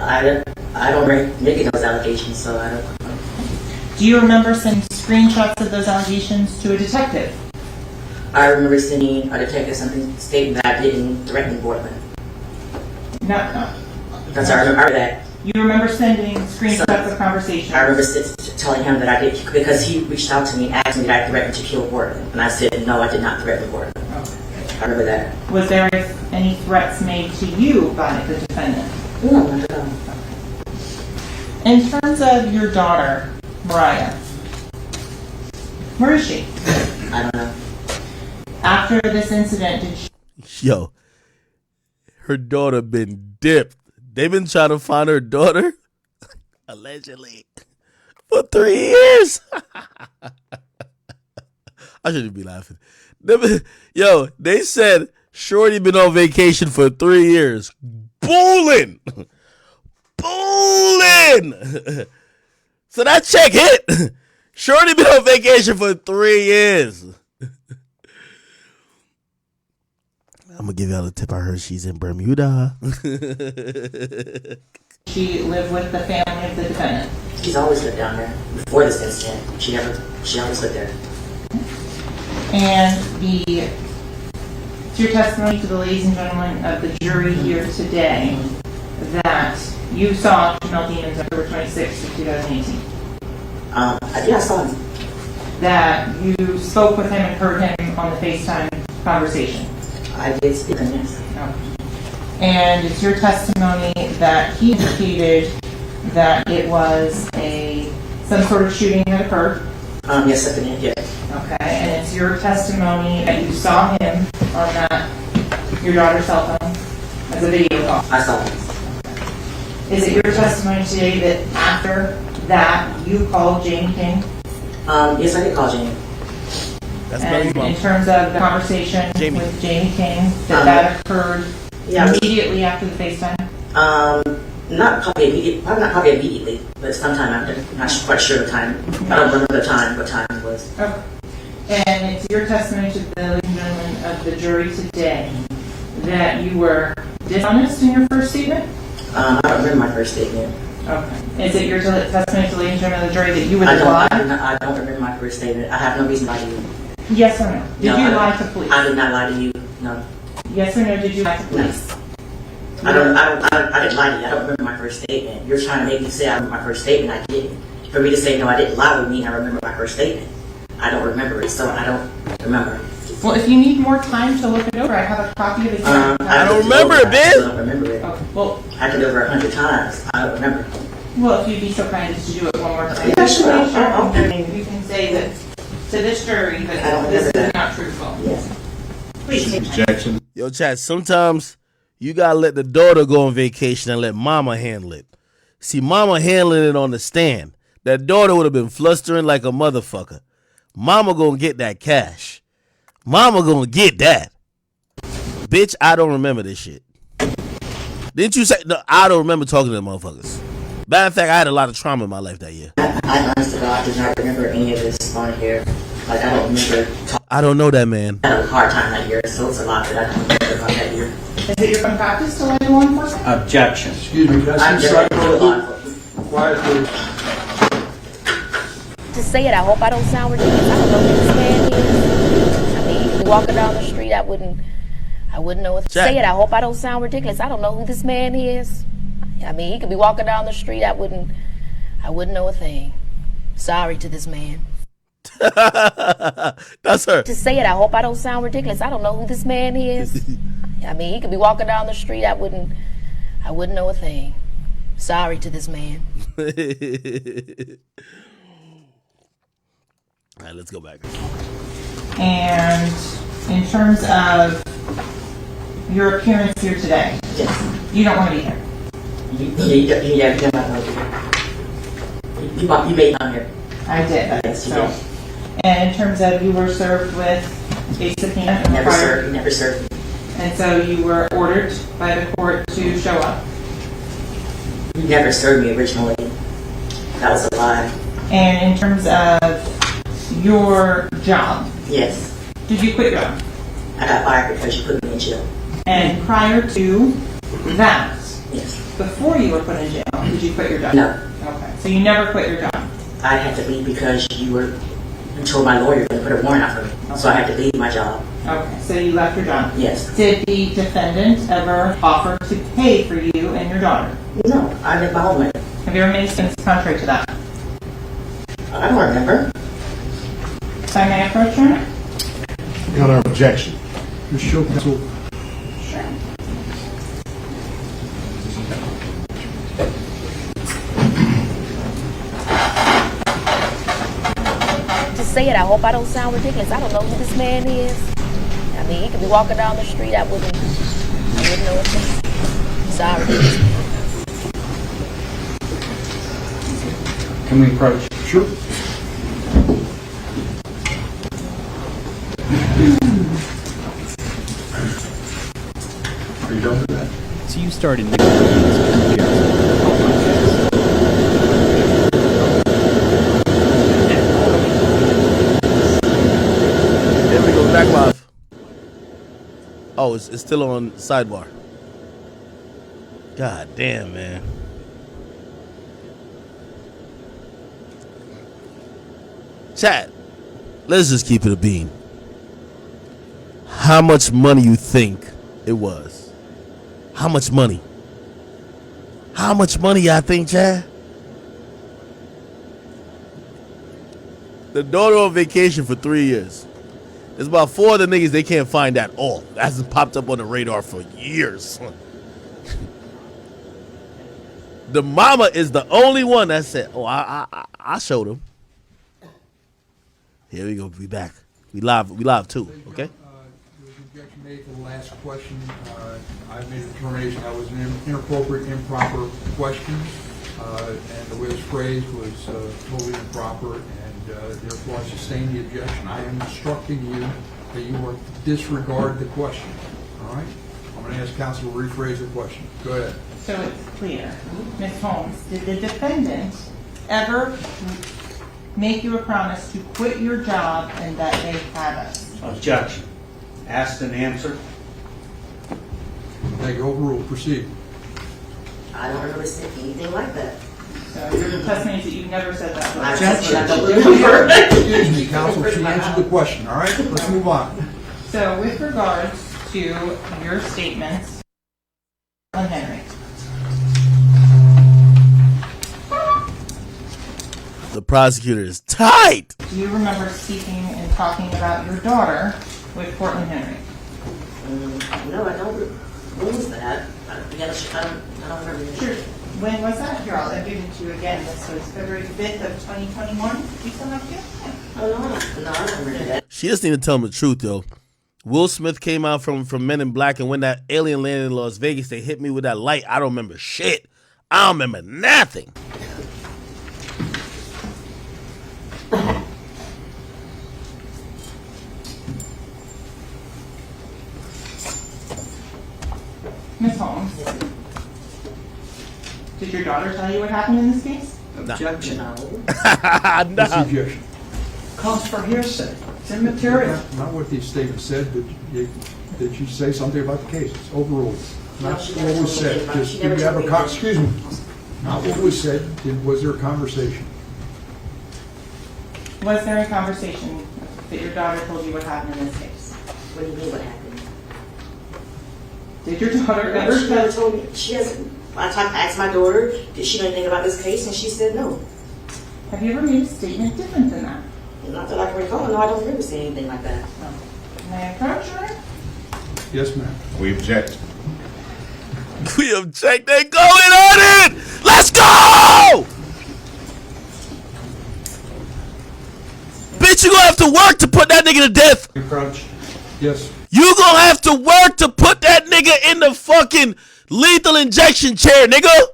I don't make those allegations, so I don't. Do you remember sending screenshots of those allegations to a detective? I remember sending a detective something stating that I didn't threaten Portland. No. That's I remember that. You remember sending screenshots of conversations? I remember telling him that I did, because he reached out to me and asked me that I threatened to kill Portland. And I said, no, I did not threaten Portland. Okay. I remember that. Was there any threats made to you by the defendant? No, not at all. In terms of your daughter, Mariah, where is she? I don't know. After this incident, did she... Yo, her daughter been dipped. They've been trying to find her daughter, allegedly, for 3 years. I shouldn't be laughing. They said Shorty been on vacation for 3 years. Booling. So that check hit. Shorty been on vacation for 3 years. I'm going to give y'all a tip. I heard she's in Bermuda. She lived with the family of the defendant? She's always lived down there. before this incident. She never lived there. And it's your testimony to the ladies and gentlemen of the jury here today that you saw Jamel Demons on October 26th of 2018. I think I saw him. That you spoke with him and heard him on the FaceTime conversation. I did speak to him, yes. And it's your testimony that he indicated that it was some sort of shooting that occurred. Yes, I did, yes. Okay, and it's your testimony that you saw him on your daughter's cell phone as a video call. I saw him. Is it your testimony today that after that you called Jamie King? Yes, I did call Jamie. And in terms of the conversation with Jamie King, that occurred immediately after the FaceTime? Probably not immediately, but sometime after. I'm not quite sure the time. I don't remember what time it was. Okay. And it's your testimony to the ladies and gentlemen of the jury today that you were dishonest in your first statement? I don't remember my first statement. Okay. Is it your testimony to the ladies and gentlemen of the jury that you would lie? I don't remember my first statement. I have no reason to lie to you. Yes or no? Did you lie to police? I did not lie to you. No. Yes or no? Did you lie to police? No. I didn't lie to you. I don't remember my first statement. You're trying to make me say I remember my first statement. I didn't. For me to say no, I didn't lie would mean I remember my first statement. I don't remember it, so I don't remember. Well, if you need more time to look it over, I have a copy of it. I don't remember it, bitch. I don't remember it. Okay. Well, I did over 100 times. I don't remember. Well, if you'd be so kind as to do it one more time. Yeah, sure. You can say that to this jury that this is not truthful. Yes. Please. Objection. Yo, chat, sometimes you gotta let the daughter go on vacation and let mama handle it. See, mama handling it on the stand. That daughter would have been flustering like a motherfucker. Mama gonna get that cash. Mama gonna get that. Bitch, I don't remember this shit. Didn't you say? No, I don't remember talking to the motherfuckers. Matter of fact, I had a lot of trauma in my life that year. I honestly, God, did not remember any of this on here. Like, I don't remember. I don't know that man. I had a hard time that year, so it's a lot that I don't remember about that year. Is it your practice to lie to law enforcement? Objection. Excuse me, can I see side quiet, please. To say it, I hope I don't sound ridiculous. I don't know who this man is. I mean, if you walking down the street, I wouldn't know what to say it. I hope I don't sound ridiculous. I don't know who this man is. I mean, he could be walking down the street. I wouldn't know a thing. Sorry to this man. That's her. To say it, I hope I don't sound ridiculous. I don't know who this man is. I mean, he could be walking down the street. I wouldn't know a thing. Sorry to this man. All right, let's go back. And in terms of your appearance here today, you don't want to be here. You made on here. I did. Yes, you So, did. and in terms of you were served with a subpoena. Never served. And so you were ordered by the court to show up. You never served me originally. That was a lie. And in terms of your job. Yes. Did you quit your job? I got fired because you put me in jail. And prior to that, yes. Before you were put in jail, did you quit your job? No. Okay. So you never quit your job? I had to leave because you told my lawyer to put a warrant out for me. Okay. So I had to leave my job. Okay. So you left your job? Yes. Did the defendant ever offer to pay for you and your daughter? No. I live my home with. Have you ever made things contrary to that? I don't remember. So I may approach her? Got an objection. Mr. Show Counsel. Sure. To say it, I hope I don't sound ridiculous. I don't know who this man is. I mean, he could be walking down the street. I wouldn't know a thing. Sorry. Can we approach? Sure. Are you done with that? So you started making videos of There we go, back live. Oh, it's still on sidebar. God damn, man. Chat. Let's just keep it a bean. How much money you think it was? How much money? How much money I think, Chad? The daughter on vacation for 3 years. There's about 4 of the niggas they can't find at all. That hasn't popped up on the radar for years. The mama is the only one that said, "Oh, I showed him." Here we go. We back. We live too. Okay. There was an objection made to the last question. I made a determination that was an inappropriate, improper question, and the way it was phrased was totally improper, and therefore I sustain the objection. I am instructing you that you are to disregard the question. All right? I'm going to ask counsel to rephrase the question. Go ahead. So it's clear. Ms. Holmes, did the defendant ever make you a promise to quit your job and that they have us? Objection. Asked and answered. Thank you. Overruled. Proceed. I don't remember saying anything like that. So your testimony is that you've never said that. I don't remember. Excuse me, counsel. She answered the question. All right? Let's move on. So with regards to your statements on Henry. The prosecutor is tight. Do you remember speaking and talking about your daughter with Portland Henry? No, I don't. When was that? I don't remember. Sure. When was that? Here, I'll give it to you again. This was February 5th of 2021. You still have to? Oh, no, I don't remember that. She just need to tell him the truth, though. Will Smith came out from Men in Black, and when that alien landed in Las Vegas, they hit me with that light. I don't remember shit. I don't remember nothing. Ms. Holmes, did your daughter tell you what happened in this case? Objection. No. Objection. Calls for hearsay. It's immaterial. Not what the statement said, but did she say something about the case? It's overruled. Not what was said. Just, did you have a excuse me. Not what was said. Was there a conversation? Was there a conversation that your daughter told you what happened in this case? What do you mean what happened? Did your daughter No, ever she never told me. She hasn't. I asked my daughter, did she know anything about this case? And she said no. Have you ever made a statement different than that? Not that I can recall. No, I don't remember saying anything like that. No. May I approach her? Yes, ma'am. We object. We object. They going on it. Let's go. Bitch, you gonna have to work to put that nigga to death. Approach. Yes. You gonna have to work to put that nigga in the fucking lethal injection chair, nigga.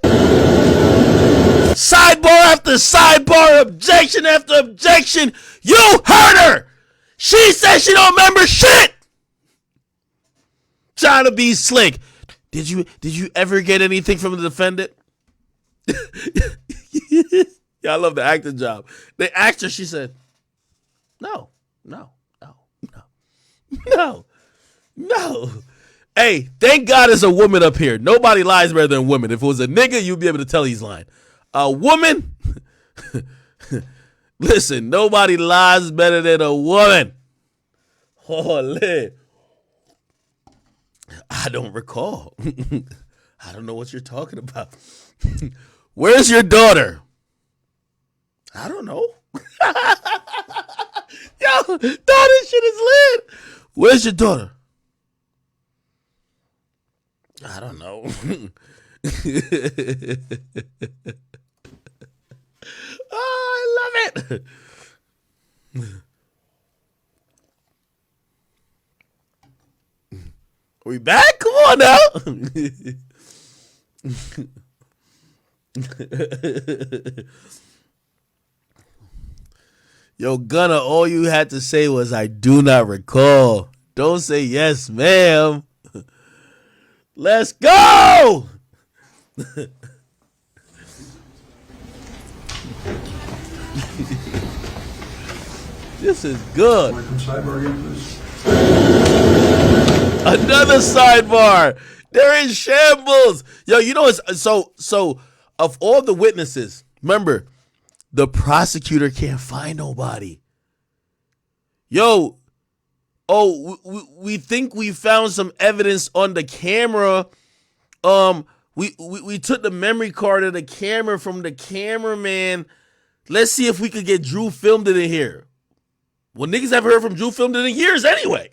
Sidebar after sidebar, objection after objection. You heard her. She said she don't remember shit. Trying to be slick. Did you ever get anything from the defendant? Yeah, I love the acting job. They asked her, she said, no. Hey, thank God there's a woman up here. Nobody lies better than women. If it was a nigga, you'd be able to tell he's lying. A woman, listen, nobody lies better than a woman. Holy. I don't recall. I don't know what you're talking about. Where's your daughter? I don't know. Yo, this shit is lit. Where's your daughter? I don't know. Oh, I love it. We back? Come on now. Yo, Gunna, all you had to say was, I do not recall. Don't say yes, ma'am. Let's go! This is good. Another sidebar. They're in shambles. Yo, you know, it's so of all the witnesses, remember, the prosecutor can't find nobody. Yo, oh, we think we found some evidence on the camera. We took the memory card of the camera from the cameraman. Let's see if we could get Drew filmed it in here. Well, niggas haven't heard from Drew filmed it in years anyway.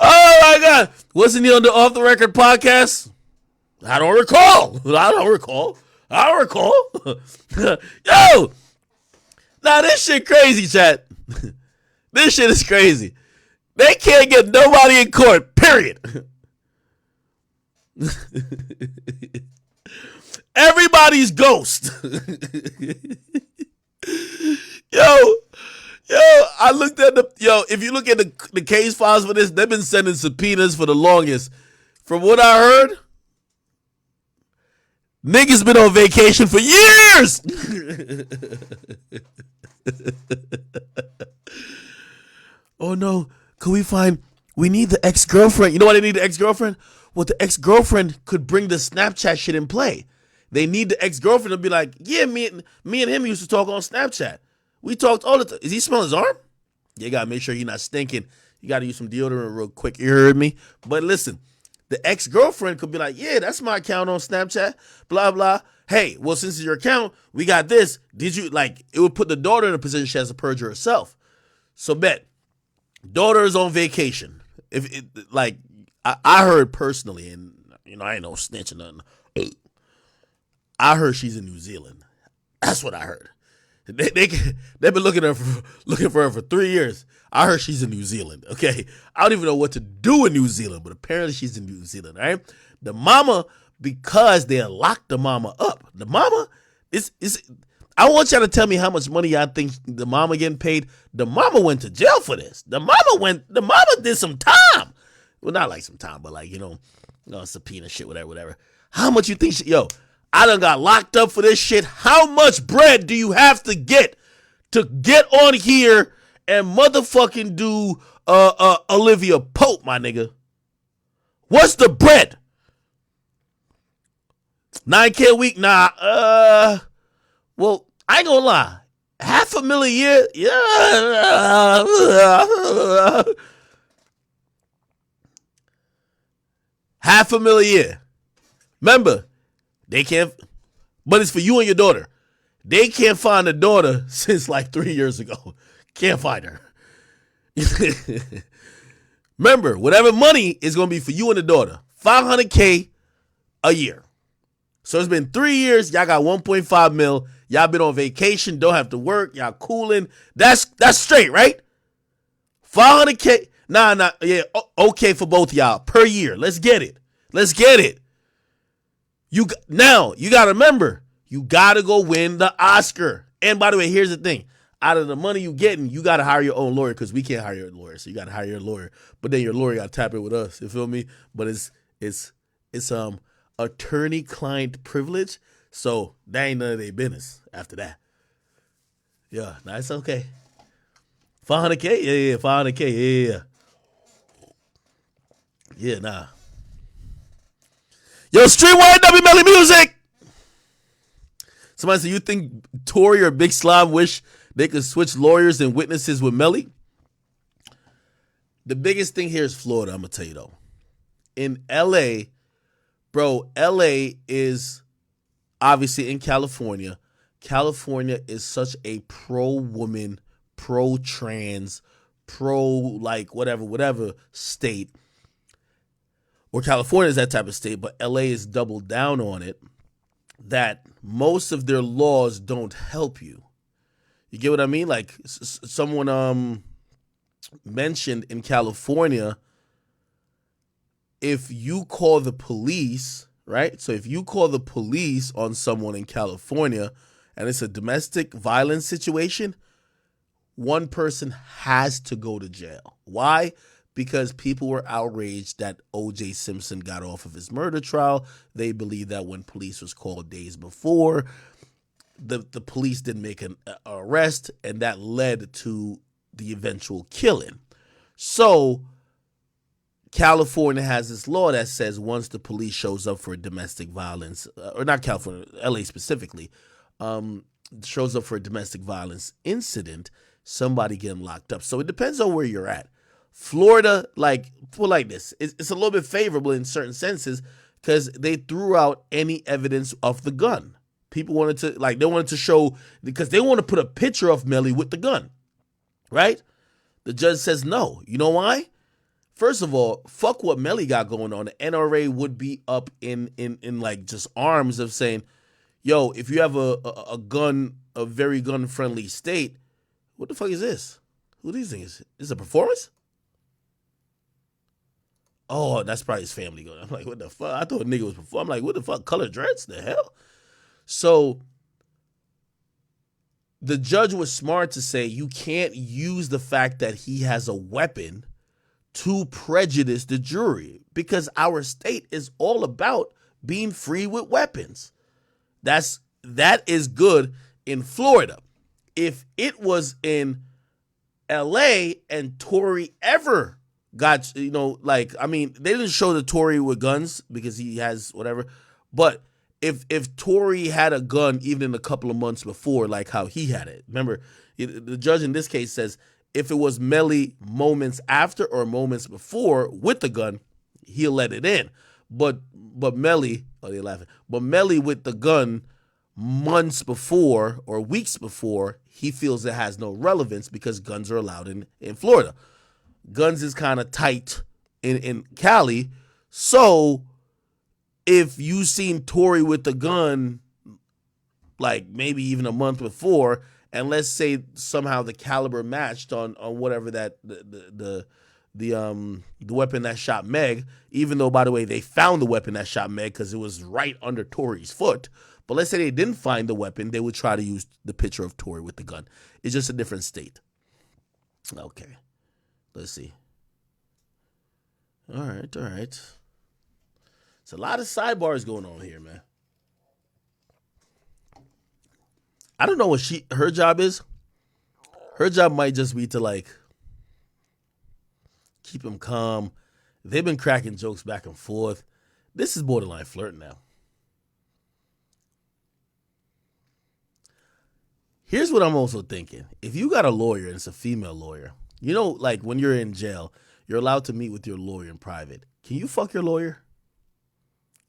Oh my God. Wasn't he on the Off the Record podcast? I don't recall. Yo! Nah, this shit crazy, chat. This shit is crazy. They can't get nobody in court, period. Everybody's ghost. Yo, I looked at if you look at the case files for this, they've been sending subpoenas for the longest. From what I heard, niggas been on vacation for years. Oh no, we need the ex-girlfriend. You know why they need the ex-girlfriend? Well, the ex-girlfriend could bring the Snapchat shit in play. They need the ex-girlfriend to be like, yeah, me and him used to talk on Snapchat. We talked all the time. Is he smelling his arm? You gotta make sure he's not stinking. You gotta use some deodorant real quick. You heard me? But listen, the ex-girlfriend could be like, yeah, that's my account on Snapchat, blah, blah. Hey, well, since it's your account, we got this. Did you, it would put the daughter in a position she has to perjure herself. So bet, daughter is on vacation. I heard personally, and, I ain't no snitch or nothing. I heard she's in New Zealand. That's what I heard. They've been looking for her for 3 years. I heard she's in New Zealand. Okay, I don't even know what to do in New Zealand, but apparently she's in New Zealand. Right? The mama, because they locked the mama up. The mama is. I want y'all to tell me how much money y'all think the mama getting paid. The mama went to jail for this. The mama did some time. Well, not like some time, but subpoena shit, whatever. How much you think I done got locked up for this shit. How much bread do you have to get on here and motherfucking do Olivia Pope, my nigga? What's the bread? 9K a week? Nah. Well, I ain't gonna lie. $500,000 a year? Yeah. $500,000 a year. Remember, they can't, but it's for you and your daughter. They can't find a daughter since 3 years ago. Can't find her. Remember, whatever money is going to be for you and the daughter. $500K a year. So it's been 3 years. Y'all got 1.5 mil. Y'all been on vacation. Don't have to work. Y'all cooling. That's straight, right? $500K. Nah. Yeah. Okay for both y'all per year. Let's get it. Now, you got to remember, you got to go win the Oscar. And by the way, here's the thing. Out of the money you getting, you got to hire your own lawyer because we can't hire your lawyer. So you got to hire your lawyer. But then your lawyer got to tap it with us. You feel me? But it's attorney-client privilege. So that ain't none of their business after that. Yeah, that's okay. $500K? Yeah, $500K. Yeah. Yeah, nah. Yo, stream YW Melly music. Somebody said, you think Tory or Big Slime wish they could switch lawyers and witnesses with Melly? The biggest thing here is Florida, I'm going to tell you though. In LA, bro, LA is obviously in California. California is such a pro-woman, pro-trans, whatever state. Or California is that type of state, but LA is doubled down on it, that most of their laws don't help you. You get what I mean? Someone mentioned in California, if you call the police, right? So if you call the police on someone in California and it's a domestic violence situation, one person has to go to jail. Why? Because people were outraged that O.J. Simpson got off of his murder trial. They believe that when police was called days before, the police didn't make an arrest, and that led to the eventual killing. So California has this law that says once the police shows up for a domestic violence, or not California, LA specifically, shows up for a domestic violence incident, somebody getting locked up. So it depends on where you're at. Florida, like, put like this, it's a little bit favorable in certain senses because they threw out any evidence of the gun. People wanted to, like, they wanted to show, because they want to put a picture of Melly with the gun, right? The judge says no. You know why? First of all, fuck what Melly got going on. The NRA would be up in like just arms of saying, yo, if you have a gun, a very gun-friendly state, what the fuck is this? Who do these things? Is this a performance? Oh, that's probably his family gun. I'm like, what the fuck? I thought a nigga was performing. I'm like, what the fuck? Color dreads? The hell? So the judge was smart to say you can't use the fact that he has a weapon to prejudice the jury, because our state is all about being free with weapons. That is good in Florida. If it was in LA and Tory ever got, like, I mean, they didn't show the Tory with guns because he has whatever, but if Tory had a gun even in a couple of months before, like how he had it, remember, the judge in this case says if it was Melly moments after or moments before with the gun, he'll let it in. But Melly, oh, they're laughing. But Melly with the gun months before or weeks before, he feels it has no relevance because guns are allowed in Florida. Guns is kind of tight in Cali. So if you seen Tory with the gun, like maybe even a month before, and let's say somehow the caliber matched on whatever that the weapon that shot Meg, even though, by the way, they found the weapon that shot Meg because it was right under Tory's foot. But let's say they didn't find the weapon, they would try to use the picture of Tory with the gun. It's just a different state. Okay, let's see. All right. It's a lot of sidebars going on here, man. I don't know what her job is. Her job might just be to, like, keep him calm. They've been cracking jokes back and forth. This is borderline flirting now. Here's what I'm also thinking. If you got a lawyer and it's a female lawyer, like when you're in jail, you're allowed to meet with your lawyer in private. Can you fuck your lawyer?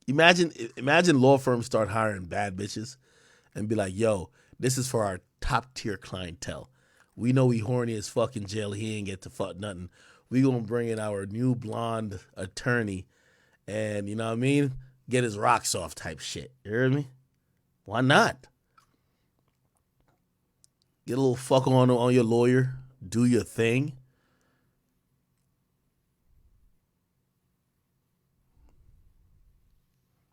Imagine law firms start hiring bad bitches and be like, yo, this is for our top tier clientele. We know he horny as fuck in jail. He ain't get to fuck nothing. We gonna bring in our new blonde attorney and, you know what I mean, get his rocks off type shit. You heard me? Why not? Get a little fuck on your lawyer. Do your thing.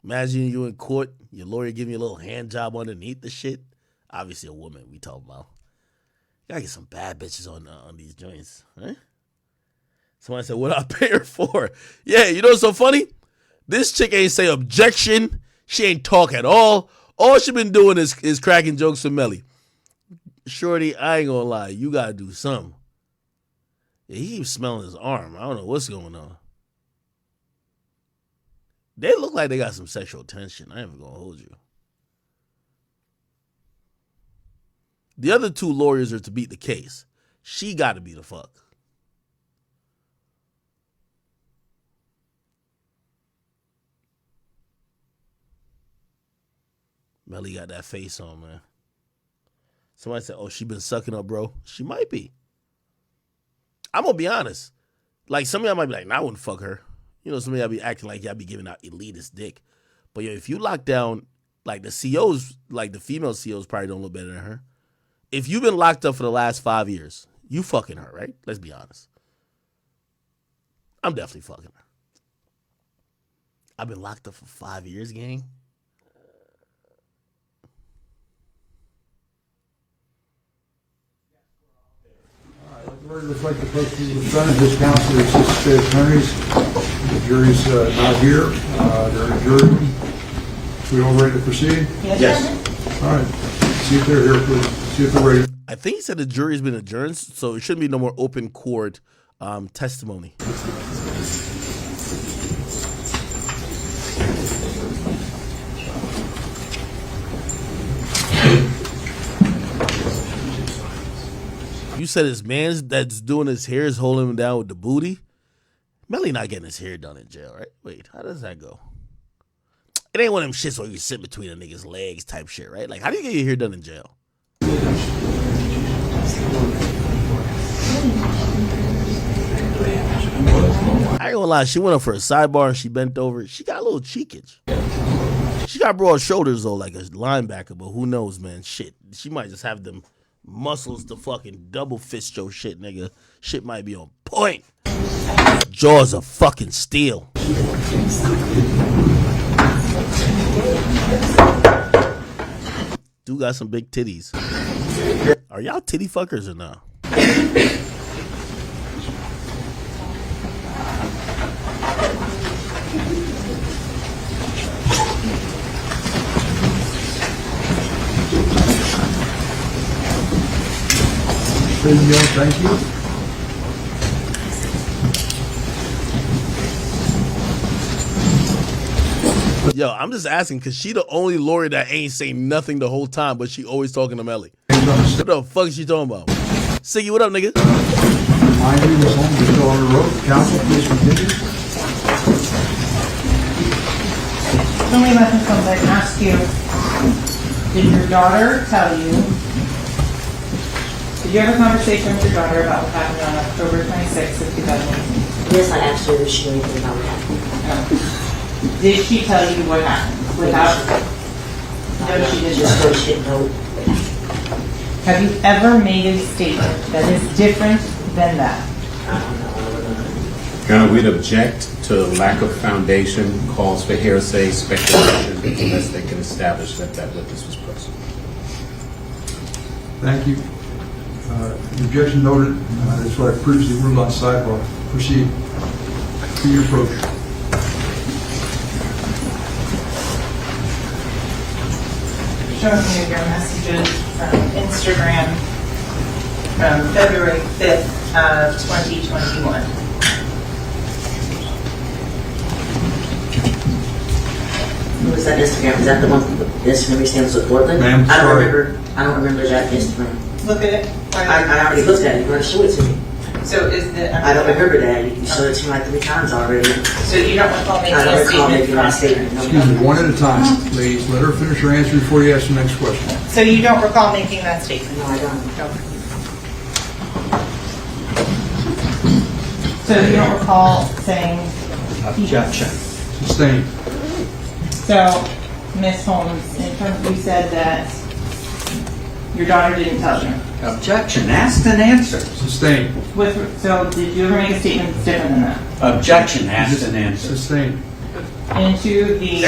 Imagine you in court, your lawyer giving you a little hand job underneath the shit. Obviously a woman we talking about. Gotta get some bad bitches on these joints, right? Somebody said, what I pay her for? Yeah, you know what's so funny? This chick ain't say objection. She ain't talk at all. All she been doing is cracking jokes with Melly. Shorty, I ain't gonna lie. You gotta do something. Yeah, he keeps smelling his arm. I don't know what's going on. They look like they got some sexual tension. I ain't even gonna hold you. The other two lawyers are to beat the case. She gotta be the fuck. Melly got that face on, man. Somebody said, oh, she been sucking up, bro. She might be. I'm going to be honest. Like, some of y'all might be like, nah, I wouldn't fuck her. Some of y'all be acting like y'all be giving out elitist dick. But, if you lock down, like, the COs, like, the female COs probably don't look better than her. If you've been locked up for the last 5 years, you fucking her, right? Let's be honest. I'm definitely fucking her. I've been locked up for 5 years, gang. Looks like the folks who were done in this council are assistant state attorneys. The jury's not here. They're adjourned. We all ready to proceed? Yes. All right. See if they're here, please. See if they're ready. I think he said the jury's been adjourned, so it shouldn't be no more open court testimony. You said his man that's doing his hair is holding him down with the booty. Melly not getting his hair done in jail, right? Wait, how does that go? It ain't one of them shits where you sit between a nigga's legs type shit, right? Like, how do you get your hair done in jail? I ain't gonna lie, she went up for a sidebar and she bent over. She got a little cheekage. She got broad shoulders though, like a linebacker, but who knows, man? Shit, she might just have them muscles to fucking double fist your shit, nigga. Shit might be on point. Jaws of fucking steel. Dude got some big titties. Are y'all titty fuckers or not? Thank you. Yo, I'm just asking because she the only lawyer that ain't saying nothing the whole time, but she always talking to Melly. What the fuck is she talking about? Siggy, what up, nigga? Mind you, this home is still on the road. Counsel, please continue. Let me let come back and ask you, did your daughter tell you, did you have a conversation with your daughter about what happened on October 26th of 2018? Yes, I asked her if she knew anything about what happened. Did she tell you what happened? Without, no, she did Just not. so she didn't know. Have you ever made a statement that is different than that? Your Honor, we'd object to lack of foundation, calls for hearsay, speculation, unless they can establish that that witness was present. Thank you. The objection noted. That's what I previously ruled on sidebar. Proceed to your approach. Showing you your messages from Instagram from February 5th of 2021. Who was that Instagram? Is that the one the Instagram you saying was with Portland? Ma'am, I don't sorry. remember. I don't remember that Instagram. Look at it. I already looked at it. You want to show it to me? So is the... I don't remember that. You showed it to me like 3 times already. So you don't recall making I don't a recall statement making a statement. No. Excuse me, one at a time, ladies. Let her finish her answer before you ask the next question. So you don't recall making that statement? No, I don't. So you don't recall saying... Objection. Sustained. So, Ms. Holmes, in terms, you said that your daughter didn't tell you. Objection. Asked and answered. Sustained. So did you ever make a statement that's different than that? Objection. Asked and answered. Sustained. Into the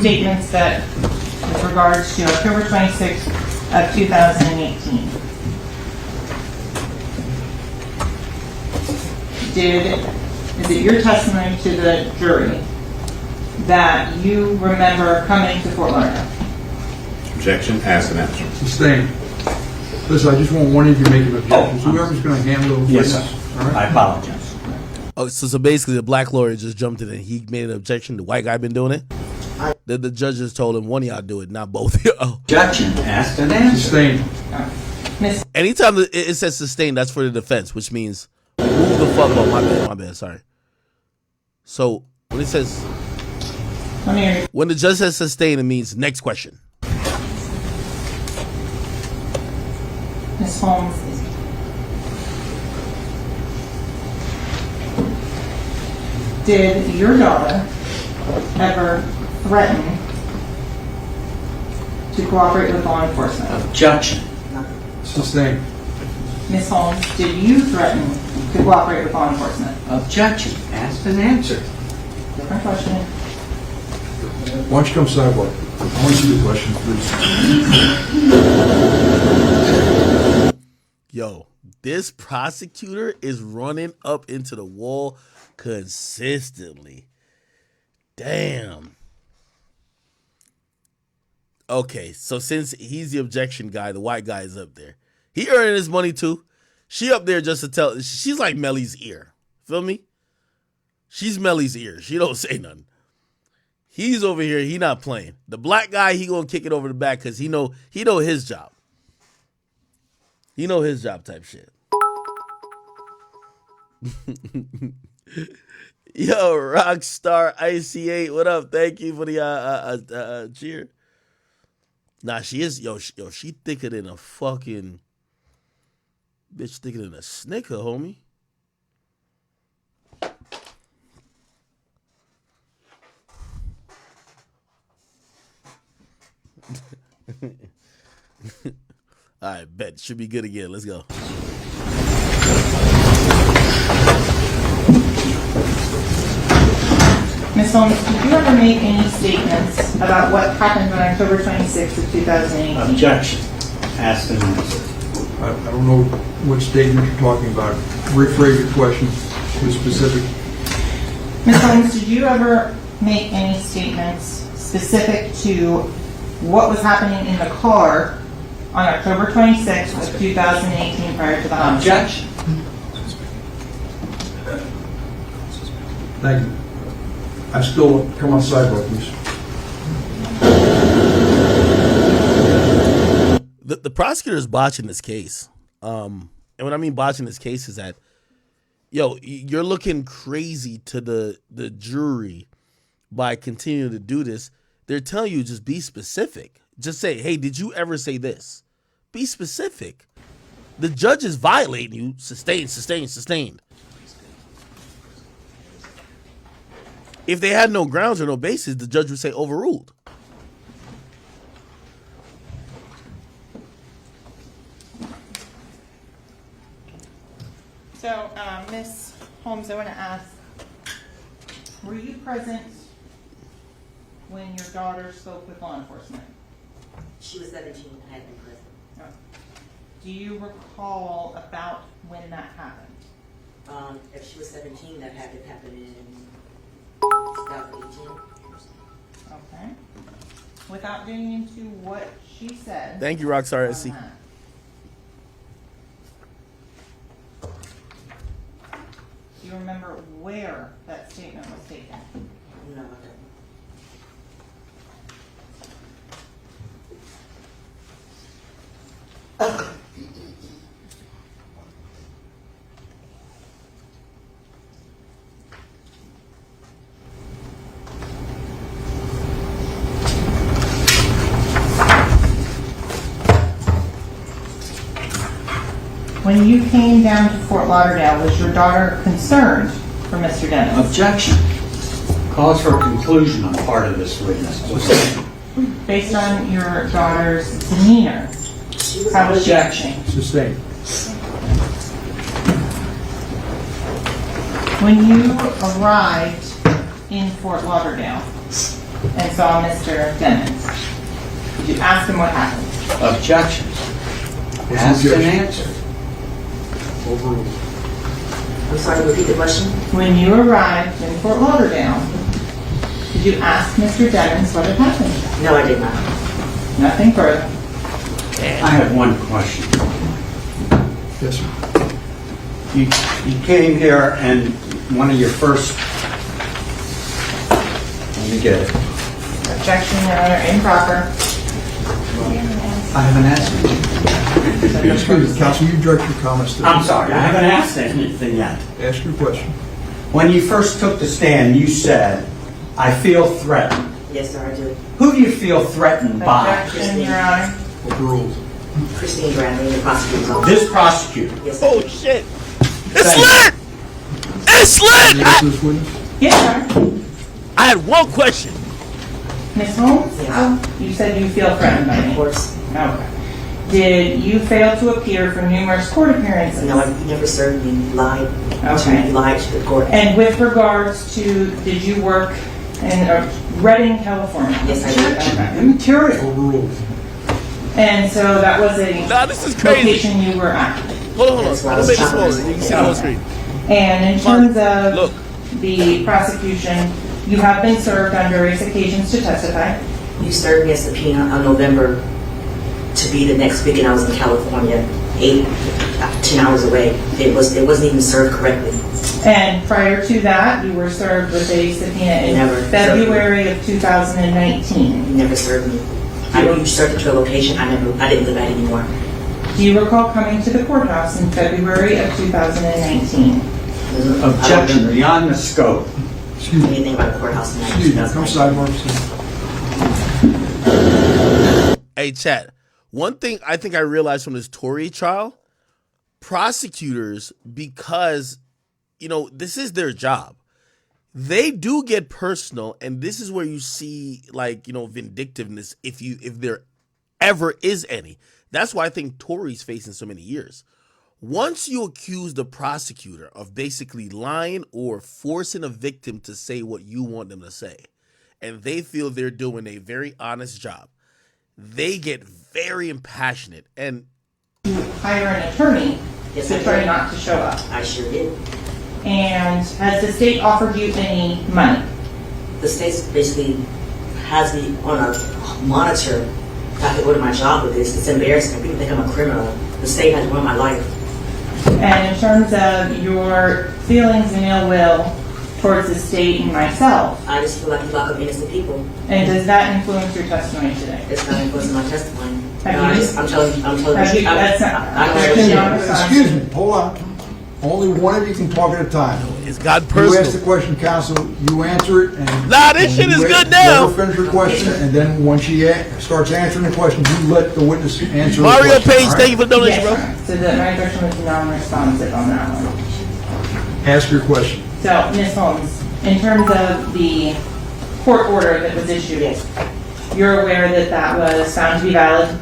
statements that, with regards to October 26th of 2018. Is it your testimony to the jury that you remember coming to Fort Lauderdale? Objection, asked and answered. Sustained. Listen, I just want one of you making objections. Whoever's going to handle those Yes, witnesses. sir. All right? I apologize. Oh, so basically the black lawyer just jumped in and he made an objection. The white guy been doing it? The judges told him one of y'all do it, not both of y'all. Objection. Asked and answered. Sustained. Anytime it says sustained, that's for the defense, which means move the fuck up. My bad, sorry. So when it says, when the judge says sustained, it means next question. Ms. Holmes, did your daughter ever threaten to cooperate with law enforcement? Objection. Sustained. Ms. Holmes, did you threaten to cooperate with law enforcement? Objection. Asked and answered. Different question. Why don't you come sidebar? I want to see the question, please. Yo, this prosecutor is running up into the wall consistently. Damn. Okay, so since he's the objection guy, the white guy is up there. He earning his money too. She up there just to tell. She's like Melly's ear. Feel me? She's Melly's ear. She don't say nothing. He's over here. He not playing. The black guy, he gonna kick it over the back because he know his job. You know his job type shit. Yo, Rockstar IC8, what up? Thank you for the cheer. Nah, she is she thicker than a fucking bitch, thicker than a Snicker, homie. All right, bet. Should be good again. Let's go. Ms. Holmes, did you ever make any statements about what happened on October 26th of 2018? Objection. Asked and answered. I don't know what statement you're talking about. Rephrase your question to a specific. Ms. Holmes, did you ever make any statements specific to what was happening in the car on October 26th of 2018 prior to the homicide? Objection. Thank you. I still come on sidebar, please. The prosecutor is botching this case. And what I mean botching this case is that, you're looking crazy to the jury by continuing to do this. They're telling you just be specific. Just say, hey, did you ever say this? Be specific. The judge is violating you. Sustained. If they had no grounds or no basis, the judge would say overruled. So, Ms. Holmes, I want to ask, were you present when your daughter spoke with law enforcement? She was 17 and had been present. Oh. Do you recall about when that happened? If she was 17, that had to happen in 2018. Okay. Without getting into what she said. Thank you, Rockstar SC. Do you remember where that statement was taken? No, I don't. When you came down to Fort Lauderdale, was your daughter concerned for Mr. Dennis? Objection. Cause for conclusion on part of this witness. Based on your daughter's demeanor, how was she acting? Sustained. When you arrived in Fort Lauderdale and saw Mr. Dennis, did you ask him what happened? Objection. Asked and answered. Overruled. I'm sorry, repeat the question. When you arrived in Fort Lauderdale, did you ask Mr. Dennis what had happened? No, I did not. Nothing further. I have one question. Yes, sir. You came here and one of your first, let me get it. Objection, Your Honor, improper. I haven't asked you. Excuse me, counsel, you direct your comments to. I'm sorry, I haven't asked anything yet. Ask your question. When you first took the stand, you said, I feel threatened. Yes, sir, I do. Who do you feel threatened by? Objection, Your Honor. Overruled. Christine Bradley, the prosecutor's office. This prosecutor. Yes, sir. Oh shit! It's lit! It's lit! Answer this witness? Yes, sir. I had one question. Ms. Holmes? Yes. You said you feel threatened by me. Of course. Okay. Did you fail to appear for numerous court appearances? No, I never served me, lied. Okay. Lied to the court. And with regards to, did you work in Redding, California? Yes, I did. Okay. Immaterial. Overruled. And so that was a This is crazy. location you were at. Hold on. That's why I I'll was make it shocked. smaller. You can see the whole screen. And in terms of Look. the prosecution, you have been served on various occasions to testify. You served me a subpoena on November to be the next weekend. I was in California, 10 hours away. It wasn't even served correctly. And prior to that, you were served with a subpoena in Never. February of 2019. You never served me. You served it to a location I didn't live at anymore. Do you recall coming to the courthouse in February of 2019? Objection beyond the scope. Excuse me. Anything about the courthouse? Excuse me. Come sidebar. Hey, chat. One thing I think I realized from this Tory trial, prosecutors, because, you know, this is their job, they do get personal, and this is where you see, like, you know, vindictiveness if there ever is any. That's why I think Tory's facing so many years. Once you accuse the prosecutor of basically lying or forcing a victim to say what you want them to say, and they feel they're doing a very honest job, they get very impassionate. And you hire an attorney to try not to show up. I sure did. And has the state offered you any money? The state basically has me on a monitor. I have to go to my job with this. It's embarrassing. People think I'm a criminal. The state has run my life. And in terms of your feelings and ill will towards the state and myself, I just feel like you lock up innocent people. and does that influence your testimony today? It's not influencing my testimony. Have you? I'm telling you. Have you? That's not. I don't understand. Excuse me. Hold on. Only one of you can talk at a time. It's got personal. You ask the question, counsel. You answer it, and nah, this shit is good now. Let her finish her question, and then when she starts answering the question, you let the witness answer. Mario the question, Page, all right? thank you for the donation, Yes. bro. So that my question was non-responsive on that one. Ask your question. So, Ms. Holmes, in terms of the court order that was issued, you're aware that that was found to be valid?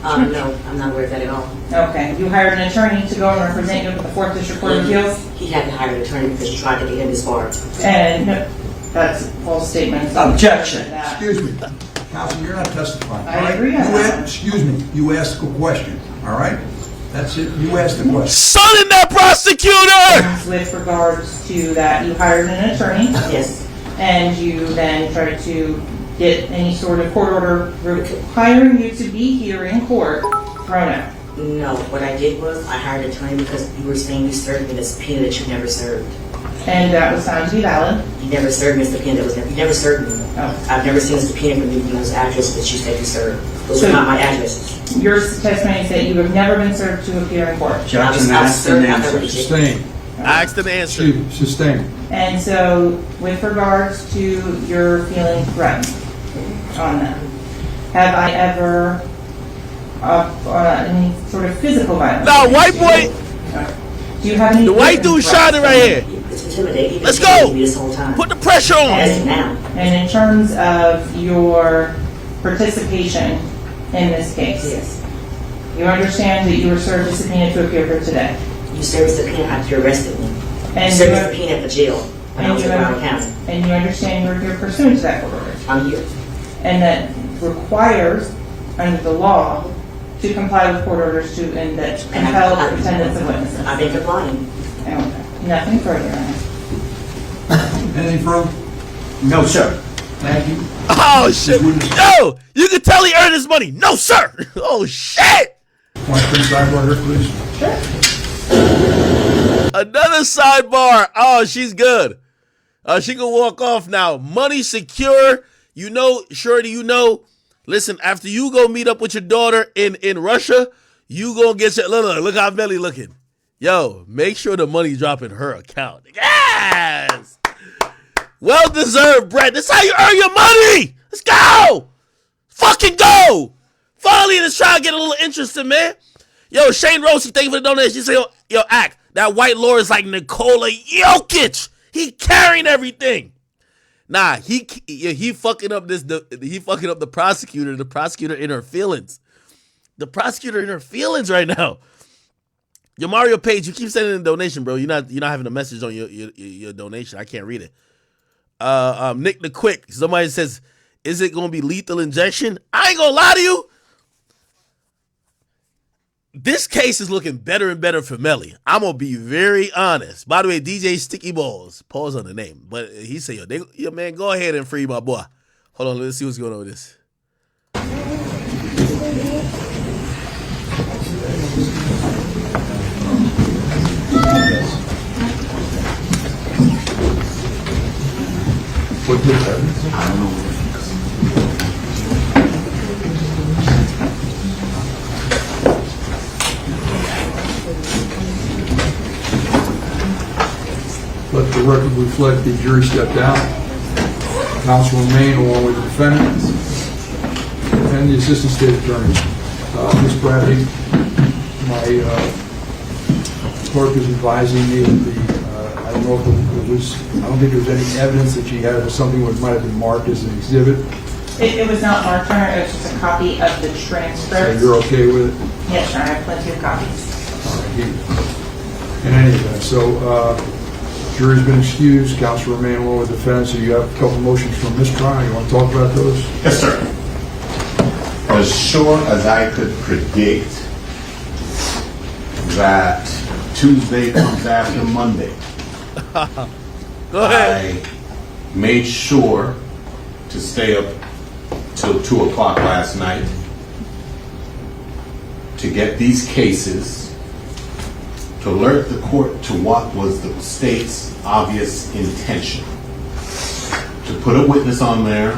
No, I'm not aware of that at all. Okay. You hired an attorney to go and represent you at the 4th District Court of Appeals? He had to hire an attorney because you tried to get him this far. And no, that's a false statement. Objection. Excuse me. Counsel, you're not testifying. I all right? agree on You that. excuse me. You asked a question. All right? That's it. You asked the question. Son in that prosecutor! With regards to that, you hired an attorney? Yes. And you then tried to get any sort of court order requiring you to be here in court thrown out? No, what I did was I hired an attorney because you were saying you served me this subpoena that you never served. And that was found to be valid? You never served me a subpoena that was you never served me. Oh. I've never seen a subpoena from you from those addresses that you said you served. Those So are not my addresses. Your testimony is that you have never been served to appear in court? Objection. Asked and answered. Sustained. Asked and answered. Sustained. And so, with regards to your feeling threatened on that, have I ever any sort of physical violence? No, white boy. Do you have any? The white dude shining right here. It's intimidating. Let's go. This whole time. Put the pressure on. And in terms of your participation in this case, yes. You understand that you were served a subpoena to appear here today. You served a subpoena after you arrested me. And you served a subpoena at the jail when I was in Broward County. And you understand you're here pursuant to that court order. I'm here. And that requires, under the law, to comply with court orders to and that compel attendance of witnesses. I've been complying. Okay. Nothing further. Anything further? No, sir. Thank you. Oh, shit. Yo, you can tell he earned his money. No, sir. Oh, shit. Want to put sidebar here, please? Another sidebar. Oh, she's good. She can walk off now. Money secure. You know, Shorty, you know. Listen, after you go meet up with your daughter in Russia, you gonna get your look how Melly looking. Yo, make sure the money drop in her account. Yes! Well deserved, Brett. This is how you earn your money. Let's go. Fucking go. Finally, let's try to get a little interesting, man. Yo, Shane Rossi, thank you for the donation. She said, yo, Act, that white lord is like Nikola Jokic. He carrying everything. Nah, he fucking up the prosecutor. The prosecutor in her feelings. The prosecutor in her feelings right now. Yo, Mario Page, you keep sending in a donation, bro. You're not having a message on your donation. I can't read it. Nick the Quick. Somebody says, is it gonna be lethal injection? I ain't gonna lie to you. This case is looking better and better for Melly. I'm gonna be very honest. By the way, DJ Sticky Balls, pause on the name, but he said, yo, man, go ahead and free my boy. Hold on, let's see what's going on with this. What did that? I don't know. Let the record reflect the jury stepped down. Counsel remained along with the defendant and the assistant state attorney. Ms. Bradley, my clerk is advising me that I don't know if it was, I don't think there was any evidence that she had something that might have been marked as an exhibit. It was not marked, Your Honor. It was just a copy of the transcript. So you're okay with it? Yes, Your Honor. I have plenty of copies. All right. In any event, so jury's been excused. Counsel remain along with the defense. So you have a couple motions from mistrial. You want to talk about those? Yes, sir. As sure as I could predict that Tuesday comes after Monday, Go ahead. I made sure to stay up till 2 o'clock last night to get these cases, to alert the court to what was the state's obvious intention. To put a witness on there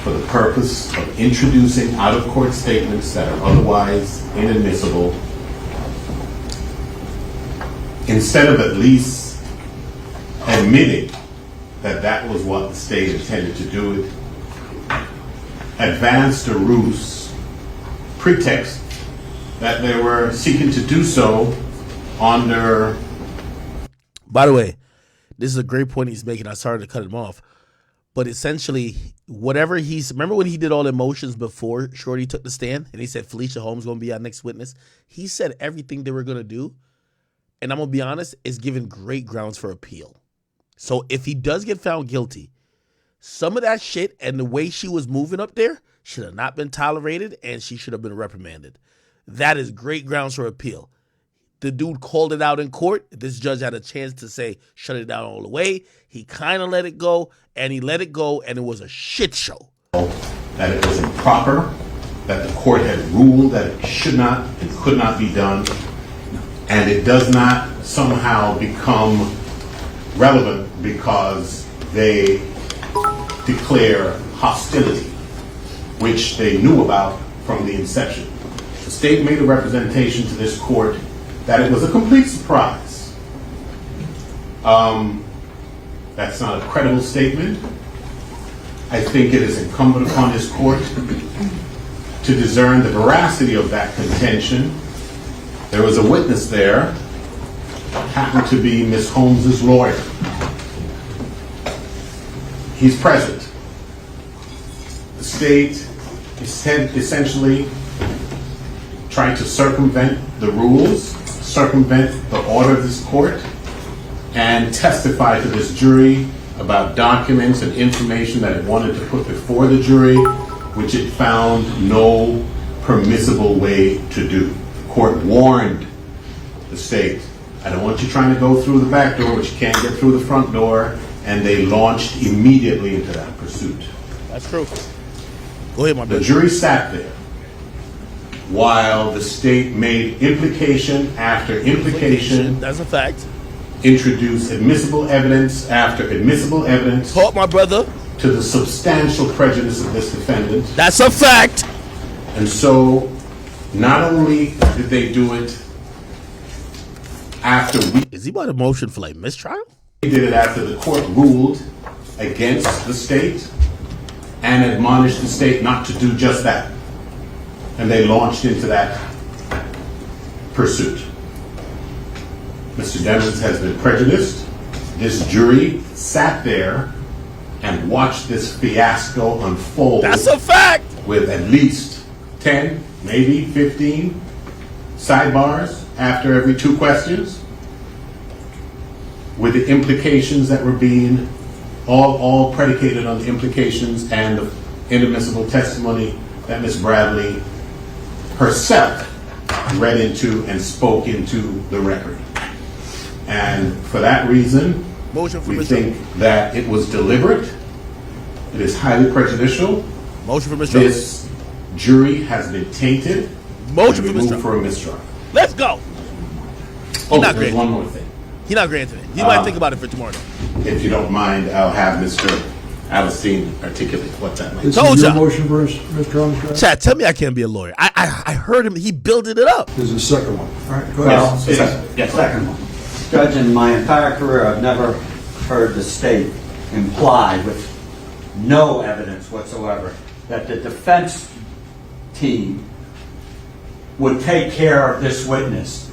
for the purpose of introducing out-of-court statements that are otherwise inadmissible, instead of at least admitting that that was what the state intended to do, it advanced a ruse, pretext that they were seeking to do so under. By the way, this is a great point he's making. I started to cut him off. But essentially, whatever remember when he did all the motions before Shorty took the stand and he said Felicia Holmes going to be our next witness? He said everything they were going to do, and I'm going to be honest, is given great grounds for appeal. So if he does get found guilty, some of that shit and the way she was moving up there should have not been tolerated, and she should have been reprimanded. That is great grounds for appeal. The dude called it out in court. This judge had a chance to say, shut it down all the way. He kind of let it go, and he let it go, and it was a shit show. That it was improper, that the court had ruled that it should not and could not be done, and it does not somehow become relevant because they declare hostility, which they knew about from the inception. The state made a representation to this court that it was a complete surprise. That's not a credible statement. I think it is incumbent upon this court to discern the veracity of that contention. There was a witness there, happened to be Ms. Holmes's lawyer. He's present. The state essentially tried to circumvent the rules, circumvent the order of this court, and testify to this jury about documents and information that it wanted to put before the jury, which it found no permissible way to do. The court warned the state, I don't want you trying to go through the back door, but you can't get through the front door, and they launched immediately into that pursuit. That's true. Go ahead, my brother. The jury sat there while the state made implication after implication. That's a fact. Introduced admissible evidence after admissible evidence. Talk, my brother. To the substantial prejudice of this defendant. That's a fact. And so, not only did they do it after we... Is he about a motion for like mistrial? They did it after the court ruled against the state and admonished the state not to do just that. And they launched into that pursuit. Mr. Devins has been prejudiced. This jury sat there and watched this fiasco unfold. That's a fact. With at least 10, maybe 15 sidebars after every 2 questions, with the implications that were being all predicated on the implications and the inadmissible testimony that Ms. Bradley herself read into and spoke into the record. And for that reason, we think that it was deliberate. It is highly prejudicial. Motion for mistrial. This jury has been tainted. Motion for mistrial. For a mistrial. Let's go. There's one more thing. He's not granting it. He might think about it for tomorrow. If you don't mind, I'll have Mr. Alistine articulate what that means. This Told is your ya. motion for Mr. Armstrong? Chad, tell me I can't be a lawyer. I heard him. He builded it up. There's a second one. All right, go ahead. Yes, second one. Judge, in my entire career, I've never heard the state imply with no evidence whatsoever that the defense team would take care of this witness.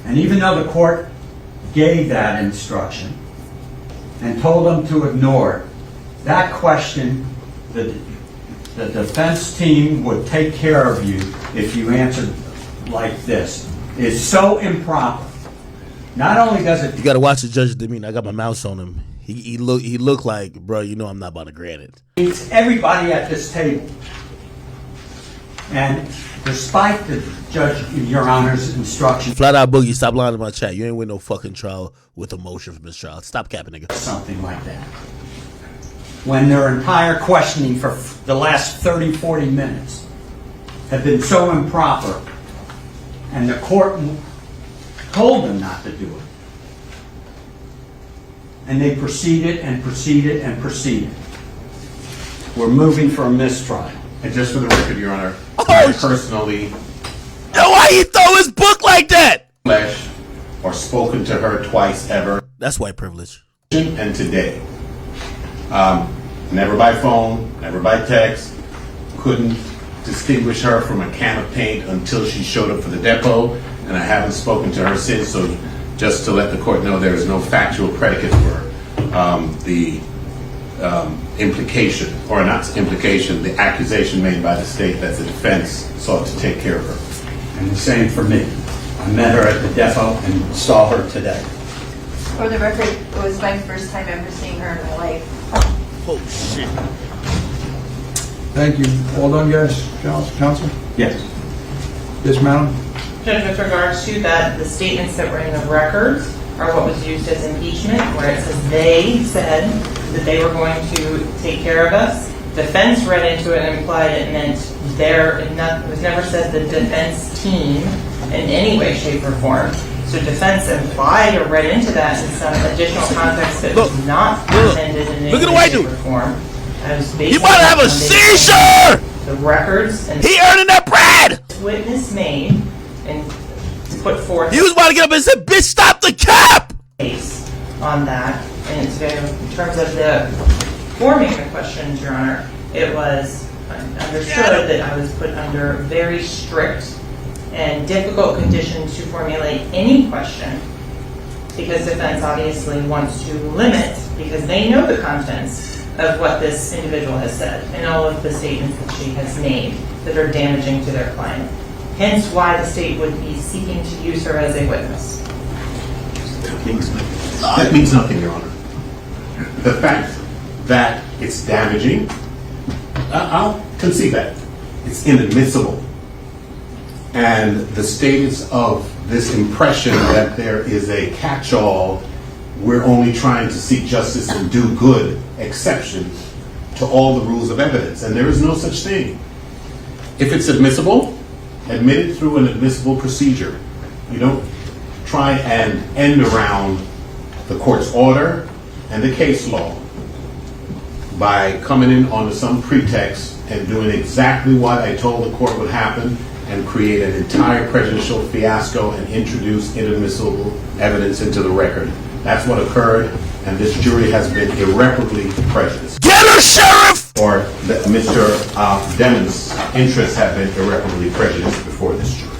And even though the court gave that instruction and told them to ignore it, that question, the defense team would take care of you if you answered like this, is so improper. Not only does it... You got to watch the judge's demeanor. I got my mouse on him. He looked like, bro, you know I'm not about to grant it. It's everybody at this table. And despite the judge, your Honor's instruction... Flat out boogie, stop lying to my chat. You ain't win no fucking trial with a motion for mistrial. Stop capping, nigga. Something like that. When their entire questioning for the last 30, 40 minutes had been so improper, and the court told them not to do it. And they proceeded and proceeded and proceeded. We're moving for a mistrial. And just for the record, Your Honor, I personally... Yo, why he throw his book like that? ...or spoken to her twice ever. That's white privilege. And today. Never by phone, never by text. Couldn't distinguish her from a can of paint until she showed up for the depot, and I haven't spoken to her since. So just to let the court know, there is no factual predicate for the implication, or not implication, the accusation made by the state that the defense sought to take care of her. And the same for me. I met her at the depot and saw her today. For the record, it was my first time ever seeing her in my life. Oh, shit. Thank you. All done, guys? Counsel? Yes. Yes, madam? Judge, with regards to that, the statements that were in the records are what was used as impeachment, where it says they said that they were going to take care of us. Defense read into it and implied it meant it was never said the defense team in any way, shape, or form. So defense implied or read into that in some additional context that was not intended in any way, shape, or form. He might have a seizure! The records and he earning that bread! Witness made and put forth. He was about to get up and say, "Bitch, stop the cap!" Case on that, and it's very, in terms of the forming the questions, Your Honor, it was understood that I was put under very strict and difficult conditions to formulate any question, because defense obviously wants to limit, because they know the contents of what this individual has said and all of the statements that she has made that are damaging to their client. Hence why the state would be seeking to use her as a witness. That means nothing, Your Honor. The fact that it's damaging, I'll concede that. It's inadmissible. And the status of this impression that there is a catch-all, we're only trying to seek justice and do good, exception to all the rules of evidence. And there is no such thing. If it's admissible, admit it through an admissible procedure. You don't try and end around the court's order and the case law by coming in on some pretext and doing exactly what I told the court would happen and create an entire prejudicial fiasco and introduce inadmissible evidence into the record. That's what occurred, and this jury has been irreparably prejudiced. Get her, Sheriff! Or that Mr. Demon's interests have been irreparably prejudiced before this jury.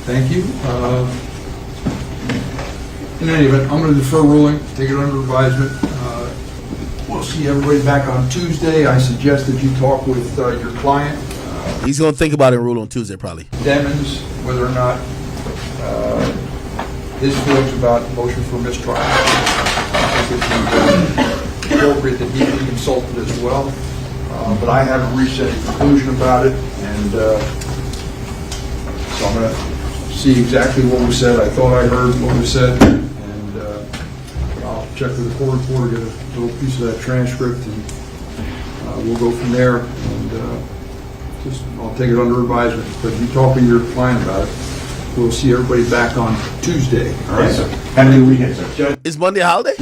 Thank you. In any event, I'm going to defer ruling, take it under advisement. We'll see everybody back on Tuesday. I suggest that you talk with your client. He's going to think about it and rule on Tuesday, probably. Demons, whether or not his feelings about motion for mistrial. I think it's appropriate that he be consulted as well. But I haven't reached any conclusion about it, and so I'm going to see exactly what was said. I thought I heard what was said, and I'll check with the court reporter, get a little piece of that transcript, and we'll go from there. And I'll take it under advisement. But you talk with your client about it. We'll see everybody back on Tuesday. All right. Yes, sir. Have a good weekend, sir. Is Monday a holiday?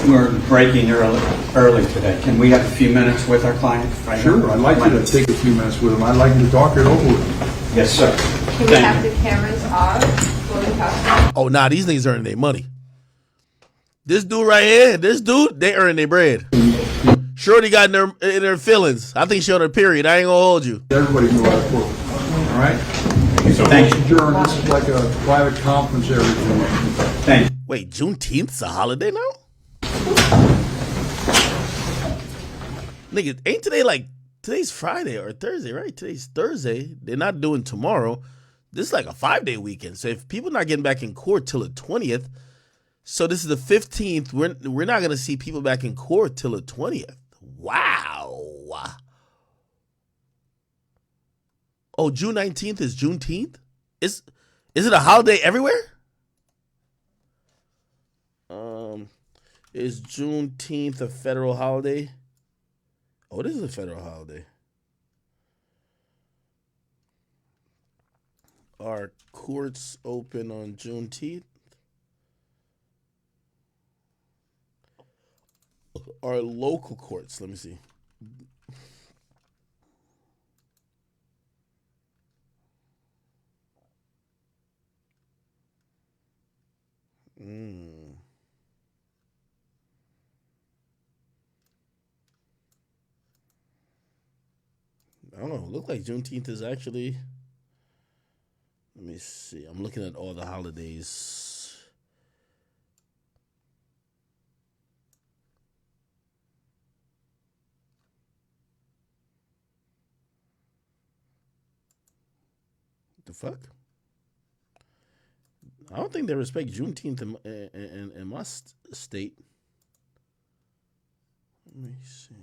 We're breaking early today. Can we have a few minutes with our client? Right Sure, now? I'd like you to take a few minutes with him. I'd like you to talk it over with him. Yes, sir. Can we have the cameras off while we talk? Oh, nah, these niggas earning their money. This dude right here, they earning their bread. Shorty got in their feelings. I think she on her period. I ain't gonna hold you. Everybody can go out of court. All right? So thank you. Adjourn. This is like a private conference area. Thank you. Wait, Juneteenth's a holiday now? Nigga, ain't today's Friday or Thursday, right? Today's Thursday. They're not doing tomorrow. This is like a 5-day weekend. So if people not getting back in court till the 20th, so this is the 15th, we're not gonna see people back in court till the 20th. Wow. Oh, June 19th is Juneteenth? Is it a holiday everywhere? Is Juneteenth a federal holiday? Oh, it is a federal holiday. Are courts open on Juneteenth? Are local courts? Let me see. I don't know. Look like Juneteenth is actually. Let me see. I'm looking at all the holidays. The fuck? I don't think they respect Juneteenth in my state. Let me see.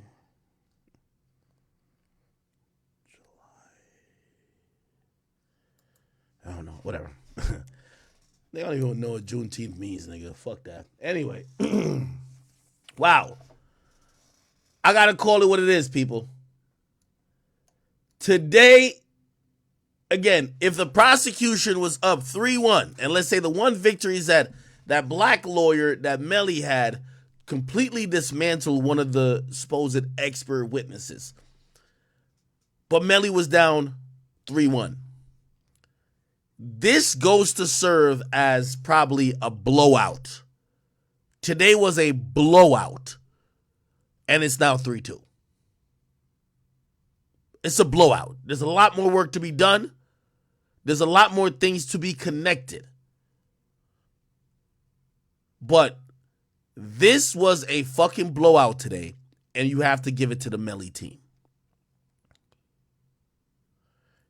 I don't know. Whatever. They don't even know what Juneteenth means, nigga. Fuck that. Anyway. Wow. I gotta call it what it is, people. Today, again, if the prosecution was up 3-1, and let's say the one victory is that black lawyer that Melly had completely dismantled one of the supposed expert witnesses. But Melly was down 3-1. This goes to serve as probably a blowout. Today was a blowout. And it's now 3-2. It's a blowout. There's a lot more work to be done. There's a lot more things to be connected. But this was a fucking blowout today. And you have to give it to the Melly team.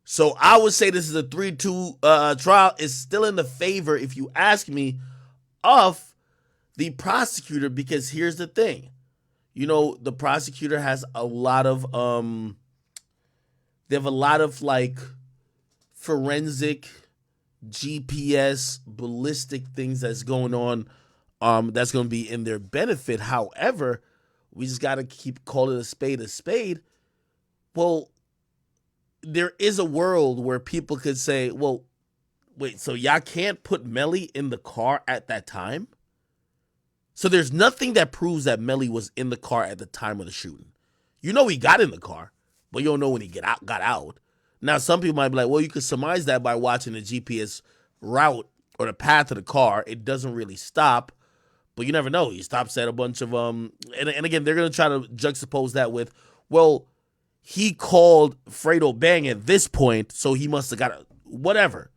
So I would say this is a 3-2 trial. It's still in the favor, if you ask me, of the prosecutor, because here's the thing. You know, the prosecutor has a lot of they have a lot of like forensic GPS ballistic things that's going on that's going to be in their benefit. However, we just got to keep calling a spade a spade. Well, there is a world where people could say, well, wait, so y'all can't put Melly in the car at that time? So there's nothing that proves that Melly was in the car at the time of the shooting. You know he got in the car, but you don't know when he got out. Now, some people might be like, well, you could surmise that by watching the GPS route or the path of the car. It doesn't really stop, but you never know. He stops at a bunch of, and again, they're going to try to juxtapose that with, well, he called Fredo Bang at this point, so he must have got whatever.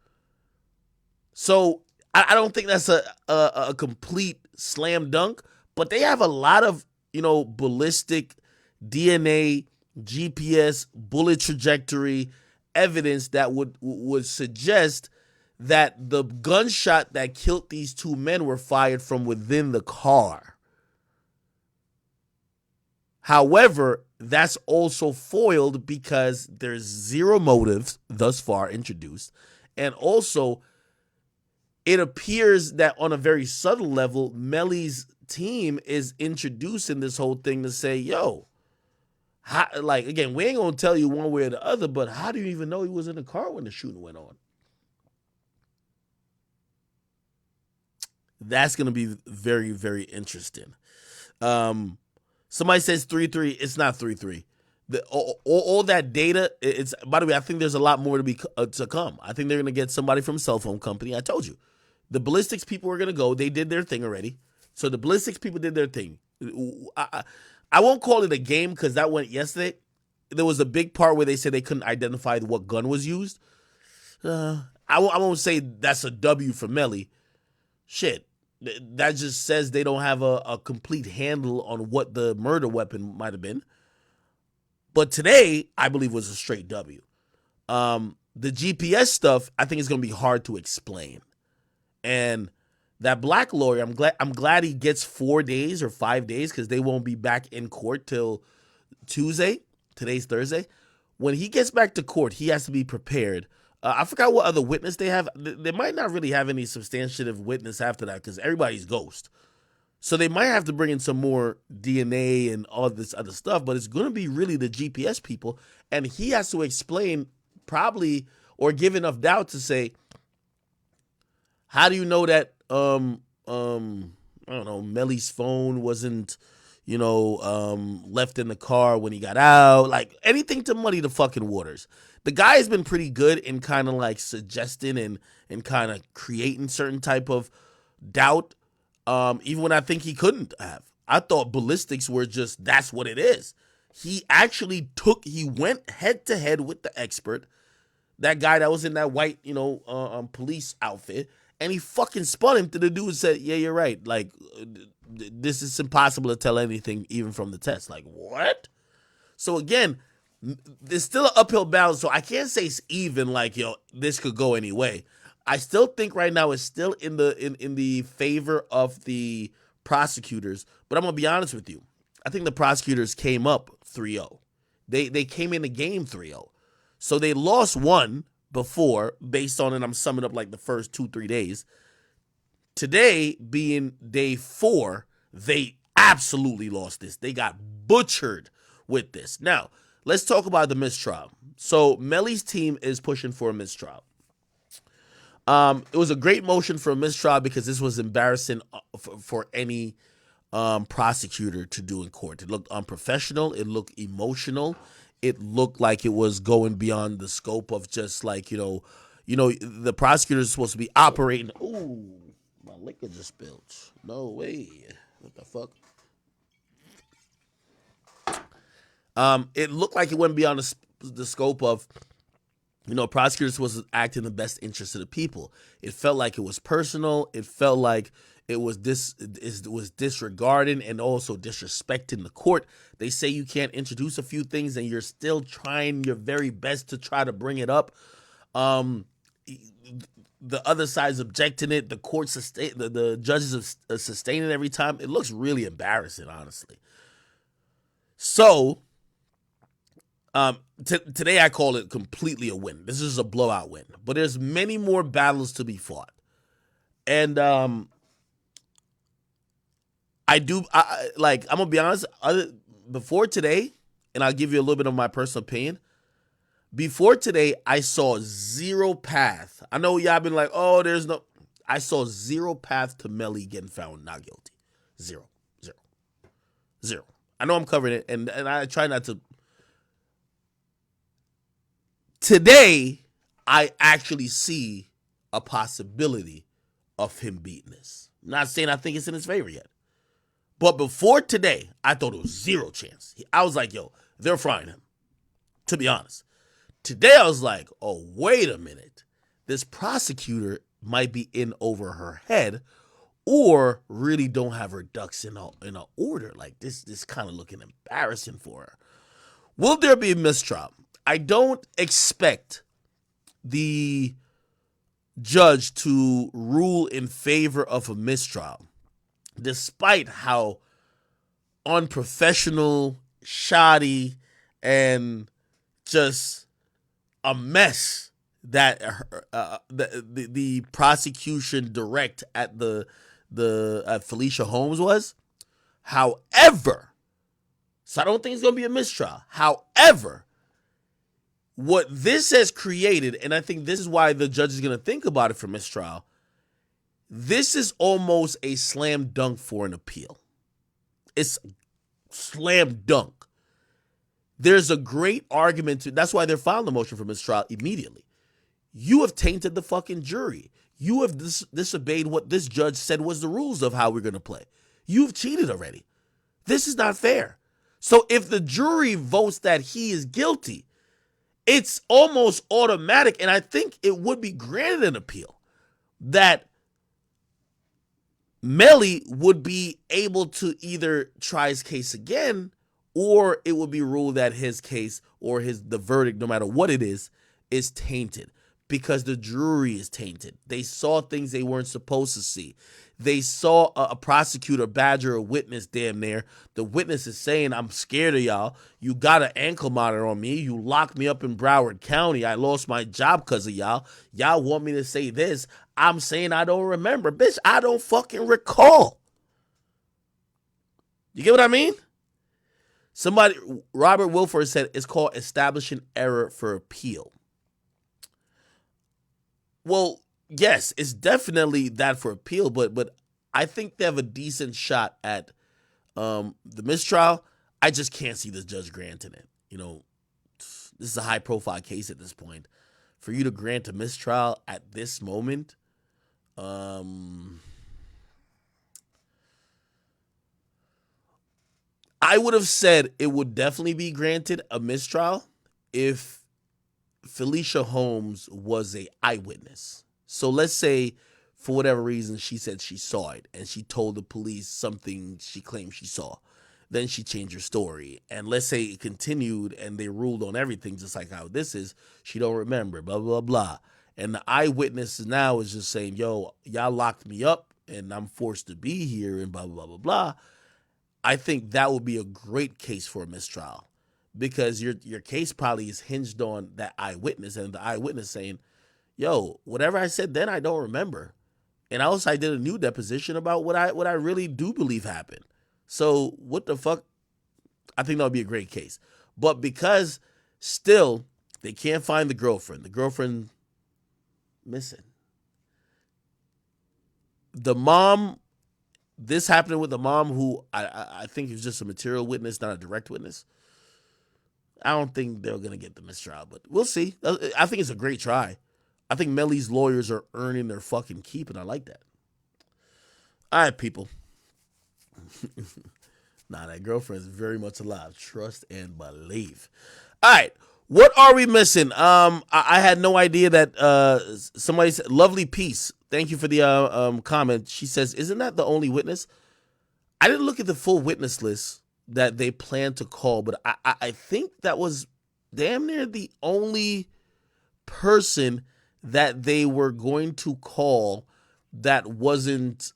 So I don't think that's a complete slam dunk, but they have a lot of, ballistic DNA, GPS, bullet trajectory evidence that would suggest that the gunshot that killed these two men were fired from within the car. However, that's also foiled because there's zero motives thus far introduced. And also, it appears that on a very subtle level, Melly's team is introducing this whole thing to say, yo, again, we ain't going to tell you one way or the other, but how do you even know he was in the car when the shooting went on? That's going to be very, very interesting. Somebody says 3-3. It's not 3-3. All that data. It's, by the way, I think there's a lot more to come. I think they're gonna get somebody from a cell phone company. I told you, the ballistics people were gonna go. They did their thing already. So the ballistics people did their thing. I won't call it a game because that went yesterday. There was a big part where they said they couldn't identify what gun was used. I won't say that's a W for Melly. Shit. That just says they don't have a complete handle on what the murder weapon might have been. But today, I believe, was a straight W. The GPS stuff, I think, is going to be hard to explain. And that black lawyer, I'm glad he gets 4 days or 5 days because they won't be back in court till Tuesday. Today's Thursday. When he gets back to court, he has to be prepared. I forgot what other witness they have. They might not really have any substantive witness after that because everybody's ghost. So they might have to bring in some more DNA and all this other stuff, but it's going to be really the GPS people. And he has to explain probably or give enough doubt to say, how do you know that, I don't know, Melly's phone wasn't, left in the car when he got out? Like anything to muddy the fucking waters. The guy has been pretty good in kind of like suggesting and kind of creating certain type of doubt. Even when I think he couldn't have. I thought ballistics were just, that's what it is. He actually went head to head with the expert, that guy that was in that white, police outfit, and he fucking spun him to the dude and said, yeah, you're right. Like, this is impossible to tell anything even from the test. Like, what? So again, there's still an uphill battle, so I can't say it's even like, this could go any way. I still think right now it's still in the favor of the prosecutors, but I'm gonna be honest with you. I think the prosecutors came up 3-0. They came in the game 3-0. So they lost one before based on, and I'm summing up like the first 2-3 days. Today being day 4, they absolutely lost this. They got butchered with this. Now, let's talk about the mistrial. So Melly's team is pushing for a mistrial. It was a great motion for a mistrial because this was embarrassing for any prosecutor to do in court. It looked unprofessional. It looked emotional. It looked like it was going beyond the scope of just like, the prosecutor is supposed to be operating. Ooh, my liquor just spilled. No way. What the fuck? It looked like it went beyond the scope of, prosecutors was acting in the best interest of the people. It felt like it was personal. It felt like it was disregarding and also disrespecting the court. They say you can't introduce a few things and you're still trying your very best to try to bring it up. The other side's objecting it. The court the judges are sustaining every time. It looks really embarrassing, honestly. So today I call it completely a win. This is a blowout win, but there's many more battles to be fought. And I'm gonna be honest, before today, and I'll give you a little bit of my personal opinion. Before today, I saw zero path. I know y'all been like, oh, I saw zero path to Melly getting found not guilty. Zero. I know I'm covering it, and I try not to. Today, I actually see a possibility of him beating this. I'm not saying I think it's in his favor yet. But before today, I thought it was zero chance. I was like, they're frying him, to be honest. Today, I was like, oh, wait a minute. This prosecutor might be in over her head or really don't have her ducks in a order. Like, this kind of looking embarrassing for her. Will there be a mistrial? I don't expect the judge to rule in favor of a mistrial, despite how unprofessional, shoddy, and just a mess that the prosecution direct at at Felicia Holmes was. However, so I don't think it's going to be a mistrial. However, what this has created, and I think this is why the judge is going to think about it for mistrial, this is almost a slam dunk for an appeal. It's slam dunk. There's a great argument to, that's why they're filing the motion for mistrial immediately. You have tainted the fucking jury. You have disobeyed what this judge said was the rules of how we're going to play. You've cheated already. This is not fair. So if the jury votes that he is guilty, it's almost automatic, and I think it would be granted an appeal, that Melly would be able to either try his case again, or it would be ruled that his case or the verdict, no matter what it is tainted because the jury is tainted. They saw things they weren't supposed to see. They saw a prosecutor badger a witness damn near. The witness is saying, I'm scared of y'all. You got an ankle monitor on me. You locked me up in Broward County. I lost my job because of y'all. Y'all want me to say this. I'm saying I don't remember. Bitch, I don't fucking recall. You get what I mean? Somebody, Robert Wilford said it's called establishing error for appeal. Well, yes, it's definitely that for appeal, but I think they have a decent shot at the mistrial. I just can't see this judge granting it. You know, this is a high profile case at this point. For you to grant a mistrial at this moment, I would have said it would definitely be granted a mistrial if Felicia Holmes was a eyewitness. So let's say for whatever reason she said she saw it and she told the police something she claimed she saw. Then she changed her story. And let's say it continued and they ruled on everything just like how this is. She don't remember, blah, blah, blah. And the eyewitness now is just saying, yo, y'all locked me up and I'm forced to be here and blah, blah, blah, blah. I think that would be a great case for a mistrial because your case probably is hinged on that eyewitness and the eyewitness saying, yo, whatever I said then, I don't remember. And also I did a new deposition about what I really do believe happened. So what the fuck? I think that would be a great case. But because still they can't find the girlfriend missing. The mom, this happened with the mom who I think is just a material witness, not a direct witness. I don't think they're going to get the mistrial, but we'll see. I think it's a great try. I think Melly's lawyers are earning their fucking keep, and I like that. All right, people. Nah, that girlfriend is very much alive. Trust and believe. All right. What are we missing? I had no idea that somebody said, lovely piece. Thank you for the comment. She says, isn't that the only witness? I didn't look at the full witness list that they plan to call, but I think that was damn near the only person that they were going to call that wasn't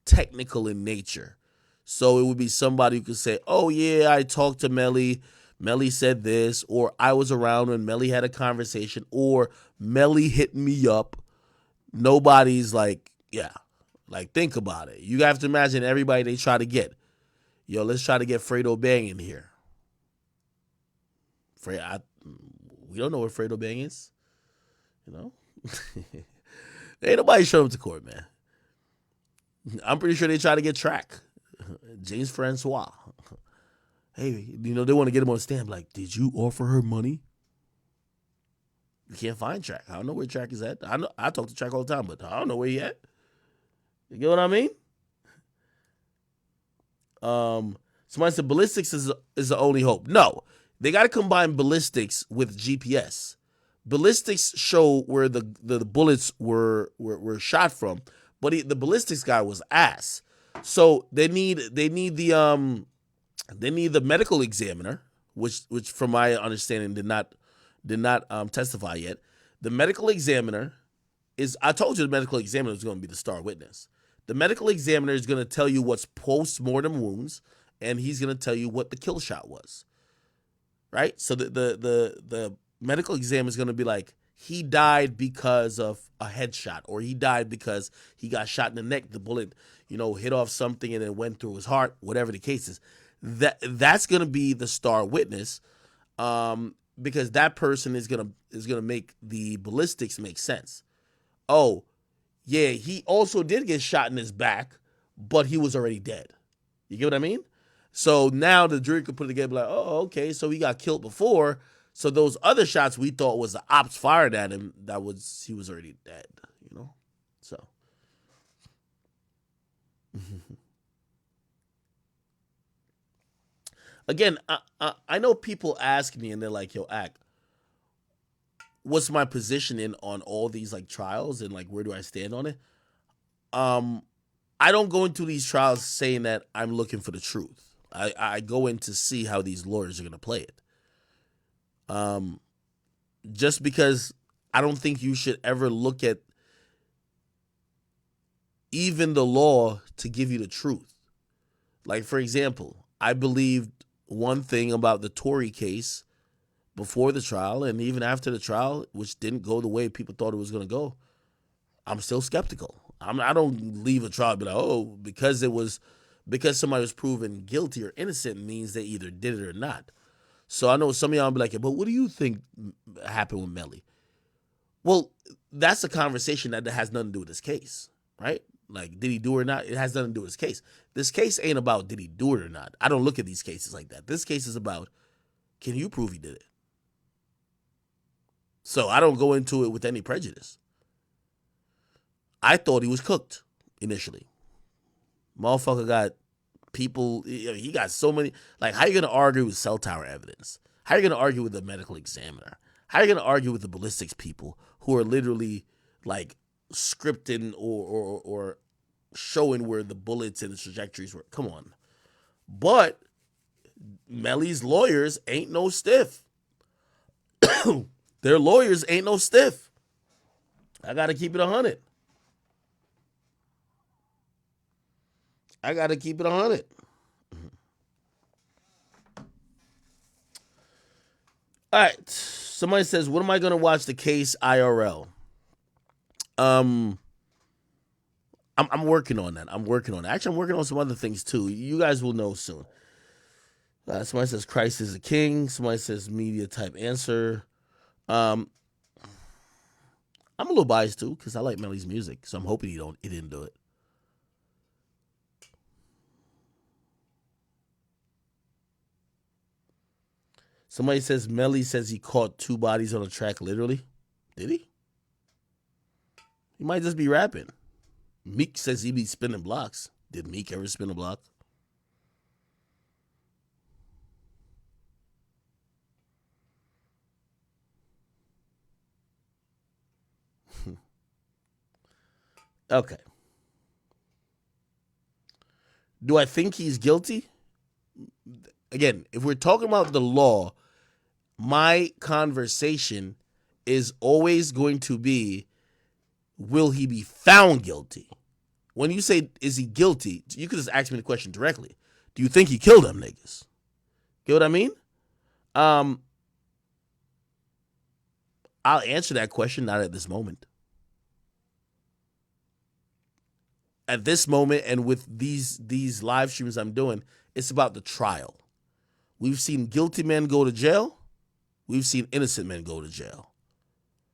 technical in nature. So it would be somebody who could say, oh yeah, I talked to Melly. Melly said this, or I was around when Melly had a conversation, or Melly hit me up. Nobody's like, yeah, like think about it. You have to imagine everybody they try to get. Yo, let's try to get Fredo Bang in here. We don't know where Fredo Bang is. You know? Ain't nobody showed up to court, man. I'm pretty sure they try to get Track. James Francois. Hey, you know, they want to get him on stand. Like, did you offer her money? You can't find Track. I don't know where Track is at. I talk to Track all the time, but I don't know where he at. You get what I mean? Somebody said ballistics is the only hope. No, they got to combine ballistics with GPS. Ballistics show where the bullets were shot from, but the ballistics guy was ass. So they need the medical examiner, which from my understanding did not testify yet. The medical examiner I told you the medical examiner is going to be the star witness. The medical examiner is going to tell you what's post-mortem wounds, and he's going to tell you what the kill shot was. Right? So the medical examiner is going to be like, he died because of a headshot, or he died because he got shot in the neck. The bullet, hit off something and it went through his heart, whatever the case is. That's going to be the star witness, because that person is going to make the ballistics make sense. Oh, yeah, he also did get shot in his back, but he was already dead. You get what I mean? So now the jury could put it together like, oh, okay, so he got killed before. So those other shots we thought was the ops fired at him, he was already dead, you know? So. Again, I know people ask me and they're like, yo, Ak, what's my position on all these like trials and like where do I stand on it? I don't go into these trials saying that I'm looking for the truth. I go in to see how these lawyers are gonna play it. Just because I don't think you should ever look at even the law to give you the truth. Like, for example, I believed one thing about the Tory case before the trial and even after the trial, which didn't go the way people thought it was going to go. I'm still skeptical. I don't leave a trial and be like, oh, because somebody was proven guilty or innocent means they either did it or not. So I know some of y'all be like, but what do you think happened with Melly? Well, that's a conversation that has nothing to do with this case, right? Like, did he do it or not? It has nothing to do with this case. This case ain't about did he do it or not. I don't look at these cases like that. This case is about, can you prove he did it? So I don't go into it with any prejudice. I thought he was cooked initially. Motherfucker got people, he got so many, like, how you going to argue with cell tower evidence? How you going to argue with the medical examiner? How you going to argue with the ballistics people who are literally, like, scripting or showing where the bullets and the trajectories were? Come on. But Melly's lawyers ain't no stiff. Their lawyers ain't no stiff. I got to keep it 100. I got to keep it 100. All right. Somebody says, when am I going to watch the case IRL? I'm working on that. Actually, I'm working on some other things too. You guys will know soon. Somebody says Christ is a king. Somebody says media type answer. I'm a little biased too because I like Melly's music, so I'm hoping he didn't do it. Somebody says Melly says he caught 2 bodies on a track literally. Did he? He might just be rapping. Meek says he be spinning blocks. Did Meek ever spin a block? Okay. Do I think he's guilty? Again, if we're talking about the law, my conversation is always going to be, will he be found guilty? When you say, is he guilty, you could just ask me the question directly. Do you think he killed them niggas? Get what I mean? I'll answer that question, not at this moment. At this moment and with these live streams I'm doing, it's about the trial. We've seen guilty men go to jail. We've seen innocent men go to jail.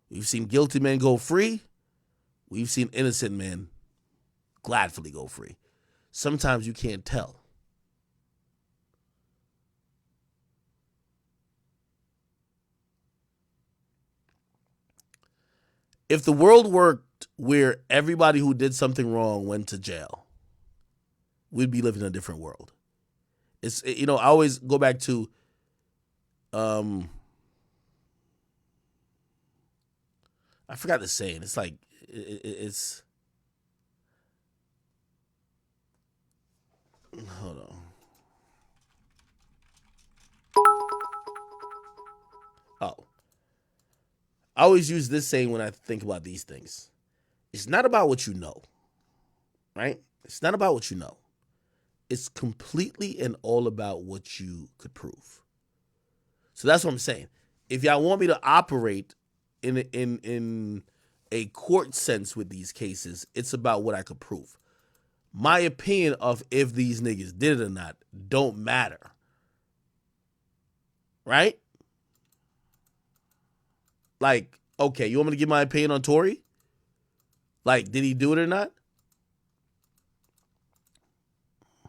We've seen guilty men go free. We've seen innocent men gladfully go free. Sometimes you can't tell. If the world worked where everybody who did something wrong went to jail, we'd be living in a different world. It's, I always go back to I forgot the saying. It's like it's hold on. Oh. I always use this saying when I think about these things. It's not about what you know, right? It's not about what you know. It's completely and all about what you could prove. So that's what I'm saying. If y'all want me to operate in a court sense with these cases, it's about what I could prove. My opinion of if these niggas did it or not don't matter. Right? Like, okay, you want me to give my opinion on Tory? Like, did he do it or not?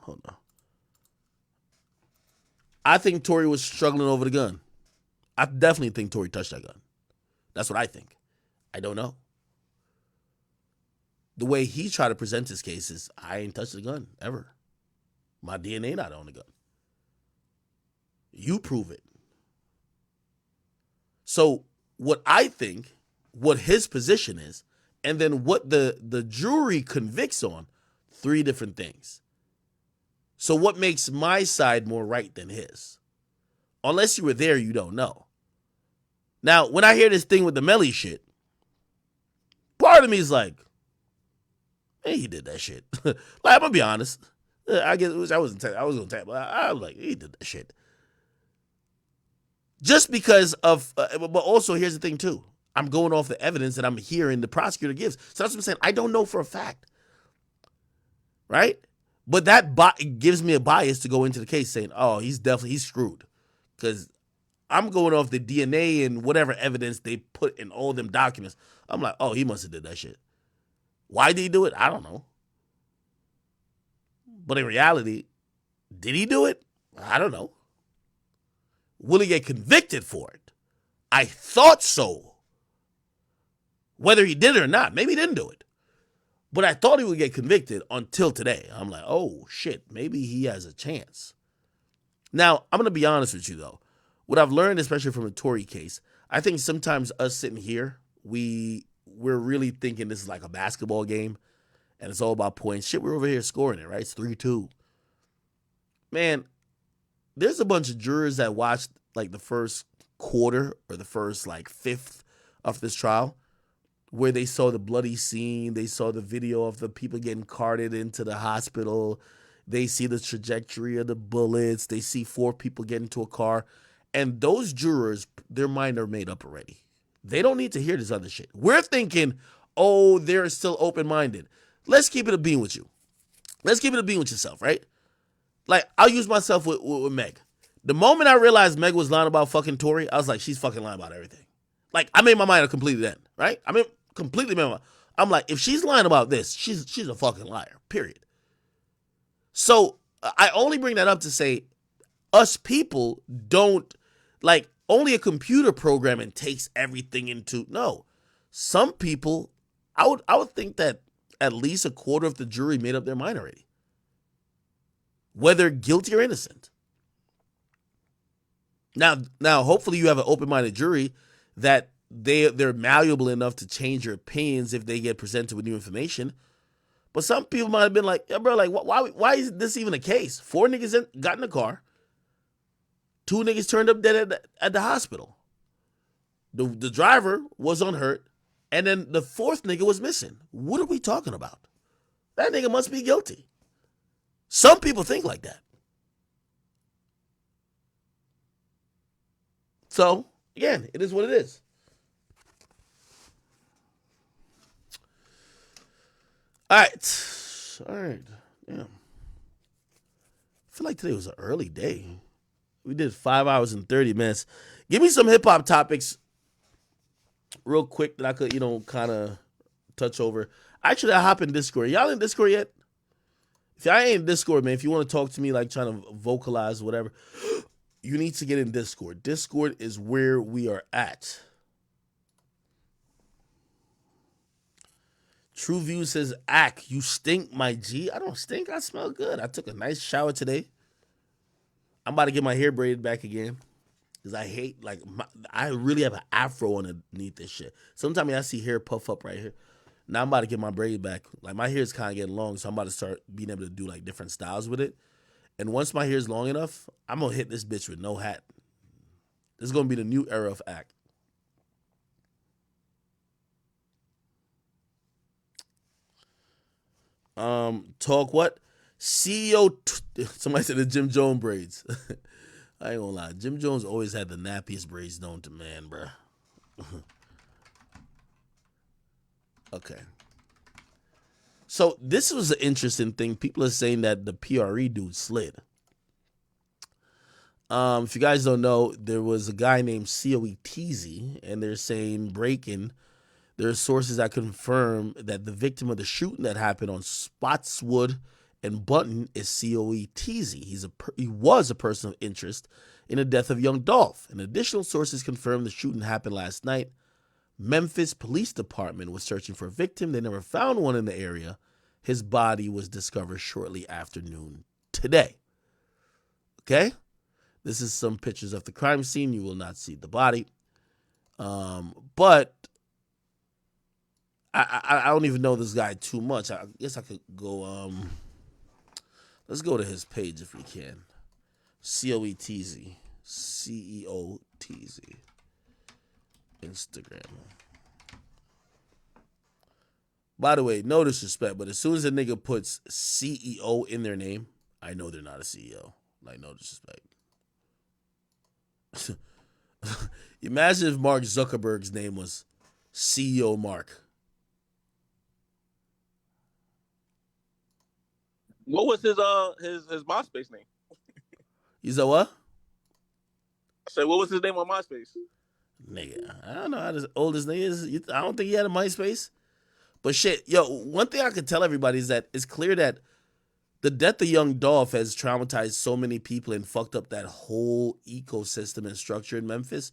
Hold on. I think Tory was struggling over the gun. I definitely think Tory touched that gun. That's what I think. I don't know. The way he tried to present his case is, I ain't touched the gun, ever. My DNA not on the gun. You prove it. So what I think, what his position is, and then what the jury convicts on, 3 different things. So what makes my side more right than his? Unless you were there, you don't know. Now, when I hear this thing with the Melly shit, part of me is like, hey, he did that shit. Like, I'm gonna be honest. I guess I was gonna tap, but I was like, he did that shit. Just because of, but also here's the thing too. I'm going off the evidence that I'm hearing the prosecutor gives. So that's what I'm saying. I don't know for a fact, right? But that gives me a bias to go into the case saying, oh, he's screwed, because I'm going off the DNA and whatever evidence they put in all them documents. I'm like, oh, he must have did that shit. Why did he do it? I don't know. But in reality, did he do it? I don't know. Will he get convicted for it? I thought so. Whether he did it or not, maybe he didn't do it. But I thought he would get convicted until today. I'm like, oh, shit, maybe he has a chance. Now, I'm going to be honest with you, though. What I've learned, especially from the Tory case, I think sometimes us sitting here, we're really thinking this is like a basketball game, and it's all about points. Shit, we're over here scoring it, right? It's 3-2. Man, there's a bunch of jurors that watched like the first quarter or the first like fifth of this trial, where they saw the bloody scene, they saw the video of the people getting carted into the hospital, they see the trajectory of the bullets, they see 4 people get into a car, and those jurors, their mind are made up already. They don't need to hear this other shit. We're thinking, oh, they're still open-minded. Let's keep it a bean with you. Let's keep it a bean with yourself, right? Like, I'll use myself with Meg. The moment I realized Meg was lying about fucking Tory, I was like, she's fucking lying about everything. Like, I made my mind up completely then, right? I mean, completely made my mind. I'm like, if she's lying about this, she's a fucking liar, period. So, I only bring that up to say, us people don't, like, only a computer programming takes everything into, no. Some people, I would think that at least a quarter of the jury made up their mind already, whether guilty or innocent. Now, hopefully you have an open-minded jury that they're malleable enough to change their opinions if they get presented with new information. But some people might have been like, yeah, bro, like, why is this even a case? 4 niggas got in the car. 2 niggas turned up dead at the hospital. The driver was unhurt, and then the 4th nigga was missing. What are we talking about? That nigga must be guilty. Some people think like that. So, again, it is what it is. All right. Yeah. I feel like today was an early day. We did 5 hours and 30 minutes. Give me some hip-hop topics real quick that I could, kind of touch over. Actually, I hop in Discord. Y'all in Discord yet? If y'all ain't in Discord, man, if you want to talk to me, like trying to vocalize whatever, you need to get in Discord. Discord is where we are at. True View says, Ack, you stink, my G. I don't stink. I smell good. I took a nice shower today. I'm about to get my hair braided back again, because I hate, like, I really have an afro underneath this shit. Sometimes I see hair puff up right here. Now I'm about to get my braid back. Like, my hair is kind of getting long, so I'm about to start being able to do, like, different styles with it. And once my hair is long enough, I'm going to hit this bitch with no hat. This is going to be the new era of Act. Talk what? CEO, somebody said the Jim Jones braids. I ain't gonna lie. Jim Jones always had the nappiest braids known to man, bruh. Okay. So this was an interesting thing. People are saying that the PRE dude slid. If you guys don't know, there was a guy named COETZ, and they're saying breaking. There are sources that confirm that the victim of the shooting that happened on Spotswood and Button is Coetz. He was a person of interest in the death of young Dolph. And additional sources confirmed the shooting happened last night. Memphis Police Department was searching for a victim. They never found one in the area. His body was discovered shortly after noon today. Okay? This is some pictures of the crime scene. You will not see the body. But I don't even know this guy too much. I guess I could go, let's go to his page if we can. Coetz. Coetz. Instagram. By the way, no disrespect, but as soon as a nigga puts CEO in their name, I know they're not a CEO. Like, no disrespect. Imagine if Mark Zuckerberg's name was CEO Mark. What was his MySpace name? You said what? I said, what was his name on MySpace? Nigga, I don't know how old this nigga is. I don't think he had a MySpace. But shit, yo, one thing I could tell everybody is that it's clear that the death of young Dolph has traumatized so many people and fucked up that whole ecosystem and structure in Memphis.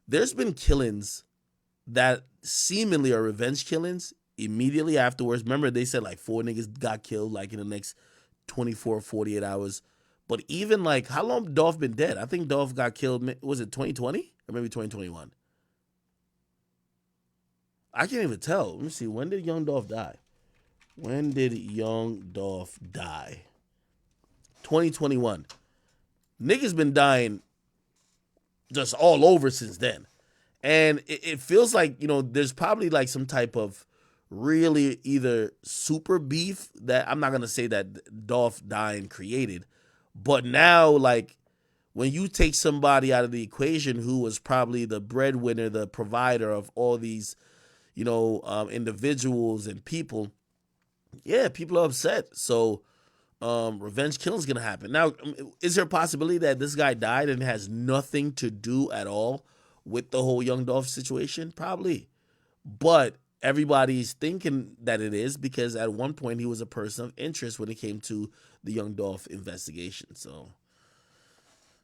There's been killings that seemingly are revenge killings immediately afterwards. Remember, they said like 4 niggas got killed like in the next 24, 48 hours. But even like, how long Dolph been dead? I think Dolph got killed, was it 2020 or maybe 2021? I can't even tell. Let me see. When did young Dolph die? When did young Dolph die? 2021. Niggas been dying just all over since then. And it feels like, you know, there's probably like some type of really either super beef that I'm not going to say that Dolph dying created. But now, like, when you take somebody out of the equation who was probably the breadwinner, the provider of all these, you know, individuals and people, yeah, people are upset. So revenge killing is going to happen. Now, is there a possibility that this guy died and has nothing to do at all with the whole young Dolph situation? Probably. But everybody's thinking that it is because at one point he was a person of interest when it came to the young Dolph investigation. So,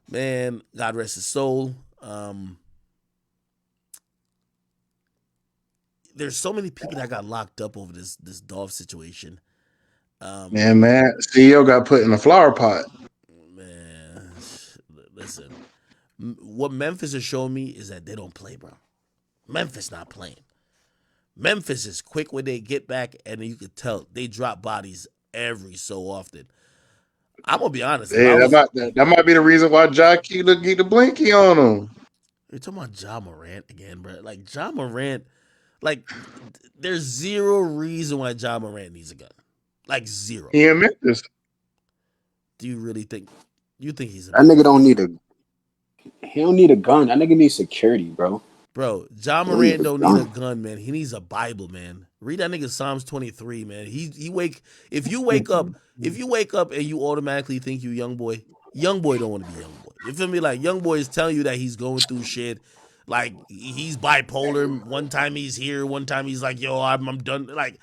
man, God rest his soul. There's so many people that got locked up over this Dolph situation. Man, CEO got put in a flower pot. Man, listen. What Memphis has shown me is that they don't play, bro. Memphis not playing. Memphis is quick when they get back, and you could tell they drop bodies every so often. I'm gonna be honest. Yeah, that might be the reason why Jockey look get the blinky on him. You're talking about Ja Morant again, bro. Like Ja Morant, like there's zero reason why Ja Morant needs a gun. Like zero. He in Memphis. Do you really think? You think he's that nigga don't need a? He don't need a gun. That nigga needs security, bro. Bro, Ja Morant don't need a gun, man. He needs a Bible, man. Read that nigga Psalms 23, man. If you wake up and you automatically think you young boy don't want to be young boy. You feel me? Like young boy is telling you that he's going through shit. Like he's bipolar. One time he's here, one time he's like, yo, I'm done. Like,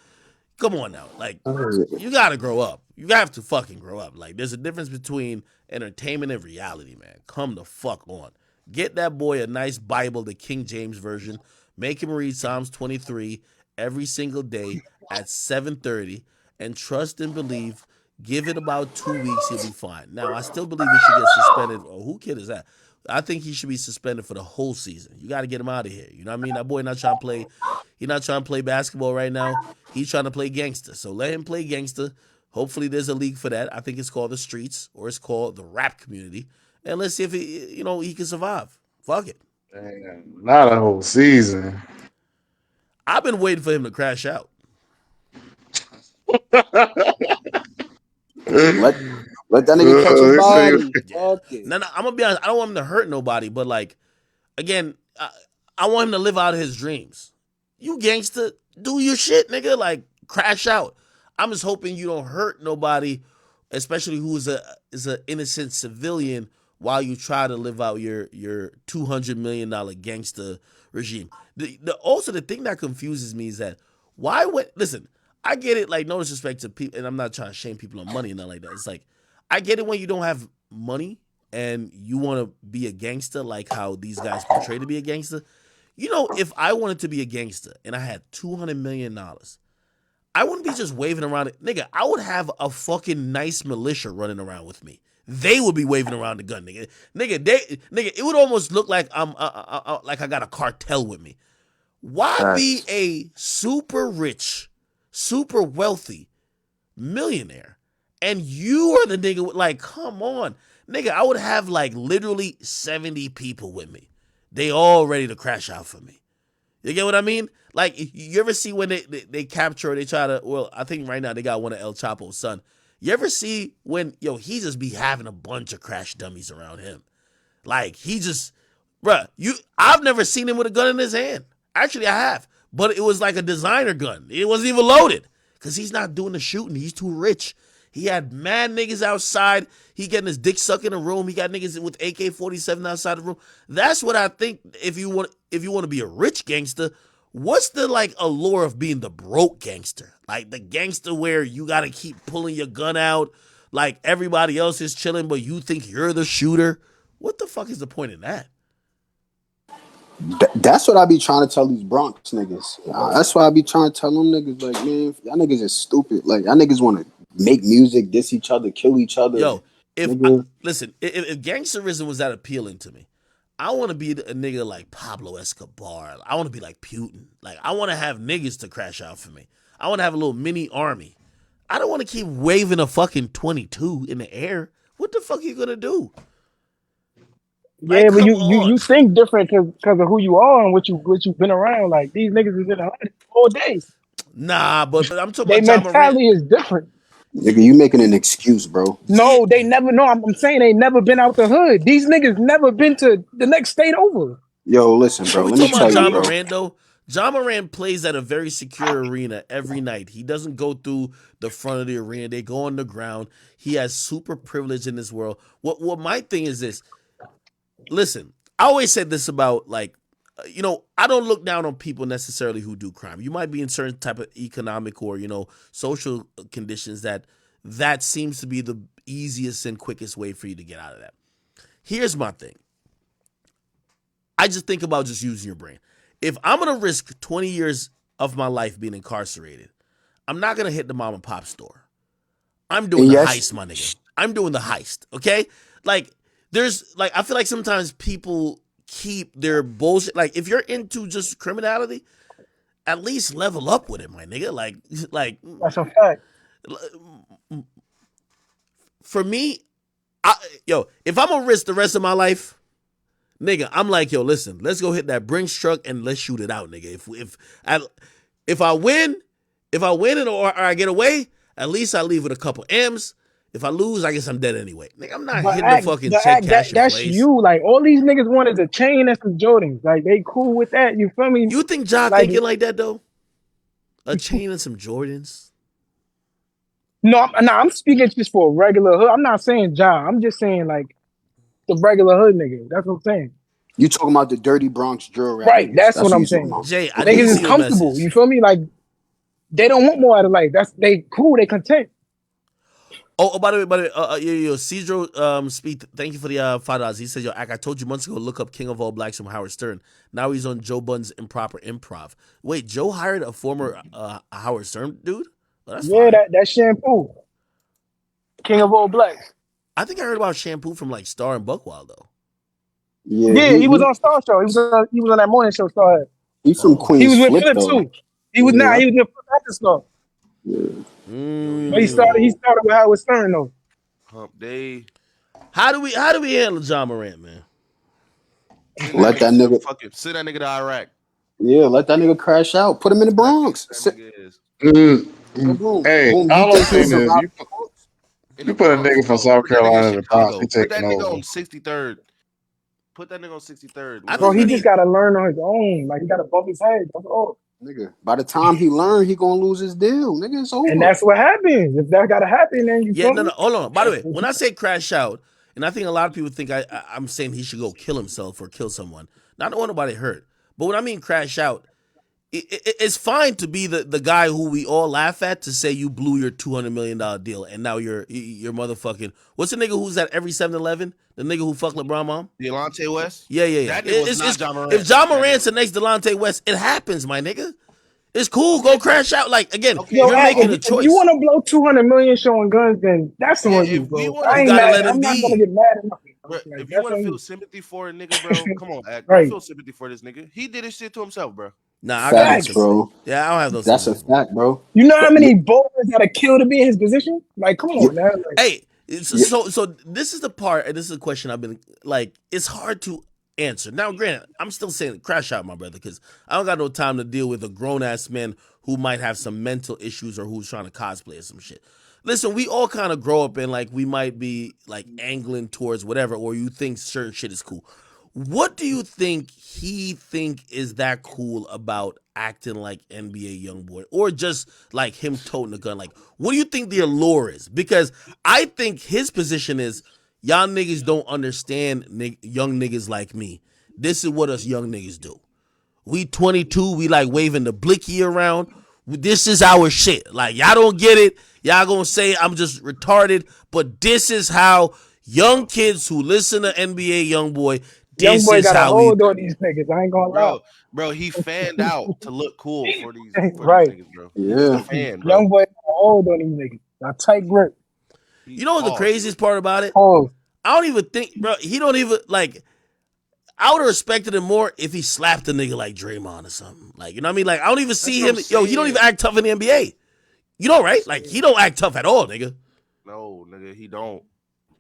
come on now. Like, you gotta grow up. You have to fucking grow up. Like, there's a difference between entertainment and reality, man. Come the fuck on. Get that boy a nice Bible, the King James Version. Make him read Psalms 23 every single day at 7:30 and trust and believe. Give it about 2 weeks, he'll be fine. Now, I still believe he should get suspended. Oh, who kid is that? I think he should be suspended for the whole season. You got to get him out of here. You know what I mean? That boy not trying to play. He's not trying to play basketball right now. He's trying to play gangster. So let him play gangster. Hopefully there's a league for that. I think it's called the Streets or it's called the Rap Community. And let's see if he can survive. Fuck it. Damn, not a whole season. I've been waiting for him to crash out. Let that nigga catch his body. Fuck it. No, I'm gonna be honest. I don't want him to hurt nobody, but like, again, I want him to live out his dreams. You gangster, do your shit, nigga. Like, crash out. I'm just hoping you don't hurt nobody, especially who is an innocent civilian, while you try to live out your $200 million gangster regime. Also, the thing that confuses me is that listen, I get it, like, no disrespect to people, and I'm not trying to shame people on money and nothing like that. It's like, I get it when you don't have money and you want to be a gangster, like how these guys portray to be a gangster. You know, if I wanted to be a gangster and I had $200 million, I wouldn't be just waving around it. Nigga, I would have a fucking nice militia running around with me. They would be waving around the gun, nigga. Nigga, it would almost look like like I got a cartel with me. Why be a super rich, super wealthy millionaire and you are the nigga with, like, come on. Nigga, I would have like literally 70 people with me. They all ready to crash out for me. You get what I mean? Like, you ever see when they capture, they try to, well, I think right now they got one of El Chapo's son. You ever see when, he just be having a bunch of crash dummies around him? Like, he just, bruh, I've never seen him with a gun in his hand. Actually, I have. But it was like a designer gun. It wasn't even loaded. Because he's not doing the shooting. He's too rich. He had mad niggas outside. He getting his dick sucked in a room. He got niggas with AK-47 outside the room. That's what I think. If you want to be a rich gangster, what's the like allure of being the broke gangster? Like the gangster where you got to keep pulling your gun out, like everybody else is chilling, but you think you're the shooter. What the fuck is the point in that? That's what I be trying to tell these Bronx niggas. That's why I be trying to tell them niggas, like, man, y'all niggas is stupid. Like, y'all niggas want to make music, diss each other, kill each other. Yo, if gangsterism was that appealing to me, I want to be a nigga like Pablo Escobar. I want to be like Putin. Like, I want to have niggas to crash out for me. I want to have a little mini army. I don't want to keep waving a fucking 22 in the air. What the fuck are you gonna do? Yeah, like, but you think different because of who you are and what you've been around. Like, these niggas is in the hood all day. Nah, but I'm talking about John mentality is different. Nigga, you making an excuse, bro. No, they never. No, I'm saying they never been out the hood. These niggas never been to the next state over. Yo, listen, bro. Let me tell you, John bro. Moran, though. John Moran plays at a very secure arena every night. He doesn't go through the front of the arena. They go on the ground. He has super privilege in this world. What my thing is this. Listen, I always said this about, like, I don't look down on people necessarily who do crime. You might be in certain type of economic or, social conditions that seems to be the easiest and quickest way for you to get out of that. Here's my thing. I just think about just using your brain. If I'm going to risk 20 years of my life being incarcerated, I'm not going to hit the mom and pop store. I'm doing the heist, my nigga. I'm doing the heist, okay? Like, I feel like sometimes people keep their bullshit. Like, if you're into just criminality, at least level up with it, my nigga. Like that's a fact. For me, if I'm gonna risk the rest of my life, nigga, I'm like, yo, listen, let's go hit that Brinks truck and let's shoot it out, nigga. If I win or I get away, at least I leave with a couple M's. If I lose, I guess I'm dead anyway. Nigga, I'm not hitting the fucking check cash That's place. you. Like, all these niggas wanted a chain and some Jordans. Like, they cool with that. You feel me? You think John thinking like that, though? A chain and some Jordans? No, I'm speaking just for a regular hood. I'm not saying John. I'm just saying, like, the regular hood nigga. That's what I'm saying. You talking about the dirty Bronx drill rap? Right, that's what I'm saying. Jay, I niggas is comfortable. You feel me? Like, they don't want more out of life. They cool. They content. Oh, by the way, Cedro, speak. Thank you for the $5. He said, "Yo, I told you months ago, look up King of All Blacks from Howard Stern. Now he's on Joe Budden's Improper Improv. Wait, Joe hired a former Howard Stern dude? Oh, that's fine. that Shampoo, King of All Blacks. I think I heard about Shampoo from like Star and Buckwild though. Yeah, he was on Star Show. He was on that morning show. Star. He's from Queens. He was with Flip, Flip though. too. He was not. He was with Flip after Star. Yeah. But he started with Howard Stern though. Hump day. How do we handle John Morant, man? Let that nigga fucking send that nigga to Iraq. Yeah, let that nigga crash out. Put him in the Bronx. Hey, all I'm saying is you put a nigga from South Carolina in the Bronx, he Put that taking nigga over. on 63rd. Put that nigga on 63rd. Bro, he just gotta learn on his own. Like, he gotta bump his head. That's all. Nigga, by the time he learn, he gonna lose his deal. Nigga, it's over. And that's what happens. If that gotta happen, then you feel me? Hold on. By the way, when I say crash out, and I think a lot of people think I'm saying he should go kill himself or kill someone. Not want nobody hurt. But when I mean crash out, it's fine to be the guy who we all laugh at to say you blew your $200 million deal and now you're motherfucking, what's the nigga who's at every 7-Eleven? The nigga who fucked LeBron mom? Delonte West? Yeah. That nigga was not John Morant. If John Morant's the next Delonte West, it happens, my nigga. It's cool. Go crash out. Like, again, you're making a choice. If you want to blow $200 million showing guns, then that's on you, bro. You gotta let him I'm not be. gonna get mad enough. Bro, Like, if you want to feel sympathy for a nigga, bro, come on, act. Right. Feel sympathy for this nigga. He did his shit to himself, bro. Nah, I Facts, bro. Yeah, I don't have those. That's a fact, bro. You know how many bowlers gotta kill to be in his position? Like, come on, man. Like, hey, so this is the part, and this is a question I've been like, it's hard to answer. Now, granted, I'm still saying crash out, my brother, because I don't got no time to deal with a grown ass man who might have some mental issues or who's trying to cosplay or some shit. Listen, we all kind of grow up and like we might be like angling towards whatever, or you think certain shit is cool. What do you think he think is that cool about acting like NBA YoungBoy, or just like him toting a gun? Like, what do you think the allure is? Because I think his position is, y'all niggas don't understand young niggas like me. This is what us young niggas do. We 22, we like waving the blicky around. This is our shit. Like, y'all don't get it. Y'all gonna say I'm just retarded, but this is how young kids who listen to NBA YoungBoy, this YoungBoy is got a how hold on these niggas. I ain't gonna lie. Bro, he fanned out to look cool for these right. niggas, bro. Yeah. Fan, bro. YoungBoy got a hold on these niggas. A tight grip. You know what the craziest part about it? Oh. I don't even think, bro, he don't even, like, I would have respected him more if he slapped a nigga like Draymond or something. Like, you know what I mean? Like, I don't even see him. Yo, he don't even act tough in the NBA. You know, right? Like, he don't act tough at all, nigga. No, nigga, he don't.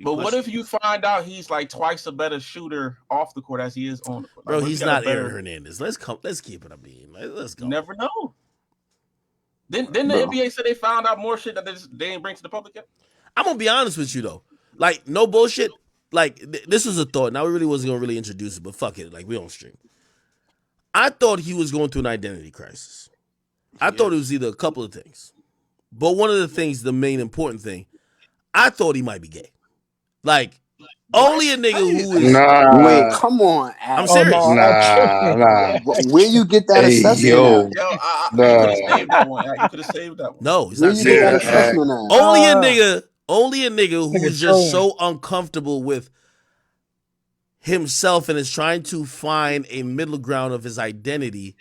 But what if you find out he's like twice a better shooter off the court as he is on the court? Bro, he's not Aaron Hernandez. Let's keep it a beam. Let's go. You never know. Didn't the NBA say they found out more shit that they didn't bring to the public yet? I'm gonna be honest with you though. Like, no bullshit. Like, this was a thought. Now we really wasn't gonna really introduce it, but fuck it. Like, we on stream. I thought he was going through an identity crisis. I thought it was either a couple of things. But one of the things, the main important thing, I thought he might be gay. Like, only a nigga who is... Wait, come on. I'm serious. Nah. Where you get that assessment You at? could have saved that one. No, he's Where not you saying get that that. assessment at? Only a nigga who's just so uncomfortable with himself and is trying to find a middle ground of his identity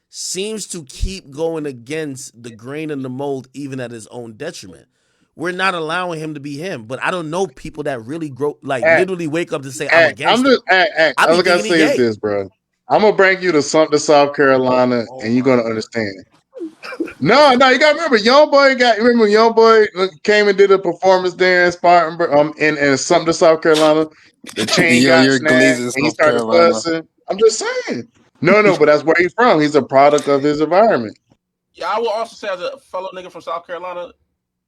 seems to keep going against the grain and the mold, even at his own detriment. We're not allowing him to be him, but I don't know people that really grow, like, literally wake up to say, I'm a gangster. I was gonna say this, bro. I'm gonna bring you to South Carolina, and you're gonna understand. No, you gotta remember, YoungBoy came and did a performance there in Spartanburg, in South Carolina. The chain got you're snagged, glazing and he South started Carolina. fussing. I'm just saying. No, but that's where he's from. He's a product of his environment. Yeah, I will also say, as a fellow nigga from South Carolina,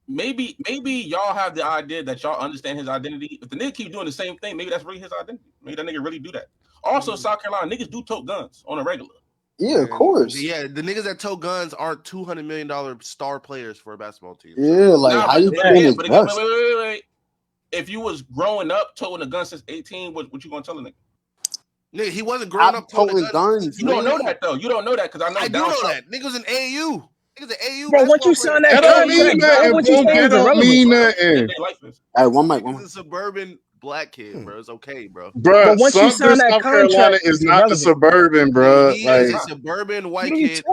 maybe y'all have the idea that y'all understand his identity. If the nigga keep doing the same thing, maybe that's really his identity. Maybe that nigga really do that. Also, South Carolina niggas do tote guns on a regular. Yeah, of course. Yeah, the niggas that tow guns aren't $200 million star players for a basketball team. Yeah, like, how you think it's best? Wait. If you was growing up toting a gun since 18, what you gonna tell a nigga? Nigga, he wasn't growing up toting guns. You don't know that though. You don't know that because I know. I do know that. Niggas in AAU. Niggas in AAU. Bro, once you sign that don't mean nothing. That don't mean nothing. Hey, one mic. He's a suburban black kid, bro. It's okay, bro. Bro, South Carolina is not the suburban, bro. He is a suburban white kid.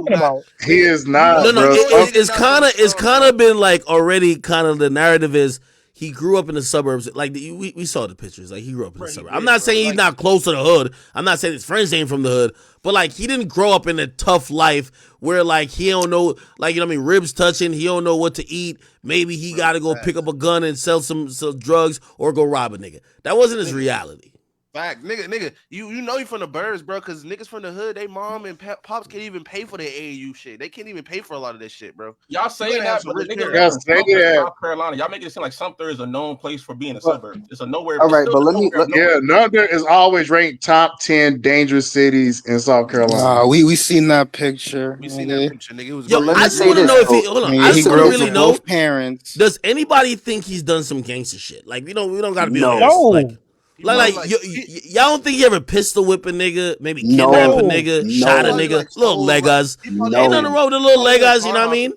He is not, No, bro. it's kind of been like already kind of the narrative is he grew up in the suburbs. Like, we saw the pictures. Like, he grew up in the suburbs. I'm not saying he's not close to the hood. I'm not saying his friends ain't from the hood. But, like, he didn't grow up in a tough life where, like, he don't know, like, you know what I mean, ribs touching. He don't know what to eat. Maybe he got to go pick up a gun and sell some drugs or go rob a nigga. That wasn't his reality. Fact, nigga, you know you from the birds, bro, because niggas from the hood, they mom and pops can't even pay for their AAU shit. They can't even pay for a lot of this shit, bro. Y'all saying that, but the niggas from South Carolina, y'all make it seem like Sumter is a known place for being a suburb. It's a nowhere. All right, but Sumter is always ranked top 10 dangerous cities in South Carolina. We seen that picture. We seen that picture, nigga. It was Yo, I just want to know if he. Hold on, I just want to really know. Both parents. Does anybody think he's done some gangster shit? Like, we don't got to be no. honest. Like, Y'all don't think he ever pistol whip a nigga, maybe No, kidnap a nigga, shot a no, nigga, little Legos. no. Ain't nothing wrong with the little Legos, you know what I mean?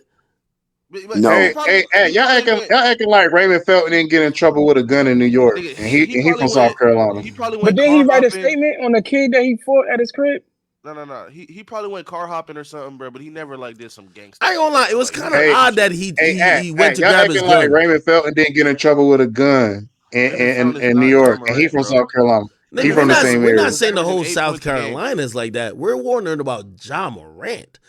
No. Hey, y'all acting like Raymond Felton didn't get in trouble with a gun in New York, and he from South Carolina. He probably But went then car he write a hopping. statement on the kid that he fought at his crib. No. He probably went car hopping or something, bro. But he never like did some gangster. I ain't gonna lie, it was kind of odd that he went to y'all grab his acting gun. like Raymond Felton didn't get in trouble with a gun in New York, and he from South Carolina. He Nigga, from the same we're area. not saying the whole South Carolinas like that. We're wondering about Ja Morant.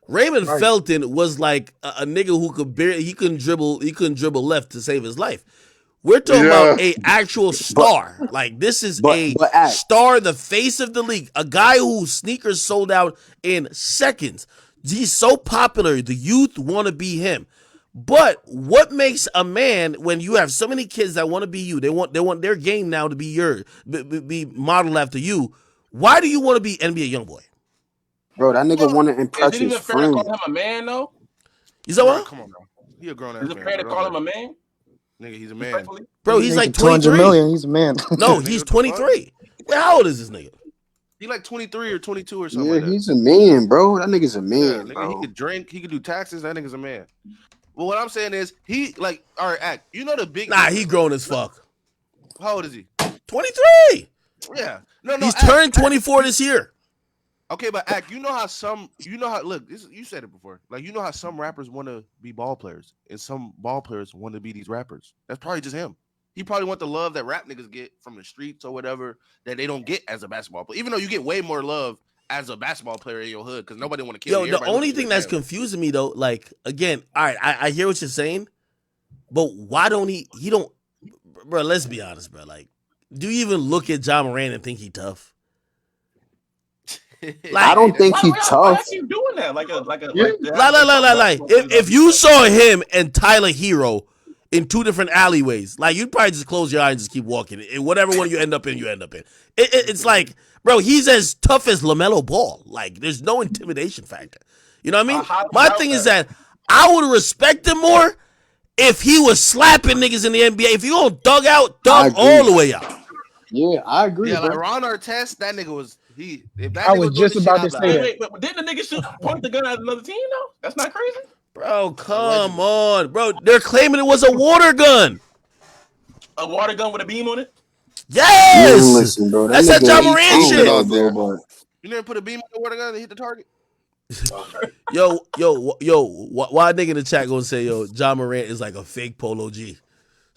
Raymond Felton was like a nigga who could barely he couldn't dribble left to save his life. We're talking about a actual star. Like this is a star, the face of the league, a guy whose sneakers sold out in seconds. He's so popular, the youth want to be him. But what makes a man when you have so many kids that want to be you? They want their game now to be be modeled after you. Why do you want to be NBA YoungBoy? Bro, that nigga want to impress Is it his even fair to friend. call him a man though? You said what? Come on, bro. He a grown ass Is man. it fair to call him a man? Nigga, he's a man. Bro, he's like 200 23. million. He's a man. No, he's 23. Well, how old is this nigga? He like 23 or 22 or something. Yeah, like that. he's a man, bro. That nigga's a man, Yeah, nigga, bro. he could drink, he could do taxes. That nigga's a man. Well, what I'm saying is, he like, all right, act. You know the big. Nah, he grown as fuck. How old is he? 23. Yeah, no, He's act, turned 24 this year. Okay, but act. You know how look. You said it before. Like you know how some rappers want to be ball players, and some ball players want to be these rappers. That's probably just him. He probably want the love that rap niggas get from the streets or whatever that they don't get as a basketball player. Even though you get way more love as a basketball player in your hood because nobody want to kill you. Yo, the only thing that's confusing me though, like again, all right, I hear what you're saying, but why don't he don't, bro? Let's be honest, bro. Like, do you even look at Ja Morant and think he tough? Like, I don't think he tough. Why is he doing that? Like. If you saw him and Tyler Hero in two different alleyways, like you'd probably just close your eyes and just keep walking. And whatever one you end up in, you end up in. It's like, bro, he's as tough as LaMelo Ball. Like, there's no intimidation factor. You know what I mean? My thing is that I would respect him more if he was slapping niggas in the NBA. If you don't dug all the way out. Yeah, I agree. Yeah, bro. like Ron Artest, that nigga was he. If that I nigga was doing just this about shit, to I'd say be that. like, Wait, but didn't the nigga point the gun at another team though? That's not crazy. Bro, come on, bro. They're claiming it was a water gun. A water gun with a beam on it? Yes. Listen, bro. That's that Ja Morant shit. You never put a beam on the water gun and hit the target? Yo, why nigga in the chat gonna say, yo, Ja Morant is like a fake Polo G?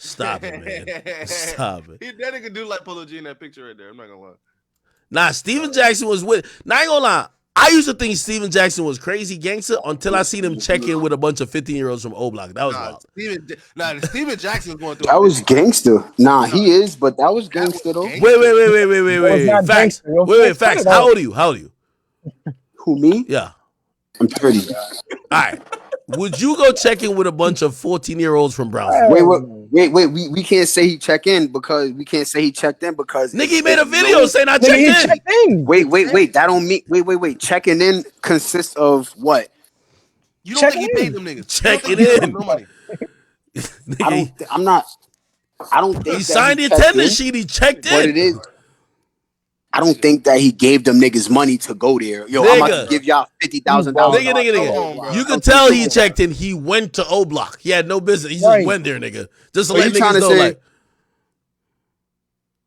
Stop it, man. Stop it. That nigga do like Polo G in that picture right there. I'm not gonna lie. Nah, Steven Jackson was with. Now, I ain't gonna lie. I used to think Steven Jackson was crazy gangster until I seen him check in with a bunch of 15-year-olds from O Block. That was wild. Steven Jackson was going through. That was gangster. Nah, he is, but that was gangster though. Wait. Facts. Wait. Facts. How old are you? Who, me? Yeah. I'm 30. All right. Would you go check in with a bunch of 14-year-olds from Brownsville? Wait. We can't say he checked in because we can't say he checked in because nigga, he made a video saying I checked in. Wait. That don't mean wait. Checking in consists of what? You don't think he paid them niggas? Checking in. No money. I don't think he signed the attendance sheet. He checked in. But it is. I don't think that he gave them niggas money to go there. Yo, I'm about to give y'all $50,000. Nigga. You could tell he checked in. He went to O Block. He had no business. He just went there, nigga. Just to let niggas know, like.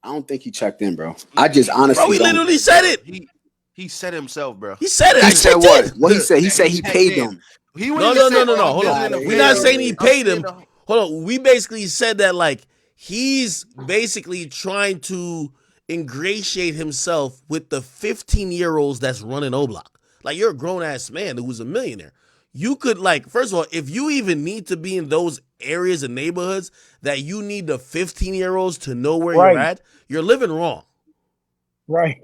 I don't think he checked in, bro. I just honestly. Bro, he literally said it. He said himself, bro. He said it. He said what? What he said? He said he paid them. No. Hold on. We're not saying he paid him. Hold on. We basically said that like he's basically trying to ingratiate himself with the 15-year-olds that's running O Block. Like, you're a grown-ass man who's a millionaire. You could, like, first of all, if you even need to be in those areas and neighborhoods that you need the 15-year-olds to know where you're at, you're living wrong. Right.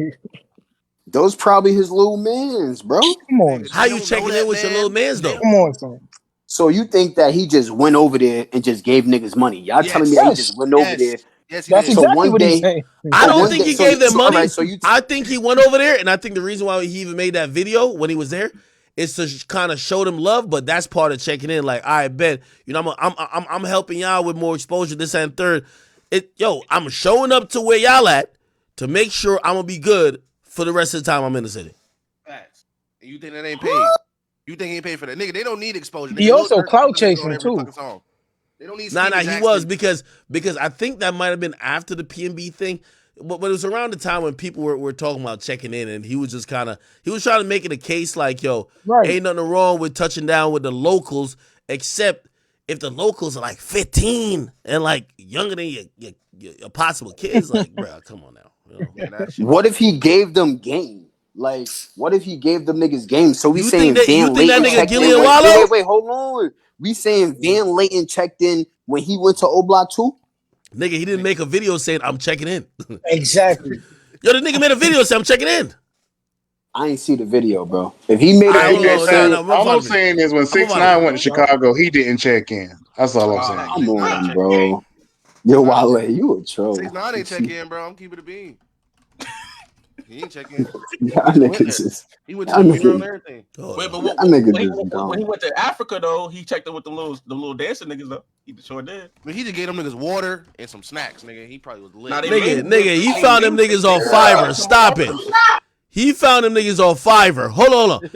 Those probably his little mans, bro. Come on. How you checking in with your little mans, though? Come on, son. So you think that he just went over there and just gave niggas money? Y'all telling me that he just went over there? Yes, that's exactly what he's saying. I don't think he gave them money. I think he went over there, and I think the reason why he even made that video when he was there is to kind of show them love. But that's part of checking in. Like, I bet, you know, I'm helping y'all with more exposure, this and third. I'm showing up to where y'all at to make sure I'm gonna be good for the rest of the time I'm in the city. Facts. And you think that ain't paid? You think he ain't paid for that? Nigga, they don't need exposure. He Nigga, Lil also Durk clout put niggas on chasing every too. fucking song. They don't need Nah, Steven he Jackson. was because I think that might have been after the PNB thing, but it was around the time when people were talking about checking in, and he was just kind of trying to make it a case like, yo, Right. ain't nothing wrong with touching down with the locals, except if the locals are like 15 and like younger than your possible kids. Like, bro, come on now. You know? Man, that shit What was if he gave them game? Like, what if he gave them niggas game? So we You saying think Van that Layton nigga checked in. Gillian Wait, Wallow? wait, hold on. We saying Van Layton checked in when he went to O Block too? Nigga, he didn't make a video saying I'm checking in. Exactly. Yo, the nigga made a video saying I'm checking in. I ain't see the video, bro. If he made a I don't video know. saying, All I'm saying is when I'm 6ix9ine went to Chicago, he didn't check in. That's all I'm saying. come on, bro. Yo, Wale, you a troll. 6ix9ine ain't check in, bro. I'm keeping it a bean. He ain't check in. Y'all He went niggas there. is. He went to Y'all the funeral and niggas, everything. Wait, but y'all niggas is when dumb. he went to Africa though, he checked in with the little dancing niggas though. He sure did. I mean, he just gave them niggas water and some snacks, nigga. He probably was lit. Nah, they Nigga, he found them niggas on Fiverr. Stop it. He found them niggas on Fiverr. Hold on.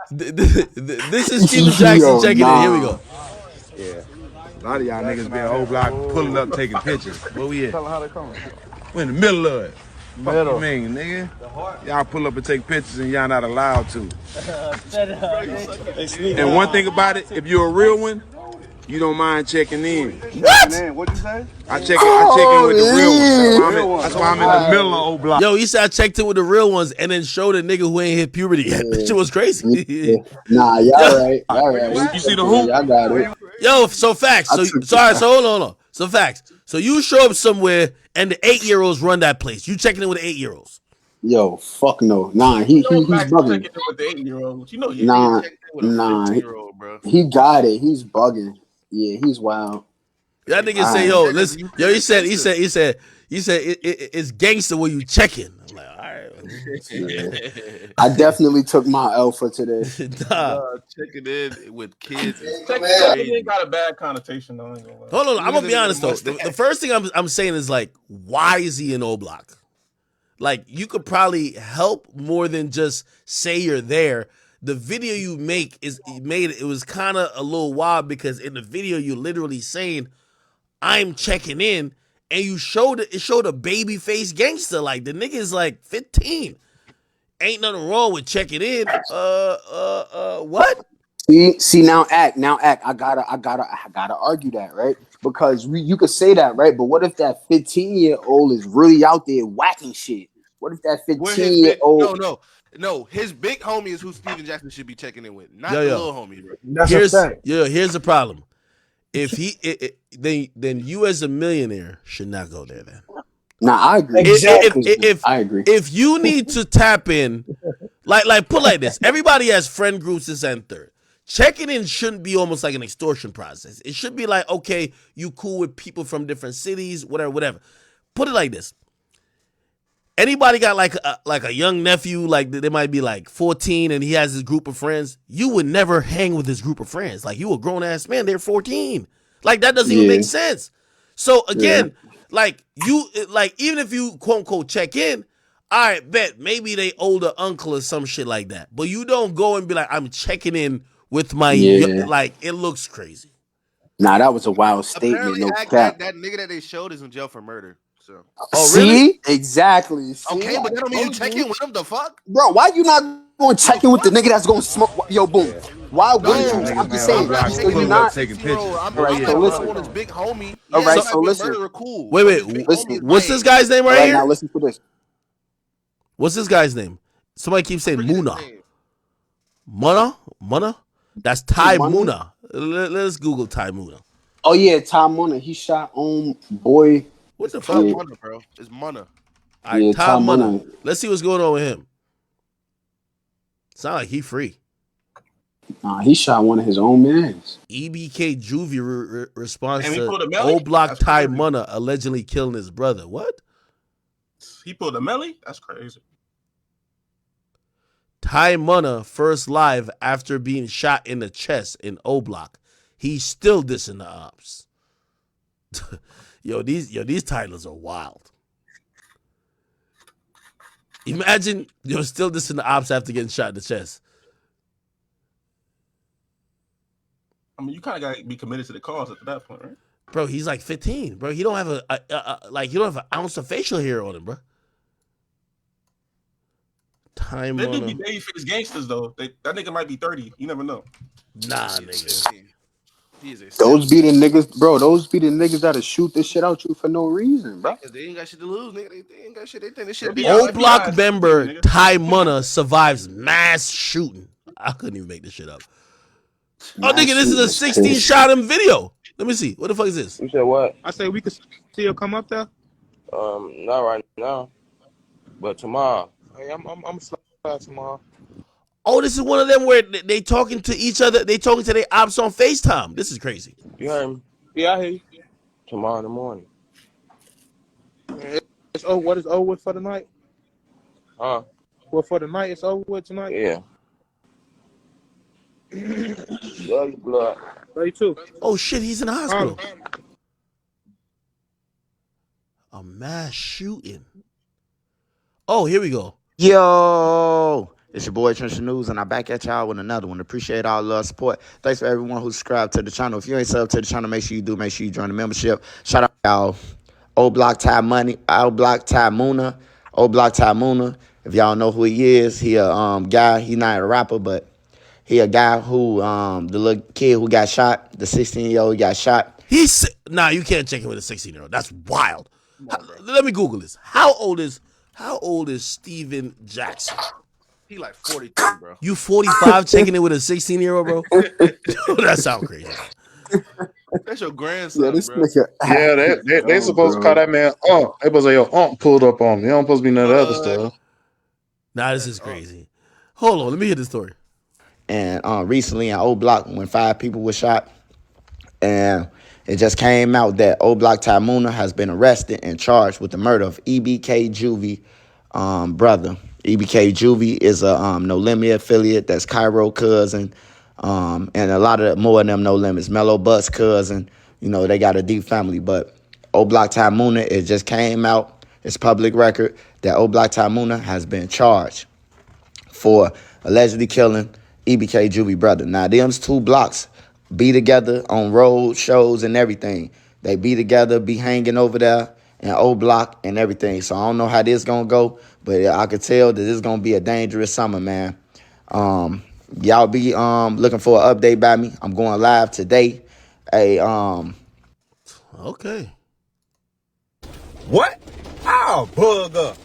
This is Steven Jackson checking in. Here we go. Yeah. A lot of y'all niggas be in O Block pulling up taking pictures. Where we at? Tell them how they coming. We in the middle of it. Middle. Fuck you mean, nigga? Y'all pull up and take pictures and y'all not allowed to. And one thing about it, if you're a real one, you don't mind checking in. What? What'd you say? I check in with the real ones. That's why I'm in the middle of O Block. Yo, he said I checked in with the real ones and then showed a nigga who ain't hit puberty yet. That shit was crazy. Nah, y'all right. Y'all right. You see the hoop? Y'all got it. Yo, so facts. So hold on. So facts. So you show up somewhere and the 8-year-olds run that place. You checking in with the 8-year-olds. Yo, fuck no. Nah, he's bugging. With the 8-year-old, you know, Nah, he got it. He's bugging. Yeah, he's wild. That nigga say, yo, listen. Yo, he said it's gangster when you checking. I'm like, all right. Yeah. I definitely took my L for today. Checking in with kids. Checking in got a bad connotation though. Hold on, I'm gonna be honest though. The first thing I'm saying is like, why is he in O Block? Like, you could probably help more than just say you're there. The video you make it was kind of a little wild because in the video you're literally saying, I'm checking in, and it showed a baby face gangster. Like, the nigga is like 15. Ain't nothing wrong with checking in. What? See now act. I gotta argue that, right? Because you could say that, right? But what if that 15-year-old is really out there whacking shit? What if that 15-year-old? No. His big homie is who Steven Jackson should be checking in with, not Yo. the little homie, bro. Here's the problem. If then you as a millionaire should not go there then. Nah, I agree. I agree. If you need to tap in, like put like this, everybody has friend groups, this and third. Checking in shouldn't be almost like an extortion process. It should be like, okay, you cool with people from different cities, whatever. Put it like this. Anybody got like a young nephew, like they might be like 14 and he has his group of friends, you would never hang with his group of friends. Like, you a grown ass man, they're 14. Like, that doesn't even make sense. So again, even if you quote unquote check in, all right, bet maybe they older uncle or some shit like that. But you don't go and be like, I'm checking in with my like, it looks crazy. Nah, that was a wild statement. Apparently, No cap. that nigga that they showed is in jail for murder. So. Oh, really? Exactly. See? Okay, but that don't mean you check in with them. The fuck, bro? Why you not going to check in with the nigga that's going to smoke? Yo, boom. Why wouldn't you? I'm just saying. You're not taking pictures. All right, so listen. On his big homie. All right, so listen. Cool. Wait. What's this guy's name right here? Now listen to this. What's this guy's name? Somebody keeps saying Muna. That's Ty Muna. Let's Google Ty Muna. Oh yeah, Ty Muna. He shot on boy. What the fuck? Muna, bro. It's Muna. All right, Ty Muna. Let's see what's going on with him. Sound like he free. Nah, he shot one of his own mans. EBK Juvie responds to Old Block Ty Muna allegedly killing his brother. What? He pulled a Melly? That's crazy. Ty Muna first live after being shot in the chest in O Block. He's still dissing the ops. these titles are wild. Imagine you're still dissing the ops after getting shot in the chest. I mean, you kind of got to be committed to the cause at that point, right? Bro, he's like 15. Bro, he don't have you don't have an ounce of facial hair on him, bro. Time They do on be him. babyface gangsters though. That nigga might be 30. You never know. Nah, nigga. He is a Those be the niggas, bro. Those be the niggas that'll shoot this shit out you for no reason, bro. Because they ain't got shit to lose, nigga. They ain't got shit. They think this shit O be Block member Ty Munna survives mass shooting. I couldn't even make this shit up. Oh, nigga, this is a 16 shot him video. Let me see. What the fuck is this? You said what? I say we could still come up there. Not right now, but tomorrow. Hey, I'm slide tomorrow. Oh, this is one of them where they talking to each other. They talking to their ops on FaceTime. This is crazy. You heard me? Yeah, I hear you. Tomorrow in the morning. It's over. What is over with for the night? Huh? Well, for the night, it's over with tonight. Yeah. Love you, blood. Love you too. Oh shit, he's in the hospital. A mass shooting. Oh, here we go. Yo, it's your boy Trench News, and I'm back at y'all with another one. Appreciate all love, support. Thanks for everyone who subscribed to the channel. If you ain't subbed to the channel, make sure you do. Make sure you join the membership. Shout out y'all. Old Block Ty Money, Old Block Ty Muna, Old Block Ty Muna. If y'all know who he is, he a guy. He not a rapper, but he a guy who the little kid who got shot, the 16-year-old got shot. Nah, you can't check him with a 16-year-old. That's wild. Let me Google this. How old is Steven Jackson? He like 42, bro. You 45 checking it with a 16-year-old, bro? That sounds crazy. That's your grandson, bro. Yeah, they supposed to call that man Unc. They supposed to say, yo, Unc pulled up on me. They don't supposed to be none of the other stuff. Nah, this is crazy. Hold on, let me hear the story. And recently in O Block, when 5 people were shot, and it just came out that O Block Ty Muna has been arrested and charged with the murder of EBK Juvie brother. EBK Juvie is a No Limit affiliate. That's Cairo cousin, and a lot of more of them No Limits. Mellow Butts cousin. You know, they got a deep family. But O Block Ty Muna, it just came out. It's public record that O Block Ty Muna has been charged for allegedly killing EBK Juvie brother. Now, them's 2 blocks be together on road shows and everything. They be together, be hanging over there in O Block and everything. So I don't know how this gonna go, but I could tell that this is gonna be a dangerous summer, man. Y'all be looking for an update by me. I'm going live today. Okay. What? I'll bug up.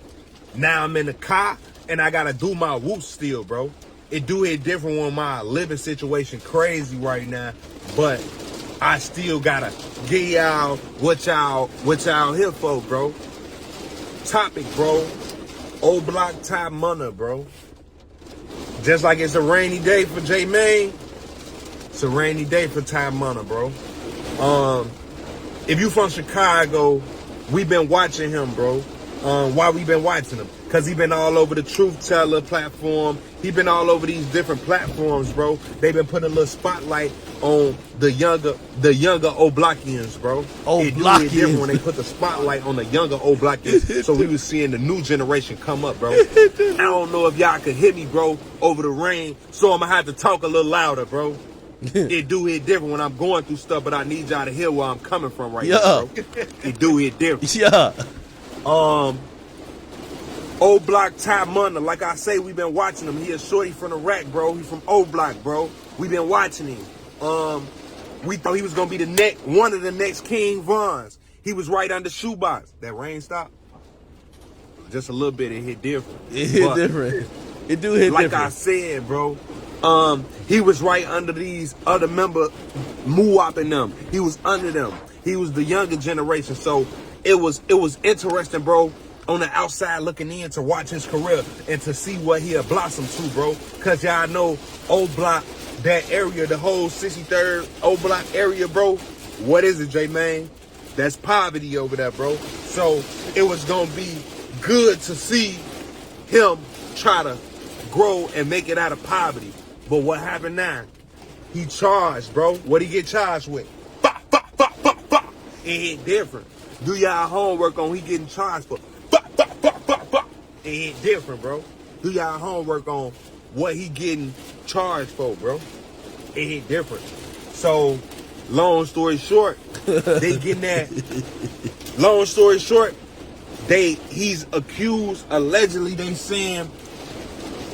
Now I'm in the car and I gotta do my whoop still, bro. It do hit different when my living situation crazy right now, but I still gotta get y'all what y'all here for, bro. Topic, bro. O Block Ty Munna, bro. Just like it's a rainy day for J Main, it's a rainy day for Ty Munna, bro. If you from Chicago, we been watching him, bro. Why we been watching him? Cause he been all over the Truth Teller platform. He been all over these different platforms, bro. They been putting a little spotlight on the younger O Blockians, bro. It do it different when they put the spotlight on the younger O Blockians. So we was seeing the new generation come up, bro. I don't know if y'all could hear me, bro, over the rain. So I'm gonna have to talk a little louder, bro. It do hit different when I'm going through stuff, but I need y'all to hear where I'm coming from right now, bro. It do hit different. Yeah. O Block Ty Munna, like I say, we been watching him. He a shorty from the rack, bro. He from O Block, bro. We been watching him. We thought he was gonna be one of the next King Vons. He was right under shoebox. That rain stopped. Just a little bit. It hit different. It hit different. It do hit like different. I said, bro. He was right under these other member, Muwap and them. He was under them. He was the younger generation. So it was interesting, bro, on the outside looking in to watch his career and to see what he had blossomed to, bro. Cause y'all know O Block, that area, the whole 63rd O Block area, bro. What is it, J-Man? That's poverty over there, bro. So it was gonna be good to see him try to grow and make it out of poverty. But what happened now? He charged, bro. What he get charged with? It hit different. Do y'all homework on he getting charged for. It hit different, bro. Do y'all homework on what he getting charged for, bro. It hit different. So, long story short, they getting that. Long story short, he's accused, allegedly they saying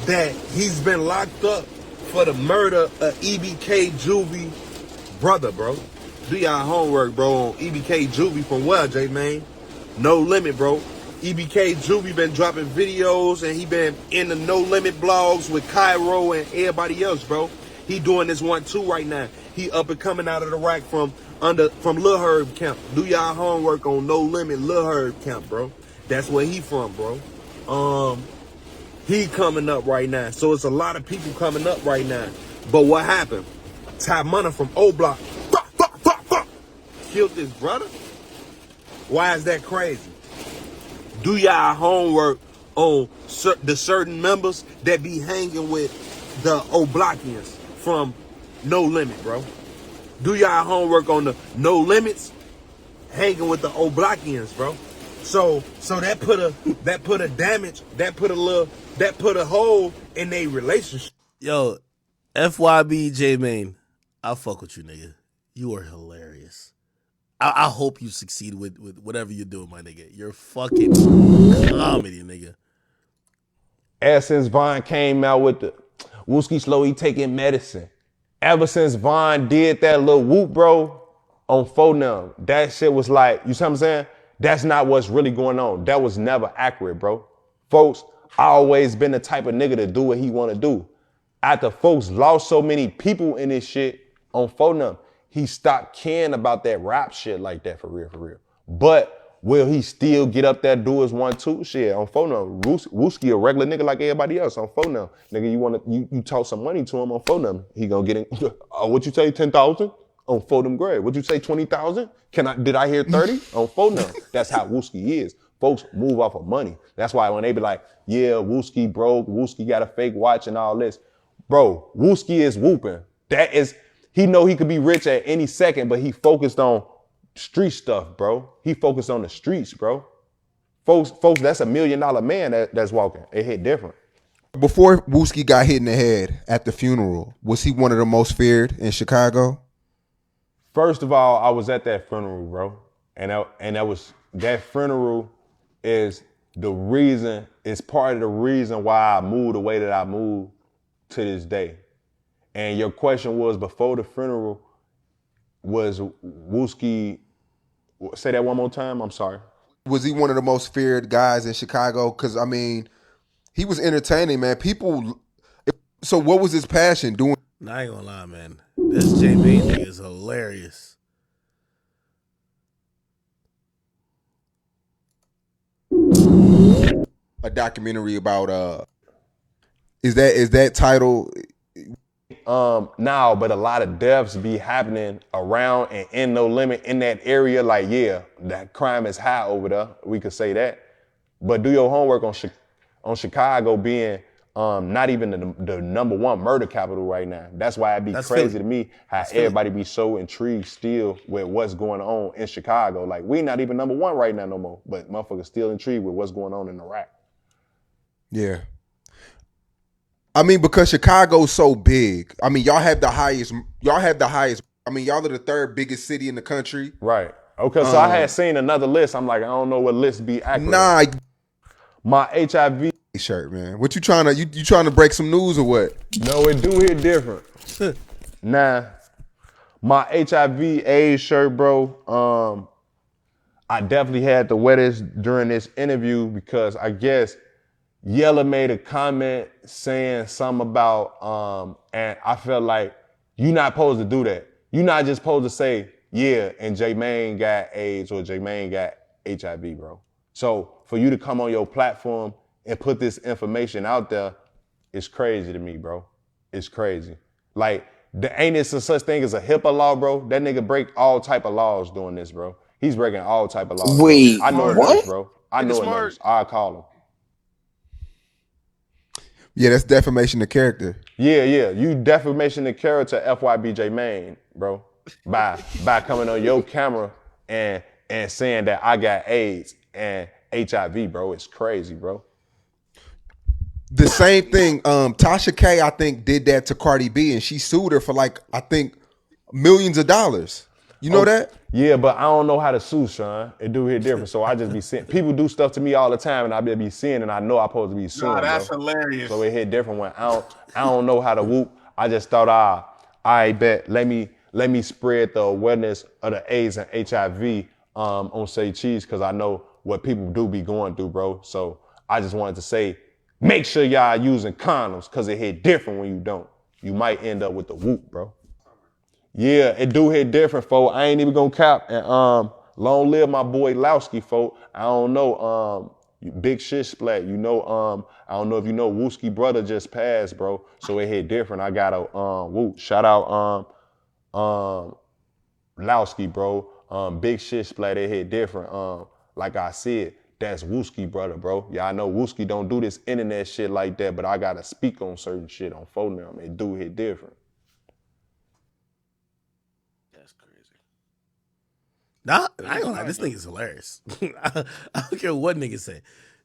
that he's been locked up for the murder of EBK Juvie brother, bro. Do y'all homework, bro, on EBK Juvie from where, J-Man? No Limit, bro. EBK Juvie been dropping videos and he been in the No Limit blogs with Cairo and everybody else, bro. He doing this 1-2 right now. He up and coming out of the rack from Lil Herb camp. Do y'all homework on No Limit Lil Herb camp, bro. That's where he from, bro. He coming up right now. So it's a lot of people coming up right now. But what happened? Ty Munna from O Block killed his brother? Why is that crazy? Do y'all homework on the certain members that be hanging with the Oblockians from No Limit, bro? Do y'all homework on the No Limits hanging with the Oblockians, bro? So that put a hole in their relationship. Yo, FYB J-Main, I fuck with you, nigga. You are hilarious. I hope you succeed with whatever you're doing, my nigga. You're fucking comedy, nigga. Ever since Vaughn came out with the Wooski Slow, he taking medicine. Ever since Vaughn did that little whoop, bro, on Phonem, that shit was like, you see what I'm saying? That's not what's really going on. That was never accurate, bro. Folks, I always been the type of nigga to do what he want to do. After folks lost so many people in this shit on Phonem, he stopped caring about that rap shit like that for real. But will he still get up there, do his 1-2 shit on Phonem? Wooski a regular nigga like everybody else on Phonem. Nigga, you talk some money to him on Phonem, he gonna get in. What you say, 10,000? On Phonem grade. What you say, 20,000? Did I hear 30? On Phonem. That's how Wooski is. Folks move off of money. That's why when they be like, yeah, Wooski broke, Wooski got a fake watch and all this. Bro, Wooski is whooping. He know he could be rich at any second, but he focused on street stuff, bro. He focused on the streets, bro. Folks, that's $1 million man that's walking. It hit different. Before Wooski got hit in the head at the funeral, was he one of the most feared in Chicago? First of all, I was at that funeral, bro. And that funeral is part of the reason why I moved the way that I moved to this day. And your question was, before the funeral, was Wooski, say that one more time, I'm sorry. Was he one of the most feared guys in Chicago? Because, I mean, he was entertaining, man. So what was his passion doing? Nah, I ain't gonna lie, man. This J-Main nigga is hilarious. A documentary about, is that title... Now, but a lot of deaths be happening around and in No Limit in that area. Like, yeah, that crime is high over there. We could say that. But do your homework on Chicago being not even the #1 murder capital right now. That's why it'd be crazy to me how everybody be so intrigued still with what's going on in Chicago. Like, we not even #1 right now no more, but motherfuckers still intrigued with what's going on in Iraq. Yeah. I mean, because Chicago's so big. I mean, y'all have the highest. I mean, y'all are the third biggest city in the country. Right. Okay, so I had seen another list. I'm like, I don't know what list be accurate. Nah. My HIV shirt, man. What you trying to, you trying to break some news or what? No, it do hit different. Nah. My HIV AIDS shirt, bro, I definitely had to wear this during this interview because I guess Yella made a comment saying something about, and I felt like you're not supposed to do that. You're not just supposed to say, yeah, and J-Main got AIDS or J-Main got HIV, bro. So for you to come on your platform and put this information out there, it's crazy to me, bro. It's crazy. Like, ain't there such thing as a HIPAA law, bro? That nigga break all type of laws doing this, bro. He's breaking all type of laws. Wait, bro. I know it what? knows, bro. I know it knows. I'll call him. Yeah, that's defamation of character. Yeah. You defamation of character, FYB J-Main, bro. By coming on your camera and and saying that I got AIDS and HIV, bro. It's crazy, bro. The same thing. Tasha K, I think, did that to Cardi B, and she sued her for like, I think, millions of dollars. You know that? Yeah, but I don't know how to sue, Sean. It do hit different. So I just be seeing people do stuff to me all the time, and I be seeing, and I know I'm supposed to be suing, Nah, that's bro. hilarious. So it hit different when I don't know how to whoop. I just thought, I bet let me spread the awareness of the AIDS and HIV on Say Cheese, because I know what people do be going through, bro. So I just wanted to say, make sure y'all using condoms, because it hit different when you don't. You might end up with the whoop, bro. Yeah, it do hit different, folk. I ain't even gonna cap. And long live my boy Lowski, folk. I don't know, big shit splat. You know, I don't know if you know, Wooski brother just passed, bro. So it hit different. I got a whoop. Shout out Lowski, bro. Big shit splat. It hit different. Like I said, that's Wooski brother, bro. Yeah, I know Wooski don't do this internet shit like that, but I gotta speak on certain shit on phone now. It do hit different. That's crazy. Nah, I ain't gonna lie. This nigga is hilarious. I don't care what nigga say.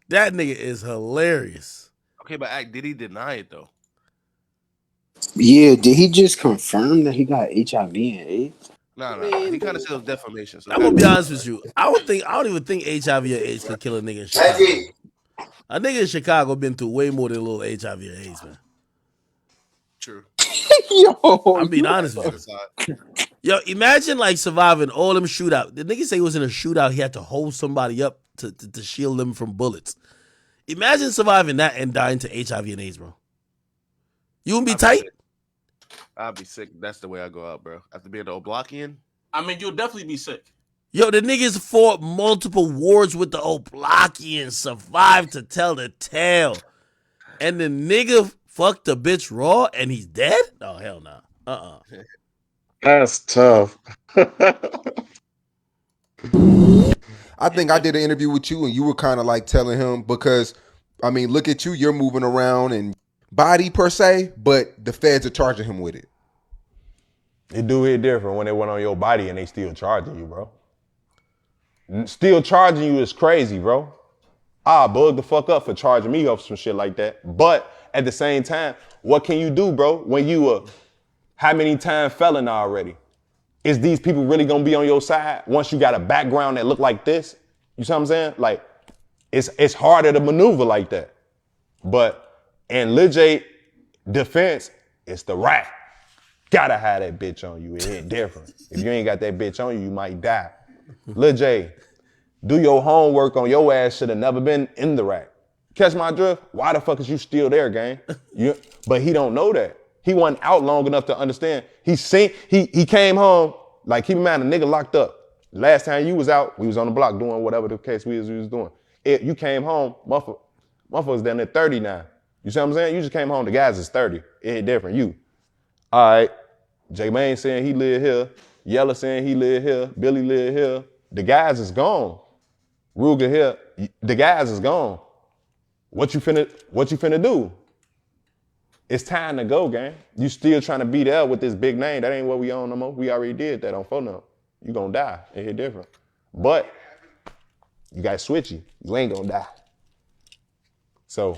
That nigga is hilarious. Okay, but did he deny it though? Yeah, did he just confirm that he got HIV and AIDS? Nah. He kind of said it was defamation. So I'm gonna be honest with you. I don't even think HIV or AIDS could kill a nigga in Chicago. A nigga in Chicago been through way more than a little HIV or AIDS, man. True. I'm being honest with you. Yo, imagine like surviving all them shootout. The nigga say he was in a shootout. He had to hold somebody up to shield them from bullets. Imagine surviving that and dying to HIV and AIDS, bro. You wouldn't be tight? I'd be sick. That's the way I go out, bro. After being the Oblachian. I mean, you'll definitely be sick. Yo, the niggas fought multiple wars with the Oblachians, survived to tell the tale. And the nigga fucked the bitch raw and he's dead? Oh, hell no. Nah. That's tough. I think I did an interview with you and you were kind of like telling him, because, I mean, look at you, you're moving around and body per se, but the feds are charging him with it. It do hit different when they went on your body and they still charging you, bro. Still charging you is crazy, bro. I'll bug the fuck up for charging me up some shit like that. But at the same time, what can you do, bro, when you how many time felon already? Is these people really gonna be on your side once you got a background that look like this? You see what I'm saying? Like, it's harder to maneuver like that. But in legit defense, it's the right. Gotta have that bitch on you. It hit different. If you ain't got that bitch on you, you might die. Lil J, do your homework on your ass. Should have never been in the rack. Catch my drift? Why the fuck is you still there, gang? But he don't know that. He wasn't out long enough to understand. He came home, like, keep in mind, a nigga locked up. Last time you was out, we was on the block doing whatever the case we was doing. You came home, motherfuckers down there 30 now. You see what I'm saying? You just came home, the guys is 30. It hit different. You. All right. J-Mane saying he live here. Yella saying he live here. Billy live here. The guys is gone. Ruger here. The guys is gone. What you finna do? It's time to go, gang. You still trying to be there with this big name. That ain't what we on no more. We already did that on phone now. You gonna die. It hit different. But you got switchy. You ain't gonna die. So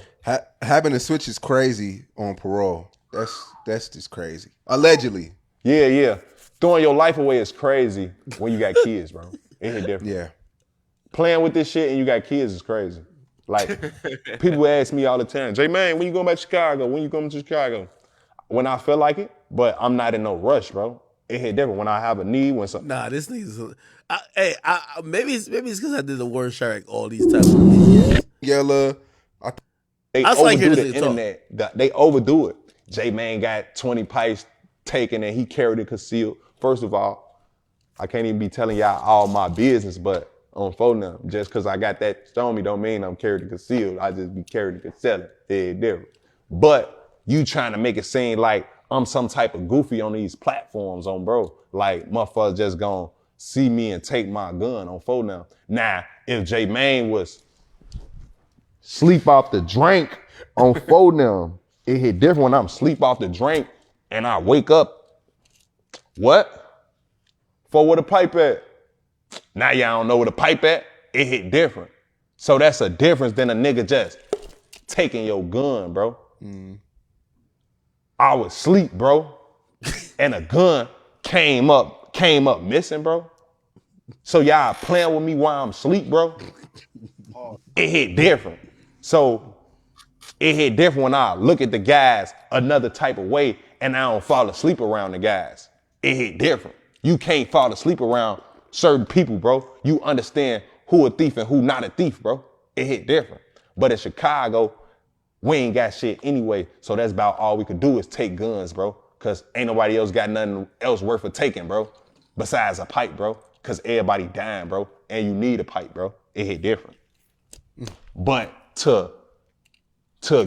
having a switch is crazy on parole. That's just crazy. Allegedly. Yeah. Throwing your life away is crazy when you got kids, bro. It hit different. Yeah. Playing with this shit and you got kids is crazy. Like, people ask me all the time, J-Man, when you going back to Chicago? When you coming to Chicago? When I feel like it, but I'm not in no rush, bro. It hit different when I have a need, when something. Nah, this nigga's. Maybe it's because I did the word Shark all these times. Years. Yella. They overdo the internet. They overdo it. J-Man got 20 pipes taken and he carried it concealed. First of all, I can't even be telling y'all all my business, but on phone now, just because I got that on me don't mean I'm carried and concealed. I just be carried and concealed. It's different. But you trying to make it seem like I'm some type of goofy on these platforms on bro. Like, motherfuckers just gonna see me and take my gun on phone now. Now, if J-Mane was sleep off the drink on phone now, it hit different when I'm sleep off the drink and I wake up. What? For where the pipe at? Now y'all don't know where the pipe at. It hit different. So that's a difference than a nigga just taking your gun, bro. I was asleep, bro, and a gun came up missing, bro. So y'all playing with me while I'm asleep, bro. It hit different. So it hit different when I look at the guys another type of way and I don't fall asleep around the guys. It hit different. You can't fall asleep around certain people, bro. You understand who a thief and who not a thief, bro. It hit different. But in Chicago, we ain't got shit anyway, so that's about all we could do is take guns, bro. Cause ain't nobody else got nothing else worth of taking, bro. Besides a pipe, bro. Cause everybody dying, bro. And you need a pipe, bro. It hit different. But to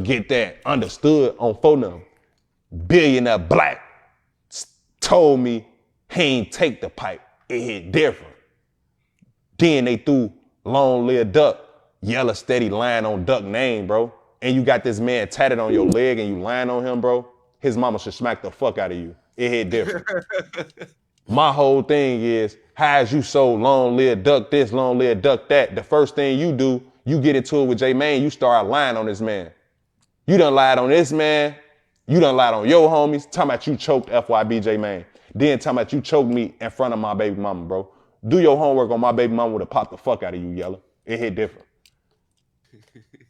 get that understood on phone, billionaire black told me he ain't take the pipe. It hit different. Then they threw long live duck, yellow steady lying on duck name, bro. And you got this man tatted on your leg and you lying on him, bro. His mama should smack the fuck out of you. It hit different. My whole thing is, how is you so long live duck this, long live duck that? The first thing you do, you get into it with J-Man, you start lying on this man. You done lied on this man. You done lied on your homies. Talking about you choked FYB J-Man. Then talking about you choked me in front of my baby mama, bro. Do your homework on my baby mama would have popped the fuck out of you, Yella. It hit different.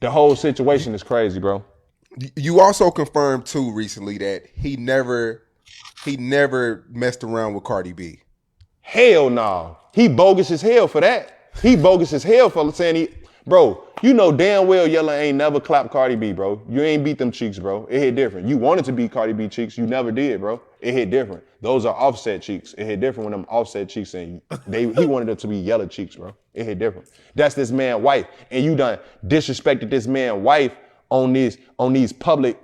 The whole situation is crazy, bro. You also confirmed too recently that he never messed around with Cardi B. Hell no. He bogus as hell for that. He bogus as hell for saying he, bro, you know damn well Yella ain't never clapped Cardi B, bro. You ain't beat them cheeks, bro. It hit different. You wanted to beat Cardi B cheeks. You never did, bro. It hit different. Those are Offset cheeks. It hit different when them Offset cheeks and he wanted them to be Yella cheeks, bro. It hit different. That's this man's wife. And you done disrespected this man's wife on these public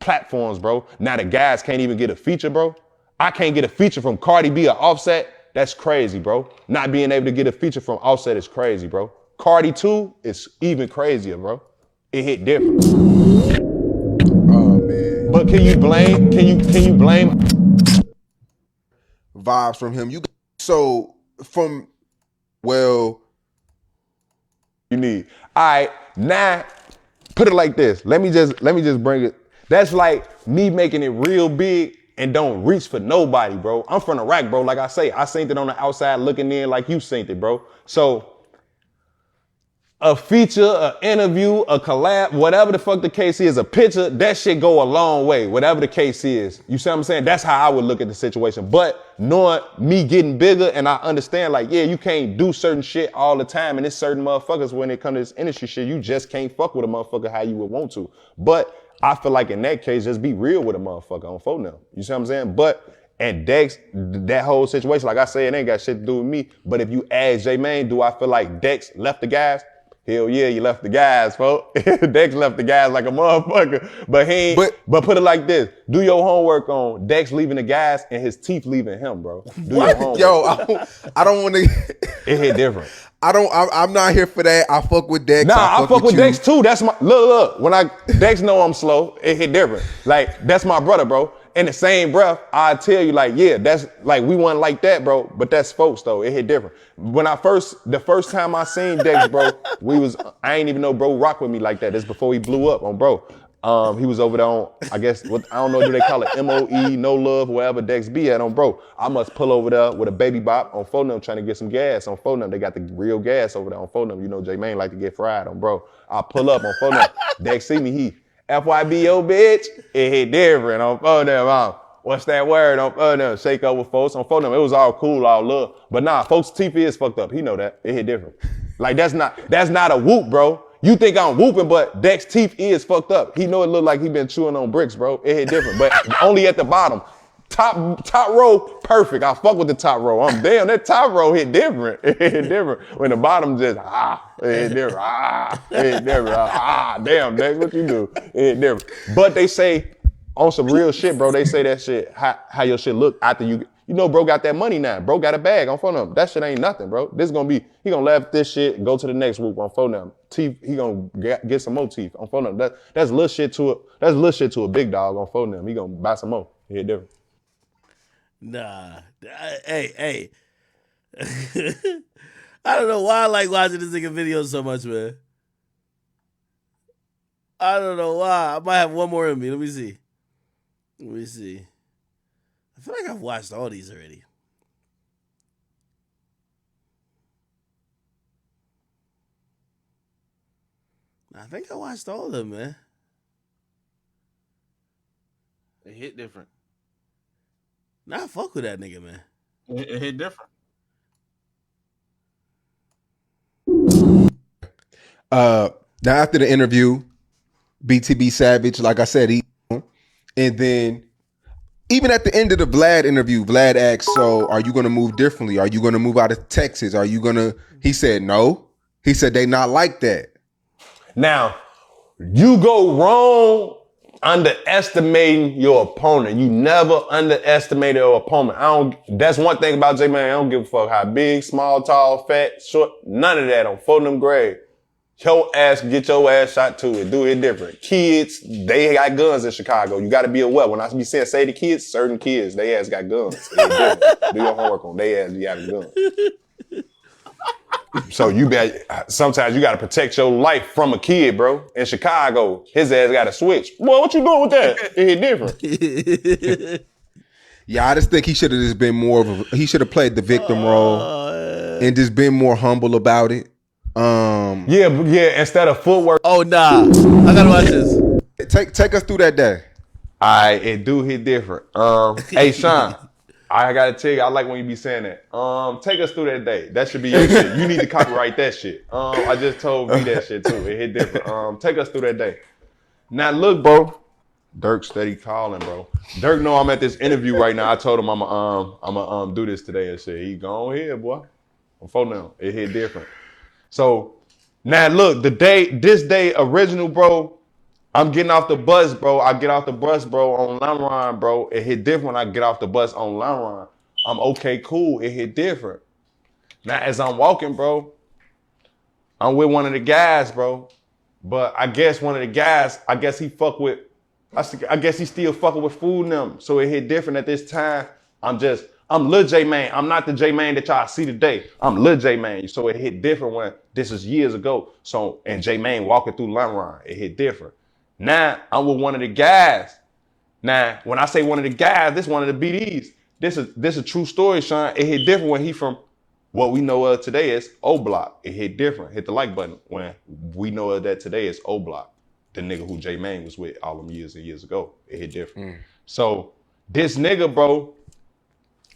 platforms, bro. Now the guys can't even get a feature, bro. I can't get a feature from Cardi B or Offset. That's crazy, bro. Not being able to get a feature from Offset is crazy, bro. Cardi 2 is even crazier, bro. It hit different. Oh man. But can you blame vibes from him? You so from well you need. All right, now put it like this. Let me just bring it. That's like me making it real big and don't reach for nobody, bro. I'm from the rack, bro. Like I say, I seen it on the outside looking in like you seen it, bro. So a feature, an interview, a collab, whatever the fuck the case is, a picture, that shit go a long way, whatever the case is. You see what I'm saying? That's how I would look at the situation. But knowing me getting bigger and I understand like, yeah, you can't do certain shit all the time and it's certain motherfuckers when it comes to this industry shit, you just can't fuck with a motherfucker how you would want to. But I feel like in that case, just be real with a motherfucker on phone now. You see what I'm saying? But and Dex, that whole situation, like I said, it ain't got shit to do with me. But if you ask J-Man, do I feel like Dex left the guys? Hell yeah, you left the guys, folks. Dex left the guys like a motherfucker. But he ain't, but put it like this. Do your homework on Dex leaving the guys and his teeth leaving him, bro. Do your homework. Yo, I don't want to. It hit different. I'm not here for that. I fuck with Dex. Nah, I fuck with Dex too. That's my, look. When Dex know I'm slow, it hit different. Like, that's my brother, bro. In the same breath, I tell you, like, yeah, that's like we wasn't like that, bro. But that's folks though. It hit different. When the first time I seen Dex, bro, I ain't even know bro rock with me like that. This before he blew up on bro. He was over there on, I guess, I don't know, do they call it MOE, no love, wherever Dex be at on bro. I must pull over there with a baby bop on phone them trying to get some gas on phone them. They got the real gas over there on phone them. You know, J-Man like to get fried on bro. I pull up on phone them. Dex see me, he FYB, yo, bitch. It hit different on phone them. What's that word on phone them? Shake up with folks on phone them. It was all cool, all love. But nah, folks' teeth is fucked up. He know that. It hit different. Like, that's not a whoop, bro. You think I'm whooping, but Dex teeth is fucked up. He know it look like he been chewing on bricks, bro. It hit different, but only at the bottom. Top row, perfect. I fuck with the top row. Damn, that top row hit different. It hit different. When the bottom just, it hit different. It hit different. Damn, Dex, what you do? It hit different. But they say, on some real shit, bro, they say that shit, how your shit look after you know, bro got that money now. Bro got a bag on phone number. That shit ain't nothing, bro. He gonna laugh at this shit and go to the next whoop on phone number. Teeth, he gonna get some more teeth on phone number. That's little shit to a big dog on phone number. He gonna buy some more. He hit different. Nah. Hey. I don't know why I like watching this nigga video so much, man. I don't know why. I might have one more in me. Let me see. I feel like I've watched all these already. I think I watched all of them, man. It hit different. Nah, fuck with that nigga, man. It hit different. Now after the interview, BTB Savage, like I said, and then even at the end of the Vlad interview, Vlad asked, "So, are you going to move differently? Are you going to move out of Texas? Are you going to?" He said, "No." He said they not like that. Now, you go wrong underestimating your opponent. You never underestimate your opponent. That's one thing about J-Man. I don't give a fuck how big, small, tall, fat, short, none of that on Fulton grade. Get your ass shot to it. Do it different. Kids, they got guns in Chicago. You got to be aware. When I be saying say the kids, certain kids, they ass got guns. Do your homework on they ass, you got a gun. So sometimes you got to protect your life from a kid, bro. In Chicago, his ass got a switch. Boy, what you doing with that? It different. Yeah, I just think he should have just been more he should have played the victim role and just been more humble about it. Yeah, instead of footwork. Oh nah. I gotta watch this. Take us through that day. It do hit different. Hey Sean, I gotta tell you, I like when you be saying that. Take us through that day. That should be your shit. You need to copyright that shit. I just told me that shit too. It hit different. Take us through that day. Now look, bro. Dirk steady calling, bro. Dirk know I'm at this interview right now. I told him I'ma do this today and shit. He go ahead, boy. I'm for now. It hit different. So now look, this day original, bro. I'm getting off the bus, bro. I get off the bus, bro, on Lamron, bro. It hit different when I get off the bus on Lamron. I'm okay, cool. It hit different. Now as I'm walking, bro, I'm with one of the guys, bro. But I guess one of the guys, I guess he still fucking with food and them. So it hit different at this time. I'm Lil J-Man. I'm not the J-Man that y'all see today. I'm Lil J-Man. So it hit different when this is years ago. So, and J-Man walking through Lamron, it hit different. Now, I'm with one of the guys. Now, when I say one of the guys, this one of the BDs. This is a true story, Sean. It hit different when he from what we know of today is O Block. It hit different. Hit the like button when we know of that today is O Block. The nigga who J-Man was with all them years and years ago. It hit different. So this nigga, bro,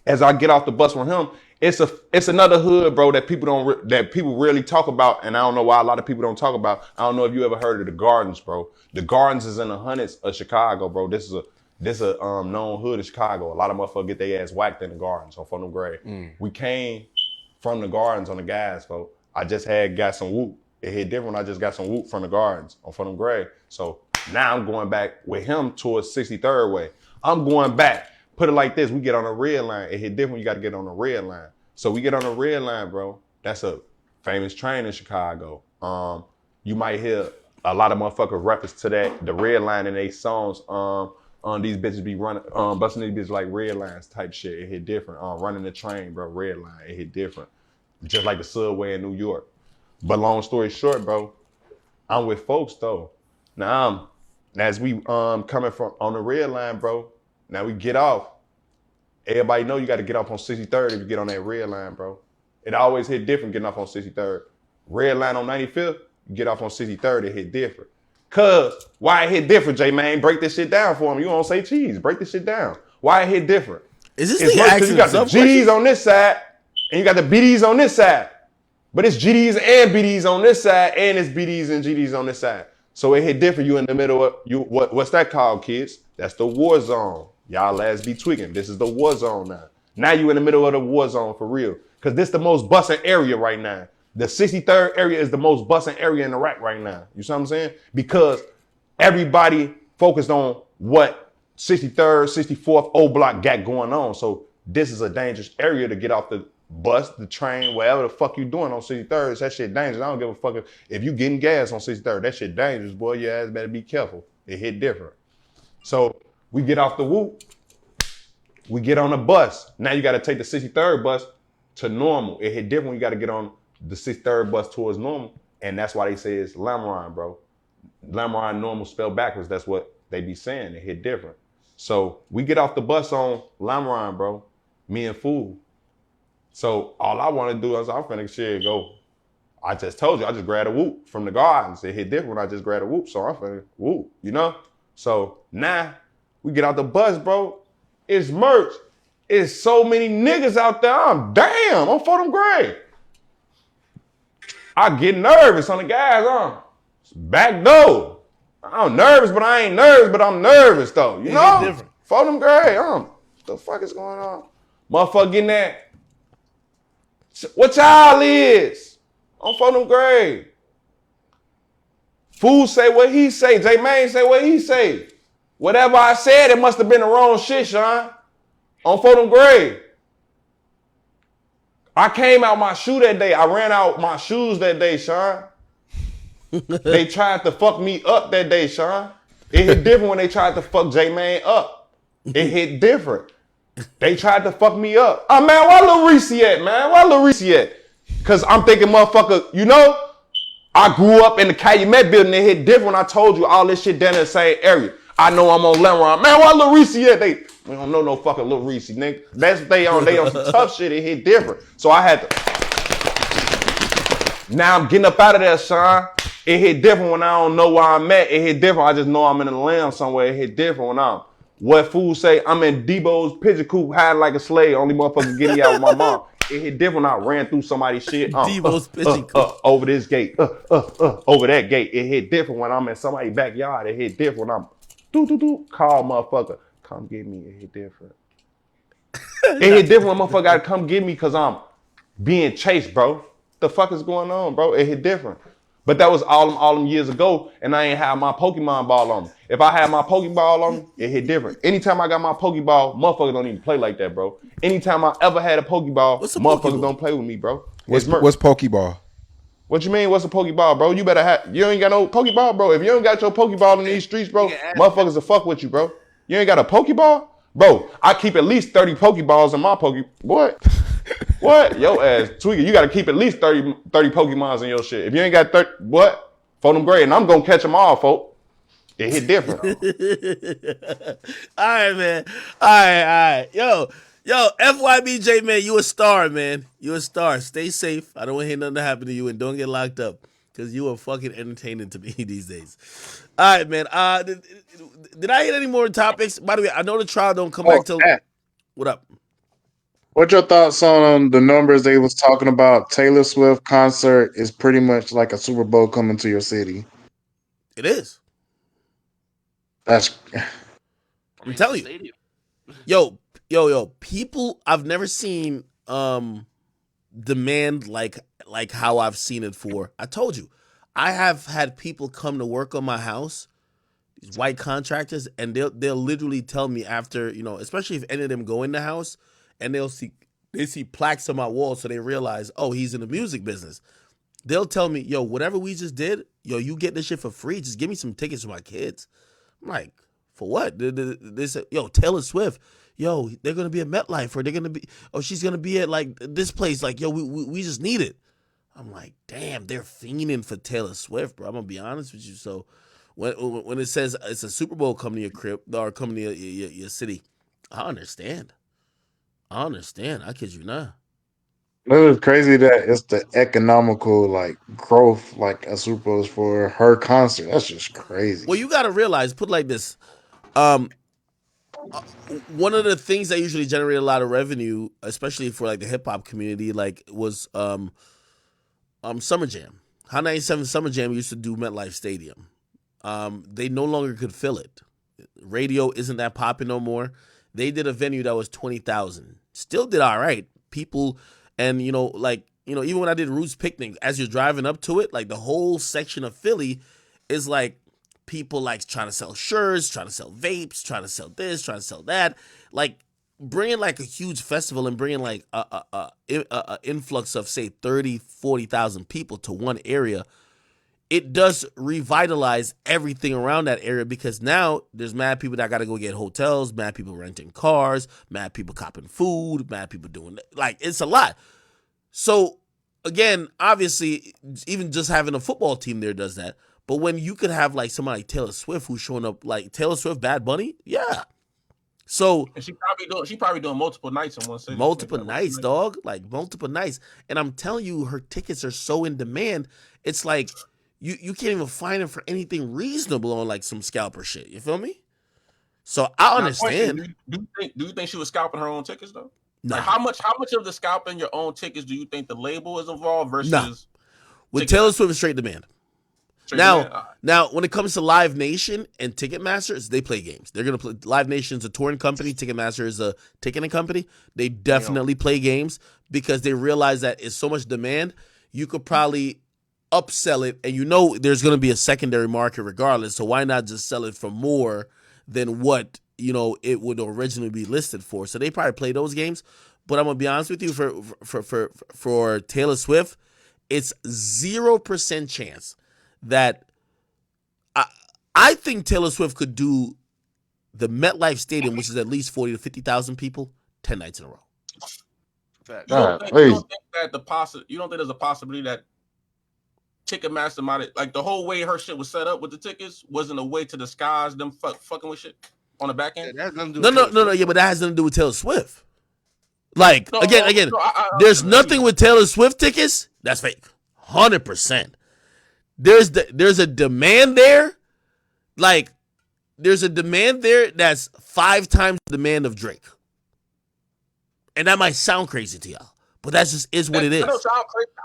as I get off the bus from him, it's another hood, bro, that people rarely talk about, and I don't know why a lot of people don't talk about. I don't know if you ever heard of the Gardens, bro. The Gardens is in the hundreds of Chicago, bro. This is a known hood of Chicago. A lot of motherfuckers get their ass whacked in the Gardens on Fulton Grade. We came from the Gardens on the gas, bro. I just got some whoop. It hit different. I just got some whoop from the Gardens on Fulton Grade. So now I'm going back with him towards 63rd way. I'm going back. Put it like this, we get on a red line. It hit different, you gotta get on the red line. So we get on the red line, bro. That's a famous train in Chicago. You might hear a lot of motherfuckers reference to that, the red line in their songs. These bitches be running, busting these bitches like red lines type shit. It hit different. Running the train, bro, red line, it hit different. Just like the subway in New York. But long story short, bro, I'm with folks though. Now as we coming from on the red line, bro, now we get off. Everybody know you got to get off on 63rd if you get on that red line, bro. It always hit different getting off on 63rd. Red line on 95th, you get off on 63rd, it hit different. Cause why it hit different, J-Man? Break this shit down for him. You don't say cheese. Break this shit down. Why it hit different? Is this it's nigga asking you got the GDs on this side and you got the BDs on this side. But it's GDs and BDs on this side and it's BDs and GDs on this side. So it hit different. You in the middle of what's that called, kids? That's the war zone. Y'all lads be tweaking. This is the war zone now. Now you in the middle of the war zone for real. Cause this the most busting area right now. The 63rd area is the most busting area in Iraq right now. You see what I'm saying? Because everybody focused on what 63rd, 64th O Block got going on. So this is a dangerous area to get off the bus, the train, whatever the fuck you doing on 63rd. That shit dangerous. I don't give a fuck if you getting gas on 63rd. That shit dangerous, boy. Your ass better be careful. It hit different. So we get off the whoop. We get on the bus. Now you got to take the 63rd bus to normal. It hit different when you got to get on the 6:30 bus towards normal, and that's why they say it's Lamrine, bro. Lamrine normal spelled backwards. That's what they be saying. It hit different. So we get off the bus on Lamrine, bro. Me and Fool. So all I want to do is I'm finna shit go. I just told you, I just grabbed a whoop from the gardens. It hit different when I just grabbed a whoop. So I'm finna whoop, you know? So now we get out the bus, bro. It's merch. It's so many niggas out there. I'm for them grade. I get nervous on the guys, back door. I'm nervous, but I ain't nervous, but I'm nervous though. You know? For them grade, what the fuck is going on? Motherfucker getting that. What y'all is? I'm for them grade. Fool say what he say. J Main say what he say. Whatever I said, it must have been the wrong shit, Sean. I'm for them grade. I came out my shoe that day. I ran out my shoes that day, Sean. They tried to fuck me up that day, Sean. It hit different when they tried to fuck J-Man up. It hit different. They tried to fuck me up. Oh, man, why Lil Reese at, man? Why Lil Reese at? Because I'm thinking, motherfucker, you know, I grew up in the Calumet building. It hit different when I told you all this shit down in the same area. I know I'm on Lemron. Man, why Lil Reese at? We don't know no fucking Lil Reese, nigga. That's what they on. They on some tough shit. It hit different. So I had to. Now I'm getting up out of there, Sean. It hit different when I don't know where I'm at. It hit different. I just know I'm in the lamb somewhere. It hit different when I'm. What Fool say? I'm in Debo's pigeon coop hiding like a slave. Only motherfucker getting out with my mom. It hit different when I ran through somebody's shit. Debo's pigeon coop. Over this gate. Over that gate. It hit different when I'm in somebody's backyard. It hit different when I'm call motherfucker. Come get me. It hit different. It hit different when motherfucker gotta come get me because I'm being chased, bro. The fuck is going on, bro? It hit different. But that was all them years ago, and I ain't have my Pokemon ball on me. If I had my Pokeball on me, it hit different. Anytime I got my Pokeball, motherfuckers don't even play like that, bro. Anytime I ever had a Pokeball, motherfuckers don't play with me, bro. What's Pokeball? What you mean, what's a Pokeball, bro? You better have, you ain't got no Pokeball, bro. If you ain't got your Pokeball in these streets, bro, motherfuckers will fuck with you, bro. You ain't got a Pokeball? Bro, I keep at least 30 Pokeballs in my What? What? Yo ass tweaking. You gotta keep at least 30 Pokemons in your shit. If you ain't got 30, what? For them grade, and I'm gonna catch them all, folk. It hit different. All right, man. All right. Yo, FYBJ, man, you a star, man. You a star. Stay safe. I don't want to hear nothing to happen to you, and don't get locked up, because you are fucking entertaining to me these days. All right, man. Did I hit any more topics? By the way, I know the trial don't come back till... What up? What's your thoughts on the numbers they was talking about? Taylor Swift concert is pretty much like a Super Bowl coming to your city. It is. That's. I'm telling you. Yo. People, I've never seen demand like how I've seen it for. I told you, I have had people come to work on my house, these white contractors, and they'll literally tell me after, especially if any of them go in the house, and they see plaques on my wall, so they realize, oh, he's in the music business. They'll tell me, yo, whatever we just did, yo, you get this shit for free. Just give me some tickets for my kids. I'm like, for what? They said, yo, Taylor Swift, yo, they're gonna be at MetLife, or they're gonna be, she's gonna be at like this place. Like, yo, we just need it. I'm like, damn, they're fiending for Taylor Swift, bro. I'm gonna be honest with you. So when it says it's a Super Bowl coming to your crib or coming to your city, I understand. I kid you not. It was crazy that it's the economical growth a Super Bowl is for her concert. That's just crazy. Well, you got to realize, put like this, one of the things that usually generate a lot of revenue, especially for like the hip hop community, was Summer Jam. Hot 97 Summer Jam used to do MetLife Stadium. They no longer could fill it. Radio isn't that popping no more. They did a venue that was 20,000. Still did all right. People, and even when I did Roots Picnic, as you're driving up to it, like the whole section of Philly is like people like trying to sell shirts, trying to sell vapes, trying to sell this, trying to sell that. Like bringing like a huge festival and bringing like a influx of say 30, 40,000 people to one area. It does revitalize everything around that area, because now there's mad people that got to go get hotels, mad people renting cars, mad people copping food, mad people doing, like, it's a lot. So again, obviously, even just having a football team there does that. But when you could have like somebody like Taylor Swift who's showing up, like Taylor Swift, Bad Bunny, yeah. So And she probably doing multiple nights in one city. multiple nights, dog, like multiple nights. And I'm telling you, her tickets are so in demand. It's like you can't even find them for anything reasonable on like some scalper shit. You feel me? So I understand. Question, do you think she was scalping her own tickets though? Nah. Like how much of the scalping your own tickets do you think the label is involved versus Nah. With Taylor Swift, it's straight demand. Now, when it comes to Live Nation and Ticketmaster, they play games. They're gonna play. Live Nation's a touring company. Ticketmaster is a ticketing company. They definitely play games because they realize that it's so much demand. You could probably upsell it, and you know there's gonna be a secondary market regardless. So why not just sell it for more than what it would originally be listed for? So they probably play those games. But I'm gonna be honest with you, for Taylor Swift, it's 0% chance that I think Taylor Swift could do the MetLife Stadium, which is at least 40 to 50,000 people, 10 nights in a row. Fact. You don't think that you don't think there's a possibility that Ticketmaster might have, like the whole way her shit was set up with the tickets wasn't a way to disguise them fucking with shit on the back end? No, yeah, but that has nothing to do with Taylor Swift. Like, again, there's nothing with Taylor Swift tickets that's fake. 100%. There's a demand there. Like, there's a demand there that's 5 times the demand of Drake. And that might sound crazy to y'all, but that just is what it is.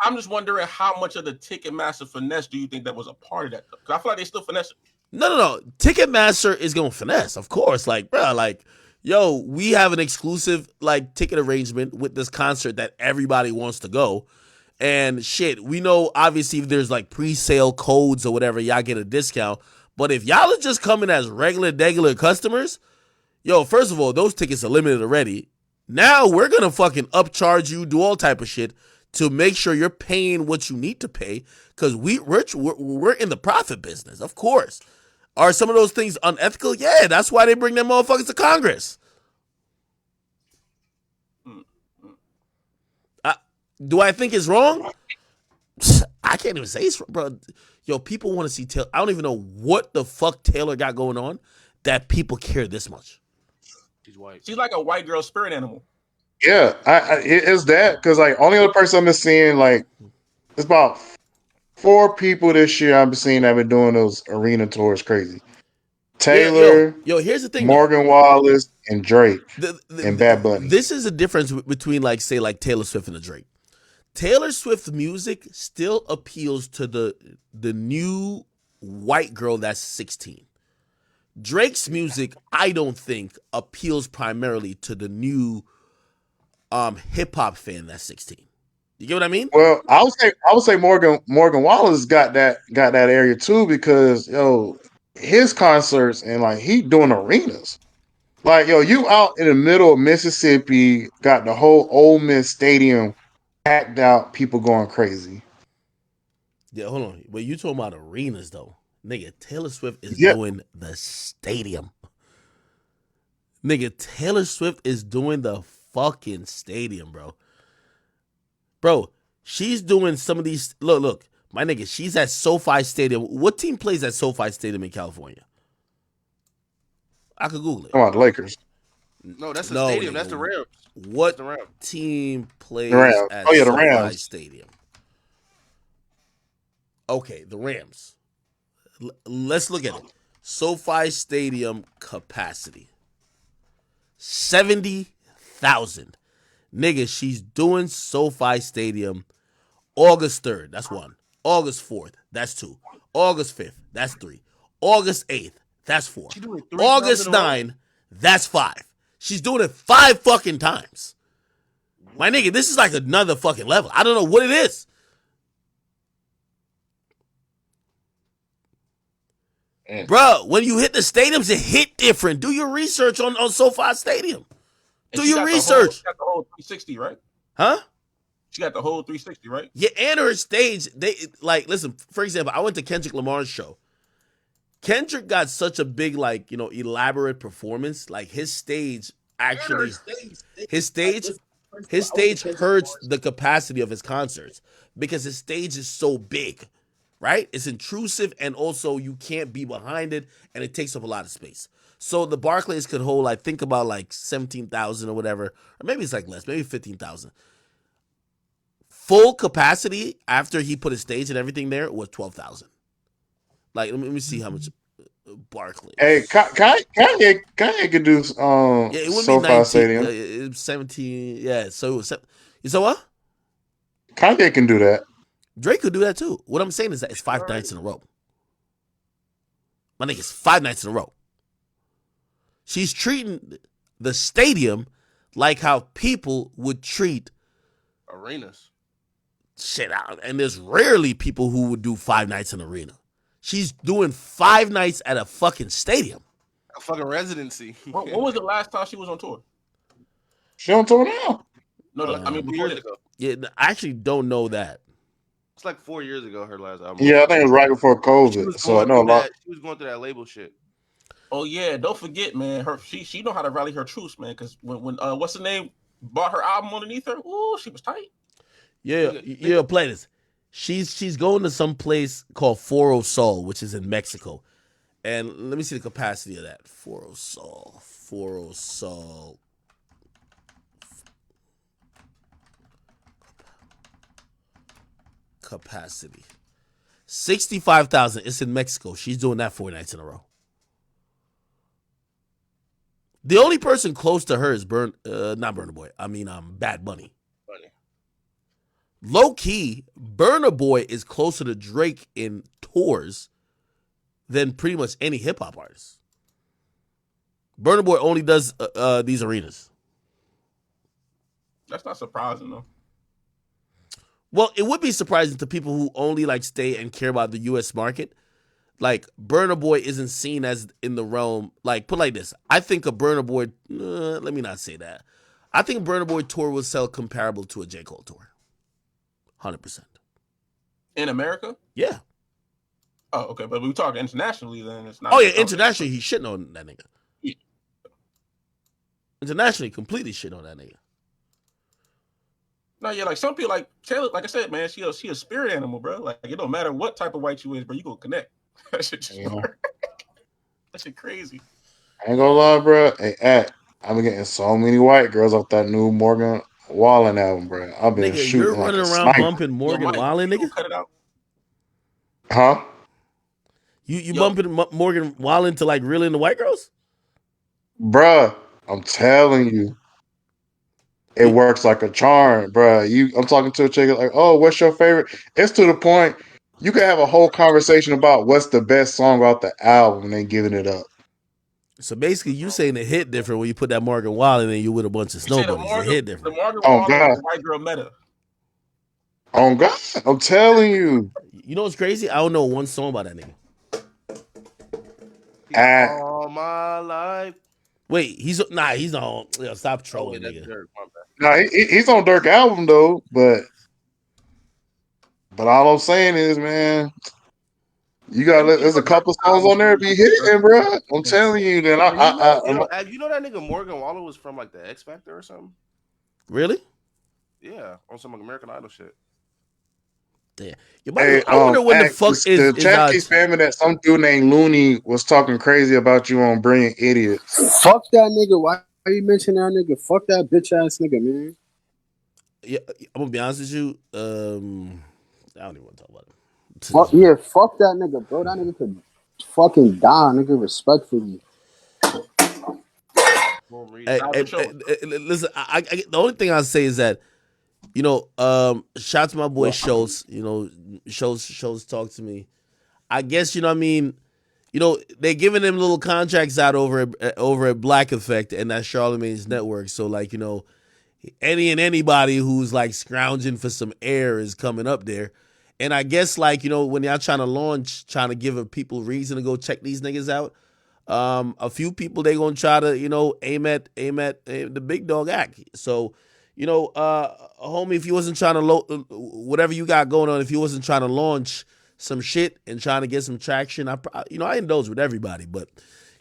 I'm just wondering how much of the Ticketmaster finesse do you think that was a part of that? Because I feel like they still finesse it. No. Ticketmaster is going to finesse, of course. Like, bro, like, yo, we have an exclusive, like, ticket arrangement with this concert that everybody wants to go. And shit, we know, obviously, if there's, like, pre-sale codes or whatever, y'all get a discount. But if y'all are just coming as regular customers, yo, first of all, those tickets are limited already. Now we're going to fucking upcharge you, do all type of shit to make sure you're paying what you need to pay because we're in the profit business, of course. Are some of those things unethical? Yeah, that's why they bring them motherfuckers to Congress. Do I think it's wrong? I can't even say it's wrong, bro. Yo, people want to see Taylor. I don't even know what the fuck Taylor got going on that people care this much. She's white. She's like a white girl spirit animal. Yeah, it's that because like only other person I've been seeing like it's about 4 people this year I've been seeing that have been doing those arena tours crazy. Taylor, yo, here's the thing, Morgan Wallace, and Drake, and Bad Bunny. This is a difference between like say like Taylor Swift and a Drake. Taylor Swift's music still appeals to the new white girl that's 16. Drake's music, I don't think, appeals primarily to the new hip hop fan that's 16. You get what I mean? Well, I would say Morgan Wallace got that area too because his concerts and like he doing arenas. Like you out in the middle of Mississippi, got the whole Ole Miss stadium packed out, people going crazy. Yeah, hold on. But you talking about arenas though. Nigga, Taylor Swift is doing the stadium. Nigga, Taylor Swift is doing the fucking stadium, bro. Bro, she's doing some of these. Look, my nigga, she's at SoFi Stadium. What team plays at SoFi Stadium in California? I could Google it. Come on, the Lakers. No, that's the stadium. That's the Rams. What the Rams. Team plays at the SoFi Rams. Stadium? Okay, the Rams. Let's look at it. SoFi Stadium capacity. 70,000. Nigga, she's doing SoFi Stadium August 3rd. That's 1. August 4th. That's 2. August 5th. That's 3. August 8th. That's 4. August 9th. That's 5. She's doing it 5 fucking times. My nigga, this is like another fucking level. I don't know what it is. Bro, when you hit the stadiums, it hit different. Do your research on SoFi Stadium. Do your research. She got the whole 360, right? Huh? She got the whole 360, right? Yeah, and her stage, they like, listen, for example, I went to Kendrick Lamar's show. Kendrick got such a big, elaborate performance. Like his stage actually, his stage His stage hurts the capacity of his concerts because his stage is so big, right? It's intrusive and also you can't be behind it and it takes up a lot of space. So the Barclays could hold, I think about like 17,000 or whatever, or maybe it's like less, maybe 15,000. Full capacity after he put his stage and everything there was 12,000. Like let me see how much Barclays. Hey, Kanye could do Yeah, it wouldn't be SoFi 19, Stadium. it was 17. Yeah, so it was, you saw what? Kanye can do that. Drake could do that too. What I'm saying is that it's 5 nights in a row. My nigga, it's 5 nights in a row. She's treating the stadium like how people would treat arenas. Shit out. And there's rarely people who would do 5 nights in an arena. She's doing 5 nights at a fucking stadium. A fucking residency. What was the last time she was on tour? She on tour now. No, I mean, before years this. ago. Yeah, I actually don't know that. It's like 4 years ago. Her last album. Yeah, I think it was right before She COVID. was So I going know a through lot. that. She was going through that label shit. Oh yeah, don't forget, man. She know how to rally her troops, man. Because when what's the name bought her album underneath her, ooh, she was tight. Yeah, play this. She's going to some place called Foro Sol, which is in Mexico. And let me see the capacity of that. Foro Sol. Capacity. 65,000. It's in Mexico. She's doing that 4 nights in a row. The only person close to her is not Burna Boy. I mean, Bad Bunny. Low key, Burna Boy is closer to Drake in tours than pretty much any hip hop artist. Burna Boy only does these arenas. That's not surprising though. Well, it would be surprising to people who only like stay and care about the U.S. market. Like Burna Boy isn't seen as in the realm. Like put like this, I think a Burna Boy. Let me not say that. I think Burna Boy tour will sell comparable to a J. Cole tour. 100%. In America? Yeah. Oh, okay. But we talk internationally, then it's not. Oh yeah, internationally he's shitting on that nigga. Yeah. Internationally, completely shit on that nigga. No, yeah, like some people, like Taylor, like I said, man, she a spirit animal, bro. Like it don't matter what type of white you is, bro. You gonna connect. That shit just that shit crazy. I ain't gonna lie, bro. Hey, I've been getting so many white girls off that new Morgan Wallen album, bro. I've been Nigga, you're shooting like running a around sniper. bumping Morgan Wallen, nigga. Cut it out. Huh? You bumping Morgan Wallen to like really into white girls? Bruh, I'm telling you. It works like a charm, bruh. I'm talking to a chick like, oh, what's your favorite? It's to the point you can have a whole conversation about what's the best song off the album and then giving it up. So basically, you saying it hit different when you put that Morgan Wallen and you with a bunch of snow bunnies. It hit different. The Morgan Oh, Wallen God. is the white girl meta. Oh God, I'm telling you. You know what's crazy? I don't know one song about that nigga. All my life. Wait, he's on. Yo, stop trolling, nigga. No, he's on Dirk album though, but all I'm saying is, man, you got there's a couple songs on there be hitting, bro. I'm telling you that You know that nigga Morgan Wallen was from like the X Factor or something. Really? Yeah, on some like American Idol shit. Damn. Hey, I wonder when the fuck the chat keeps spamming that some dude named Looney was talking crazy about you on Brilliant Idiots. Fuck that nigga. Why are you mentioning that nigga? Fuck that bitch ass nigga, man. Yeah, I'm gonna be honest with you. I don't even want to talk about it. Fuck that nigga, bro. That nigga could fucking die, nigga, respectfully. Listen, I the only thing I'll say is that, you know, shout out to my boy Schultz. You know, Schultz talked to me. I guess, you know what I mean, you know, they're giving them little contracts out over at Black Effect and that Charlemagne's network. So like, you know, anybody who's like scrounging for some air is coming up there. And I guess like, you know, when y'all trying to give people reason to go check these niggas out, a few people they gonna try to, you know, aim at the big dog act. So, you know, homie, if you wasn't trying to whatever you got going on, if you wasn't trying to launch some shit and trying to get some traction, I indulge with everybody, but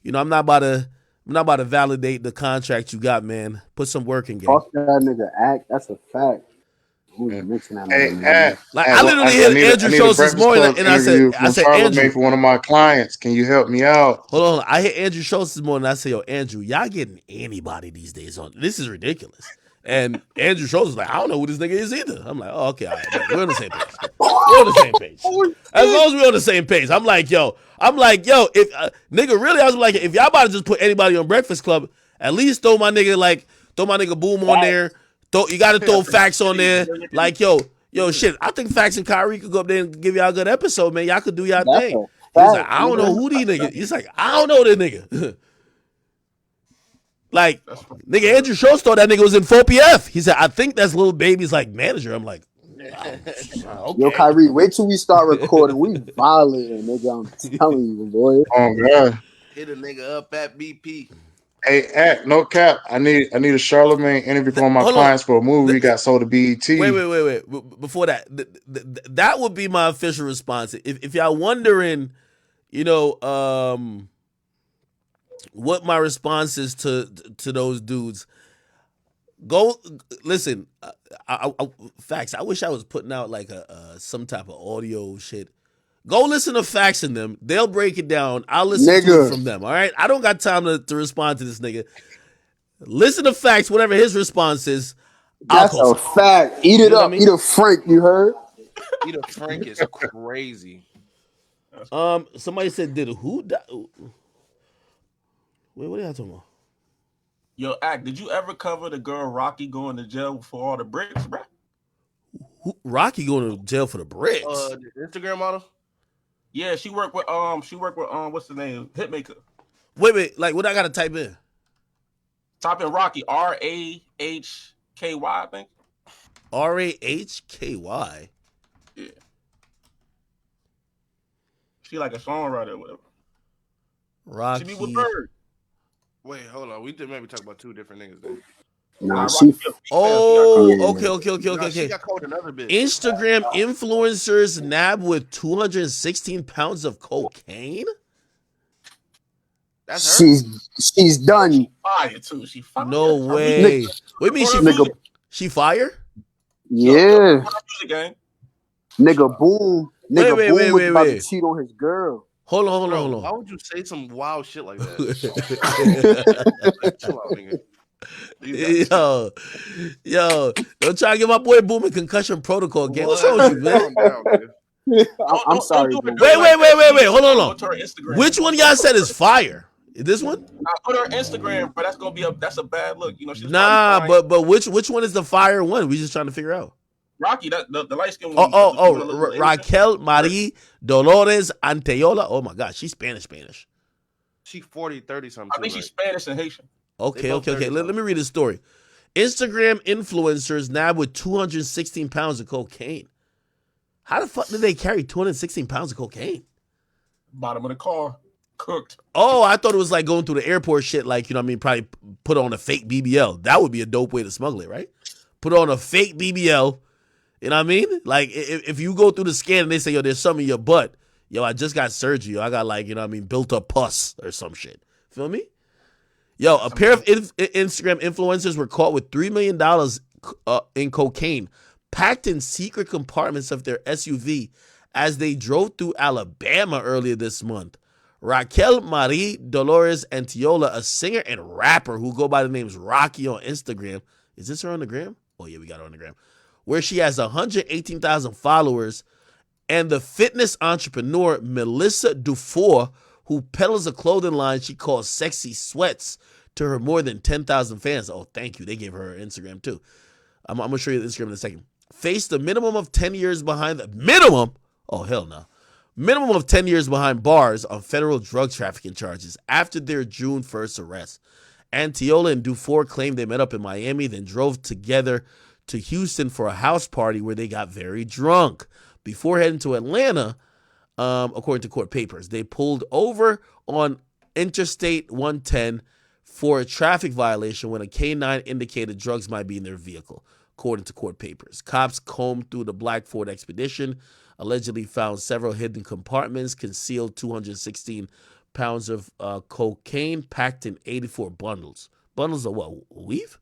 you know, I'm not about to I'm not about to validate the contract you got, man. Put some work in, gang. Fuck that nigga act. That's a fact. Who's mixing that Hey, nigga name? Like I literally hit I Andrew need a Schultz this Breakfast morning, Club and interview I from said, Charlamagne Andrew, for one of my clients. Can you help me out? hold on. I hit Andrew Schultz this morning. I said, yo, Andrew, y'all getting anybody these days on? This is ridiculous. And Andrew Schultz was like, I don't know who this nigga is either. I'm like, oh, okay, all right, bet. We're on the same page. We're on the same page. As long as we're on the same page. I'm like, yo, if nigga, really, I was like, if y'all about to just put anybody on Breakfast Club, at least throw my nigga Boom on there. You got to throw Facts on there. Like, yo, shit. I think Facts and Kyrie could go up there and give y'all a good episode, man. Y'all could do y'all That's thing. a He's like, fact, I don't know who these niggas. He's like, I don't know this nigga. Like, nigga, Andrew Schultz thought that nigga was in 4PF. He said, I think that's Lil Baby's like manager. I'm like, okay. Yo, Kyrie, wait till we start recording. We violating, nigga. I'm telling you, boy. Oh God. Hit a nigga up at BP. Hey, Act, no cap. I need a Charlamagne interview for one of my Hold on. clients for a movie we got sold to BET. Wait. Before that, that would be my official response. If y'all wondering, what my response is to those dudes, go listen. Facts. I wish I was putting out like some type of audio shit. Go listen to Facts in them. They'll break it down. I'll listen to it from them. All right. I don't got time to respond to this nigga. Listen to Facts. Whatever his response is. That's a fact. Eat it up. Eat a Frank. You heard? Eat a Frank is crazy. Somebody said, "Did who die?" Wait, what are y'all talking about? Yo, Act, did you ever cover the girl Rocky going to jail for all the bricks, bro? Rocky going to jail for the bricks? The Instagram model? Yeah, she worked with what's the name? Hitmaker. Wait, like what I gotta type in? Type in Rocky, RAHKY, I think. RAHKY. Yeah. She like a songwriter or whatever. Rocky. She be with Bird. Wait, hold on. We did maybe talk about two different niggas then. Nah, she. Okay. She got called another bitch. Instagram influencers nabbed with 216 pounds of cocaine. That's her. She's done. Fire too. She fire. No way. What do you mean she fire? Yeah. Gang. Nigga Boom. Nigga Boom was about to cheat on his girl. Hold on. Why would you say some wild shit like that? Chill out, nigga. Yo, don't try to get my boy Boom in concussion protocol again. What's wrong with you, man? I'm sorry. Wait. Hold on. Which one y'all said is fire? This one? I put her Instagram, but that's a bad look. She's but which one is the fire one? We just trying to figure out. Rocky, the light skin one. Raquel Marie Dolores Anteola. Oh my God, she's Spanish. She 40, 30 something. I think she's Spanish and Haitian. Okay. Let me read the story. Instagram influencers nabbed with 216 pounds of cocaine. How the fuck did they carry 216 pounds of cocaine? Bottom of the car, cooked. Oh, I thought it was like going through the airport shit. Like, probably put on a fake BBL. That would be a dope way to smuggle it, right? Put on a fake BBL. You know what I mean? Like, if you go through the scan and they say, yo, there's some in your butt. Yo, I just got surgery. Yo, I got built up pus or some shit. Feel me? Yo, a pair of Instagram influencers were caught with $3 million in cocaine packed in secret compartments of their SUV as they drove through Alabama earlier this month. Raquel Marie Dolores Antiola, a singer and rapper who go by the names Rocky on Instagram. Is this her on the gram? Oh, yeah, we got her on the gram. Where she has 118,000 followers, and the fitness entrepreneur Melissa Dufour, who peddles a clothing line she calls Sexy Sweats to her more than 10,000 fans. Oh, thank you. They gave her Instagram, too. I'm going to show you the Instagram in a second. Faced a minimum of 10 years behind the minimum. Oh, hell no. Minimum of 10 years behind bars on federal drug trafficking charges after their June 1st arrest. Antiola and Dufour claimed they met up in Miami, then drove together to Houston for a house party where they got very drunk. Before heading to Atlanta, according to court papers, they pulled over on Interstate 110 for a traffic violation when a K9 indicated drugs might be in their vehicle, according to court papers. Cops combed through the black Ford Expedition, allegedly found several hidden compartments, concealed 216 pounds of cocaine packed in 84 bundles. Bundles of what? Weave?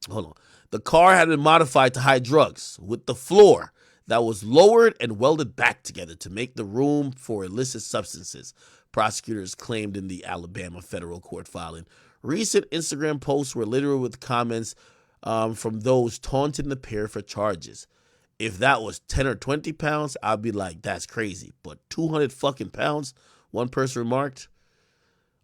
Hold on. The car had been modified to hide drugs with the floor that was lowered and welded back together to make the room for illicit substances, prosecutors claimed in the Alabama federal court filing. Recent Instagram posts were littered with comments from those taunting the pair for charges. If that was 10 or 20 pounds, I'd be like, that's crazy. But 200 fucking pounds, one person remarked.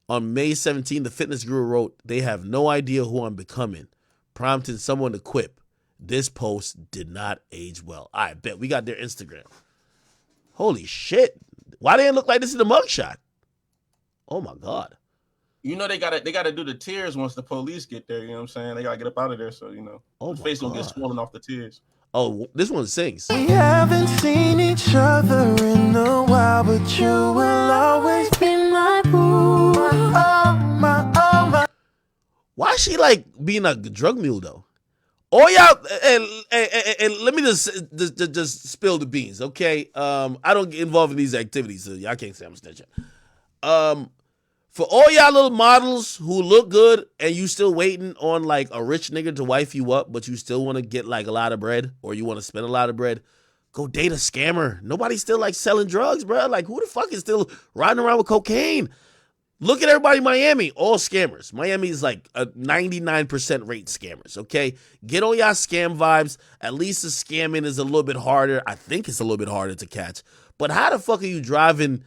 On May 17, the fitness guru wrote, they have no idea who I'm becoming, prompting someone to quip. This post did not age well. I bet we got their Instagram. Holy shit. Why didn't it look like this in the mugshot? Oh my God. You know they gotta do the tears once the police get there, you know what I'm saying? They gotta get up out of there, so the face gonna get swollen off the tears. Oh, this one sings. We haven't seen each other in a while, but you will always be my boo. My. Why is she like being a drug mule though? Oh y'all, and let me just spill the beans, okay? I don't get involved in these activities, so y'all can't say I'm snitching. For all y'all little models who look good and you still waiting on like a rich nigga to wife you up, but you still want to get like a lot of bread or you want to spend a lot of bread, go date a scammer. Nobody's still like selling drugs, bro. Like who the fuck is still riding around with cocaine? Look at everybody in Miami, all scammers. Miami is like a 99% rate scammers, okay? Get on y'all scam vibes. At least the scamming is a little bit harder. I think it's a little bit harder to catch. But how the fuck are you driving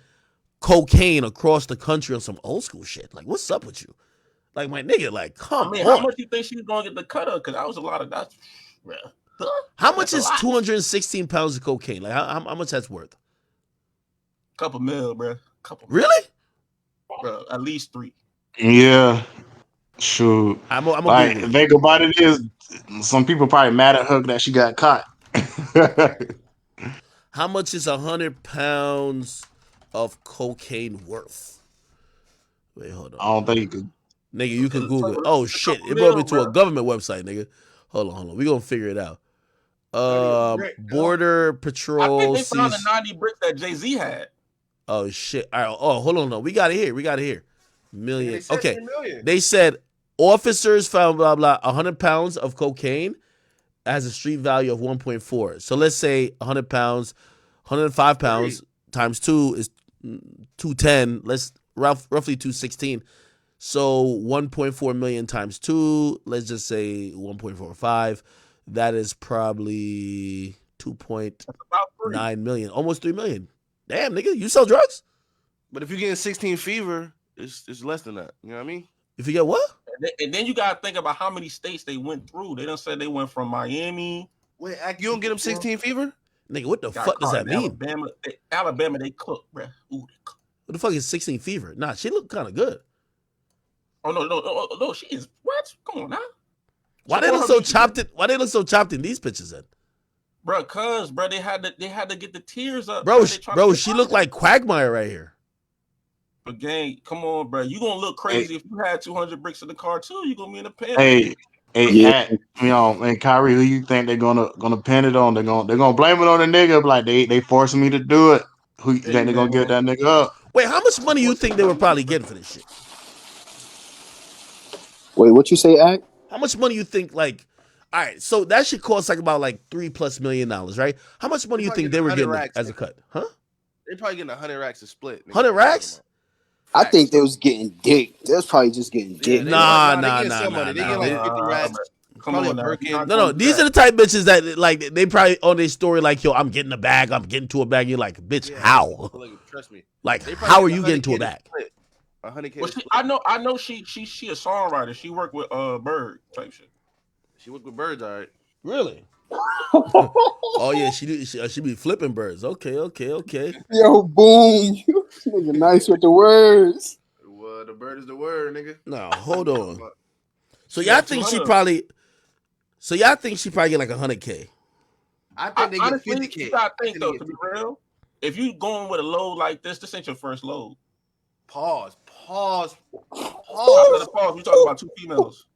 cocaine across the country on some old school shit? Like, what's up with you? Like, my nigga, like, come on. How much do you think she's gonna get the cut of? Because that was a lot of that. How much is 216 pounds of cocaine? Like, how much that's worth? Couple mil, bro. Really? Bro, at least 3. Yeah. Shoot. I'm like, the thing about it is, some people probably mad at her that she got caught. How much is 100 pounds of cocaine worth? Wait, hold on. I don't think you could. Nigga, you can Google it. Oh, shit. It brought me to a government website, nigga. Hold on. We're going to figure it out. Border Patrol. I think they found the 90 bricks that Jay-Z had. Oh, shit. All right. Oh, hold on. No, we got it here. Million. They said Okay. 10 million. They said officers found blah, blah, 100 pounds of cocaine has a street value of 1.4. So let's say 100 pounds, 105 pounds times 2 is 210. Let's roughly 216. So 1.4 million times 2, let's just say 1.45. That is probably 2.9 million, almost 3 million. Damn, nigga, you sell drugs? But if you're getting 16 fever, it's less than that. You know what I mean? If you get what? And then you gotta think about how many states they went through. They done said they went from Miami. Wait, you don't get them 16 fever? Nigga, what the fuck does that mean? Alabama, they cook, bro. Ooh, they cook. What the fuck is 16 fever? Nah, she looked kind of good. Oh no, she is what? Come on now. Why they look so chopped in these pictures then? Bro, they had to get the tears up. Bro, she looked like Quagmire right here. But gang, come on, bro. You gonna look crazy if you had 200 bricks in the car too. You gonna be in a pen. And Kyrie, who you think they're gonna pin it on? They're gonna blame it on the nigga. Like they forcing me to do it. Who you think they're gonna get that nigga up? Wait, how much money you think they were probably getting for this shit? Wait, what you say, Ak? How much money you think, like, all right, so that shit cost like about like $3+ million, right? How much money you think they were getting as a cut? Huh? They probably getting 100 racks to split. 100 racks? I think they was getting dick. They was probably just getting dick. Nah. They get like 50 racks. No. These are the type bitches that like they probably on their story like, yo, I'm getting a bag. I'm getting to a bag. You're like, bitch, how? Trust me. Like, how are you getting to a bag? 100K. Well, I know she a songwriter. She worked with Bird type shit. She worked with Birds, all right. Really? Oh yeah, she be flipping birds. Okay. Yo, boom. You nigga nice with the words. Well, the bird is the word, nigga. No, hold on. So y'all think she probably get like 100K? I think they get honestly, 50K. You gotta think though, to be real. If you going with a load like this ain't your first load. Pause. After the pause, we talking about 2 females.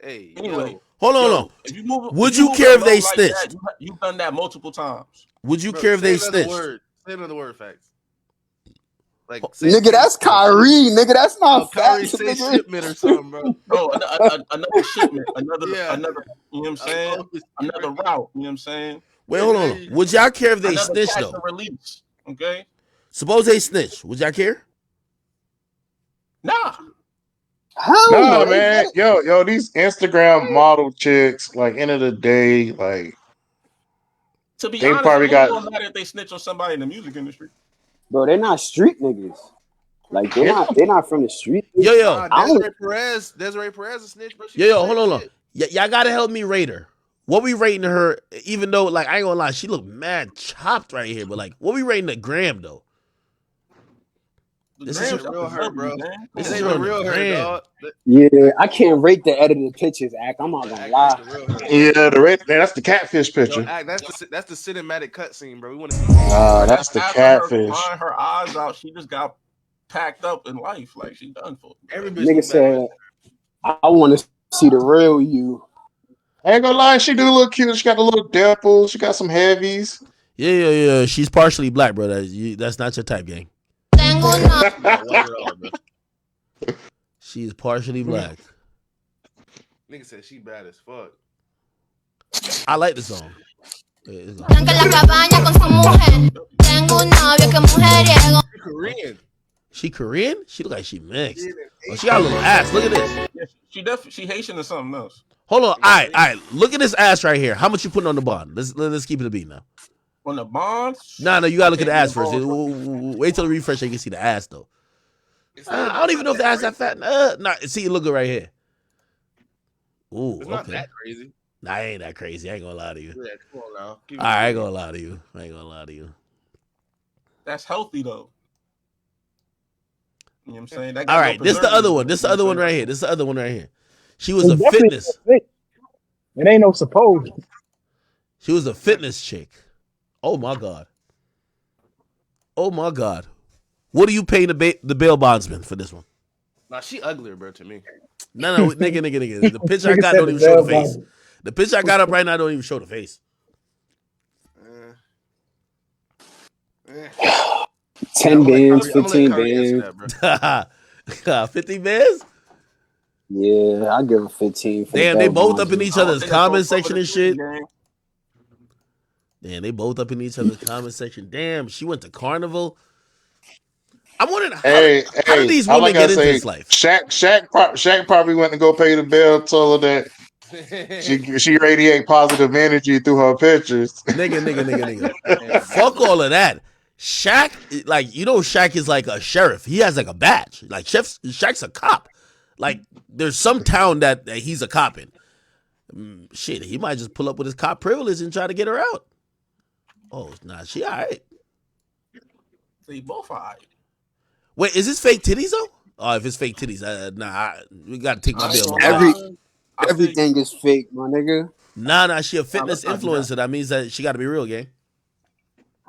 Hey, anyway, hold on. If you move, would you care if they snitched? You've done that multiple times. Would you care if they snitched? Say another word, facts. Like Nigga, that's Kyrie. Nigga, that's not Kyrie facts, say nigga. shipment or something, bro. Oh, another shipment, another, Yeah. you know what I'm saying? bogus Another shipment. route, you know what I'm saying? Wait, hold on. Would y'all care if they Another snitch catch though? and release, okay? Suppose they snitch. Would y'all care? Nah. Hell Nah, no. man. Yo, these Instagram model chicks, like, end of the day, like, To be they honest, probably it ain't got, gonna matter if they snitch on somebody in the music industry. Bro, they're not street niggas. Like they're Yeah. not from the street. Yo. I don't, Desiree Perez a snitch, bro. She Yo, do the hold same on. shit. Y'all gotta help me rate her. What we rating her? Even though, like, I ain't gonna lie, she look mad chopped right here. But like, what we rating the gram though? The This Grams is got real the her, W, bro. man. This It is ain't her the on the real her, gram. dog. yeah, I can't rate the edited pictures, Act. I'm not gonna lie. The real her, bro. yeah, that's the catfish Yo, picture. that's the cinematic cutscene, bro. We want to see. Nah, that's the After her catfish. crying her eyes out, she just got packed up in life. Like she done for. Every bitch Nigga look better. said, I want to see the real you. I ain't gonna lie, she do look cute. She got a little dimples. She got some heavies. Yeah. She's partially black, bro. That's not your type, gang. Not white at all, bro. She's partially black. Nigga said she bad as fuck. I like the song. She Korean. She Korean? She look like she mixed. Oh, she got a little ass. Look at this. Yeah, she Haitian or something else. Hold on. All right. Look at this ass right here. How much you putting on the bond? Let's keep it a beat now. On the bonds? Nah, you gotta look at the ass first. Can't Wait till the refresh so you can see the ass though. I don't even know if the ass that fat. Nah, see, look at right here. Ooh, It's not okay. that crazy. Nah, I ain't that crazy. I ain't gonna lie to you. Yeah, come on now. Give me I ain't gonna lie to you. That's healthy though. You know what I'm saying? That All got right, no this the other preservatives one. in it, This the you know other what one I'm right saying? here. This the other one right here. She was It's a definitely fitness. fit. It ain't no supposed. She was a fitness chick. Oh my god. Oh my god. What are you paying the bail bondsman for this one? Nah, she uglier, bro, to me. No, nigga. The picture I Nigga got said don't the even show the bail face. bond. The picture I got up right now don't even show the face. 10 bands, I'm gonna let 15 Kyrie answer bands. that, bro. 50 bands? Yeah, I give her 15 for the Damn, they bail both bonds. up in each I don't other's think that's gonna comment cover section the and city, shit. gang. Damn, they both up in each other's comment section. Damn, she went to Carnival. I'm wondering how did these I women like I get into say, this life? Shaq probably went to go pay the bill, told her that she radiate positive energy through her pictures. Nigga. Fuck all of that. Shaq, like, you know, Shaq is like a sheriff. He has like a badge. Like, Shaq's a cop. Like, there's some town that he's a cop in. Shit, he might just pull up with his cop privilege and try to get her out. Oh, nah, she all right. They both all right. Wait, is this fake titties though? Oh, if it's fake titties, we gotta take my I ain't bail gonna money out. lie. I feel you. Everything is fake, my nigga. Nah, she a Nah, fitness let's not do that. influencer. That means that she got to be real, gang.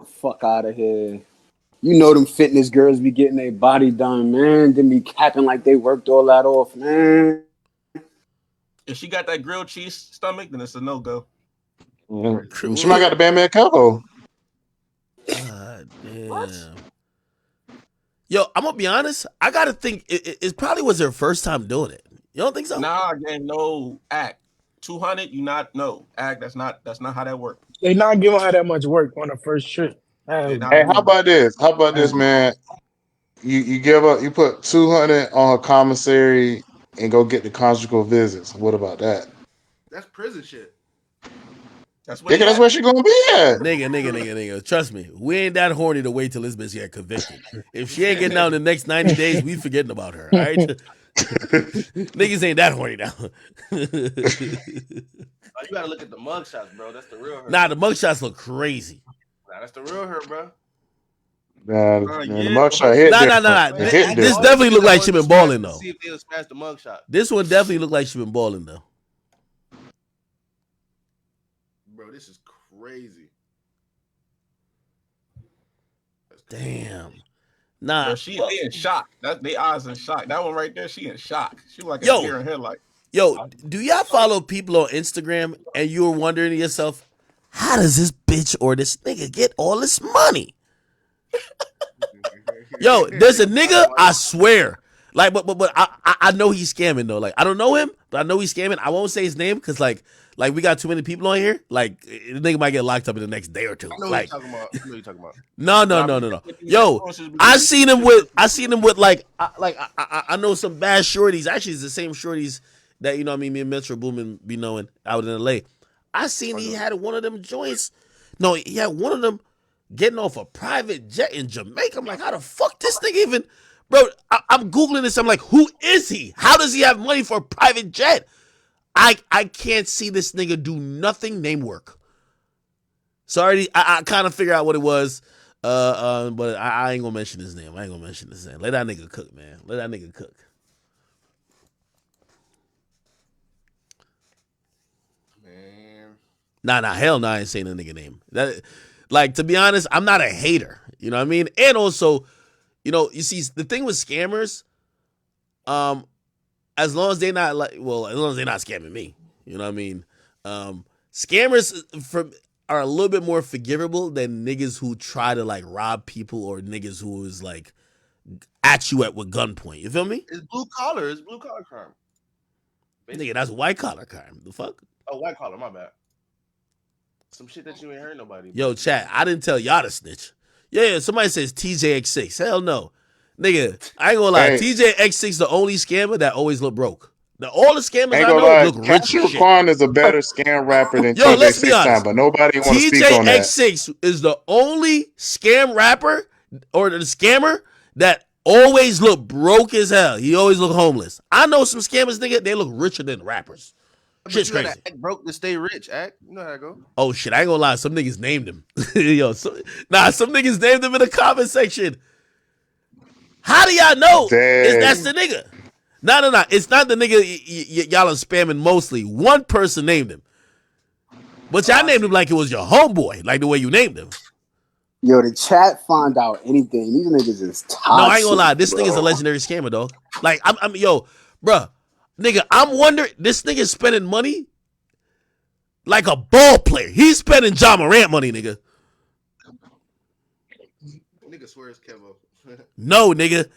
Fuck out of here. You know them fitness girls be getting their body done, man. Then be capping like they worked all that off, man. If she got that grilled cheese stomach, then it's a no go. She might got the Bandman Coco. God damn. Yo, I'm gonna be honest. I gotta think it probably was her first time doing it. You don't think so? Nah, gang, no act. 200, you not no act. That's not how that works. They not giving her that much work on the first trip. Hey, how about this? How about this, man? You give up. You put 200 on her commissary and go get the conjugal visits. What about that? That's prison shit. That's That's where she gonna be at. Nigga. Trust me, we ain't that horny to wait till this bitch get convicted. If she ain't getting out in the next 90 days, we forgetting about her. All right. Niggas ain't that horny now. You gotta look at the mugshots, bro. That's the real her. Nah, the mugshots look crazy. Nah, that's the real her, bro. The mugshot hit different. Nah. It hit This different. definitely look like she been balling though. See if they'll smash the mugshot. This one definitely look like she been balling though. Bro, this is crazy. Damn. Nah. Bro, they in shock. They eyes in shock. That one right there, she in shock. She like a Yo. deer in headlight. Yo, do y'all follow people on Instagram and you were wondering to yourself, how does this bitch or this nigga get all this money? Yo, there's a Nigga talking nigga, about I swear. Like, but I know he's scamming though. Like, I don't know him, but I know he's scamming. I won't say his name because like we got too many people on here. Like, the nigga might get locked up in the next day or two. I know who you Like, talking about. I know who you talking about. no, no, Nah, no, but no, no. these Yo, influencers be I getting seen him with like I know some bad shorties. Actually, it's the same shorties that you know what I mean. Me and Metro Boomin be knowing out in LA. I seen he had one of them joints. No, he had one of them getting off a private jet in Jamaica. I'm like, how the fuck this nigga even, bro? I'm googling this. I'm like, who is he? How does he have money for a private jet? I can't see this nigga do nothing name work. Sorry, I kind of figure out what it was, but I ain't gonna mention his name. I ain't gonna mention his name. Let that nigga cook, man. Let that nigga cook. Man. Nah, hell no, I ain't saying the nigga name. That, like, to be honest, I'm not a hater. You know what I mean? And also, you know, you see, the thing with scammers, as long as they're not like, well, as long as they're not scamming me, you know what I mean? Scammers are a little bit more forgivable than niggas who try to like rob people or niggas who is like at you with gunpoint. You feel me? It's blue collar. It's blue collar crime. Nigga, that's white collar crime. The fuck? Oh, white collar. My bad. Some shit that you ain't heard nobody. Yo, chat, I didn't tell y'all to snitch. Yeah, somebody says TJX6. Hell no. Nigga, I ain't gonna lie. Hey. TJX6 the only scammer that always look broke. All the scammers Ain't I gonna know lie, look rich Cassie as shit. Raquan is a better scam rapper than Yo, TJ let's be 6 Time, honest. but nobody want to speak on that. TJX6 is the only scam rapper or the scammer that always look broke as hell. He always look homeless. I know some scammers, nigga, they look richer than rappers. But Shit's you gotta crazy. act broke to stay rich. Act. You know how to go. Oh shit, I ain't gonna lie. Some niggas named him. Yo, some niggas named him in the comment section. How do y'all know that's the nigga? No. It's not the nigga y'all are spamming mostly. One person named him. But y'all named him like it was your homeboy, like the way you named him. Yo, the chat find out anything. These niggas is toxic. No, I ain't gonna lie. This bro. nigga's a legendary scammer, dog. Like, I'm yo, bruh. Nigga, I'm wondering, this nigga's spending money like a ball player. He's spending John Morant money, nigga. Nigga swears Kevo. No, nigga.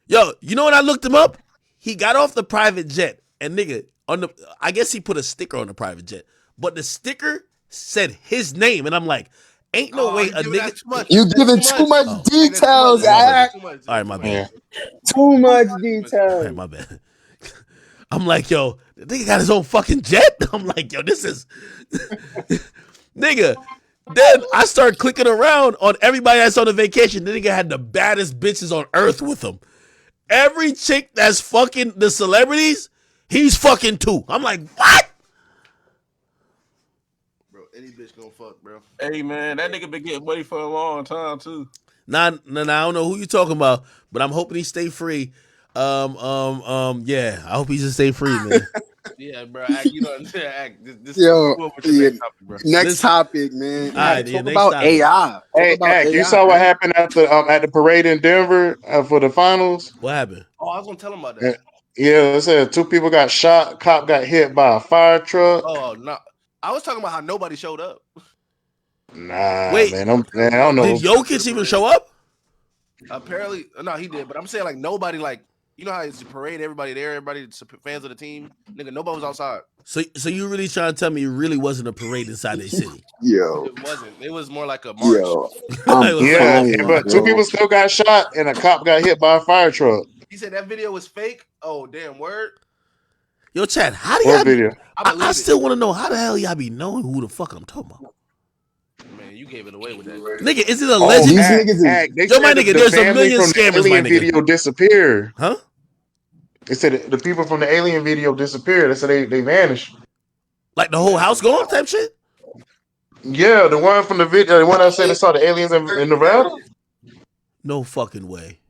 Yo, you know when I looked him up? He got off the private jet, and nigga, I guess he put a sticker on the private jet, but the sticker said his name, and I'm like, ain't no way a nigga. You giving too much details, Act. All right, my bad. Too much All details. right, my bad. I'm like, yo, the nigga got his own fucking jet. I'm like, yo, this is nigga. Then I start clicking around on everybody that's on the vacation. The nigga had the baddest bitches on earth with him. Every chick that's fucking the celebrities, he's fucking too. I'm like, what? Bro, any bitch gonna fuck, bro. Hey man, that nigga been getting money for a long time too. Nah, I don't know who you talking about, but I'm hoping he stay free. Yeah, I hope he just stay free, man. Yeah, bro. Act, you know what I'm saying? Act. This Yo, next topic, bro. Next topic, man. All right, yeah, Talk next about topic. AI. Hey, Talk about Ack, you AI, saw what man. happened at the parade in Denver for the finals? What happened? Oh, I was gonna tell him about that. Yeah, it said 2 people got shot. Cop got hit by a fire truck. Oh no, I was talking about how nobody showed up. Nah, Wait, man, I don't know. Did Jokic even show up? Apparently, no, he did. But I'm saying like nobody, like you know how it's a parade, everybody there, everybody fans of the team. Nigga, nobody was outside. So you really trying to tell me it really wasn't a parade inside their city? Yo, It wasn't. It was more like a march. yo, I'm Yeah, crying, but 2 bro. people still got shot, and a cop got hit by a fire truck. He said that video was fake. Oh damn, word. Yo, Chad, how do What y'all? video? I still want to know how the hell y'all be knowing who the fuck I'm talking about. Man, you gave it away with that. Nigga, is it a legend? These niggas is- They Yo, my said nigga, the there's a family million from the scammers, my alien nigga. video disappeared. Huh? They said the people from the alien video disappeared. They said they vanished. Like the whole house gone type shit? Yeah, the one from the video, the one that said they saw the aliens in Nevada. No fucking way.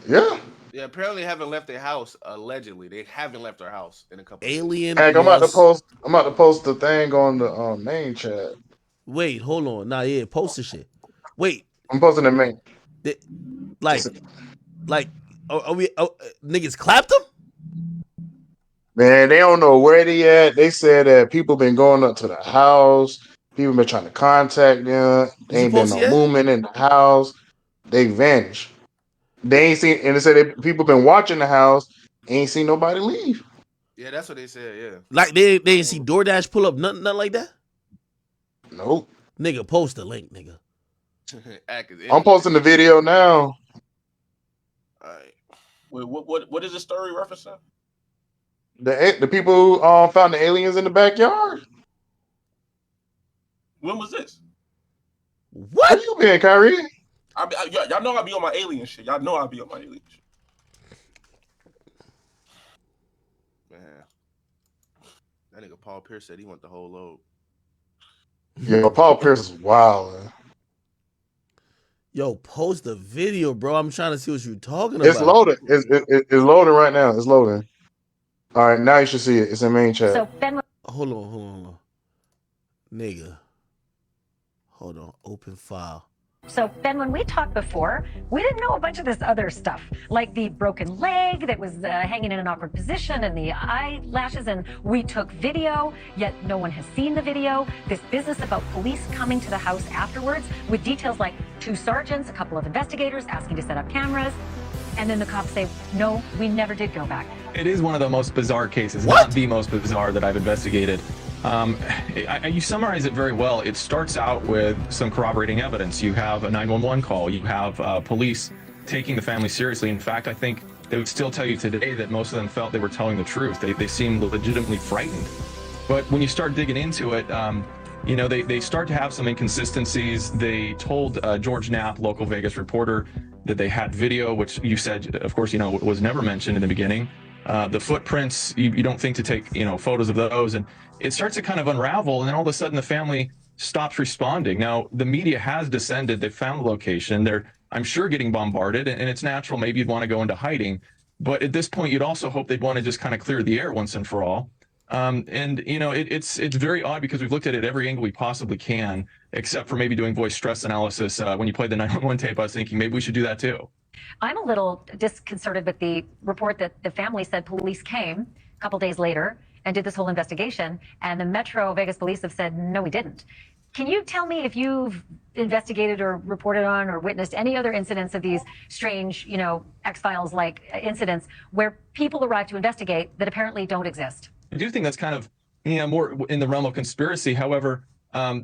Yeah. Yeah, apparently they haven't left their house. Allegedly, they haven't left their house in a couple. Alien. Heck, I'm about to post the thing on the main chat. Wait, hold on. Nah, yeah, post the shit. Wait, I'm posting the main. like, are we? Niggas clapped them? Man, they don't know where they at. They said that people been going up to the house. People been trying to contact them. Did you Ain't been post no yet? movement in the house. They vanished. They ain't seen, and they said people been watching the house, ain't seen nobody leave. Yeah, that's what they said. Yeah. Like they didn't see DoorDash pull up, nothing like that. Nope. Nigga, post the link, nigga. Act is I'm posting the video now. All right. Wait, what is the story referencing? The people who found the aliens in the backyard. When was this? What? Where you been, Kyrie? Y'all know I be on my alien shit. Y'all know I be on my alien shit. Man, that nigga Paul Pierce said he want the whole load. Yo, Paul Pierce is wild, man. Yo, post the video, bro. I'm trying to see what you're talking It's about. loading. It's loading right now. It's loading. All right, now you should see it. It's in main chat. So hold on. Nigga. Hold on. Open file. So, Ben, when we talked before, we didn't know a bunch of this other stuff, like the broken leg that was hanging in an awkward position and the eyelashes, and we took video, yet no one has seen the video. This business about police coming to the house afterwards with details like 2 sergeants, a couple of investigators asking to set up cameras, and then the cops say, no, we never did go back. It is one of the most bizarre cases, not the most bizarre that I've investigated. You summarize it very well. It starts out with some corroborating evidence. You have a 911 call. You have police taking the family seriously. In fact, I think they would still tell you today that most of them felt they were telling the truth. They seemed legitimately frightened. But when you start digging into it, they start to have some inconsistencies. They told George Knapp, local Vegas reporter, that they had video, which you said, of course, was never mentioned in the beginning. The footprints, you don't think to take, photos of those. And it starts to kind of unravel. And then all of a sudden the family stops responding. Now, the media has descended. They found the location. They're, I'm sure, getting bombarded. And it's natural. Maybe you'd want to go into hiding. But at this point, you'd also hope they'd want to just kind of clear the air once and for all. It's very odd because we've looked at it every angle we possibly can, except for maybe doing voice stress analysis. When you played the 911 tape, I was thinking maybe we should do that too. I'm a little disconcerted with the report that the family said police came a couple days later and did this whole investigation, and the Metro Vegas police have said, no, we didn't. Can you tell me if you've investigated or reported on or witnessed any other incidents of these strange, X-Files-like incidents where people arrive to investigate that apparently don't exist? I do think that's kind of more in the realm of conspiracy. However,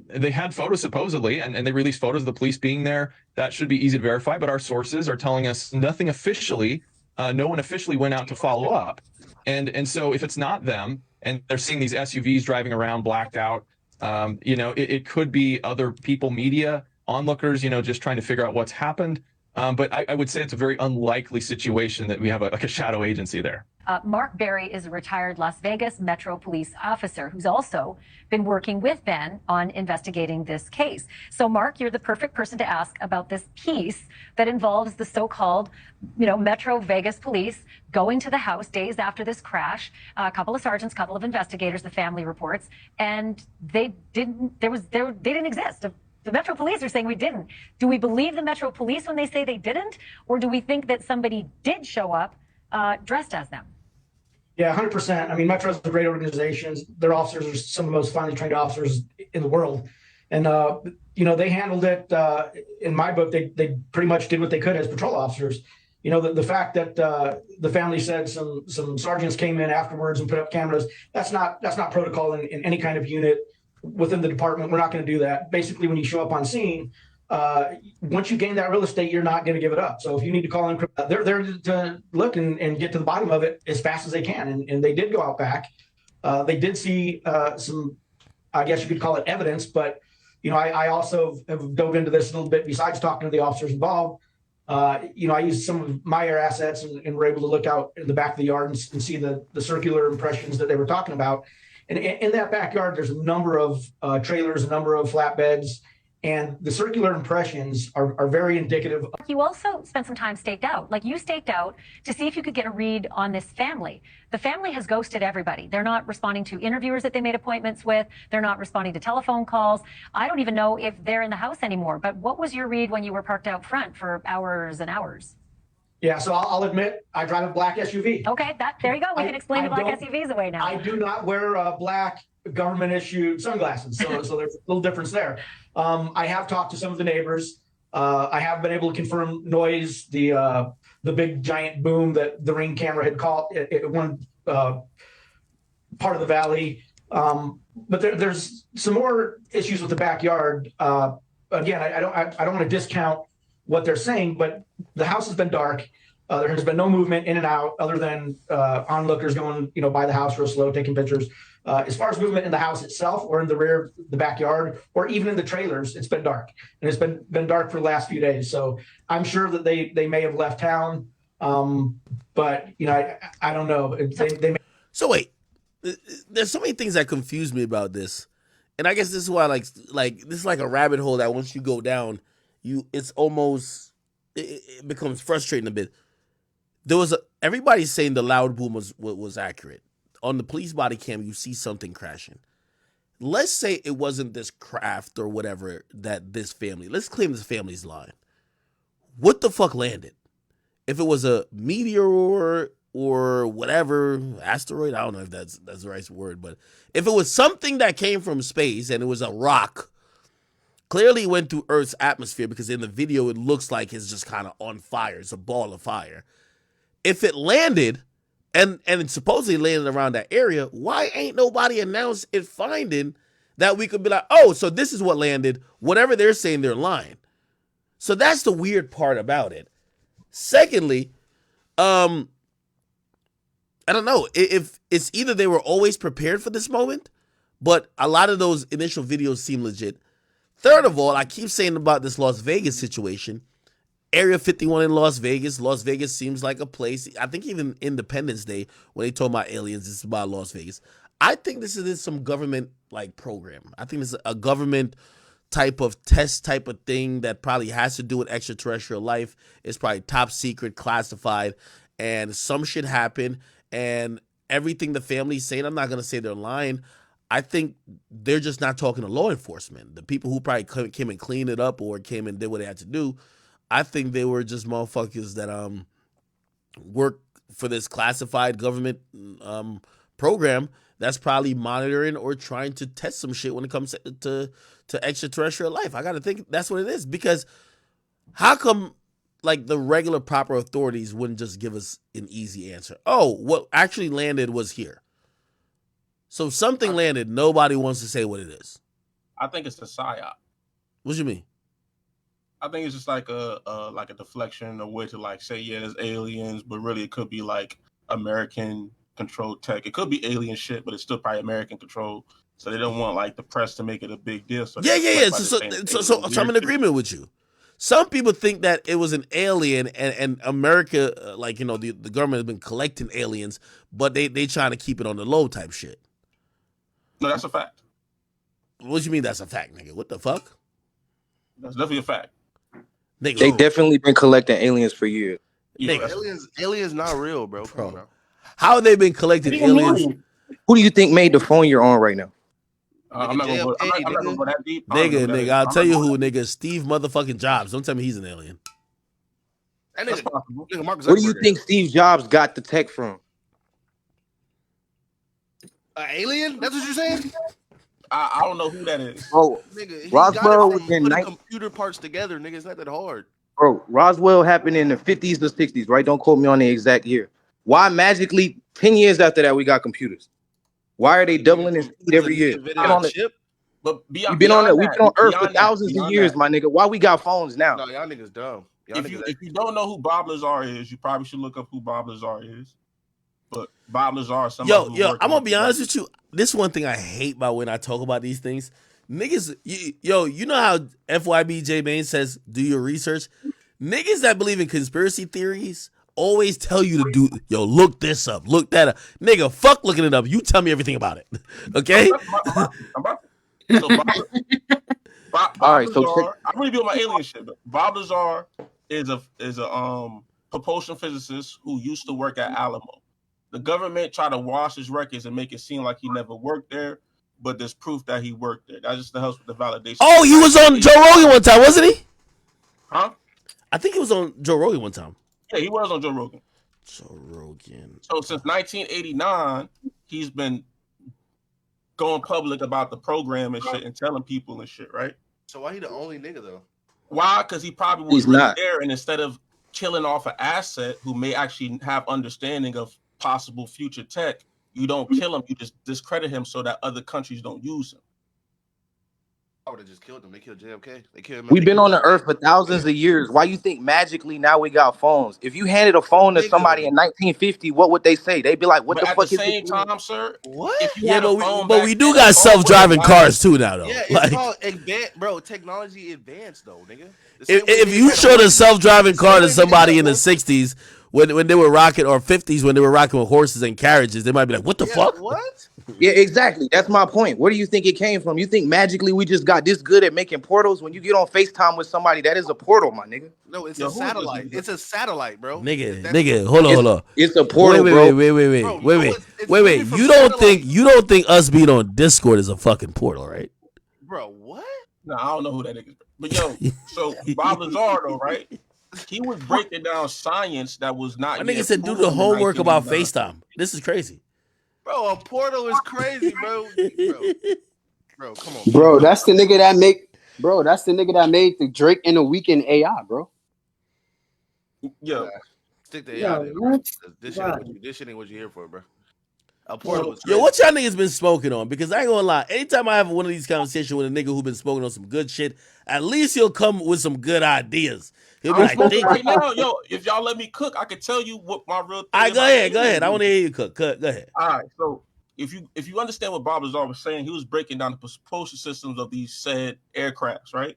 they had photos supposedly, and they released photos of the police being there. That should be easy to verify, but our sources are telling us nothing officially. No one officially went out to follow up. And so if it's not them, and they're seeing these SUVs driving around blacked out, it could be other people, media, onlookers, just trying to figure out what's happened. But I would say it's a very unlikely situation that we have a shadow agency there. Mark Berry is a retired Las Vegas Metro Police officer who's also been working with Ben on investigating this case. So, Mark, you're the perfect person to ask about this piece that involves the so-called, Metro Vegas Police going to the house days after this crash. A couple of sergeants, a couple of investigators, the family reports, and they didn't exist. The Metro Police are saying we didn't. Do we believe the Metro Police when they say they didn't, or do we think that somebody did show up dressed as them? Yeah, 100%. I mean, Metro's a great organization. Their officers are some of the most finely trained officers in the world. And, they handled it, in my book, they pretty much did what they could as patrol officers. The fact that the family said some sergeants came in afterwards and put up cameras, that's not protocol in any kind of unit within the department. We're not going to do that. Basically, when you show up on scene, once you gain that real estate, you're not going to give it up. So if you need to call in, they're there to look and get to the bottom of it as fast as they can. And they did go out back. They did see some, I guess you could call it evidence, but, I also have dove into this a little bit besides talking to the officers involved. I used some of my air assets and were able to look out in the back of the yard and see the circular impressions that they were talking about. And in that backyard, there's a number of trailers, a number of flatbeds, and the circular impressions are very indicative. You also spent some time staked out. Like, you staked out to see if you could get a read on this family. The family has ghosted everybody. They're not responding to interviewers that they made appointments with. They're not responding to telephone calls. I don't even know if they're in the house anymore. But what was your read when you were parked out front for hours and hours? Yeah, so I'll admit I drive a black SUV. Okay, there you go. We can explain the black SUVs away now. I do not wear black government-issued sunglasses, so there's a little difference there. I have talked to some of the neighbors. I have been able to confirm noise, the big giant boom that the Ring camera had caught at one part of the valley. But there's some more issues with the backyard. Again, I don't want to discount what they're saying, but the house has been dark. There has been no movement in and out other than onlookers going, by the house real slow, taking pictures. As far as movement in the house itself or in the rear, the backyard, or even in the trailers, it's been dark. And it's been dark for the last few days. So I'm sure that they may have left town. But, I don't know. They may. So wait, there's so many things that confuse me about this, and I guess this is why like this is like a rabbit hole that once you go down, it's almost it becomes frustrating a bit. There was everybody's saying the loud boom was accurate. On the police body cam, you see something crashing. Let's say it wasn't this craft or whatever that this family. Let's claim this family's lying. What the fuck landed? If it was a meteor or whatever asteroid, I don't know if that's the right word, but if it was something that came from space and it was a rock, clearly it went through Earth's atmosphere because in the video it looks like it's just kind of on fire. It's a ball of fire. If it landed and it supposedly landed around that area, why ain't nobody announced it finding that we could be like, oh, so this is what landed. Whatever they're saying, they're lying. So that's the weird part about it. Secondly, I don't know if it's either they were always prepared for this moment, but a lot of those initial videos seem legit. Third of all, I keep saying about this Las Vegas situation. Area 51 in Las Vegas. Las Vegas seems like a place. I think even Independence Day, when they told about aliens, it's about Las Vegas. I think this is some government like program. I think this is a government type of test type of thing that probably has to do with extraterrestrial life. It's probably top secret, classified, and some shit happened. And everything the family's saying, I'm not going to say they're lying. I think they're just not talking to law enforcement. The people who probably came and cleaned it up or came and did what they had to do, I think they were just motherfuckers that work for this classified government program that's probably monitoring or trying to test some shit when it comes to extraterrestrial life. I got to think that's what it is, because how come like the regular proper authorities wouldn't just give us an easy answer? Oh, what actually landed was here. So something landed. Nobody wants to say what it is. I think it's a psyop. What do you mean? I think it's just like a deflection, a way to like say, yeah, there's aliens, but really it could be like American controlled tech. It could be alien shit, but it's still probably American controlled. So they don't want like the press to make it a big deal. So yeah. So I'm in agreement with you. Some people think that it was an alien and America, the government has been collecting aliens, but they trying to keep it on the low type shit. No, that's a fact. What do you mean that's a fact, nigga? What the fuck? That's definitely a fact. Nigga, they definitely been collecting aliens for years. Yeah, aliens not real, bro. Bro. How have they been collecting aliens? Who do you think made the phone you're on right now? I'm not gonna go that deep. Nigga, I'll tell you who, nigga. Steve motherfucking Jobs. Don't tell me he's an alien. That's possible. Where do you think Steve Jobs got the tech from? An alien? That's what you're saying? I don't know who that is. Bro, Nigga, he Roswell got it was from in putting computer parts together, nigga. It's not that hard. Bro, Roswell happened in the 50s to 60s, right? Don't quote me on the exact year. Why magically 10 years after that we got computers? Why are they doubling in speed every year? We've been on Earth for thousands of years, my nigga. Why we got phones now? No, y'all niggas dumb. If you don't know who Bob Lazar is, you probably should look up who Bob Lazar is. But Bob Lazar is somebody. Yo, I'm gonna be honest with you. This one thing I hate about when I talk about these things. Niggas, you know how FYB J Bane says, do your research? Niggas that believe in conspiracy theories always tell you to look this up, look that up. Nigga, fuck looking it up. You tell me everything about it. Okay? All right, so I'm really doing my alien shit. But Bob Lazar is a propulsion physicist who used to work at Alamo. The government tried to wash his records and make it seem like he never worked there, but there's proof that he worked there. That just helps with the validation. Oh, he was on Joe Rogan one time, wasn't he? Huh? I think he was on Joe Rogan one time. Yeah, he was on Joe Rogan. Joe Rogan. So since 1989, he's been going public about the program and shit and telling people and shit, right? So why he the only nigga though? Why? Because he probably was He's really not. there, and instead of killing off an asset who may actually have understanding of possible future tech, you don't kill him. You just discredit him so that other countries don't use him. I would have just killed him. They killed JFK. They killed him. We've been on the earth for thousands of years. Why you think magically now we got phones? If you handed a phone to somebody in 1950, what would they say? They'd be like, "What But the at the fuck is this?" same time, sir, What? if you Yeah, had a but phone we back do then, got the phone would've self-driving lasted- cars too now, though. Yeah, it's Like, called advanced, bro. Technology advanced, though, nigga. The same way if niggas you had a showed a horse- self-driving same car way to niggas somebody had in the horses- '60s when they were rocking, or '50s when they were rocking with horses and carriages, they might be like, "What the fuck?" What? Yeah, exactly. That's my point. Where do you think it came from? You think magically we just got this good at making portals? When you get on FaceTime with somebody, that is a portal, my nigga. No, it's Yo, a who is this satellite. nigga? It's a satellite, bro. Nigga, hold on. It's a portal, wait, bro. wait. You don't think us being on Discord is a fucking portal, right? Bro, what? No, I don't know who that nigga is. But yo, so Bob Lazar, though, right? He was breaking down science that was not My nigga yet said do the proven in homework about 1989. FaceTime. This is crazy. Bro, a portal is crazy, bro. Bro, come on. Bro, that's the nigga that made the Drake in a Weekend AI, bro. Yo, Stick to AI. Yo, Then, what? this shit ain't what you here for, bro. A Yo, portal is crazy. what y'all niggas been smoking on? Because I ain't gonna lie, anytime I have one of these conversations with a nigga who been smoking on some good shit, at least he'll come with some good ideas. He'll be I'm like, smoking nigga. right now. Yo, if y'all let me cook, I could tell you what my real thing All right, go about ahead. aliens I is. want to hear you cook. Go ahead. All right, so if you understand what Bob Lazar was saying, he was breaking down the propulsion systems of these said aircrafts, right?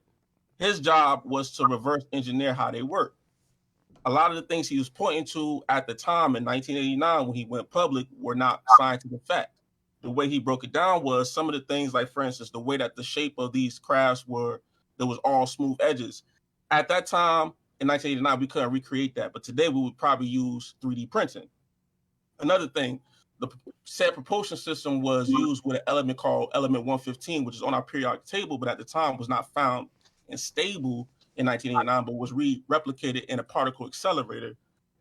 His job was to reverse engineer how they work. A lot of the things he was pointing to at the time in 1989 when he went public were not scientific fact. The way he broke it down was some of the things, like for instance, the way that the shape of these crafts were, there was all smooth edges. At that time in 1989, we couldn't recreate that, but today we would probably use 3D printing. Another thing, the said propulsion system was used with an element called element 115, which is on our periodic table, but at the time was not found and stable in 1989, but was replicated in a particle accelerator in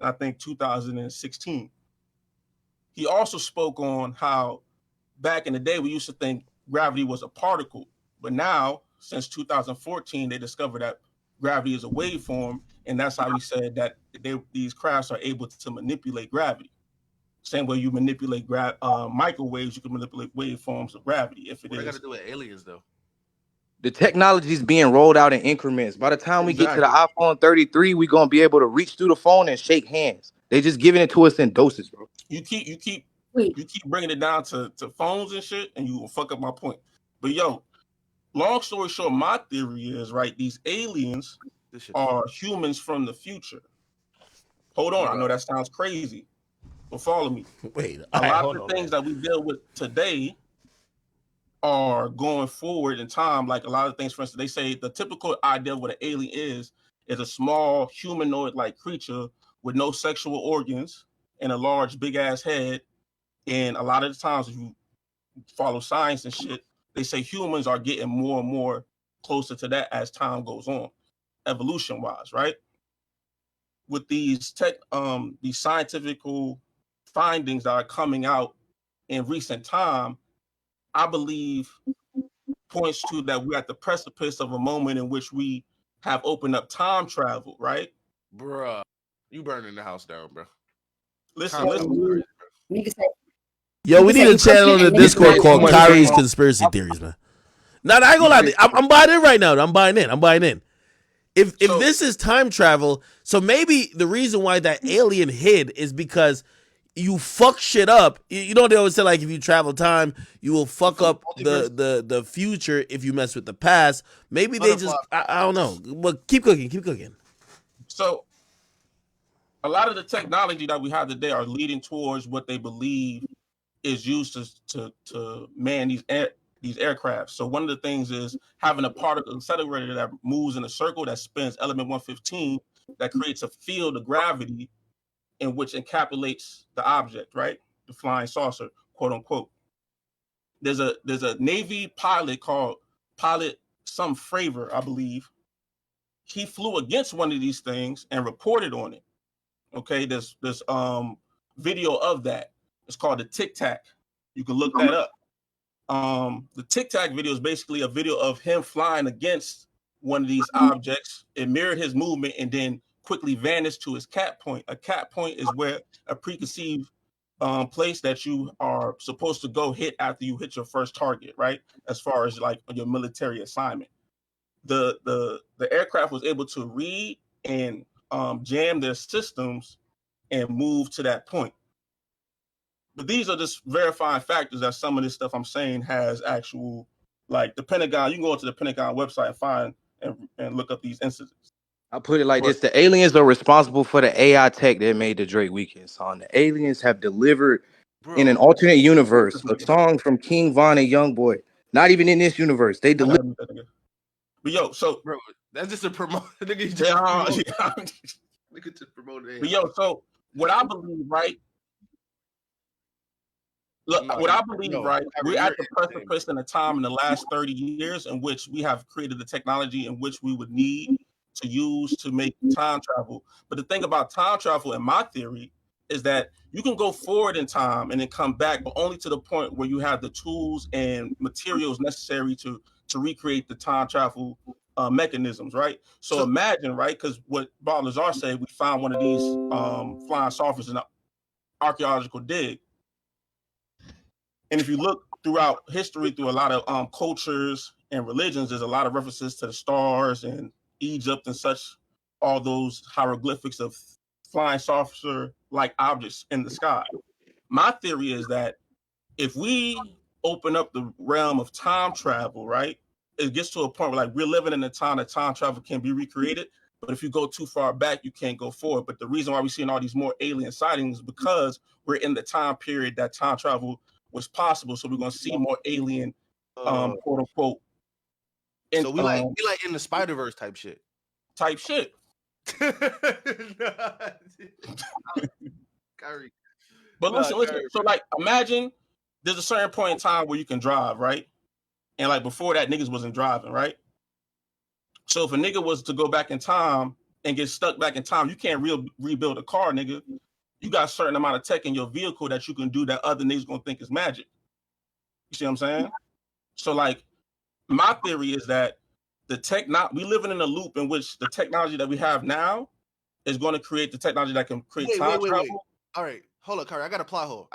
I think 2016. He also spoke on how back in the day we used to think gravity was a particle, but now since 2014 they discovered that gravity is a waveform, and that's how he said that these crafts are able to manipulate gravity. Same way you manipulate microwaves, you can manipulate waveforms of gravity. If it What I got is to do with aliens, though? The technology is being rolled out in increments. By the time we get to the iPhone 33, we're gonna be able to reach through the phone and shake hands. They just giving it to us in doses, bro. you keep bringing it down to phones and shit, and you will fuck up my point. But yo, long story short, my theory is right. These aliens are humans from the future. Hold on, I know that sounds crazy, but follow me. Wait, A lot of the things that we deal with today are going forward in time. Like a lot of things, for instance, they say the typical idea of what an alien is a small humanoid-like creature with no sexual organs and a large, big-ass head. And a lot of the times, if you follow science and shit, they say humans are getting more and more closer to that as time goes on, evolution-wise, right? With these these scientific findings that are coming out in recent time, I believe points to that we're at the precipice of a moment in which we have opened up time travel, right? Bruh, you burning the house down, bro. Listen. Yo, we need a channel on the Discord called Kyrie's Conspiracy Theories, man. Now, I ain't gonna lie, I'm buying in right now. I'm buying in. If this is time travel, so maybe the reason why that alien hid is because you fuck shit up. You know they always say, like, if you travel time, you will fuck up the future if you mess with the past. Maybe they just I don't know. But keep cooking. So a lot of the technology that we have today are leading towards what they believe is used to man these aircraft. So one of the things is having a particle accelerator that moves in a circle that spins element 115 that creates a field of gravity in which encapsulates the object, right? The flying saucer, quote unquote. There's a Navy pilot called Pilot some Fravor, I believe. He flew against one of these things and reported on it. Okay, there's video of that. It's called the Tic Tac. You can look that up. The Tic Tac video is basically a video of him flying against one of these objects. It mirrored his movement and then quickly vanished to his cat point. A cat point is where a preconceived place that you are supposed to go hit after you hit your first target, right? As far as like your military assignment. The aircraft was able to read and jam their systems and move to that point. But these are just verifying factors that some of this stuff I'm saying has actual, like the Pentagon. You can go to the Pentagon website and find and look up these incidents. I'll put it like But this: the aliens are responsible for the AI tech that made the Drake weekend song. The aliens have delivered in an alternate universe a song from King Von and YoungBoy. Not even in this universe, they delivered. But yo, so bro, that's just a promote. Nigga, just yeah, promote. yeah. Nigga just promoted. But yo, so what I believe, right? Look, No, what I believe, right? Kyrie, We're at you're the insane. precipice in a time in the last 30 years in which we have created the technology in which we would need to use to make time travel. But the thing about time travel, in my theory, is that you can go forward in time and then come back, but only to the point where you have the tools and materials necessary to recreate the time travel mechanisms, right? So imagine, right? Because what Bob Lazar said, we found one of these flying saucers in an archaeological dig. And if you look throughout history, through a lot of cultures and religions, there's a lot of references to the stars and Egypt and such, all those hieroglyphics of flying saucer-like objects in the sky. My theory is that if we open up the realm of time travel, right, it gets to a point where like we're living in a time that time travel can be recreated. But if you go too far back, you can't go forward. But the reason why we're seeing all these more alien sightings is because we're in the time period that time travel was possible. So we're going to see more alien, quote unquote. So we like in the Spider-Verse type shit. Type shit. Kyrie. But listen. So like, imagine there's a certain point in time where you can drive, right? And like before that, niggas wasn't driving, right? So if a nigga was to go back in time and get stuck back in time, you can't rebuild a car, nigga. You got a certain amount of tech in your vehicle that you can do that other niggas gonna think is magic. You see what I'm saying? So like, my theory is that we living in a loop in which the technology that we have now is going to create the technology that can create time travel. All right, hold up, Kyrie. I got a plot hole.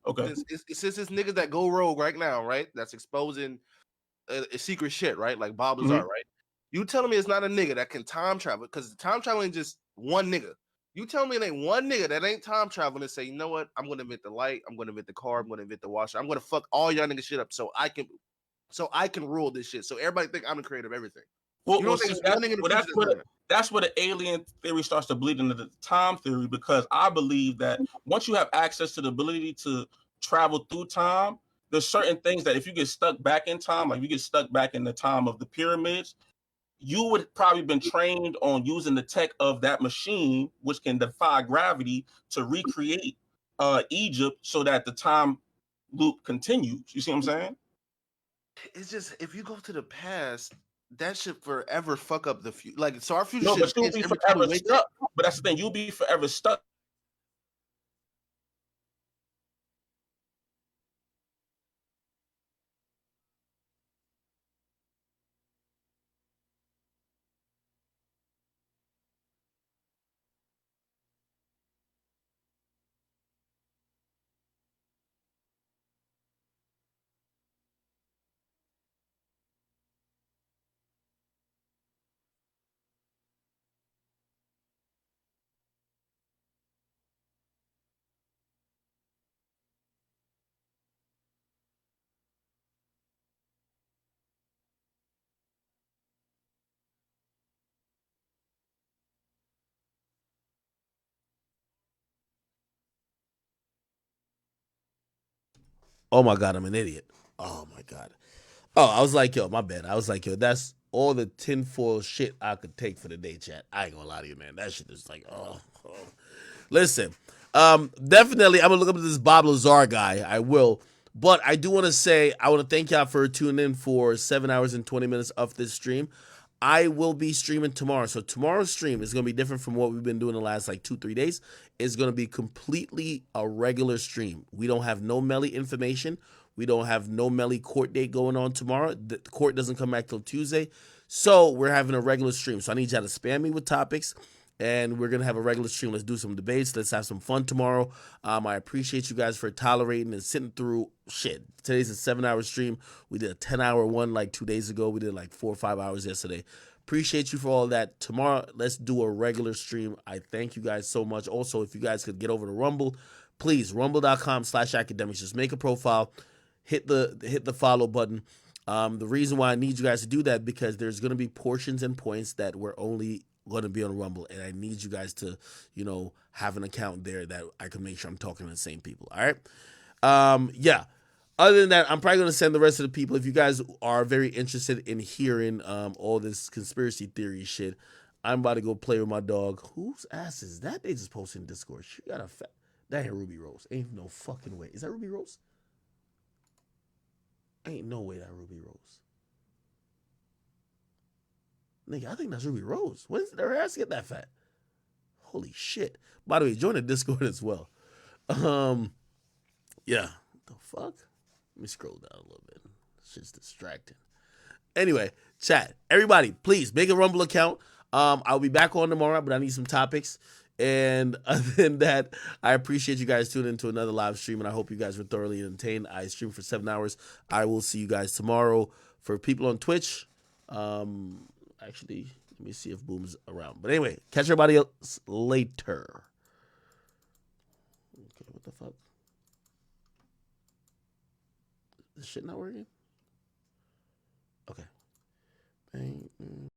Okay. Since it's niggas that go rogue right now, right? That's exposing a secret shit, right? Like Bob Lazar, right? You telling me it's not a nigga that can time travel? Because time traveling ain't just one nigga. You tell me it ain't one nigga that ain't time traveling and say, you know what? I'm gonna invent the light. I'm gonna invent the car. I'm gonna invent the washer. I'm gonna fuck all y'all niggas shit up so I can rule this shit. So everybody think I'm the creator of everything. Well, that's where the alien theory starts to bleed into the time theory, because I believe that once you have access to the ability to travel through time, there's certain things that if you get stuck back in time, like you get stuck back in the time of the pyramids, you would probably been trained on using the tech of that machine, which can defy gravity, to recreate Egypt so that the time loop continues. You see what I'm saying? It's just if you go to the past, that should forever fuck up the future. Like, so our future. No, but you'll be forever stuck. But that's the thing, you'll be forever stuck. Oh my god, I'm an idiot. Oh my god. Oh, I was like, yo, my bad. I was like, yo, that's all the tinfoil shit I could take for the day, chat. I ain't gonna lie to you, man. That shit is like, oh. Listen, definitely, I'm gonna look up this Bob Lazar guy. I will, but I do want to say I want to thank y'all for tuning in for 7 hours and 20 minutes of this stream. I will be streaming tomorrow, so tomorrow's stream is gonna be different from what we've been doing the last like 2-3 days. It's gonna be completely a regular stream. We don't have no Melly information. We don't have no Melly court date going on tomorrow. The court doesn't come back till Tuesday. So we're having a regular stream. So I need y'all to spam me with topics. And we're gonna have a regular stream. Let's do some debates. Let's have some fun tomorrow. I appreciate you guys for tolerating and sitting through shit. Today's a 7-hour stream. We did a 10-hour one like 2 days ago. We did like 4 or 5 hours yesterday. Appreciate you for all that. Tomorrow, let's do a regular stream. I thank you guys so much. Also, if you guys could get over to Rumble, please, rumble.com/academics. Just make a profile, hit the follow button. The reason why I need you guys to do that because there's gonna be portions and points that we're only going to be on Rumble, and I need you guys to, have an account there that I can make sure I'm talking to the same people. All right. Yeah. Other than that, I'm probably going to send the rest of the people. If you guys are very interested in hearing all this conspiracy theory shit, I'm about to go play with my dog. Whose ass is that? They just posted in Discord. She got a fat. That ain't Ruby Rose. Ain't no fucking way. Is that Ruby Rose? Ain't no way that Ruby Rose. Nigga, I think that's Ruby Rose. When did her ass get that fat? Holy shit. By the way, join the Discord as well. Yeah. What the fuck? Let me scroll down a little bit. It's just distracting. Anyway, chat. Everybody, please make a Rumble account. I'll be back on tomorrow, but I need some topics. And other than that, I appreciate you guys tuning into another live stream, and I hope you guys were thoroughly entertained. I streamed for 7 hours. I will see you guys tomorrow. For people on Twitch, actually, let me see if Boom's around. But anyway, catch everybody else later. Okay, what the fuck? This shit not working? Okay.